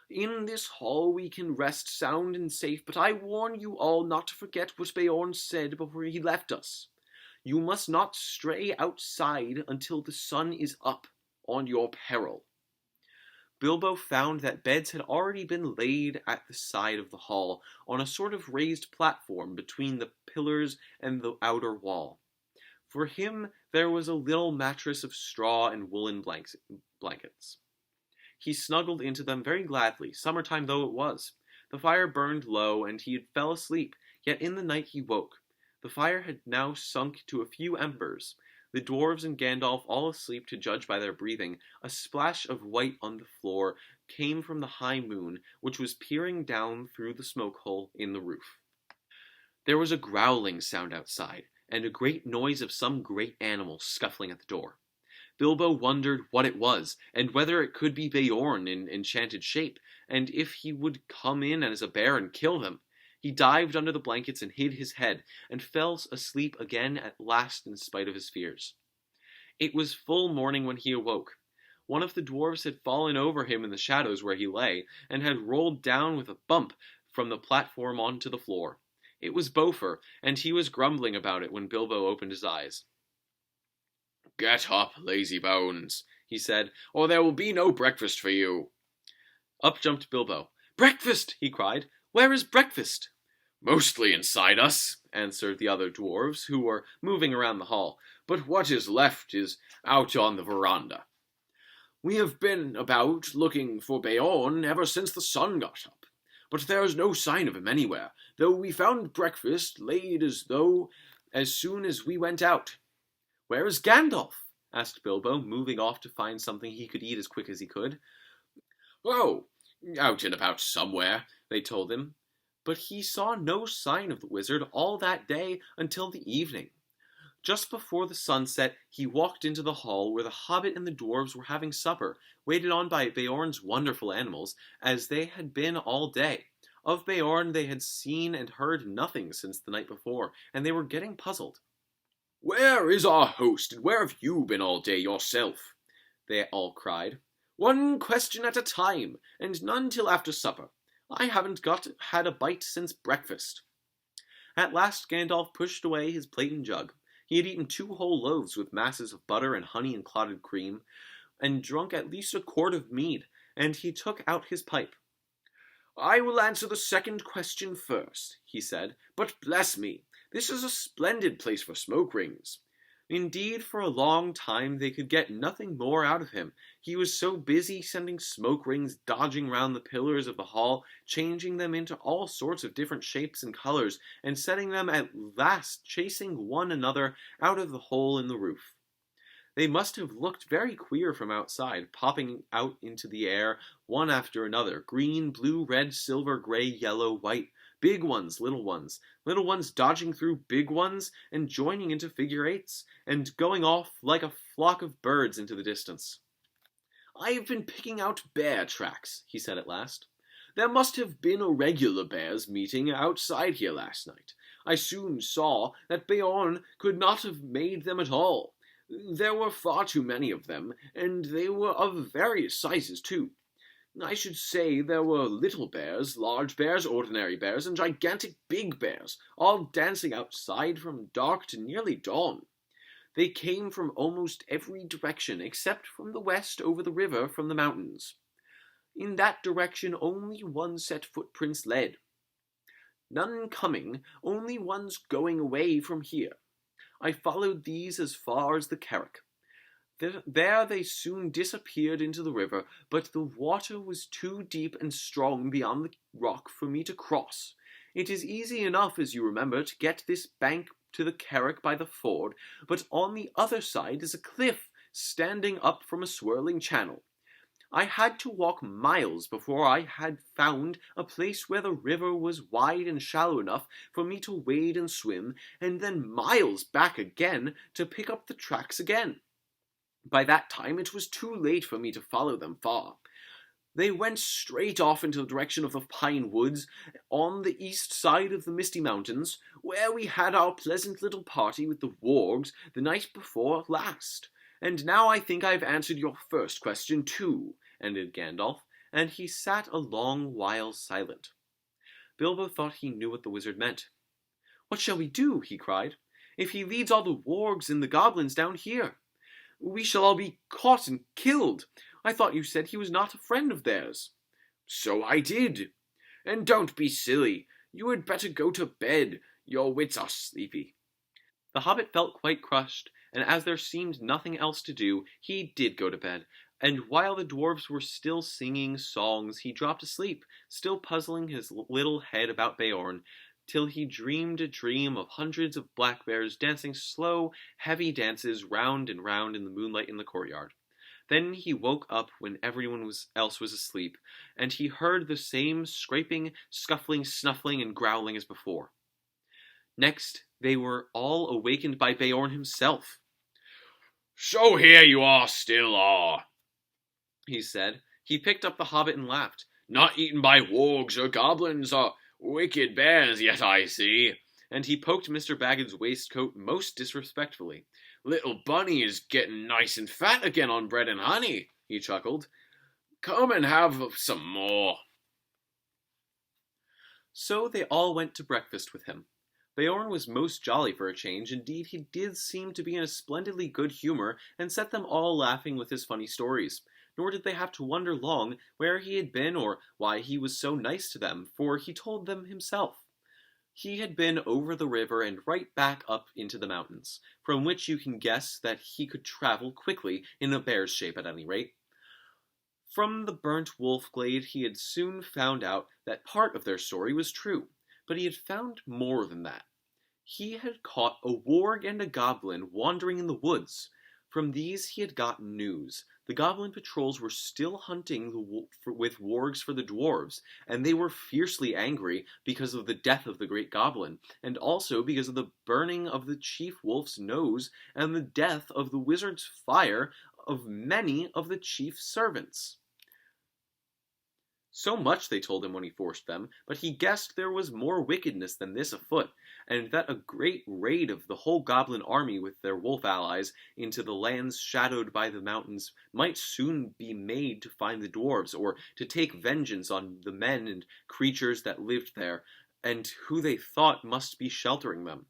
In this hall we can rest sound and safe, but I warn you all not to forget what Beorn said before he left us. You must not stray outside until the sun is up, on your peril." Bilbo found that beds had already been laid at the side of the hall, on a sort of raised platform between the pillars and the outer wall. For him there was a little mattress of straw and woolen blankets. He snuggled into them very gladly, summertime though it was. The fire burned low, and he fell asleep, yet in the night he woke. The fire had now sunk to a few embers. The dwarves and Gandalf all asleep to judge by their breathing. A splash of white on the floor came from the high moon, which was peering down through the smoke hole in the roof. There was a growling sound outside, and a great noise of some great animal scuffling at the door. Bilbo wondered what it was, and whether it could be Beorn in enchanted shape, and if he would come in as a bear and kill him. He dived under the blankets and hid his head, and fell asleep again at last in spite of his fears. It was full morning when he awoke. One of the dwarves had fallen over him in the shadows where he lay, and had rolled down with a bump from the platform onto the floor. It was Bofur, and he was grumbling about it when Bilbo opened his eyes. "Get up, lazy bones," he said, "or there will be no breakfast for you." Up jumped Bilbo. "Breakfast!" he cried. "Where is breakfast?" "Mostly inside us," answered the other dwarves, who were moving around the hall, "but what is left is out on the veranda. We have been about looking for Beorn ever since the sun got up, but there is no sign of him anywhere, though we found breakfast laid as soon as we went out." "Where is Gandalf?" asked Bilbo, moving off to find something he could eat as quick as he could. "Oh, out and about somewhere," they told him. But he saw no sign of the wizard all that day until the evening. Just before the sun set, he walked into the hall where the Hobbit and the dwarves were having supper, waited on by Beorn's wonderful animals, as they had been all day. Of Beorn they had seen and heard nothing since the night before, and they were getting puzzled. "Where is our host, and where have you been all day yourself?" they all cried. "One question at a time, and none till after supper. I haven't had a bite since breakfast." At last Gandalf pushed away his plate and jug. He had eaten 2 whole loaves with masses of butter and honey and clotted cream, and drunk at least a quart of mead, and he took out his pipe. "I will answer the second question first," he said, "but bless me, This is a splendid place for smoke rings." Indeed, for a long time they could get nothing more out of him. He was so busy sending smoke rings dodging round the pillars of the hall, changing them into all sorts of different shapes and colors, and setting them at last chasing one another out of the hole in the roof. They must have looked very queer from outside, popping out into the air, one after another, green, blue, red, silver, gray, yellow, white, big ones, little ones dodging through big ones, and joining into figure eights, and going off like a flock of birds into the distance. "I've been picking out bear tracks," he said at last. "There must have been a regular bears meeting outside here last night. I soon saw that Beorn could not have made them at all. There were far too many of them, and they were of various sizes too. I should say there were little bears, large bears, ordinary bears, and gigantic big bears, all dancing outside from dark to nearly dawn. They came from almost every direction, except from the west over the river from the mountains. In that direction only one set footprints led. None coming, only ones going away from here. I followed these as far as the Carrick. There they soon disappeared into the river, but the water was too deep and strong beyond the rock for me to cross. It is easy enough, as you remember, to get this bank to the Carrick by the ford, but on the other side is a cliff standing up from a swirling channel. I had to walk miles before I had found a place where the river was wide and shallow enough for me to wade and swim, and then miles back again to pick up the tracks again. By that time it was too late for me to follow them far. They went straight off into the direction of the pine woods on the east side of the Misty Mountains, where we had our pleasant little party with the wargs the night before last. And now I think I have answered your first question too," ended Gandalf, and he sat a long while silent. Bilbo thought he knew what the wizard meant. "What shall we do?" he cried. "If he leads all the wargs and the goblins down here? We shall all be caught and killed. I thought you said he was not a friend of theirs." "So I did. And don't be silly. You had better go to bed. Your wits are sleepy." The hobbit felt quite crushed, and as there seemed nothing else to do, he did go to bed, and while the dwarves were still singing songs, he dropped asleep, still puzzling his little head about Beorn, till he dreamed a dream of hundreds of black bears dancing slow, heavy dances round and round in the moonlight in the courtyard. Then he woke up when everyone else was asleep, and he heard the same scraping, scuffling, snuffling, and growling as before. Next, they were all awakened by Beorn himself. "So here you all still are," he said. He picked up the hobbit and laughed. "Not eaten by wargs or goblins or wicked bears yet, I see." And he poked Mr. Baggett's waistcoat most disrespectfully. "Little Bunny is getting nice and fat again on bread and honey," he chuckled. "Come and have some more." So they all went to breakfast with him. Beorn was most jolly for a change. Indeed, he did seem to be in a splendidly good humor, and set them all laughing with his funny stories. Nor did they have to wonder long where he had been or why he was so nice to them, for he told them himself. He had been over the river and right back up into the mountains, from which you can guess that he could travel quickly, in a bear's shape at any rate. From the burnt wolf glade he had soon found out that part of their story was true, but he had found more than that. He had caught a warg and a goblin wandering in the woods. From these he had gotten news. The goblin patrols were still hunting with wargs for the dwarves, and they were fiercely angry because of the death of the great goblin, and also because of the burning of the chief wolf's nose and the death of the wizard's fire of many of the chief's servants. So much they told him when he forced them, but he guessed there was more wickedness than this afoot, and that a great raid of the whole goblin army with their wolf allies into the lands shadowed by the mountains might soon be made to find the dwarves, or to take vengeance on the men and creatures that lived there, and who they thought must be sheltering them.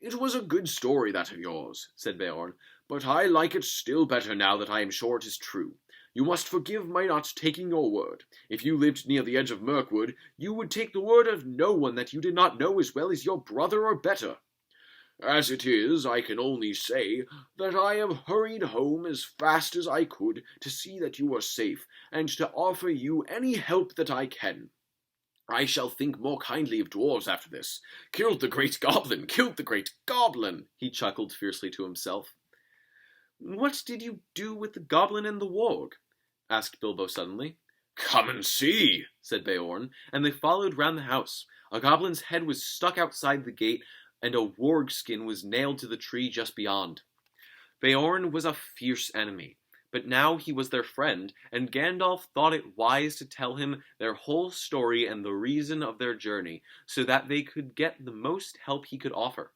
"It was a good story, that of yours," said Beorn, "but I like it still better now that I am sure it is true. You must forgive my not taking your word. If you lived near the edge of Mirkwood, you would take the word of no one that you did not know as well as your brother or better." As it is, I can only say that I have hurried home as fast as I could to see that you are safe, and to offer you any help that I can. I shall think more kindly of dwarves after this. Killed the great goblin! Killed the great goblin! He chuckled fiercely to himself. What did you do with the goblin and the warg? Asked Bilbo suddenly. Come and see, said Beorn, and they followed round the house. A goblin's head was stuck outside the gate, and a warg skin was nailed to the tree just beyond. Beorn was a fierce enemy, but now he was their friend, and Gandalf thought it wise to tell him their whole story and the reason of their journey, so that they could get the most help he could offer.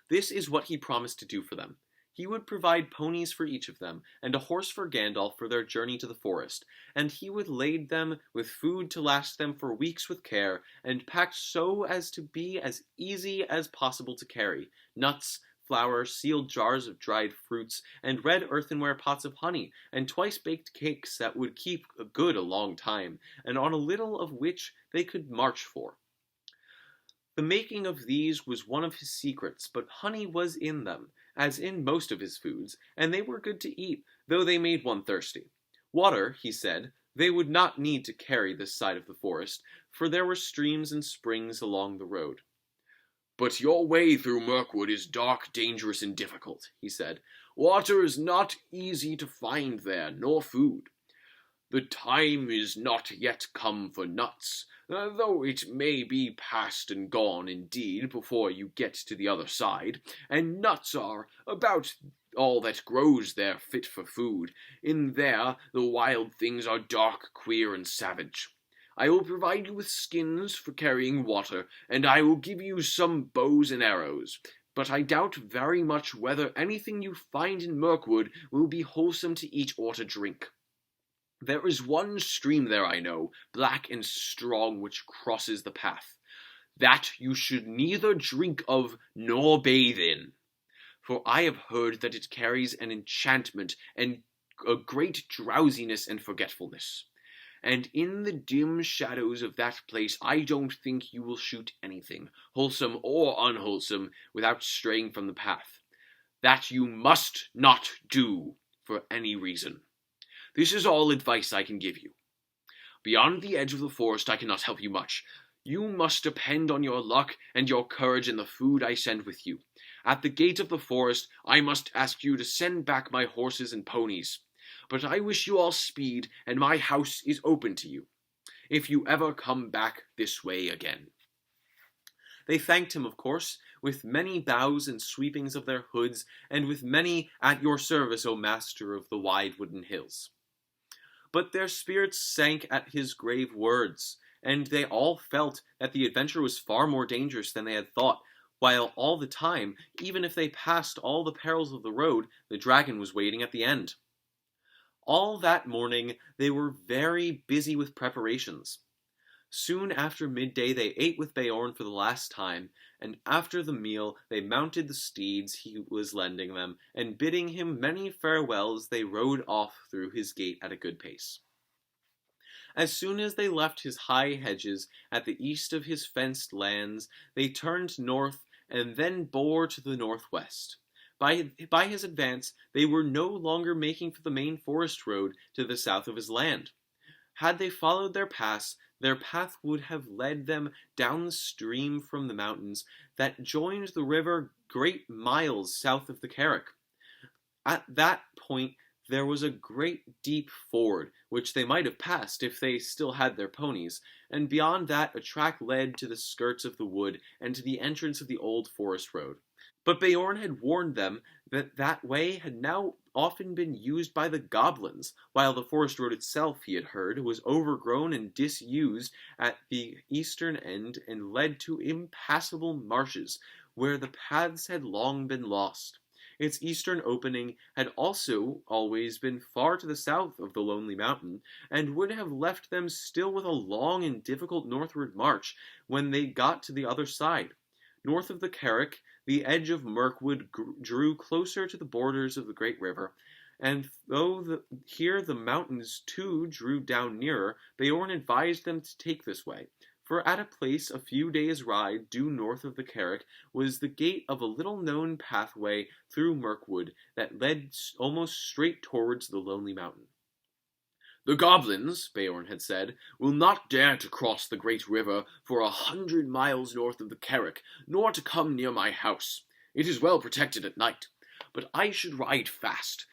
This is what he promised to do for them. He would provide ponies for each of them, and a horse for Gandalf for their journey to the forest, and he would lade them with food to last them for weeks with care, and packed so as to be as easy as possible to carry, nuts, flour, sealed jars of dried fruits, and red earthenware pots of honey, and twice-baked cakes that would keep good a long time, and on a little of which they could march for. The making of these was one of his secrets, but honey was in them, as in most of his foods, and they were good to eat, though they made one thirsty. Water, he said, they would not need to carry this side of the forest, for there were streams and springs along the road. But your way through Mirkwood is dark, dangerous, and difficult, he said. Water is not easy to find there, nor food. The time is not yet come for nuts, though it may be past and gone indeed before you get to the other side, and nuts are about all that grows there fit for food. In there the wild things are dark, queer, and savage. I will provide you with skins for carrying water, and I will give you some bows and arrows, but I doubt very much whether anything you find in Mirkwood will be wholesome to eat or to drink. There is one stream there, I know, black and strong, which crosses the path. That you should neither drink of nor bathe in. For I have heard that it carries an enchantment and a great drowsiness and forgetfulness. And in the dim shadows of that place I don't think you will shoot anything, wholesome or unwholesome, without straying from the path. That you must not do for any reason. This is all advice I can give you. Beyond the edge of the forest I cannot help you much. You must depend on your luck and your courage and the food I send with you. At the gate of the forest I must ask you to send back my horses and ponies. But I wish you all speed, and my house is open to you, if you ever come back this way again. They thanked him, of course, with many bows and sweepings of their hoods, and with many "At your service, O master of the wide wooden hills." But their spirits sank at his grave words, and they all felt that the adventure was far more dangerous than they had thought, while all the time, even if they passed all the perils of the road, the dragon was waiting at the end. All that morning they were very busy with preparations. Soon after midday they ate with Beorn for the last time, and after the meal they mounted the steeds he was lending them, and bidding him many farewells they rode off through his gate at a good pace. As soon as they left his high hedges at the east of his fenced lands, they turned north and then bore to the northwest. By his advance, they were no longer making for the main forest road to the south of his land. Had they followed their path would have led them down the stream from the mountains that joined the river great miles south of the Carrick. At that point there was a great deep ford, which they might have passed if they still had their ponies, and beyond that a track led to the skirts of the wood and to the entrance of the old forest road. But Beorn had warned them that that way had now often been used by the goblins, while the forest road itself, he had heard, was overgrown and disused at the eastern end and led to impassable marshes, where the paths had long been lost. Its eastern opening had also always been far to the south of the lonely mountain, and would have left them still with a long and difficult northward march when they got to the other side. North of the Carrick, the edge of Mirkwood drew closer to the borders of the great river, and though here the mountains too drew down nearer, Beorn advised them to take this way, For at a place a few days' ride due north of the Carrick was the gate of a little-known pathway through Mirkwood that led almost straight towards the Lonely Mountain. "The goblins," Beorn had said, "will not dare to cross the great river for 100 miles north of the Carrick, nor to come near my house. It is well protected at night. But I should ride fast,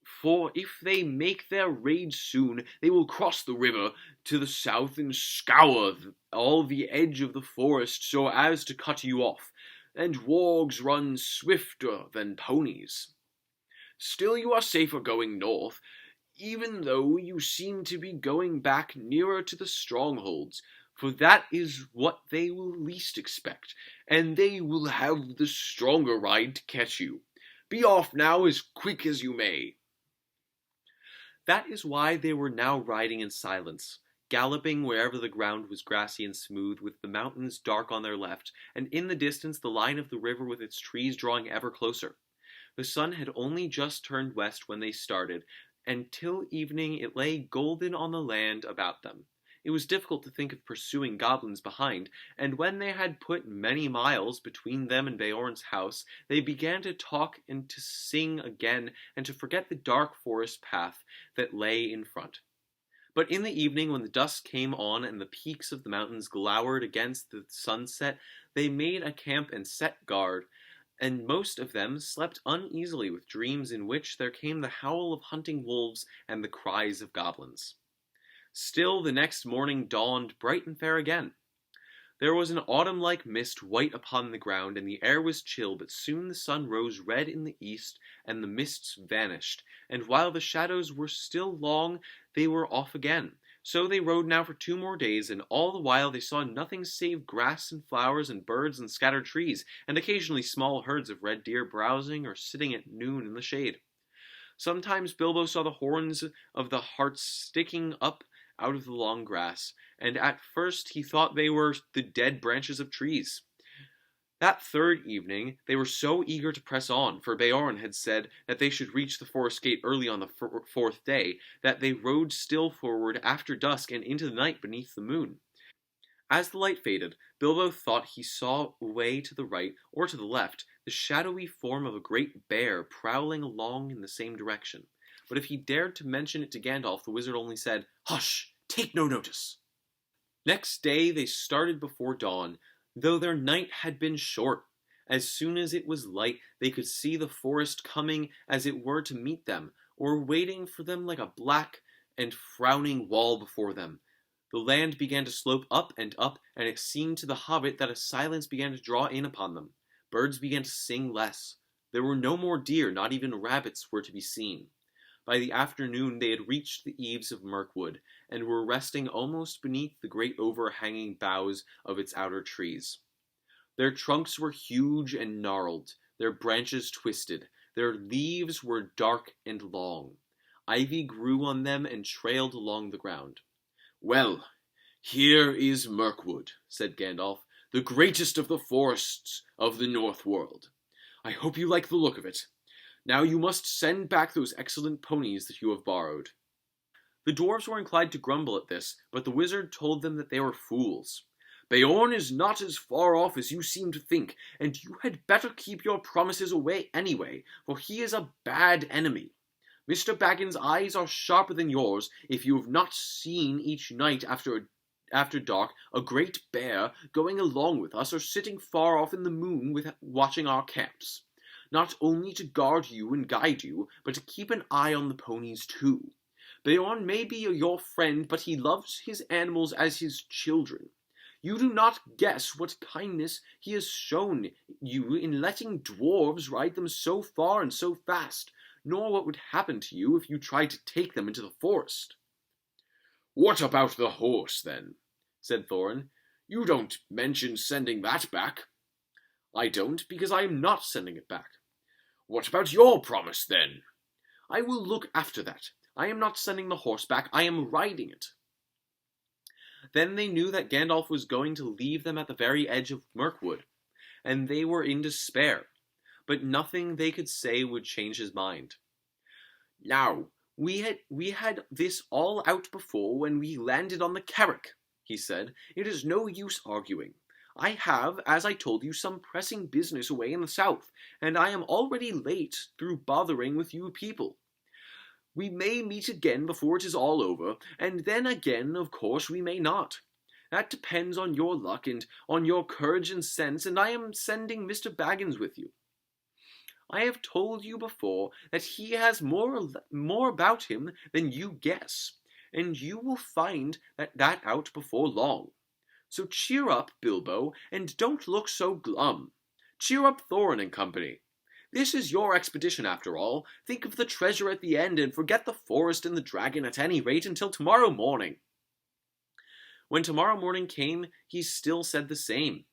for if they make their raid soon, they will cross the river to the south and scour all the edge of the forest so as to cut you off, and wargs run swifter than ponies. Still, you are safer going north, even though you seem to be going back nearer to the strongholds, for that is what they will least expect, and they will have the stronger ride to catch you. Be off now as quick as you may." That is why they were now riding in silence, galloping wherever the ground was grassy and smooth, with the mountains dark on their left, and in the distance the line of the river with its trees drawing ever closer. The sun had only just turned west when they started, and till evening it lay golden on the land about them. It was difficult to think of pursuing goblins behind, and when they had put many miles between them and Beorn's house, they began to talk and to sing again, and to forget the dark forest path that lay in front. But in the evening, when the dusk came on and the peaks of the mountains glowered against the sunset, they made a camp and set guard, and most of them slept uneasily with dreams in which there came the howl of hunting wolves and the cries of goblins. Still, the next morning dawned bright and fair again. There was an autumn-like mist white upon the ground, and the air was chill, but soon the sun rose red in the east, and the mists vanished, and while the shadows were still long, they were off again. So they rode now for 2 more days, and all the while they saw nothing save grass and flowers and birds and scattered trees, and occasionally small herds of red deer browsing or sitting at noon in the shade. Sometimes Bilbo saw the horns of the harts sticking up out of the long grass, and at first he thought they were the dead branches of trees. That third evening they were so eager to press on, for Beorn had said that they should reach the forest gate early on the fourth day, that they rode still forward after dusk and into the night beneath the moon. As the light faded, Bilbo thought he saw away to the right, or to the left, the shadowy form of a great bear prowling along in the same direction. But if he dared to mention it to Gandalf, the wizard only said, "Hush! Take no notice!" Next day they started before dawn, though their night had been short. As soon as it was light, they could see the forest coming as it were to meet them, or waiting for them like a black and frowning wall before them. The land began to slope up, and it seemed to the hobbit that a silence began to draw in upon them. Birds began to sing less. There were no more deer, not even rabbits were to be seen. By the afternoon they had reached the eaves of Mirkwood, and were resting almost beneath the great overhanging boughs of its outer trees. Their trunks were huge and gnarled, their branches twisted, their leaves were dark and long. Ivy grew on them and trailed along the ground. "Well, here is Mirkwood," said Gandalf, "the greatest of the forests of the North World. I hope you like the look of it. Now you must send back those excellent ponies that you have borrowed." The dwarves were inclined to grumble at this, but the wizard told them that they were fools. "Beorn is not as far off as you seem to think, and you had better keep your promises away anyway, for he is a bad enemy. Mr. Baggin's eyes are sharper than yours, if you have not seen each night after dark a great bear going along with us, or sitting far off in the moon watching our camps. Not only to guard you and guide you, but to keep an eye on the ponies too. Beorn may be your friend, but he loves his animals as his children. You do not guess what kindness he has shown you in letting dwarves ride them so far and so fast, nor what would happen to you if you tried to take them into the forest." "What about the horse, then?" said Thorin. "You don't mention sending that back." "I don't, because I am not sending it back." "What about your promise, then?" "I will look after that. I am not sending the horse back, I am riding it." Then they knew that Gandalf was going to leave them at the very edge of Mirkwood, and they were in despair. But nothing they could say would change his mind. "Now, we had this all out before when we landed on the Carrick," he said. "It is no use arguing. I have, as I told you, some pressing business away in the south, and I am already late through bothering with you people. We may meet again before it is all over, and then again, of course, we may not. That depends on your luck and on your courage and sense, and I am sending Mr. Baggins with you. I have told you before that he has more about him than you guess, and you will find that out before long. So cheer up, Bilbo, and don't look so glum. Cheer up, Thorin and company. This is your expedition, after all. Think of the treasure at the end, and forget the forest and the dragon at any rate until tomorrow morning." When tomorrow morning came, he still said the same.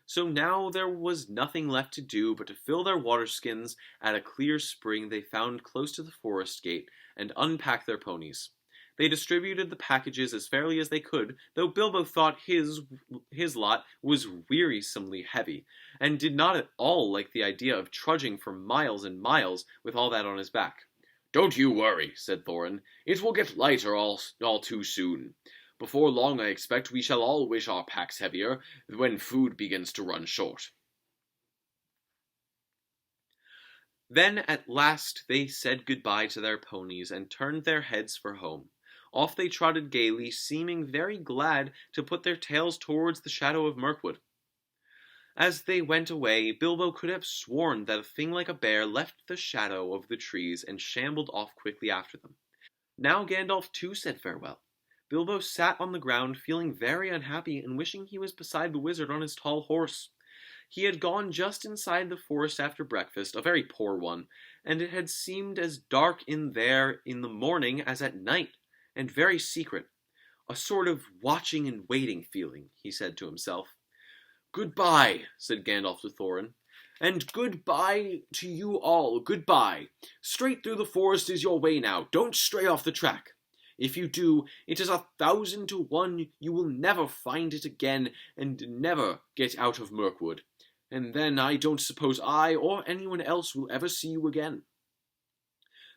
So now there was nothing left to do but to fill their water-skins at a clear spring they found close to the forest gate, and unpack their ponies. They distributed the packages as fairly as they could, though Bilbo thought his lot was wearisomely heavy, and did not at all like the idea of trudging for miles and miles with all that on his back. "Don't you worry," said Thorin. "It will get lighter all too soon. Before long, I expect, we shall all wish our packs heavier when food begins to run short." Then at last they said goodbye to their ponies and turned their heads for home. Off they trotted gaily, seeming very glad to put their tails towards the shadow of Mirkwood. As they went away, Bilbo could have sworn that a thing like a bear left the shadow of the trees and shambled off quickly after them. Now Gandalf too said farewell. Bilbo sat on the ground, feeling very unhappy and wishing he was beside the wizard on his tall horse. He had gone just inside the forest after breakfast, a very poor one, and it had seemed as dark in there in the morning as at night, and very secret. A sort of watching and waiting feeling, he said to himself. "Goodbye," said Gandalf to Thorin. "And goodbye to you all. Goodbye. Straight through the forest is your way now. Don't stray off the track. If you do, it is 1,000 to 1 you will never find it again and never get out of Mirkwood. And then I don't suppose I or anyone else will ever see you again."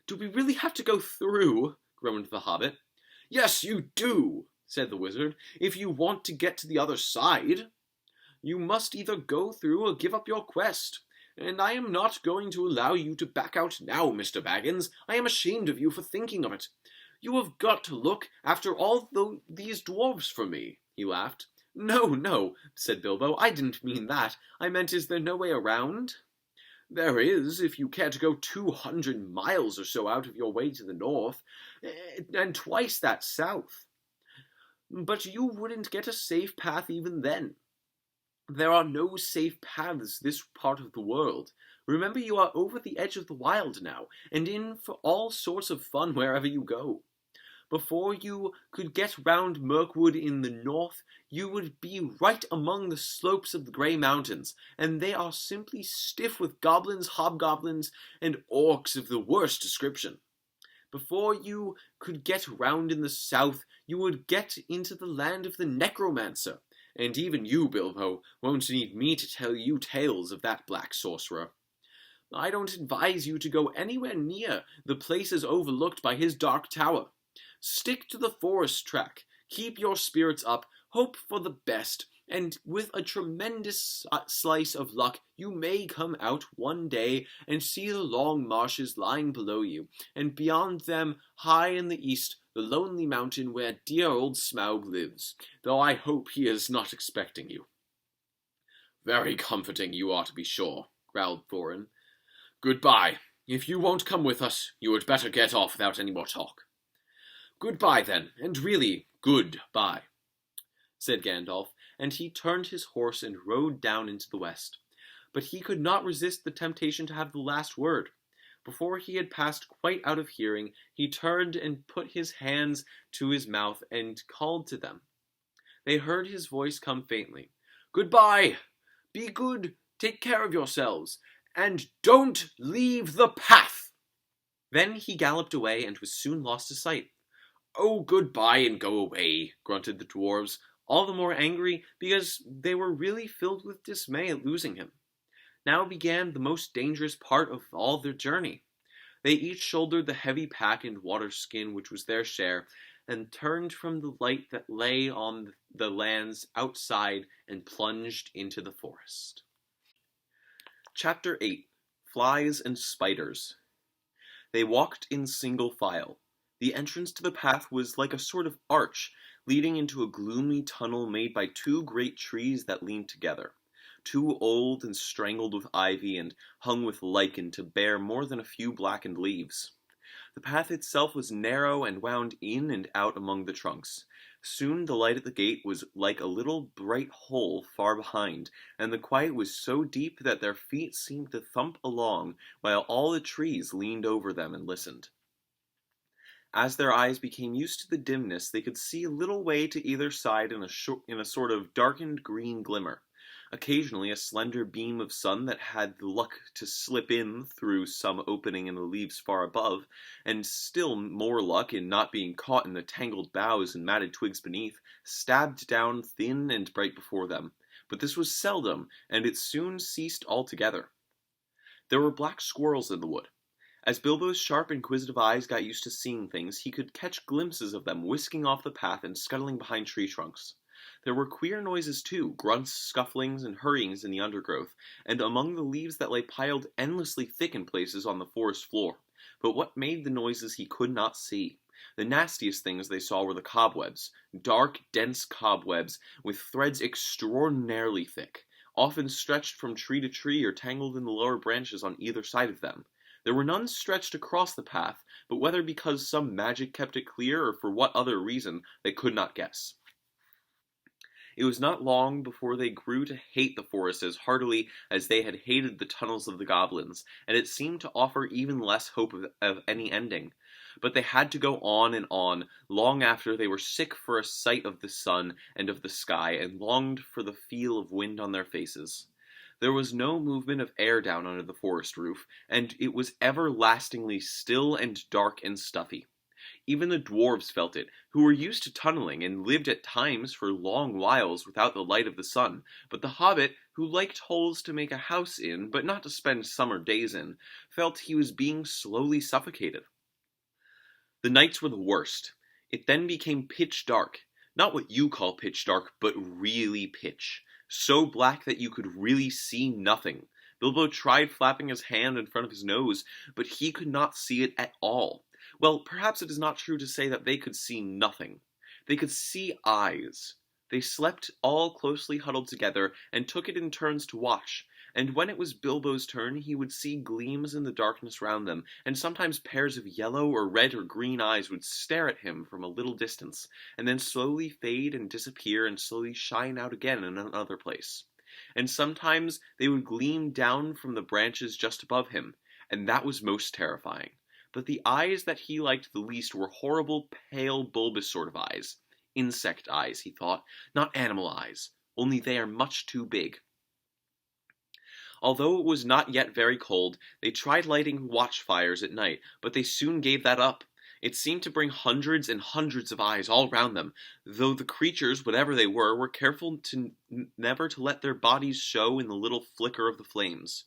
"Do we really have to go through?" groaned the Hobbit. "Yes, you do," said the wizard, "if you want to get to the other side. You must either go through or give up your quest. And I am not going to allow you to back out now, Mr. Baggins. I am ashamed of you for thinking of it. You have got to look after all these dwarves for me," he laughed. No, said Bilbo. "I didn't mean that. I meant, is there no way around?" "There is, if you care to go 200 miles or so out of your way to the north, and twice that south. But you wouldn't get a safe path even then. There are no safe paths this part of the world. Remember, you are over the edge of the wild now, and in for all sorts of fun wherever you go. Before you could get round Mirkwood in the north, you would be right among the slopes of the Grey Mountains, and they are simply stiff with goblins, hobgoblins, and orcs of the worst description. Before you could get round in the south, you would get into the land of the necromancer, and even you, Bilbo, won't need me to tell you tales of that black sorcerer. I don't advise you to go anywhere near the places overlooked by his dark tower. Stick to the forest track, keep your spirits up, hope for the best, and with a tremendous slice of luck, you may come out one day and see the long marshes lying below you, and beyond them, high in the east, the lonely mountain where dear old Smaug lives, though I hope he is not expecting you." "Very comforting you are, to be sure," growled Thorin. "Goodbye. If you won't come with us, you had better get off without any more talk." "Goodbye, then, and really goodbye," said Gandalf, and he turned his horse and rode down into the west. But he could not resist the temptation to have the last word. Before he had passed quite out of hearing, he turned and put his hands to his mouth and called to them. They heard his voice come faintly. "Goodbye! Be good, take care of yourselves, and don't leave the path!" Then he galloped away and was soon lost to sight. "Oh, goodbye and go away," grunted the dwarves, all the more angry because they were really filled with dismay at losing him. Now began the most dangerous part of all their journey. They each shouldered the heavy pack and water skin which was their share, and turned from the light that lay on the lands outside and plunged into the forest. Chapter 8. Flies and Spiders. They walked in single file. The entrance to the path was like a sort of arch, leading into a gloomy tunnel made by two great trees that leaned together, too old and strangled with ivy and hung with lichen to bear more than a few blackened leaves. The path itself was narrow and wound in and out among the trunks. Soon the light at the gate was like a little bright hole far behind, and the quiet was so deep that their feet seemed to thump along while all the trees leaned over them and listened. As their eyes became used to the dimness, they could see a little way to either side in a sort of darkened green glimmer. Occasionally a slender beam of sun that had the luck to slip in through some opening in the leaves far above, and still more luck in not being caught in the tangled boughs and matted twigs beneath, stabbed down thin and bright before them. But this was seldom, and it soon ceased altogether. There were black squirrels in the wood. As Bilbo's sharp, inquisitive eyes got used to seeing things, he could catch glimpses of them whisking off the path and scuttling behind tree trunks. There were queer noises too, grunts, scufflings, and hurryings in the undergrowth, and among the leaves that lay piled endlessly thick in places on the forest floor. But what made the noises he could not see. The nastiest things they saw were the cobwebs, dark, dense cobwebs, with threads extraordinarily thick, often stretched from tree to tree or tangled in the lower branches on either side of them. There were none stretched across the path, but whether because some magic kept it clear or for what other reason, they could not guess. It was not long before they grew to hate the forest as heartily as they had hated the tunnels of the goblins, and it seemed to offer even less hope of any ending. But they had to go on and on, long after they were sick for a sight of the sun and of the sky, and longed for the feel of wind on their faces. There was no movement of air down under the forest roof, and it was everlastingly still and dark and stuffy. Even the dwarves felt it, who were used to tunneling and lived at times for long whiles without the light of the sun, but the hobbit, who liked holes to make a house in, but not to spend summer days in, felt he was being slowly suffocated. The nights were the worst. It then became pitch dark. Not what you call pitch dark, but really pitch. So black that you could really see nothing. Bilbo tried flapping his hand in front of his nose, but he could not see it at all. Well, perhaps it is not true to say that they could see nothing. They could see eyes. They slept all closely huddled together, and took it in turns to watch, and when it was Bilbo's turn he would see gleams in the darkness round them, and sometimes pairs of yellow or red or green eyes would stare at him from a little distance, and then slowly fade and disappear and slowly shine out again in another place. And sometimes they would gleam down from the branches just above him, and that was most terrifying. But the eyes that he liked the least were horrible, pale, bulbous sort of eyes. Insect eyes, he thought, not animal eyes, only they are much too big. Although it was not yet very cold, they tried lighting watchfires at night, but they soon gave that up. It seemed to bring hundreds and hundreds of eyes all round them, though the creatures, whatever they were careful to never to let their bodies show in the little flicker of the flames.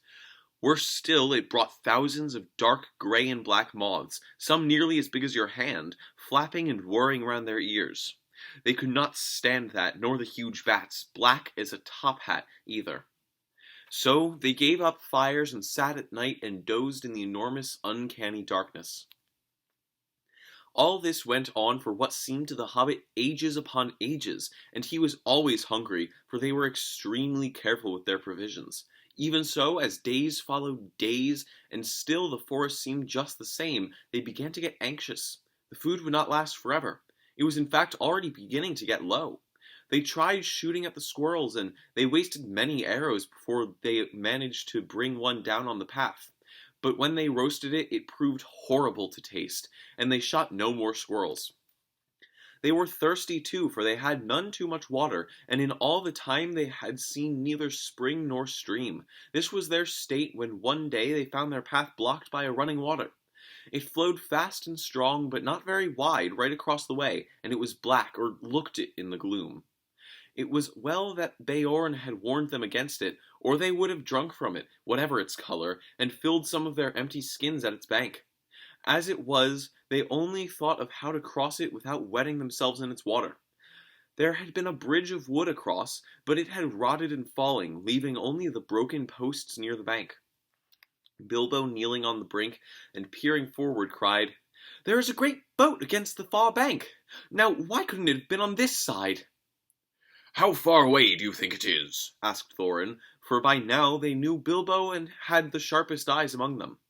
Worse still, it brought thousands of dark grey and black moths, some nearly as big as your hand, flapping and whirring round their ears. They could not stand that, nor the huge bats, black as a top hat, either. So they gave up fires and sat at night and dozed in the enormous, uncanny darkness. All this went on for what seemed to the hobbit ages upon ages, and he was always hungry, for they were extremely careful with their provisions. Even so, as days followed days, and still the forest seemed just the same, they began to get anxious. The food would not last forever. It was in fact already beginning to get low. They tried shooting at the squirrels, and they wasted many arrows before they managed to bring one down on the path. But when they roasted it, it proved horrible to taste, and they shot no more squirrels. They were thirsty too, for they had none too much water, and in all the time they had seen neither spring nor stream. This was their state when one day they found their path blocked by a running water. It flowed fast and strong, but not very wide, right across the way, and it was black, or looked it in the gloom. It was well that Beorn had warned them against it, or they would have drunk from it, whatever its color, and filled some of their empty skins at its bank. As it was, They only thought of how to cross it without wetting themselves in its water. There had been a bridge of wood across, but it had rotted and falling, leaving only the broken posts near the bank. Bilbo, kneeling on the brink and peering forward, cried, "There is a great boat against the far bank. Now, why couldn't it have been on this side?" "How far away do you think it is?" asked Thorin, for by now they knew Bilbo and had the sharpest eyes among them.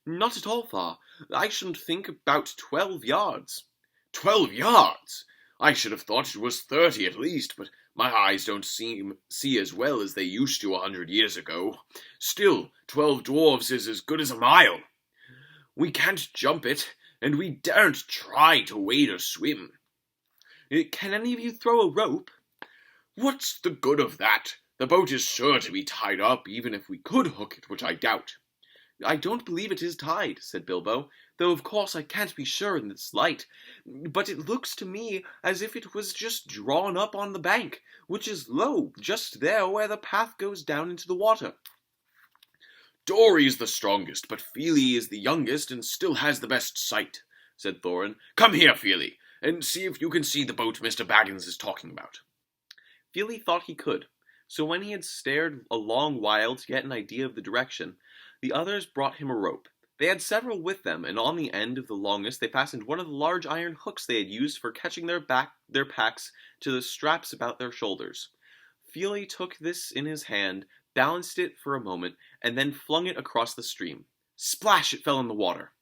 "Not at all far. I shouldn't think about 12 yards. 12 yards! I should have thought it was 30 at least, but my eyes don't see as well as they used to 100 years ago. Still, 12 dwarves is as good as a mile. We can't jump it, and we daren't try to wade or swim." Can any of you throw a rope?" "What's the good of that? The boat is sure to be tied up, even if we could hook it, which I doubt." "I don't believe it is tied," said Bilbo, "though of course I can't be sure in this light. But it looks to me as if it was just drawn up on the bank, which is low, just there where the path goes down into the water." "Dory's the strongest, but Fili is the youngest and still has the best sight," said Thorin. "Come here, Fili, and see if you can see the boat Mr. Baggins is talking about." Fili thought he could, so when he had stared a long while to get an idea of the direction, the others brought him a rope. They had several with them, and on the end of the longest they fastened one of the large iron hooks they had used for catching their packs to the straps about their shoulders. Fili took this in his hand, balanced it for a moment, and then flung it across the stream. Splash! It fell in the water.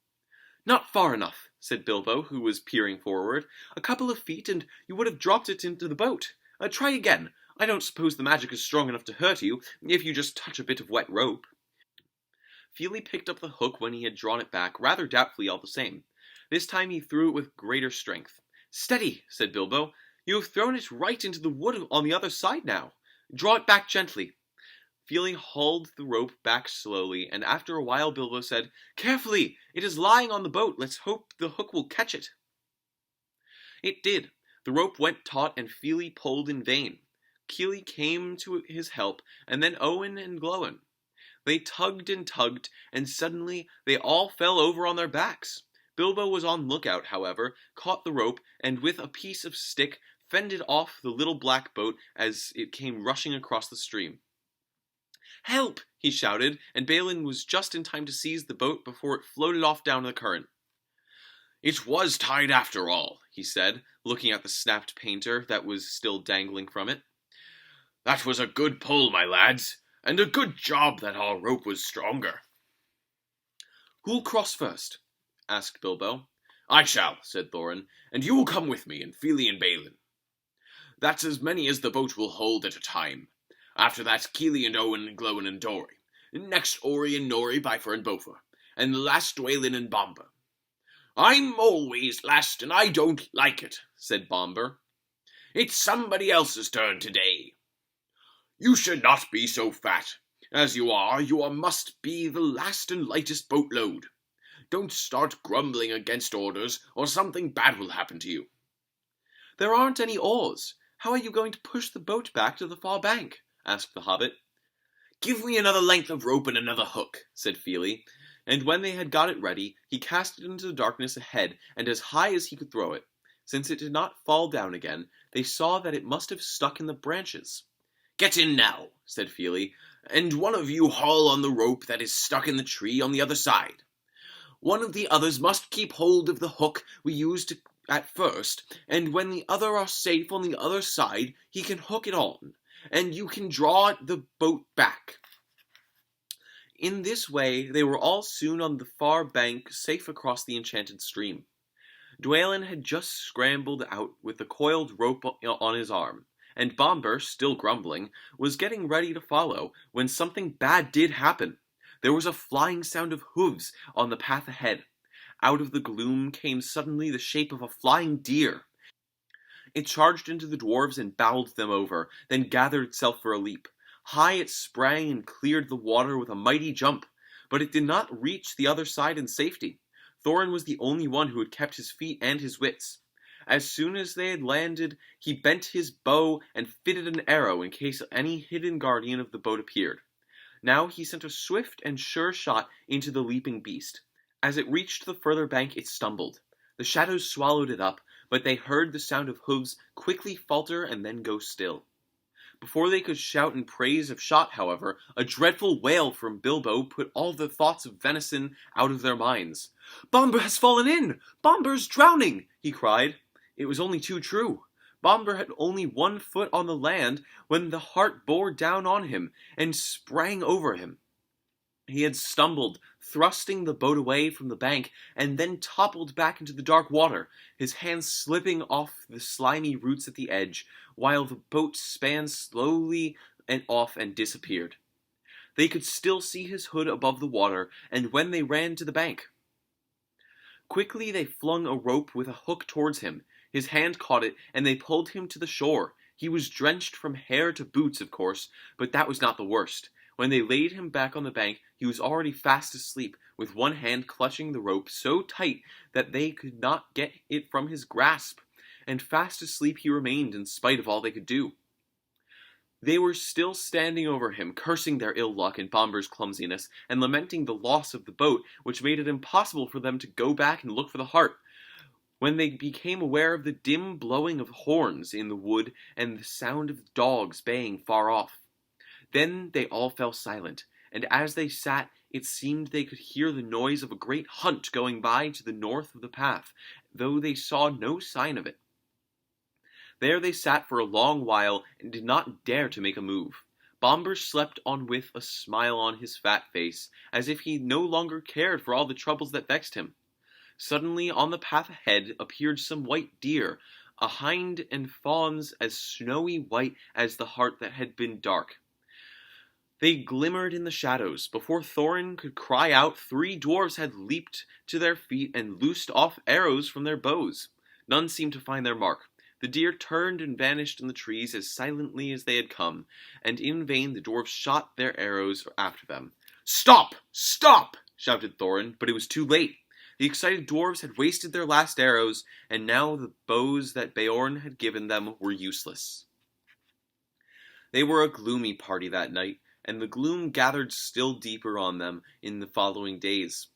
"Not far enough," said Bilbo, who was peering forward. "A couple of feet, and you would have dropped it into the boat. Try again. I don't suppose the magic is strong enough to hurt you, if you just touch a bit of wet rope." Fili picked up the hook when he had drawn it back, rather doubtfully all the same. This time he threw it with greater strength. "Steady," said Bilbo. "You have thrown it right into the wood on the other side now. Draw it back gently." Fili hauled the rope back slowly, and after a while Bilbo said, "Carefully! It is lying on the boat. Let's hope the hook will catch it." It did. The rope went taut, and Fili pulled in vain. Kili came to his help, and then Owen and Glóin. They tugged, and suddenly they all fell over on their backs. Bilbo was on lookout, however, caught the rope, and with a piece of stick fended off the little black boat as it came rushing across the stream. "Help!" he shouted, and Balin was just in time to seize the boat before it floated off down the current. "It was tied after all," he said, looking at the snapped painter that was still dangling from it. "That was a good pull, my lads, and a good job that our rope was stronger." "Who'll cross first?" asked Bilbo. "I shall," said Thorin, "and you will come with me, and Fili and Balin. That's as many as the boat will hold at a time. After that, Kili and Owen and Glóin and Dory. Next, Ori and Nori, Bifur and Bofur. And last, Dwalin and Bomber." "I'm always last, and I don't like it," said Bomber. "It's somebody else's turn today." "You should not be so fat. As you must be the last and lightest boatload. Don't start grumbling against orders, or something bad will happen to you." "There aren't any oars. How are you going to push the boat back to the far bank?" asked the Hobbit. "Give me another length of rope and another hook," said Fili, and when they had got it ready, he cast it into the darkness ahead and as high as he could throw it. Since it did not fall down again, they saw that it must have stuck in the branches. "Get in now," said Fili, "and one of you haul on the rope that is stuck in the tree on the other side. One of the others must keep hold of the hook we used at first, and when the other are safe on the other side, he can hook it on, and you can draw the boat back." In this way, they were all soon on the far bank, safe across the enchanted stream. Dwalin had just scrambled out with the coiled rope on his arm, and Bomber, still grumbling, was getting ready to follow, when something bad did happen. There was a flying sound of hooves on the path ahead. Out of the gloom came suddenly the shape of a flying deer. It charged into the dwarves and bowled them over, then gathered itself for a leap. High it sprang and cleared the water with a mighty jump, but it did not reach the other side in safety. Thorin was the only one who had kept his feet and his wits. As soon as they had landed, he bent his bow and fitted an arrow in case any hidden guardian of the boat appeared. Now he sent a swift and sure shot into the leaping beast. As it reached the further bank, it stumbled. The shadows swallowed it up, but they heard the sound of hooves quickly falter and then go still. Before they could shout in praise of shot, however, a dreadful wail from Bilbo put all the thoughts of venison out of their minds. "Bombur has fallen in! Bombur's drowning!" he cried. It was only too true. Bombur had only 1 foot on the land when the hart bore down on him and sprang over him. He had stumbled, thrusting the boat away from the bank, and then toppled back into the dark water, his hands slipping off the slimy roots at the edge, while the boat span slowly and off and disappeared. They could still see his hood above the water, and when they ran to the bank. Quickly they flung a rope with a hook towards him. His hand caught it, and they pulled him to the shore. He was drenched from hair to boots, of course, but that was not the worst. When they laid him back on the bank, he was already fast asleep, with one hand clutching the rope so tight that they could not get it from his grasp, and fast asleep he remained in spite of all they could do. They were still standing over him, cursing their ill luck and Bombur's clumsiness, and lamenting the loss of the boat, which made it impossible for them to go back and look for the hart, when they became aware of the dim blowing of horns in the wood and the sound of dogs baying far off. Then they all fell silent, and as they sat, it seemed they could hear the noise of a great hunt going by to the north of the path, though they saw no sign of it. There they sat for a long while, and did not dare to make a move. Bombur slept on with a smile on his fat face, as if he no longer cared for all the troubles that vexed him. Suddenly, on the path ahead, appeared some white deer, a hind and fawns as snowy white as the hart that had been dark. They glimmered in the shadows. Before Thorin could cry out, 3 dwarves had leaped to their feet and loosed off arrows from their bows. None seemed to find their mark. The deer turned and vanished in the trees as silently as they had come, and in vain the dwarves shot their arrows after them. "Stop! Stop!" shouted Thorin, but it was too late. The excited dwarves had wasted their last arrows, and now the bows that Beorn had given them were useless. They were a gloomy party that night, and the gloom gathered still deeper on them in the following days.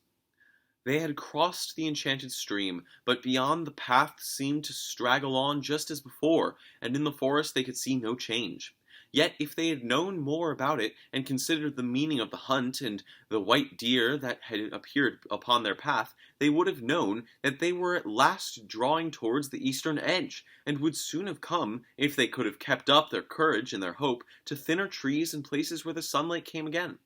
They had crossed the enchanted stream, but beyond the path seemed to straggle on just as before, and in the forest they could see no change. Yet if they had known more about it, and considered the meaning of the hunt and the white deer that had appeared upon their path, they would have known that they were at last drawing towards the eastern edge, and would soon have come, if they could have kept up their courage and their hope, to thinner trees and places where the sunlight came again.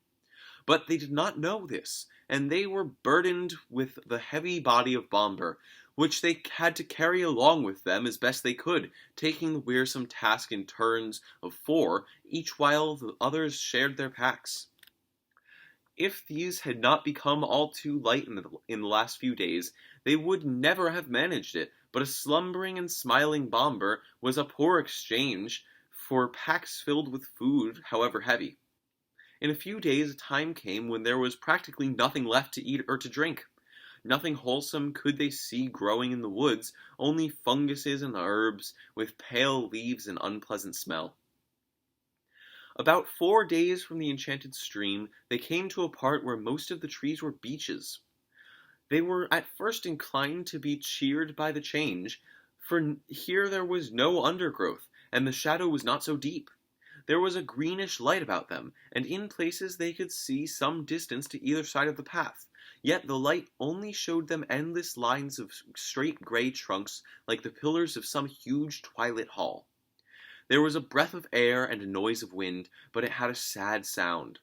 But they did not know this, and they were burdened with the heavy body of Bombur, which they had to carry along with them as best they could, taking the wearisome task in turns of 4, each while the others shared their packs. If these had not become all too light in the last few days, they would never have managed it, but a slumbering and smiling Bombur was a poor exchange for packs filled with food, however heavy. In a few days a time came when there was practically nothing left to eat or to drink. Nothing wholesome could they see growing in the woods, only funguses and herbs with pale leaves and unpleasant smell. About 4 days from the enchanted stream, they came to a part where most of the trees were beeches. They were at first inclined to be cheered by the change, for here there was no undergrowth, and the shadow was not so deep. There was a greenish light about them, and in places they could see some distance to either side of the path. Yet the light only showed them endless lines of straight gray trunks like the pillars of some huge twilit hall. There was a breath of air and a noise of wind, but it had a sad sound.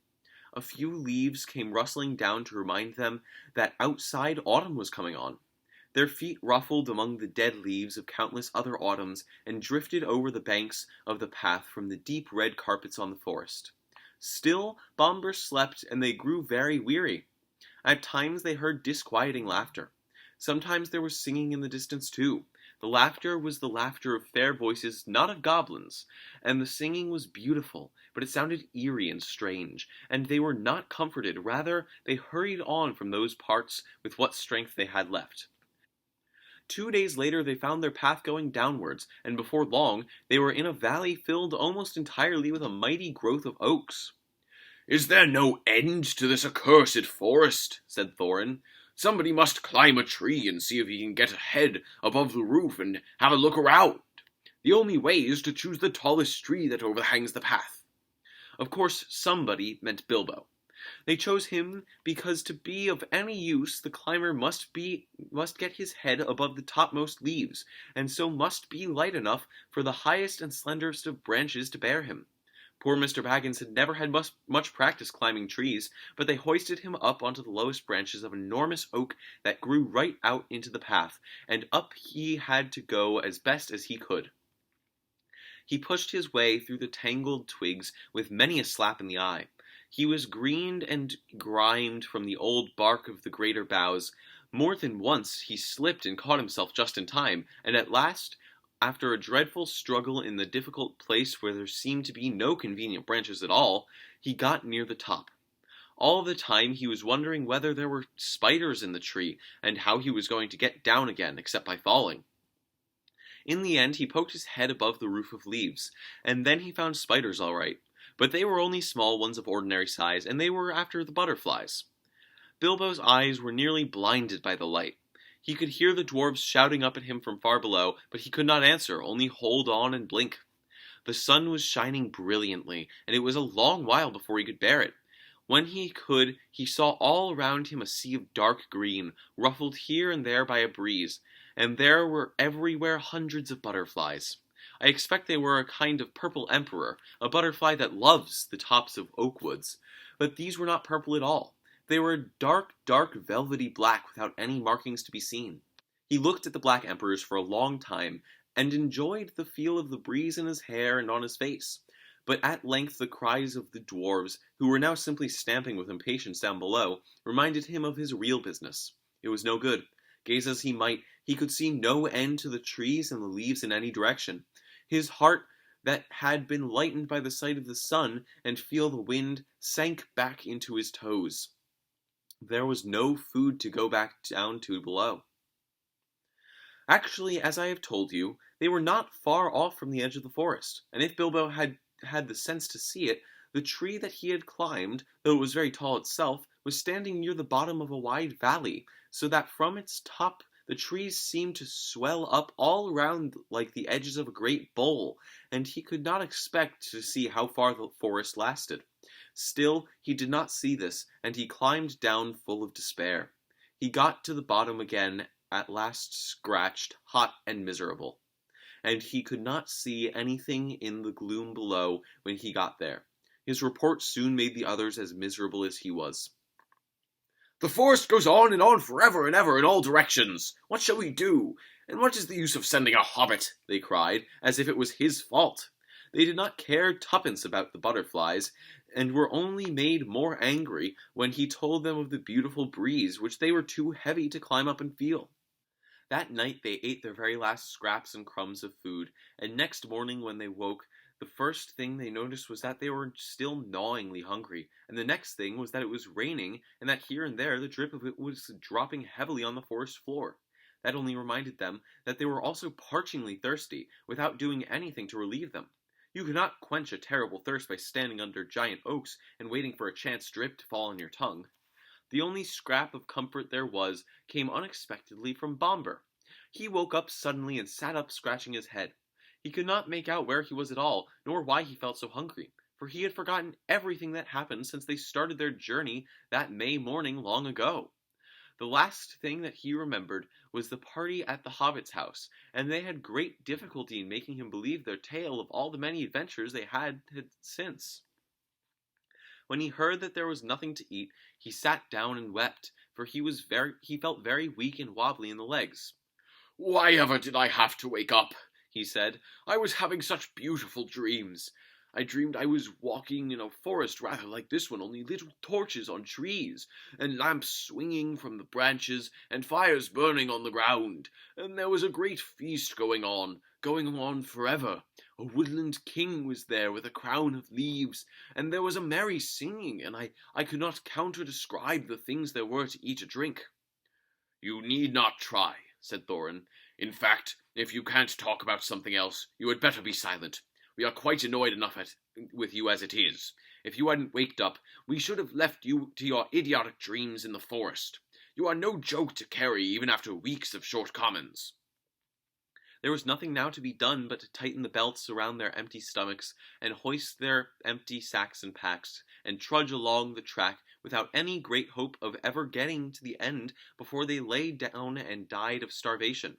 A few leaves came rustling down to remind them that outside autumn was coming on. Their feet ruffled among the dead leaves of countless other autumns and drifted over the banks of the path from the deep red carpets on the forest. Still, Bombur slept, and they grew very weary. At times they heard disquieting laughter. Sometimes there was singing in the distance too. The laughter was the laughter of fair voices, not of goblins, and the singing was beautiful, but it sounded eerie and strange, and they were not comforted. Rather, they hurried on from those parts with what strength they had left. 2 days later they found their path going downwards, and before long they were in a valley filled almost entirely with a mighty growth of oaks. "Is there no end to this accursed forest?" said Thorin. Somebody must climb a tree and see if he can get ahead above the roof and have a look around. The only way is to choose the tallest tree that overhangs the path." Of course, somebody meant Bilbo. They chose him because to be of any use, the climber must get his head above the topmost leaves, and so must be light enough for the highest and slenderest of branches to bear him. Poor Mr. Baggins had never had much practice climbing trees, but they hoisted him up onto the lowest branches of an enormous oak that grew right out into the path, and up he had to go as best as he could. He pushed his way through the tangled twigs with many a slap in the eye. He was greened and grimed from the old bark of the greater boughs. More than once he slipped and caught himself just in time, and at last, after a dreadful struggle in the difficult place where there seemed to be no convenient branches at all, he got near the top. All the time he was wondering whether there were spiders in the tree, and how he was going to get down again, except by falling. In the end, he poked his head above the roof of leaves, and then he found spiders all right. But they were only small ones of ordinary size, and they were after the butterflies. Bilbo's eyes were nearly blinded by the light. He could hear the dwarves shouting up at him from far below, but he could not answer, only hold on and blink. The sun was shining brilliantly, and it was a long while before he could bear it. When he could, he saw all around him a sea of dark green, ruffled here and there by a breeze, and there were everywhere hundreds of butterflies. I expect they were a kind of purple emperor, a butterfly that loves the tops of oak woods. But these were not purple at all. They were dark, velvety black without any markings to be seen. He looked at the black emperors for a long time, and enjoyed the feel of the breeze in his hair and on his face. But at length the cries of the dwarves, who were now simply stamping with impatience down below, reminded him of his real business. It was no good. Gaze as he might, he could see no end to the trees and the leaves in any direction. His heart, that had been lightened by the sight of the sun and feel the wind, sank back into his toes. There was no food to go back down to below. Actually, as I have told you, they were not far off from the edge of the forest, and if Bilbo had had the sense to see it, the tree that he had climbed, though it was very tall itself, was standing near the bottom of a wide valley, so that from its top the trees seemed to swell up all around like the edges of a great bowl, and he could not expect to see how far the forest lasted. Still, he did not see this, and he climbed down full of despair. He got to the bottom again, at last scratched, hot and miserable, and he could not see anything in the gloom below when he got there. His report soon made the others as miserable as he was. "The forest goes on and on forever and ever in all directions. What shall we do? And what is the use of sending a hobbit?" they cried, as if it was his fault. They did not care tuppence about the butterflies, and were only made more angry when he told them of the beautiful breeze, which they were too heavy to climb up and feel. That night they ate their very last scraps and crumbs of food, and next morning when they woke, the first thing they noticed was that they were still gnawingly hungry, and the next thing was that it was raining, and that here and there the drip of it was dropping heavily on the forest floor. That only reminded them that they were also parchingly thirsty, without doing anything to relieve them. You could not quench a terrible thirst by standing under giant oaks and waiting for a chance drip to fall on your tongue. The only scrap of comfort there was came unexpectedly from Bomber. He woke up suddenly and sat up scratching his head. He could not make out where he was at all, nor why he felt so hungry, for he had forgotten everything that happened since they started their journey that May morning long ago. The last thing that he remembered was the party at the Hobbit's house, and they had great difficulty in making him believe their tale of all the many adventures they had since. When he heard that there was nothing to eat, he sat down and wept, for he felt very weak and wobbly in the legs. "Why ever did I have to wake up?" he said. "I was having such beautiful dreams. I dreamed I was walking in a forest rather like this one, only little torches on trees, and lamps swinging from the branches, and fires burning on the ground, and there was a great feast going on forever. A woodland king was there with a crown of leaves, and there was a merry singing, and I could not describe the things there were to eat or drink." "You need not try," said Thorin. "In fact, if you can't talk about something else, you had better be silent. We are quite annoyed enough with you as it is. If you hadn't waked up, we should have left you to your idiotic dreams in the forest. You are no joke to carry even after weeks of short commons. There was nothing now to be done but to tighten the belts around their empty stomachs and hoist their empty sacks and packs, and trudge along the track without any great hope of ever getting to the end before they lay down and died of starvation.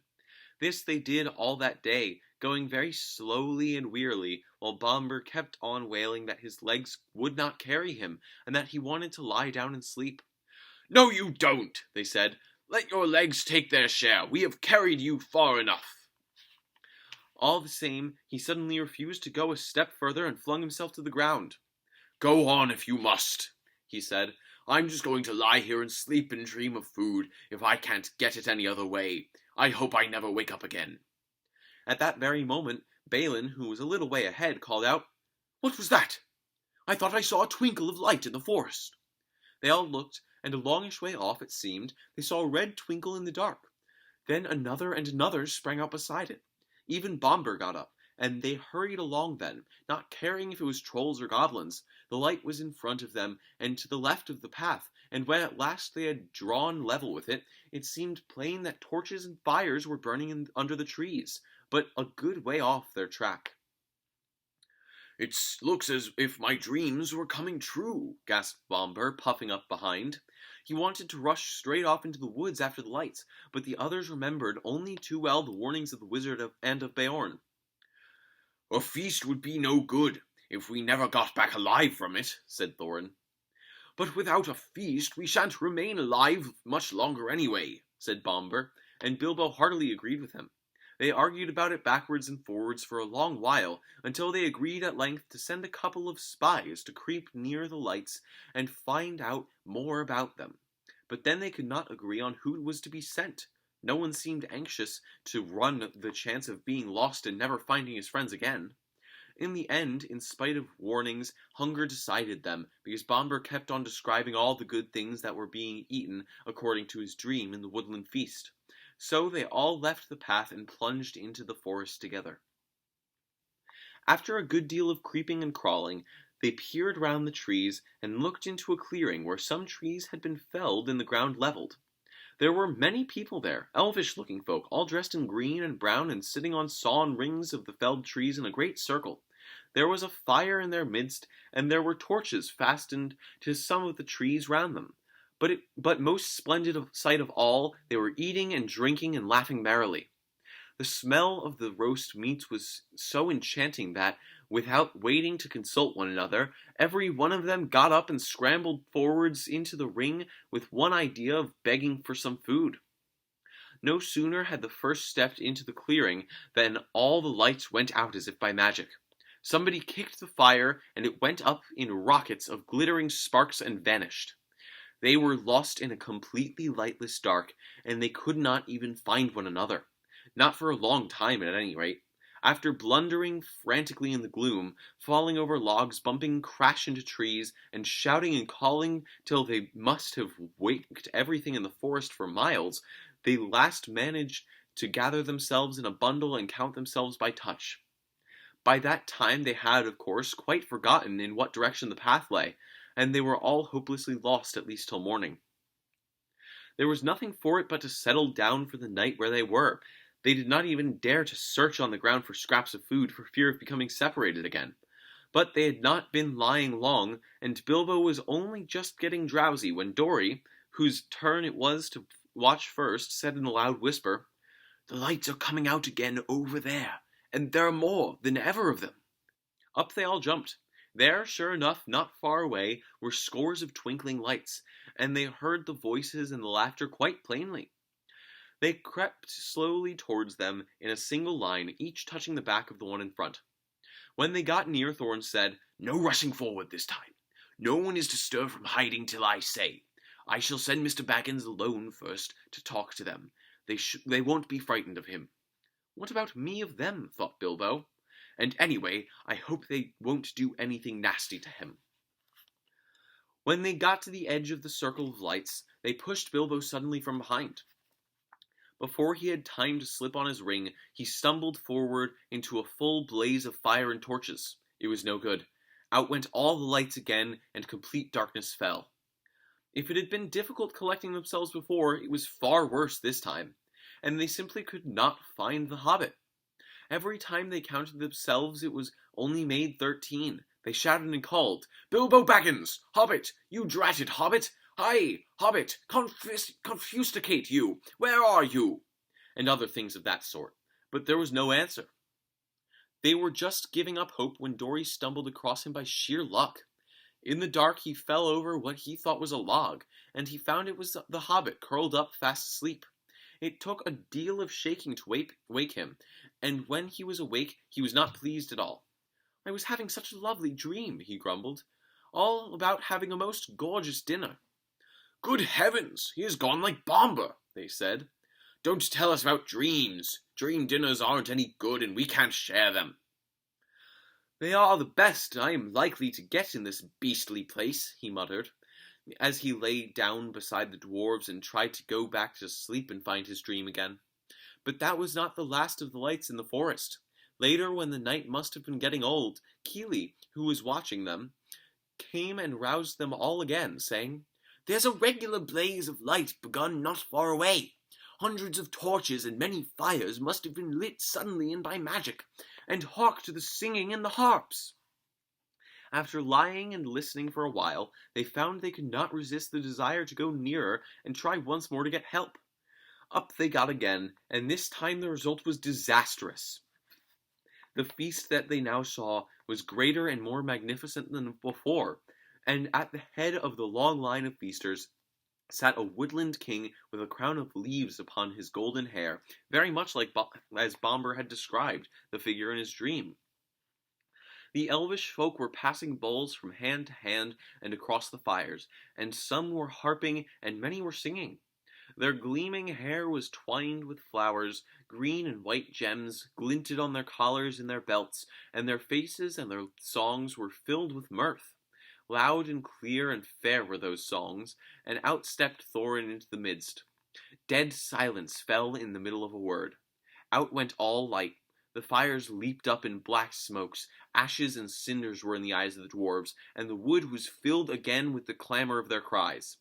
This they did all that day, going very slowly and wearily, while Bomber kept on wailing that his legs would not carry him, and that he wanted to lie down and sleep. "No, you don't," they said. "Let your legs take their share. We have carried you far enough." All the same, he suddenly refused to go a step further and flung himself to the ground. "Go on if you must," he said. "I'm just going to lie here and sleep and dream of food, if I can't get it any other way. I hope I never wake up again." At that very moment, Balin, who was a little way ahead, called out, "What was that? I thought I saw a twinkle of light in the forest." They all looked, and a longish way off, it seemed, they saw a red twinkle in the dark. Then another and another sprang up beside it. Even Bomber got up, and they hurried along then, not caring if it was trolls or goblins. The light was in front of them, and to the left of the path, and when at last they had drawn level with it, it seemed plain that torches and fires were burning under the trees, but a good way off their track. "It looks as if my dreams were coming true," gasped Bomber, puffing up behind. He wanted to rush straight off into the woods after the lights, but the others remembered only too well the warnings of the wizard and of Beorn. "A feast would be no good if we never got back alive from it," said Thorin. "But without a feast we shan't remain alive much longer anyway," said Bomber, and Bilbo heartily agreed with him. They argued about it backwards and forwards for a long while, until they agreed at length to send a couple of spies to creep near the lights and find out more about them. But then they could not agree on who was to be sent. No one seemed anxious to run the chance of being lost and never finding his friends again. In the end, in spite of warnings, hunger decided them, because Bomber kept on describing all the good things that were being eaten according to his dream in the woodland feast. So they all left the path and plunged into the forest together. After a good deal of creeping and crawling, they peered round the trees and looked into a clearing where some trees had been felled and the ground leveled. There were many people there, elvish-looking folk, all dressed in green and brown and sitting on sawn rings of the felled trees in a great circle. There was a fire in their midst, and there were torches fastened to some of the trees round them. But most splendid sight of all, they were eating and drinking and laughing merrily. The smell of the roast meats was so enchanting that, without waiting to consult one another, every one of them got up and scrambled forwards into the ring with one idea of begging for some food. No sooner had the first stepped into the clearing than all the lights went out as if by magic. Somebody kicked the fire, and it went up in rockets of glittering sparks and vanished. They were lost in a completely lightless dark, and they could not even find one another. Not for a long time, at any rate. After blundering frantically in the gloom, falling over logs, bumping crash into trees, and shouting and calling till they must have waked everything in the forest for miles, they last managed to gather themselves in a bundle and count themselves by touch. By that time they had, of course, quite forgotten in what direction the path lay, and they were all hopelessly lost at least till morning. There was nothing for it but to settle down for the night where they were. They did not even dare to search on the ground for scraps of food for fear of becoming separated again. But they had not been lying long, and Bilbo was only just getting drowsy when Dori, whose turn it was to watch first, said in a loud whisper, "The lights are coming out again over there, and there are more than ever of them." Up they all jumped. There, sure enough, not far away, were scores of twinkling lights, and they heard the voices and the laughter quite plainly. They crept slowly towards them in a single line, each touching the back of the one in front. When they got near, Thorin said, "No rushing forward this time. No one is to stir from hiding till I say. I shall send Mr. Baggins alone first to talk to them. They won't be frightened of him." "What about me of them?" thought Bilbo. "And anyway, I hope they won't do anything nasty to him." When they got to the edge of the circle of lights, they pushed Bilbo suddenly from behind. Before he had time to slip on his ring, he stumbled forward into a full blaze of fire and torches. It was no good. Out went all the lights again, and complete darkness fell. If it had been difficult collecting themselves before, it was far worse this time, and they simply could not find the hobbit. Every time they counted themselves, it was only made 13. They shouted and called, "Bilbo Baggins! Hobbit! You dratted hobbit! Hi, hobbit! Confusticate you! Where are you?" And other things of that sort. But there was no answer. They were just giving up hope when Dory stumbled across him by sheer luck. In the dark, he fell over what he thought was a log, and he found it was the hobbit curled up fast asleep. It took a deal of shaking to wake him, and when he was awake, he was not pleased at all. "I was having such a lovely dream," he grumbled, "all about having a most gorgeous dinner." "Good heavens, he has gone like Bomber," they said. "Don't tell us about dreams. Dream dinners aren't any good, and we can't share them." "They are the best I am likely to get in this beastly place," he muttered, as he lay down beside the dwarves and tried to go back to sleep and find his dream again. But that was not the last of the lights in the forest. Later, when the night must have been getting old, Keely, who was watching them, came and roused them all again, saying, "There's a regular blaze of light begun not far away. Hundreds of torches and many fires must have been lit suddenly and by magic, and hark to the singing and the harps." After lying and listening for a while, they found they could not resist the desire to go nearer and try once more to get help. Up they got again, and this time the result was disastrous. The feast that they now saw was greater and more magnificent than before, and at the head of the long line of feasters sat a woodland king with a crown of leaves upon his golden hair, very much like as Bomber had described the figure in his dream. The elvish folk were passing bowls from hand to hand and across the fires, and some were harping and many were singing. Their gleaming hair was twined with flowers, green and white gems glinted on their collars and their belts, and their faces and their songs were filled with mirth. Loud and clear and fair were those songs, and out stepped Thorin into the midst. Dead silence fell in the middle of a word. Out went all light. The fires leaped up in black smokes, ashes and cinders were in the eyes of the dwarves, and the wood was filled again with the clamor of their cries.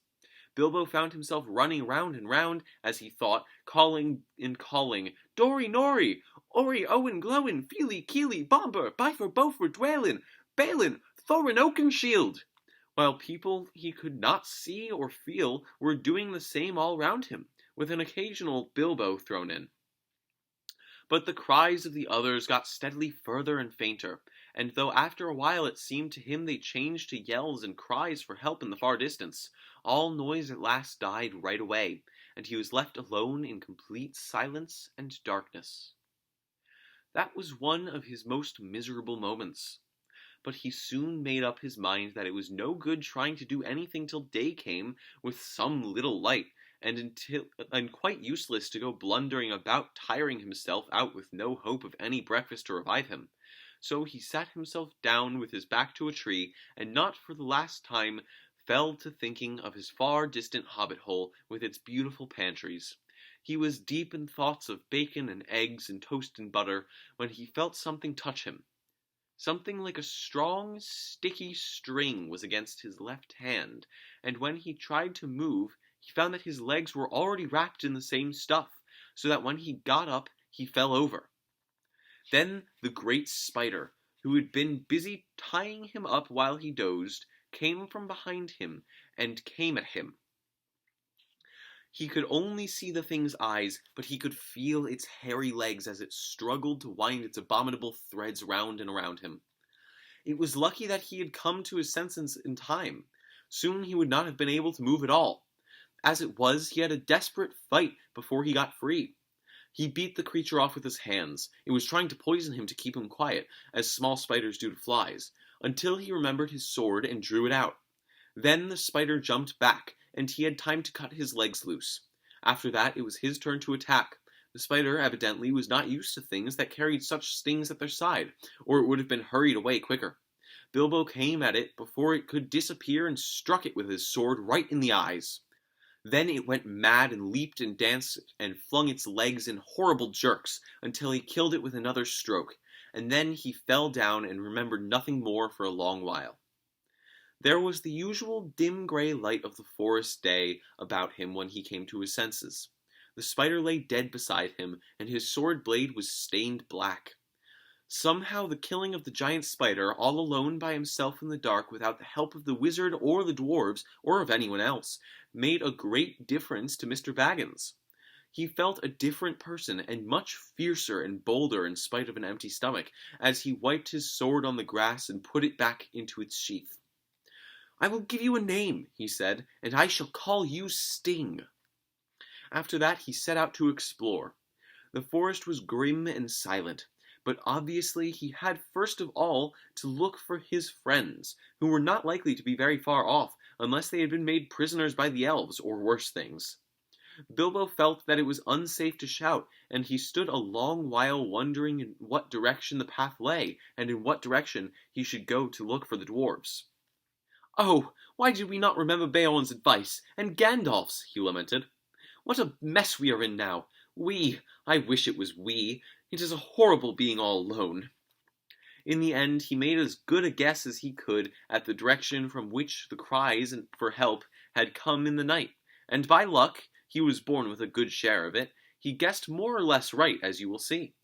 Bilbo found himself running round and round, as he thought, calling and calling, "Dory Nori! Ori Owen Glowin! Feely Keely! Bomber! Bifer Bofer Dwalin! Balin! Thorin Oakenshield!" While people he could not see or feel were doing the same all round him, with an occasional Bilbo thrown in. But the cries of the others got steadily further and fainter, and though after a while it seemed to him they changed to yells and cries for help in the far distance, all noise at last died right away, and he was left alone in complete silence and darkness. That was one of his most miserable moments. But he soon made up his mind that it was no good trying to do anything till day came with some little light, and quite useless to go blundering about tiring himself out with no hope of any breakfast to revive him. So he sat himself down with his back to a tree, and not for the last time fell to thinking of his far distant hobbit hole with its beautiful pantries. He was deep in thoughts of bacon and eggs and toast and butter when he felt something touch him. Something like a strong, sticky string was against his left hand, and when he tried to move, he found that his legs were already wrapped in the same stuff, so that when he got up, he fell over. Then the great spider, who had been busy tying him up while he dozed, came from behind him and came at him. He could only see the thing's eyes, but he could feel its hairy legs as it struggled to wind its abominable threads round and around him. It was lucky that he had come to his senses in time. Soon he would not have been able to move at all. As it was, he had a desperate fight before he got free. He beat the creature off with his hands. It was trying to poison him to keep him quiet, as small spiders do to flies, until he remembered his sword and drew it out. Then the spider jumped back, and he had time to cut his legs loose. After that, it was his turn to attack. The spider, evidently, was not used to things that carried such stings at their side, or it would have been hurried away quicker. Bilbo came at it before it could disappear and struck it with his sword right in the eyes. Then it went mad and leaped and danced and flung its legs in horrible jerks until he killed it with another stroke, and then he fell down and remembered nothing more for a long while. There was the usual dim grey light of the forest day about him when he came to his senses. The spider lay dead beside him, and his sword blade was stained black. Somehow the killing of the giant spider, all alone by himself in the dark without the help of the wizard or the dwarves, or of anyone else, made a great difference to Mr. Baggins. He felt a different person, and much fiercer and bolder in spite of an empty stomach, as he wiped his sword on the grass and put it back into its sheath. "I will give you a name," he said, "and I shall call you Sting." After that he set out to explore. The forest was grim and silent, but obviously he had first of all to look for his friends, who were not likely to be very far off unless they had been made prisoners by the elves or worse things. Bilbo felt that it was unsafe to shout, and he stood a long while wondering in what direction the path lay, and in what direction he should go to look for the dwarves. "Oh, why did we not remember Beorn's advice, and Gandalf's?" he lamented. "What a mess we are in now! I wish it was we. It is horrible being all alone." In the end, he made as good a guess as he could at the direction from which the cries for help had come in the night, and by luck, he was born with a good share of it, he guessed more or less right, as you will see.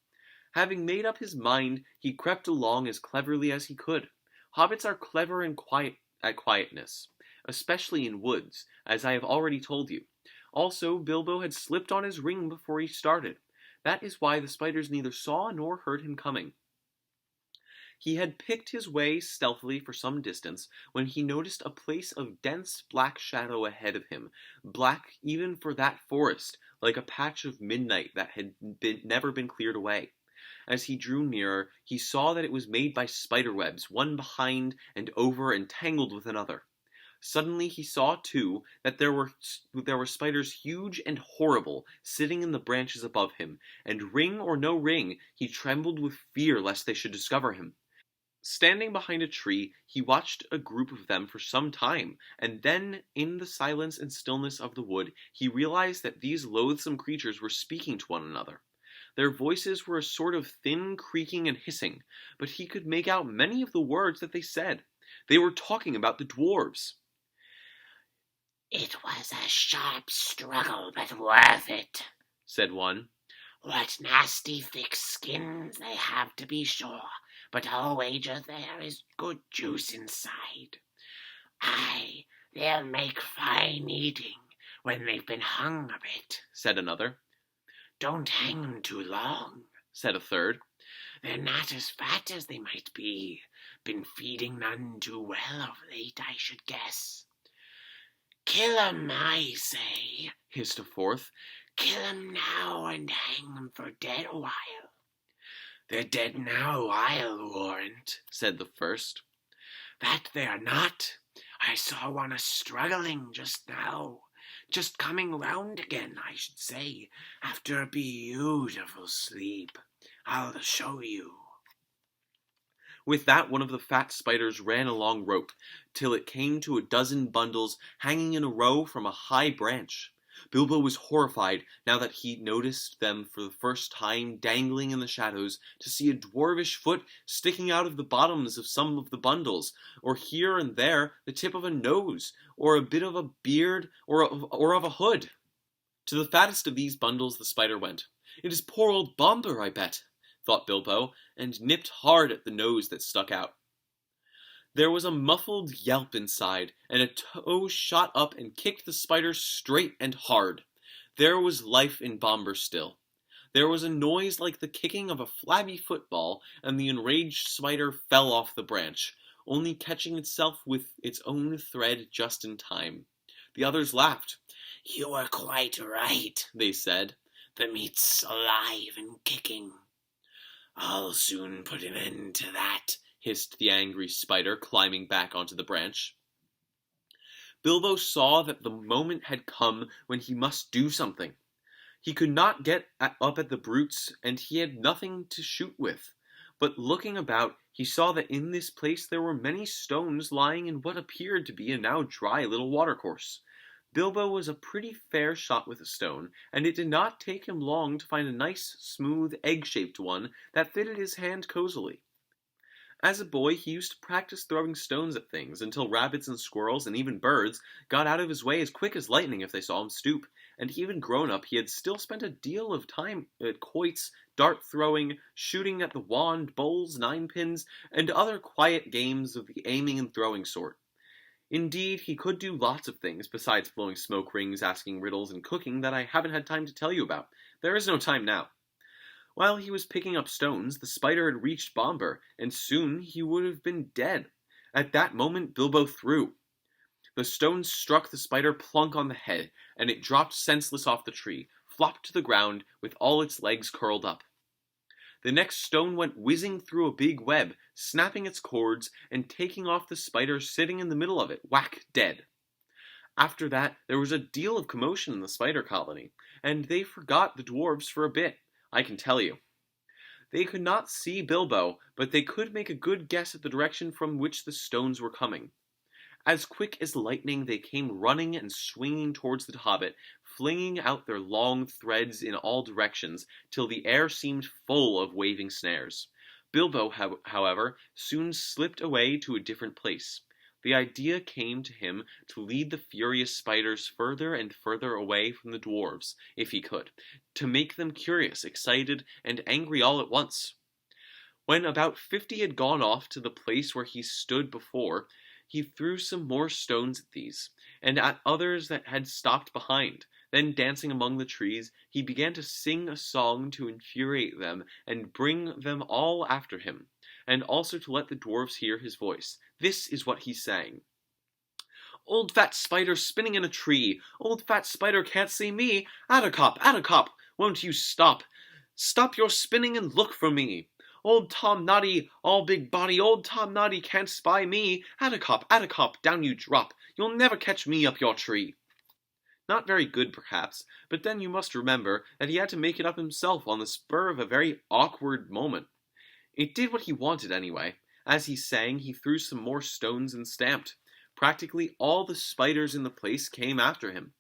Having made up his mind, he crept along as cleverly as he could. Hobbits are clever and quiet at quietness, especially in woods, as I have already told you. Also, Bilbo had slipped on his ring before he started. That is why the spiders neither saw nor heard him coming. He had picked his way stealthily for some distance when he noticed a place of dense black shadow ahead of him, black even for that forest, like a patch of midnight that had never been cleared away. As he drew nearer, he saw that it was made by spider webs, one behind and over and tangled with another. Suddenly he saw, too, that there were spiders huge and horrible, sitting in the branches above him, and ring or no ring, he trembled with fear lest they should discover him. Standing behind a tree, he watched a group of them for some time, and then, in the silence and stillness of the wood, he realized that these loathsome creatures were speaking to one another. Their voices were a sort of thin creaking and hissing, but he could make out many of the words that they said. They were talking about the dwarves. "It was a sharp struggle, but worth it," said one. "What nasty thick skins they have, to be sure, but I'll wager there is good juice inside. Aye, they'll make fine eating when they've been hung a bit," said another. "Don't hang 'em too long," said a third. "They're not as fat as they might be. Been feeding none too well of late, I should guess." "Kill 'em, I say," hissed a fourth. "Kill 'em now and hang 'em for dead a while." "They're dead now, I'll warrant," said the first. "That they are not. I saw one a-struggling just now. Just coming round again, I should say, after a beautiful sleep. I'll show you." With that, one of the fat spiders ran along rope, till it came to a dozen bundles hanging in a row from a high branch. Bilbo was horrified, now that he noticed them for the first time dangling in the shadows, to see a dwarvish foot sticking out of the bottoms of some of the bundles, or here and there the tip of a nose, or a bit of a beard, or of a hood. To the fattest of these bundles the spider went. "It is poor old Bombur, I bet," thought Bilbo, and nipped hard at the nose that stuck out. There was a muffled yelp inside, and a toe shot up and kicked the spider straight and hard. There was life in Bombur still. There was a noise like the kicking of a flabby football, and the enraged spider fell off the branch, only catching itself with its own thread just in time. The others laughed. "You were quite right," they said. "The meat's alive and kicking." "I'll soon put an end to that," hissed the angry spider, climbing back onto the branch. Bilbo saw that the moment had come when he must do something. He could not get up at the brutes, and he had nothing to shoot with. But looking about, he saw that in this place there were many stones lying in what appeared to be a now dry little watercourse. Bilbo was a pretty fair shot with a stone, and it did not take him long to find a nice, smooth, egg-shaped one that fitted his hand cosily. As a boy, he used to practice throwing stones at things until rabbits and squirrels and even birds got out of his way as quick as lightning if they saw him stoop. And even grown up, he had still spent a deal of time at quoits, dart throwing, shooting at the wand, bowls, ninepins, and other quiet games of the aiming and throwing sort. Indeed, he could do lots of things besides blowing smoke rings, asking riddles, and cooking that I haven't had time to tell you about. There is no time now. While he was picking up stones, the spider had reached Bomber, and soon he would have been dead. At that moment, Bilbo threw. The stone struck the spider plunk on the head, and it dropped senseless off the tree, flopped to the ground, with all its legs curled up. The next stone went whizzing through a big web, snapping its cords, and taking off the spider sitting in the middle of it, whack dead. After that, there was a deal of commotion in the spider colony, and they forgot the dwarves for a bit, I can tell you. They could not see Bilbo, but they could make a good guess at the direction from which the stones were coming. As quick as lightning, they came running and swinging towards the Hobbit, flinging out their long threads in all directions, till the air seemed full of waving snares. Bilbo, however, soon slipped away to a different place. The idea came to him to lead the furious spiders further and further away from the dwarves, if he could, to make them curious, excited, and angry all at once. When about 50 had gone off to the place where he stood before, he threw some more stones at these, and at others that had stopped behind. Then, dancing among the trees, he began to sing a song to infuriate them and bring them all after him, and also to let the dwarves hear his voice. This is what he sang. Old fat spider spinning in a tree, old fat spider can't see me, Attercop, won't you stop? Stop your spinning and look for me. Old Tom Noddy, all big body, old Tom Noddy can't spy me, Attercop, down you drop, you'll never catch me up your tree. Not very good, perhaps, but then you must remember that he had to make it up himself on the spur of a very awkward moment. It did what he wanted anyway. As he sang, he threw some more stones and stamped. Practically all the spiders in the place came after him.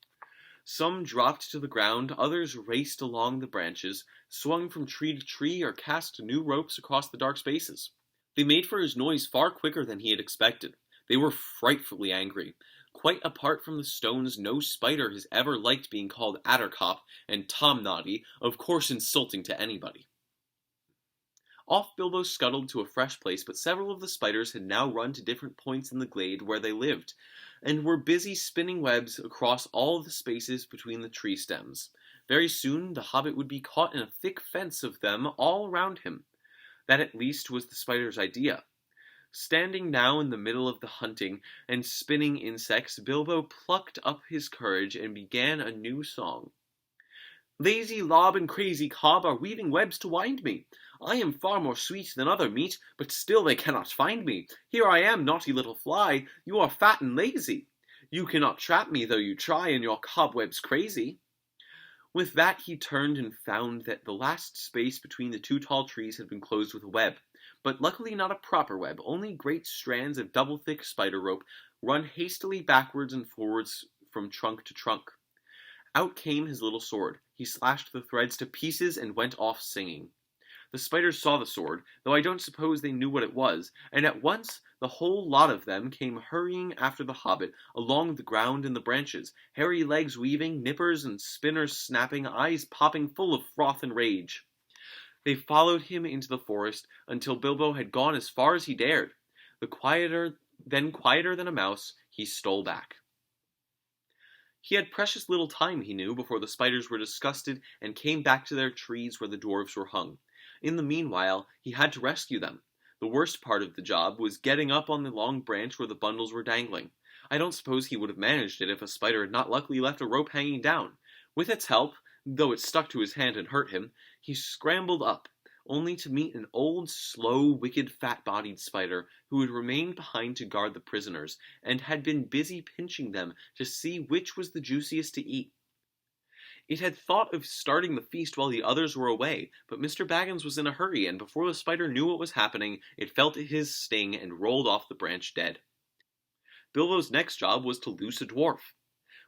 Some dropped to the ground, others raced along the branches, swung from tree to tree, or cast new ropes across the dark spaces. They made for his noise far quicker than he had expected. They were frightfully angry. Quite apart from the stones, no spider has ever liked being called Attercop, and Tom Noddy, of course insulting to anybody. Off Bilbo scuttled to a fresh place, but several of the spiders had now run to different points in the glade where they lived, and were busy spinning webs across all the spaces between the tree stems. Very soon the Hobbit would be caught in a thick fence of them all around him. That at least was the spider's idea. Standing now in the middle of the hunting and spinning insects, Bilbo plucked up his courage and began a new song. Lazy Lob and Crazy Cob are weaving webs to wind me. I am far more sweet than other meat, but still they cannot find me. Here I am, naughty little fly, you are fat and lazy. You cannot trap me, though you try, and your cobweb's crazy. With that he turned and found that the last space between the two tall trees had been closed with a web, but luckily not a proper web, only great strands of double-thick spider rope run hastily backwards and forwards from trunk to trunk. Out came his little sword. He slashed the threads to pieces and went off singing. The spiders saw the sword, though I don't suppose they knew what it was, and at once the whole lot of them came hurrying after the Hobbit, along the ground and the branches, hairy legs weaving, nippers and spinners snapping, eyes popping full of froth and rage. They followed him into the forest until Bilbo had gone as far as he dared. Quieter than a mouse, he stole back. He had precious little time, he knew, before the spiders were disgusted and came back to their trees where the dwarves were hung. In the meanwhile, he had to rescue them. The worst part of the job was getting up on the long branch where the bundles were dangling. I don't suppose he would have managed it if a spider had not luckily left a rope hanging down. With its help, though it stuck to his hand and hurt him, he scrambled up, only to meet an old, slow, wicked, fat-bodied spider who had remained behind to guard the prisoners, and had been busy pinching them to see which was the juiciest to eat. It had thought of starting the feast while the others were away, but Mr. Baggins was in a hurry, and before the spider knew what was happening, it felt his sting and rolled off the branch dead. Bilbo's next job was to loose a dwarf.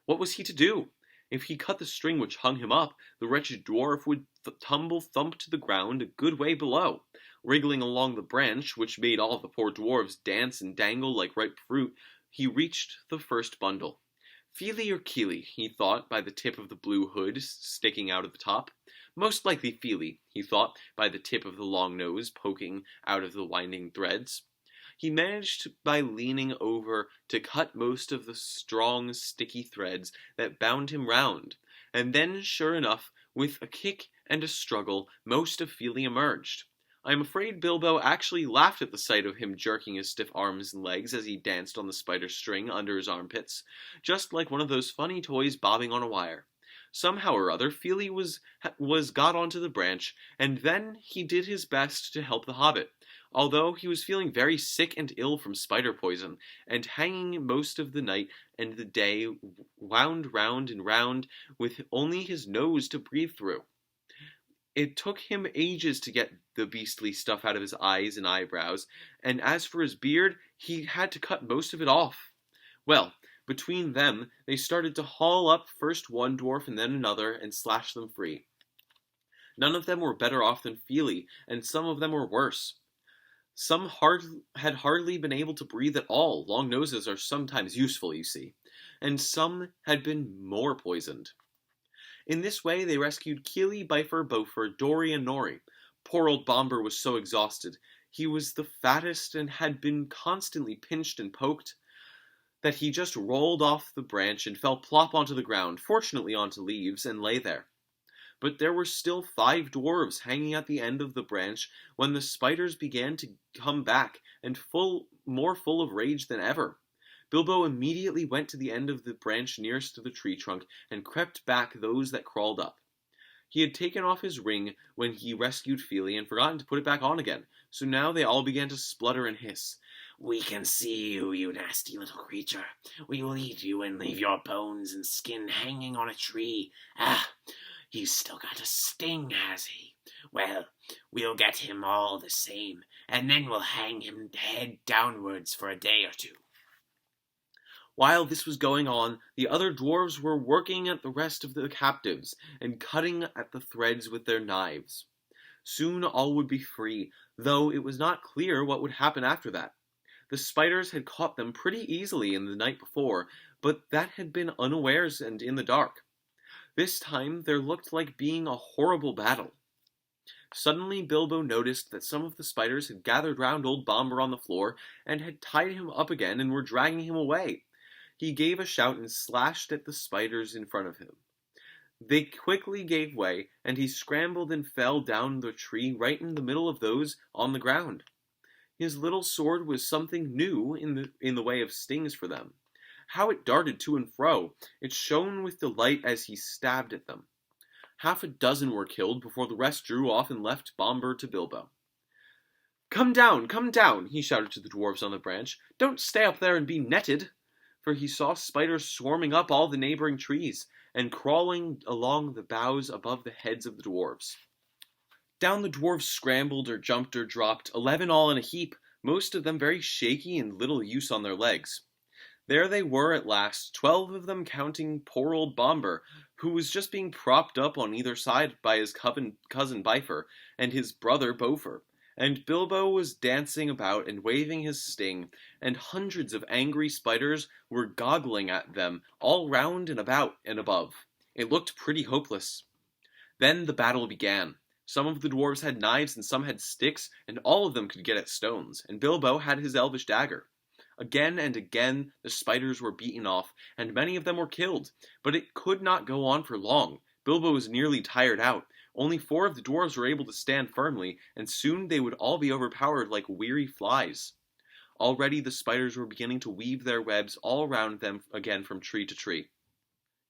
What was he to do? If he cut the string which hung him up, the wretched dwarf would tumble thump to the ground a good way below. Wriggling along the branch, which made all the poor dwarves dance and dangle like ripe fruit, he reached the first bundle. Feely or Keely, he thought, by the tip of the blue hood sticking out of the top. Most likely Feely, he thought, by the tip of the long nose poking out of the winding threads. He managed by leaning over to cut most of the strong, sticky threads that bound him round, and then, sure enough, with a kick and a struggle, most of Feely emerged. I am afraid Bilbo actually laughed at the sight of him jerking his stiff arms and legs as he danced on the spider string under his armpits, just like one of those funny toys bobbing on a wire. Somehow or other, Feely was got onto the branch, and then he did his best to help the hobbit, although he was feeling very sick and ill from spider poison, and hanging most of the night and the day wound round and round with only his nose to breathe through. It took him ages to get the beastly stuff out of his eyes and eyebrows, and as for his beard, he had to cut most of it off. Well, between them, they started to haul up first one dwarf and then another and slash them free. None of them were better off than Feely, and some of them were worse. Some had hardly been able to breathe at all. Long noses are sometimes useful, you see. And some had been more poisoned. In this way, they rescued Keely, Bifer, Bofer, Dory, and Nori. Poor old Bomber was so exhausted. He was the fattest and had been constantly pinched and poked that he just rolled off the branch and fell plop onto the ground, fortunately onto leaves, and lay there. But there were still 5 dwarves hanging at the end of the branch when the spiders began to come back, and more full of rage than ever. Bilbo immediately went to the end of the branch nearest to the tree trunk and crept back those that crawled up. He had taken off his ring when he rescued Feely and forgotten to put it back on again, so now they all began to splutter and hiss. "We can see you, you nasty little creature. We will eat you and leave your bones and skin hanging on a tree. He's still got a sting, has he? Well, we'll get him all the same, and then we'll hang him head downwards for a day or 2. While this was going on, the other dwarves were working at the rest of the captives and cutting at the threads with their knives. Soon all would be free, though it was not clear what would happen after that. The spiders had caught them pretty easily in the night before, but that had been unawares and in the dark. This time there looked like being a horrible battle. Suddenly Bilbo noticed that some of the spiders had gathered round old Bomber on the floor and had tied him up again and were dragging him away. He gave a shout and slashed at the spiders in front of him. They quickly gave way, and he scrambled and fell down the tree right in the middle of those on the ground. His little sword was something new in the way of stings for them. How it darted to and fro! It shone with delight as he stabbed at them. 6 were killed before the rest drew off and left Bomber to Bilbo. Come down, he shouted to the dwarves on the branch. Don't stay up there and be netted. For he saw spiders swarming up all the neighboring trees and crawling along the boughs above the heads of the dwarves. Down the dwarves scrambled or jumped or dropped, 11 all in a heap, most of them very shaky and little use on their legs. There they were at last, 12 of them counting poor old Bomber, who was just being propped up on either side by his cousin Bifer and his brother Bofer. And Bilbo was dancing about and waving his sting, and hundreds of angry spiders were goggling at them all round and about and above. It looked pretty hopeless. Then the battle began. Some of the dwarves had knives and some had sticks, and all of them could get at stones, and Bilbo had his elvish dagger. Again and again the spiders were beaten off, and many of them were killed, but it could not go on for long. Bilbo was nearly tired out. Only 4 of the dwarves were able to stand firmly, and soon they would all be overpowered like weary flies. Already the spiders were beginning to weave their webs all round them again from tree to tree.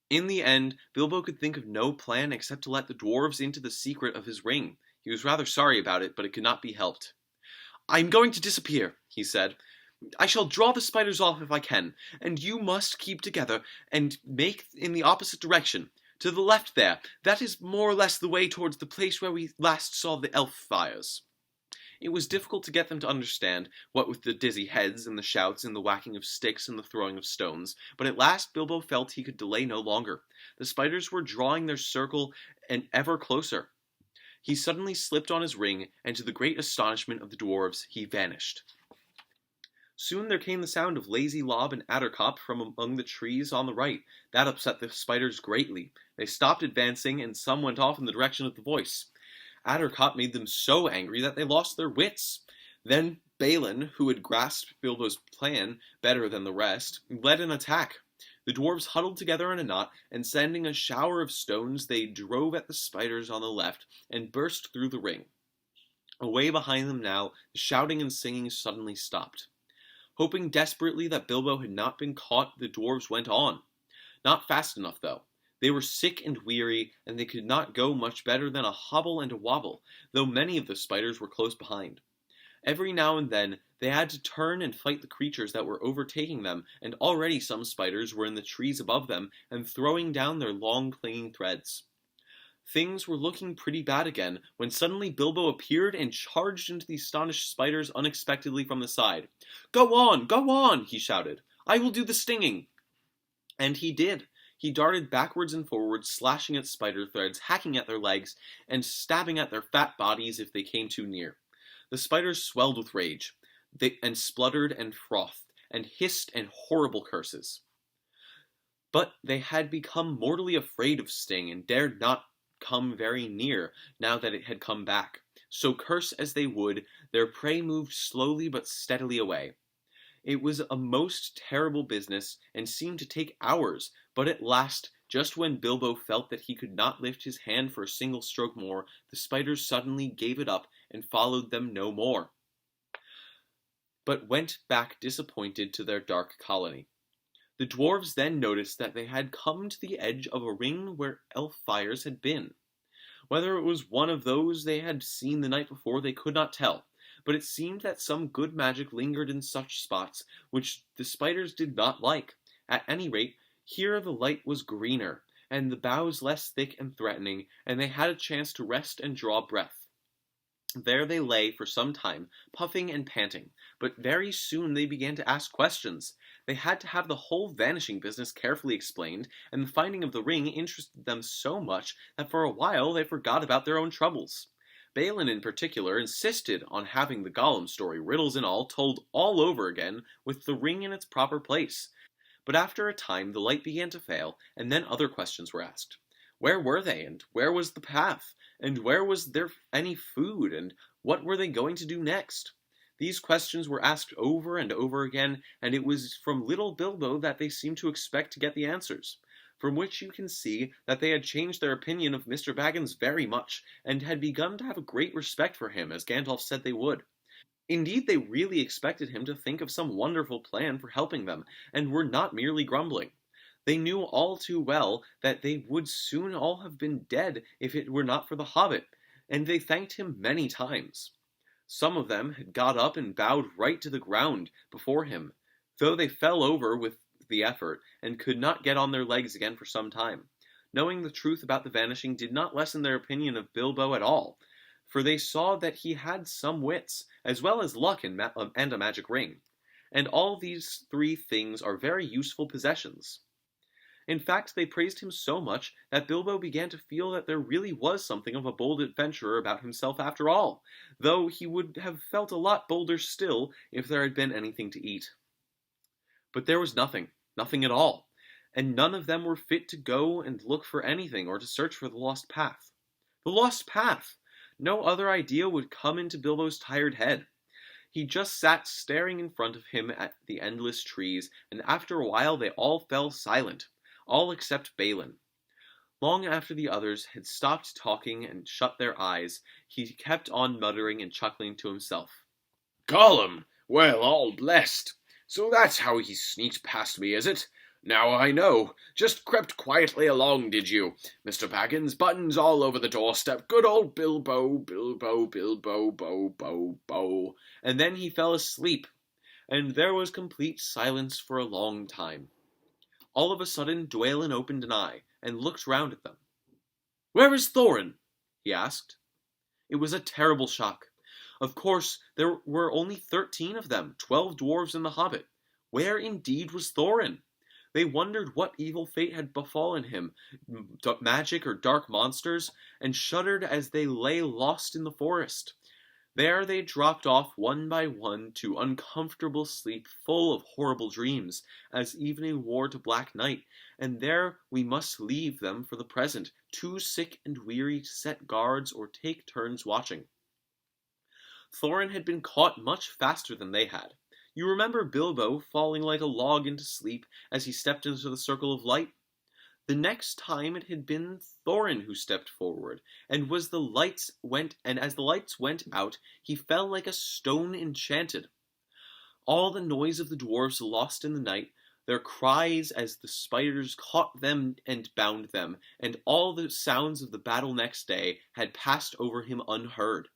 In the end, Bilbo could think of no plan except to let the dwarves into the secret of his ring. He was rather sorry about it, but it could not be helped. "I'm going to disappear," he said. "I shall draw the spiders off if I can, and you must keep together and make in the opposite direction. To the left there. That is more or less the way towards the place where we last saw the elf fires." It was difficult to get them to understand, what with the dizzy heads and the shouts and the whacking of sticks and the throwing of stones, but at last Bilbo felt he could delay no longer. The spiders were drawing their circle and ever closer. He suddenly slipped on his ring, and to the great astonishment of the dwarves, he vanished. Soon there came the sound of Lazy Lob and Addercop from among the trees on the right. That upset the spiders greatly. They stopped advancing, and some went off in the direction of the voice. Addercop made them so angry that they lost their wits. Then Balin, who had grasped Bilbo's plan better than the rest, led an attack. The dwarves huddled together in a knot, and sending a shower of stones, they drove at the spiders on the left and burst through the ring. Away behind them now, the shouting and singing suddenly stopped. Hoping desperately that Bilbo had not been caught, the dwarves went on. Not fast enough, though. They were sick and weary, and they could not go much better than a hobble and a wobble, though many of the spiders were close behind. Every now and then, they had to turn and fight the creatures that were overtaking them, and already some spiders were in the trees above them and throwing down their long clinging threads. Things were looking pretty bad again, when suddenly Bilbo appeared and charged into the astonished spiders unexpectedly from the side. Go on, he shouted. I will do the stinging. And he did. He darted backwards and forwards, slashing at spider threads, hacking at their legs, and stabbing at their fat bodies if they came too near. The spiders swelled with rage, and spluttered and frothed, and hissed and horrible curses. But they had become mortally afraid of Sting, and dared not come very near, now that it had come back. So curse as they would, their prey moved slowly but steadily away. It was a most terrible business, and seemed to take hours, but at last, just when Bilbo felt that he could not lift his hand for a single stroke more, the spiders suddenly gave it up and followed them no more, but went back disappointed to their dark colony. The dwarves then noticed that they had come to the edge of a ring where elf fires had been. Whether it was one of those they had seen the night before, they could not tell, but it seemed that some good magic lingered in such spots, which the spiders did not like. At any rate, here the light was greener, and the boughs less thick and threatening, and they had a chance to rest and draw breath. There they lay for some time, puffing and panting, but very soon they began to ask questions. They had to have the whole vanishing business carefully explained, and the finding of the ring interested them so much that for a while they forgot about their own troubles. Balin in particular insisted on having the Gollum story, riddles and all, told all over again with the ring in its proper place. But after a time the light began to fail, and then other questions were asked. Where were they, and where was the path, and where was there any food, and what were they going to do next? These questions were asked over and over again, and it was from little Bilbo that they seemed to expect to get the answers, from which you can see that they had changed their opinion of Mr. Baggins very much, and had begun to have a great respect for him, as Gandalf said they would. Indeed, they really expected him to think of some wonderful plan for helping them, and were not merely grumbling. They knew all too well that they would soon all have been dead if it were not for the Hobbit, and they thanked him many times. Some of them had got up and bowed right to the ground before him, though they fell over with the effort, and could not get on their legs again for some time. Knowing the truth about the vanishing did not lessen their opinion of Bilbo at all, for they saw that he had some wits, as well as luck and a magic ring. And all these three things are very useful possessions. In fact, they praised him so much that Bilbo began to feel that there really was something of a bold adventurer about himself after all, though he would have felt a lot bolder still if there had been anything to eat. But there was nothing at all, and none of them were fit to go and look for anything or to search for the lost path. The lost path! No other idea would come into Bilbo's tired head. He just sat staring in front of him at the endless trees, and after a while they all fell silent, all except Balin. Long after the others had stopped talking and shut their eyes, he kept on muttering and chuckling to himself. Gollum! Well, all blessed! So that's how he sneaked past me, is it? Now I know. Just crept quietly along, did you? Mr. Baggins, buttons all over the doorstep. Good old Bilbo, Bilbo, Bilbo, Bo, Bo, Bo. And then he fell asleep, and there was complete silence for a long time. All of a sudden, Dwalin opened an eye, and looked round at them. "Where is Thorin?" he asked. It was a terrible shock. Of course, there were only 13 of them, 12 dwarves in the Hobbit. Where indeed was Thorin? They wondered what evil fate had befallen him, magic or dark monsters, and shuddered as they lay lost in the forest. There they dropped off one by one to uncomfortable sleep full of horrible dreams, as evening wore to black night, and there we must leave them for the present, too sick and weary to set guards or take turns watching. Thorin had been caught much faster than they had. You remember Bilbo falling like a log into sleep as he stepped into the circle of light? The next time it had been Thorin who stepped forward, and as the lights went out, he fell like a stone enchanted. All the noise of the dwarves lost in the night, their cries as the spiders caught them and bound them, and all the sounds of the battle next day had passed over him unheard.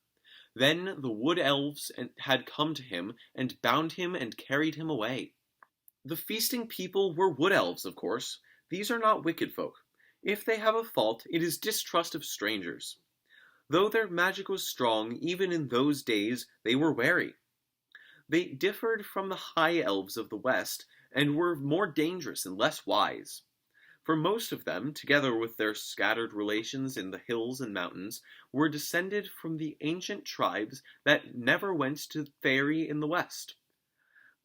Then the wood elves had come to him, and bound him and carried him away. The feasting people were wood elves, of course. These are not wicked folk. If they have a fault, it is distrust of strangers. Though their magic was strong, even in those days, they were wary. They differed from the high elves of the West, and were more dangerous and less wise. For most of them, together with their scattered relations in the hills and mountains, were descended from the ancient tribes that never went to Fairy in the West.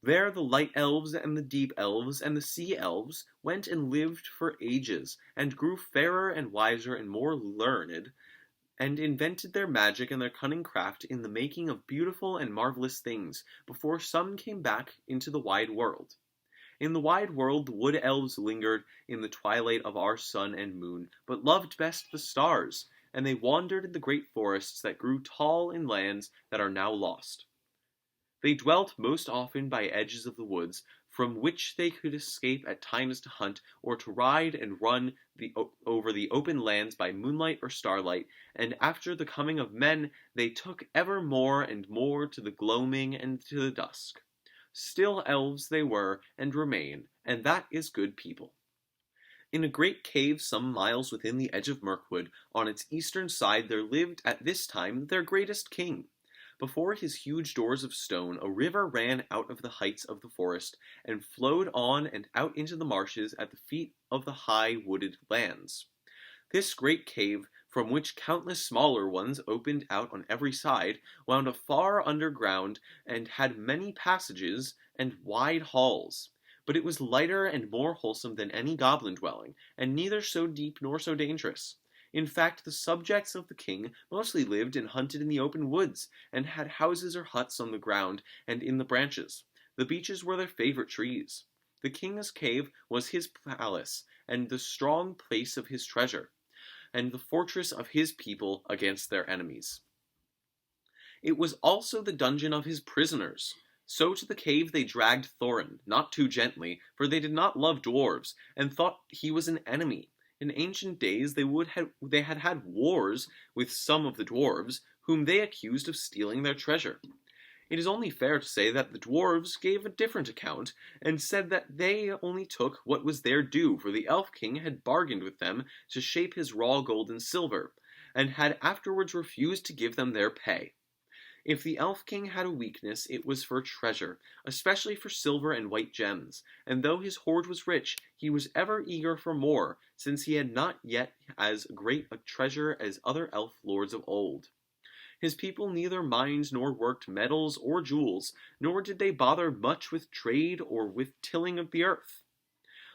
There the light elves and the deep elves and the sea elves went and lived for ages, and grew fairer and wiser and more learned, and invented their magic and their cunning craft in the making of beautiful and marvelous things, before some came back into the wide world. In the wide world the wood elves lingered in the twilight of our sun and moon, but loved best the stars, and they wandered in the great forests that grew tall in lands that are now lost. They dwelt most often by edges of the woods, from which they could escape at times to hunt, or to ride and run over the open lands by moonlight or starlight, and after the coming of men they took ever more and more to the gloaming and to the dusk. Still elves they were, and remain, and that is good people. In a great cave some miles within the edge of Mirkwood, on its eastern side there lived at this time their greatest king. Before his huge doors of stone, a river ran out of the heights of the forest, and flowed on and out into the marshes at the feet of the high wooded lands. This great cave, from which countless smaller ones opened out on every side, wound far underground, and had many passages and wide halls. But it was lighter and more wholesome than any goblin dwelling, and neither so deep nor so dangerous. In fact, the subjects of the king mostly lived and hunted in the open woods, and had houses or huts on the ground and in the branches. The beeches were their favorite trees. The king's cave was his palace, and the strong place of his treasure, and the fortress of his people against their enemies. It was also the dungeon of his prisoners. So to the cave they dragged Thorin, not too gently, for they did not love dwarves, and thought he was an enemy. In ancient days they had had wars with some of the dwarves, whom they accused of stealing their treasure. It is only fair to say that the dwarves gave a different account, and said that they only took what was their due, for the elf king had bargained with them to shape his raw gold and silver, and had afterwards refused to give them their pay. If the elf king had a weakness, it was for treasure, especially for silver and white gems, and though his hoard was rich, he was ever eager for more, since he had not yet as great a treasure as other elf lords of old. His people neither mined nor worked metals or jewels, nor did they bother much with trade or with tilling of the earth.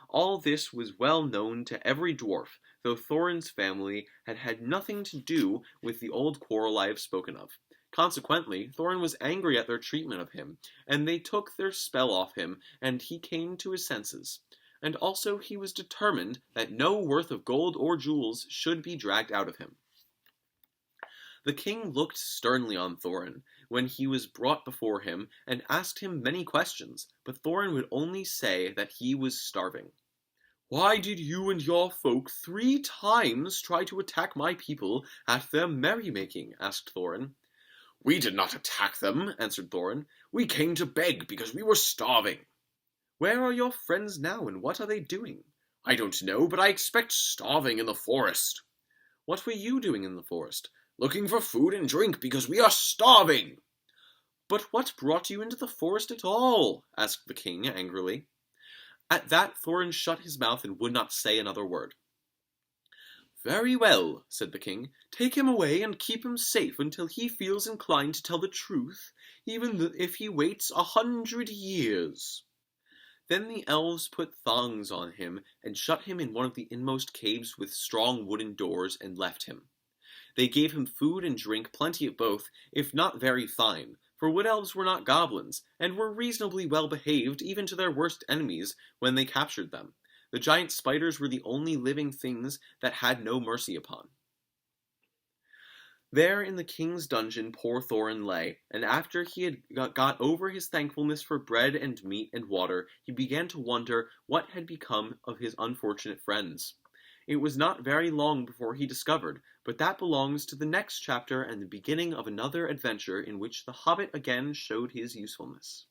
All this was well known to every dwarf, though Thorin's family had had nothing to do with the old quarrel I have spoken of. Consequently, Thorin was angry at their treatment of him, and they took their spell off him, and he came to his senses. And also he was determined that no worth of gold or jewels should be dragged out of him. The king looked sternly on Thorin when he was brought before him, and asked him many questions, but Thorin would only say that he was starving. "Why did you and your folk 3 times try to attack my people at their merrymaking?" asked Thorin. "We did not attack them," answered Thorin. "We came to beg because we were starving." "Where are your friends now, and what are they doing?" "I don't know, but I expect starving in the forest." "What were you doing in the forest?" "Looking for food and drink because we are starving." "But what brought you into the forest at all?" asked the king angrily. At that Thorin shut his mouth and would not say another word. "Very well," said the king. "Take him away and keep him safe until he feels inclined to tell the truth, even if he waits 100 years." Then the elves put thongs on him and shut him in one of the inmost caves with strong wooden doors and left him. They gave him food and drink, plenty of both, if not very fine, for wood elves were not goblins, and were reasonably well behaved even to their worst enemies when they captured them. The giant spiders were the only living things that had no mercy upon. There in the king's dungeon poor Thorin lay, and after he had got over his thankfulness for bread and meat and water, he began to wonder what had become of his unfortunate friends. It was not very long before he discovered, but that belongs to the next chapter and the beginning of another adventure in which the Hobbit again showed his usefulness.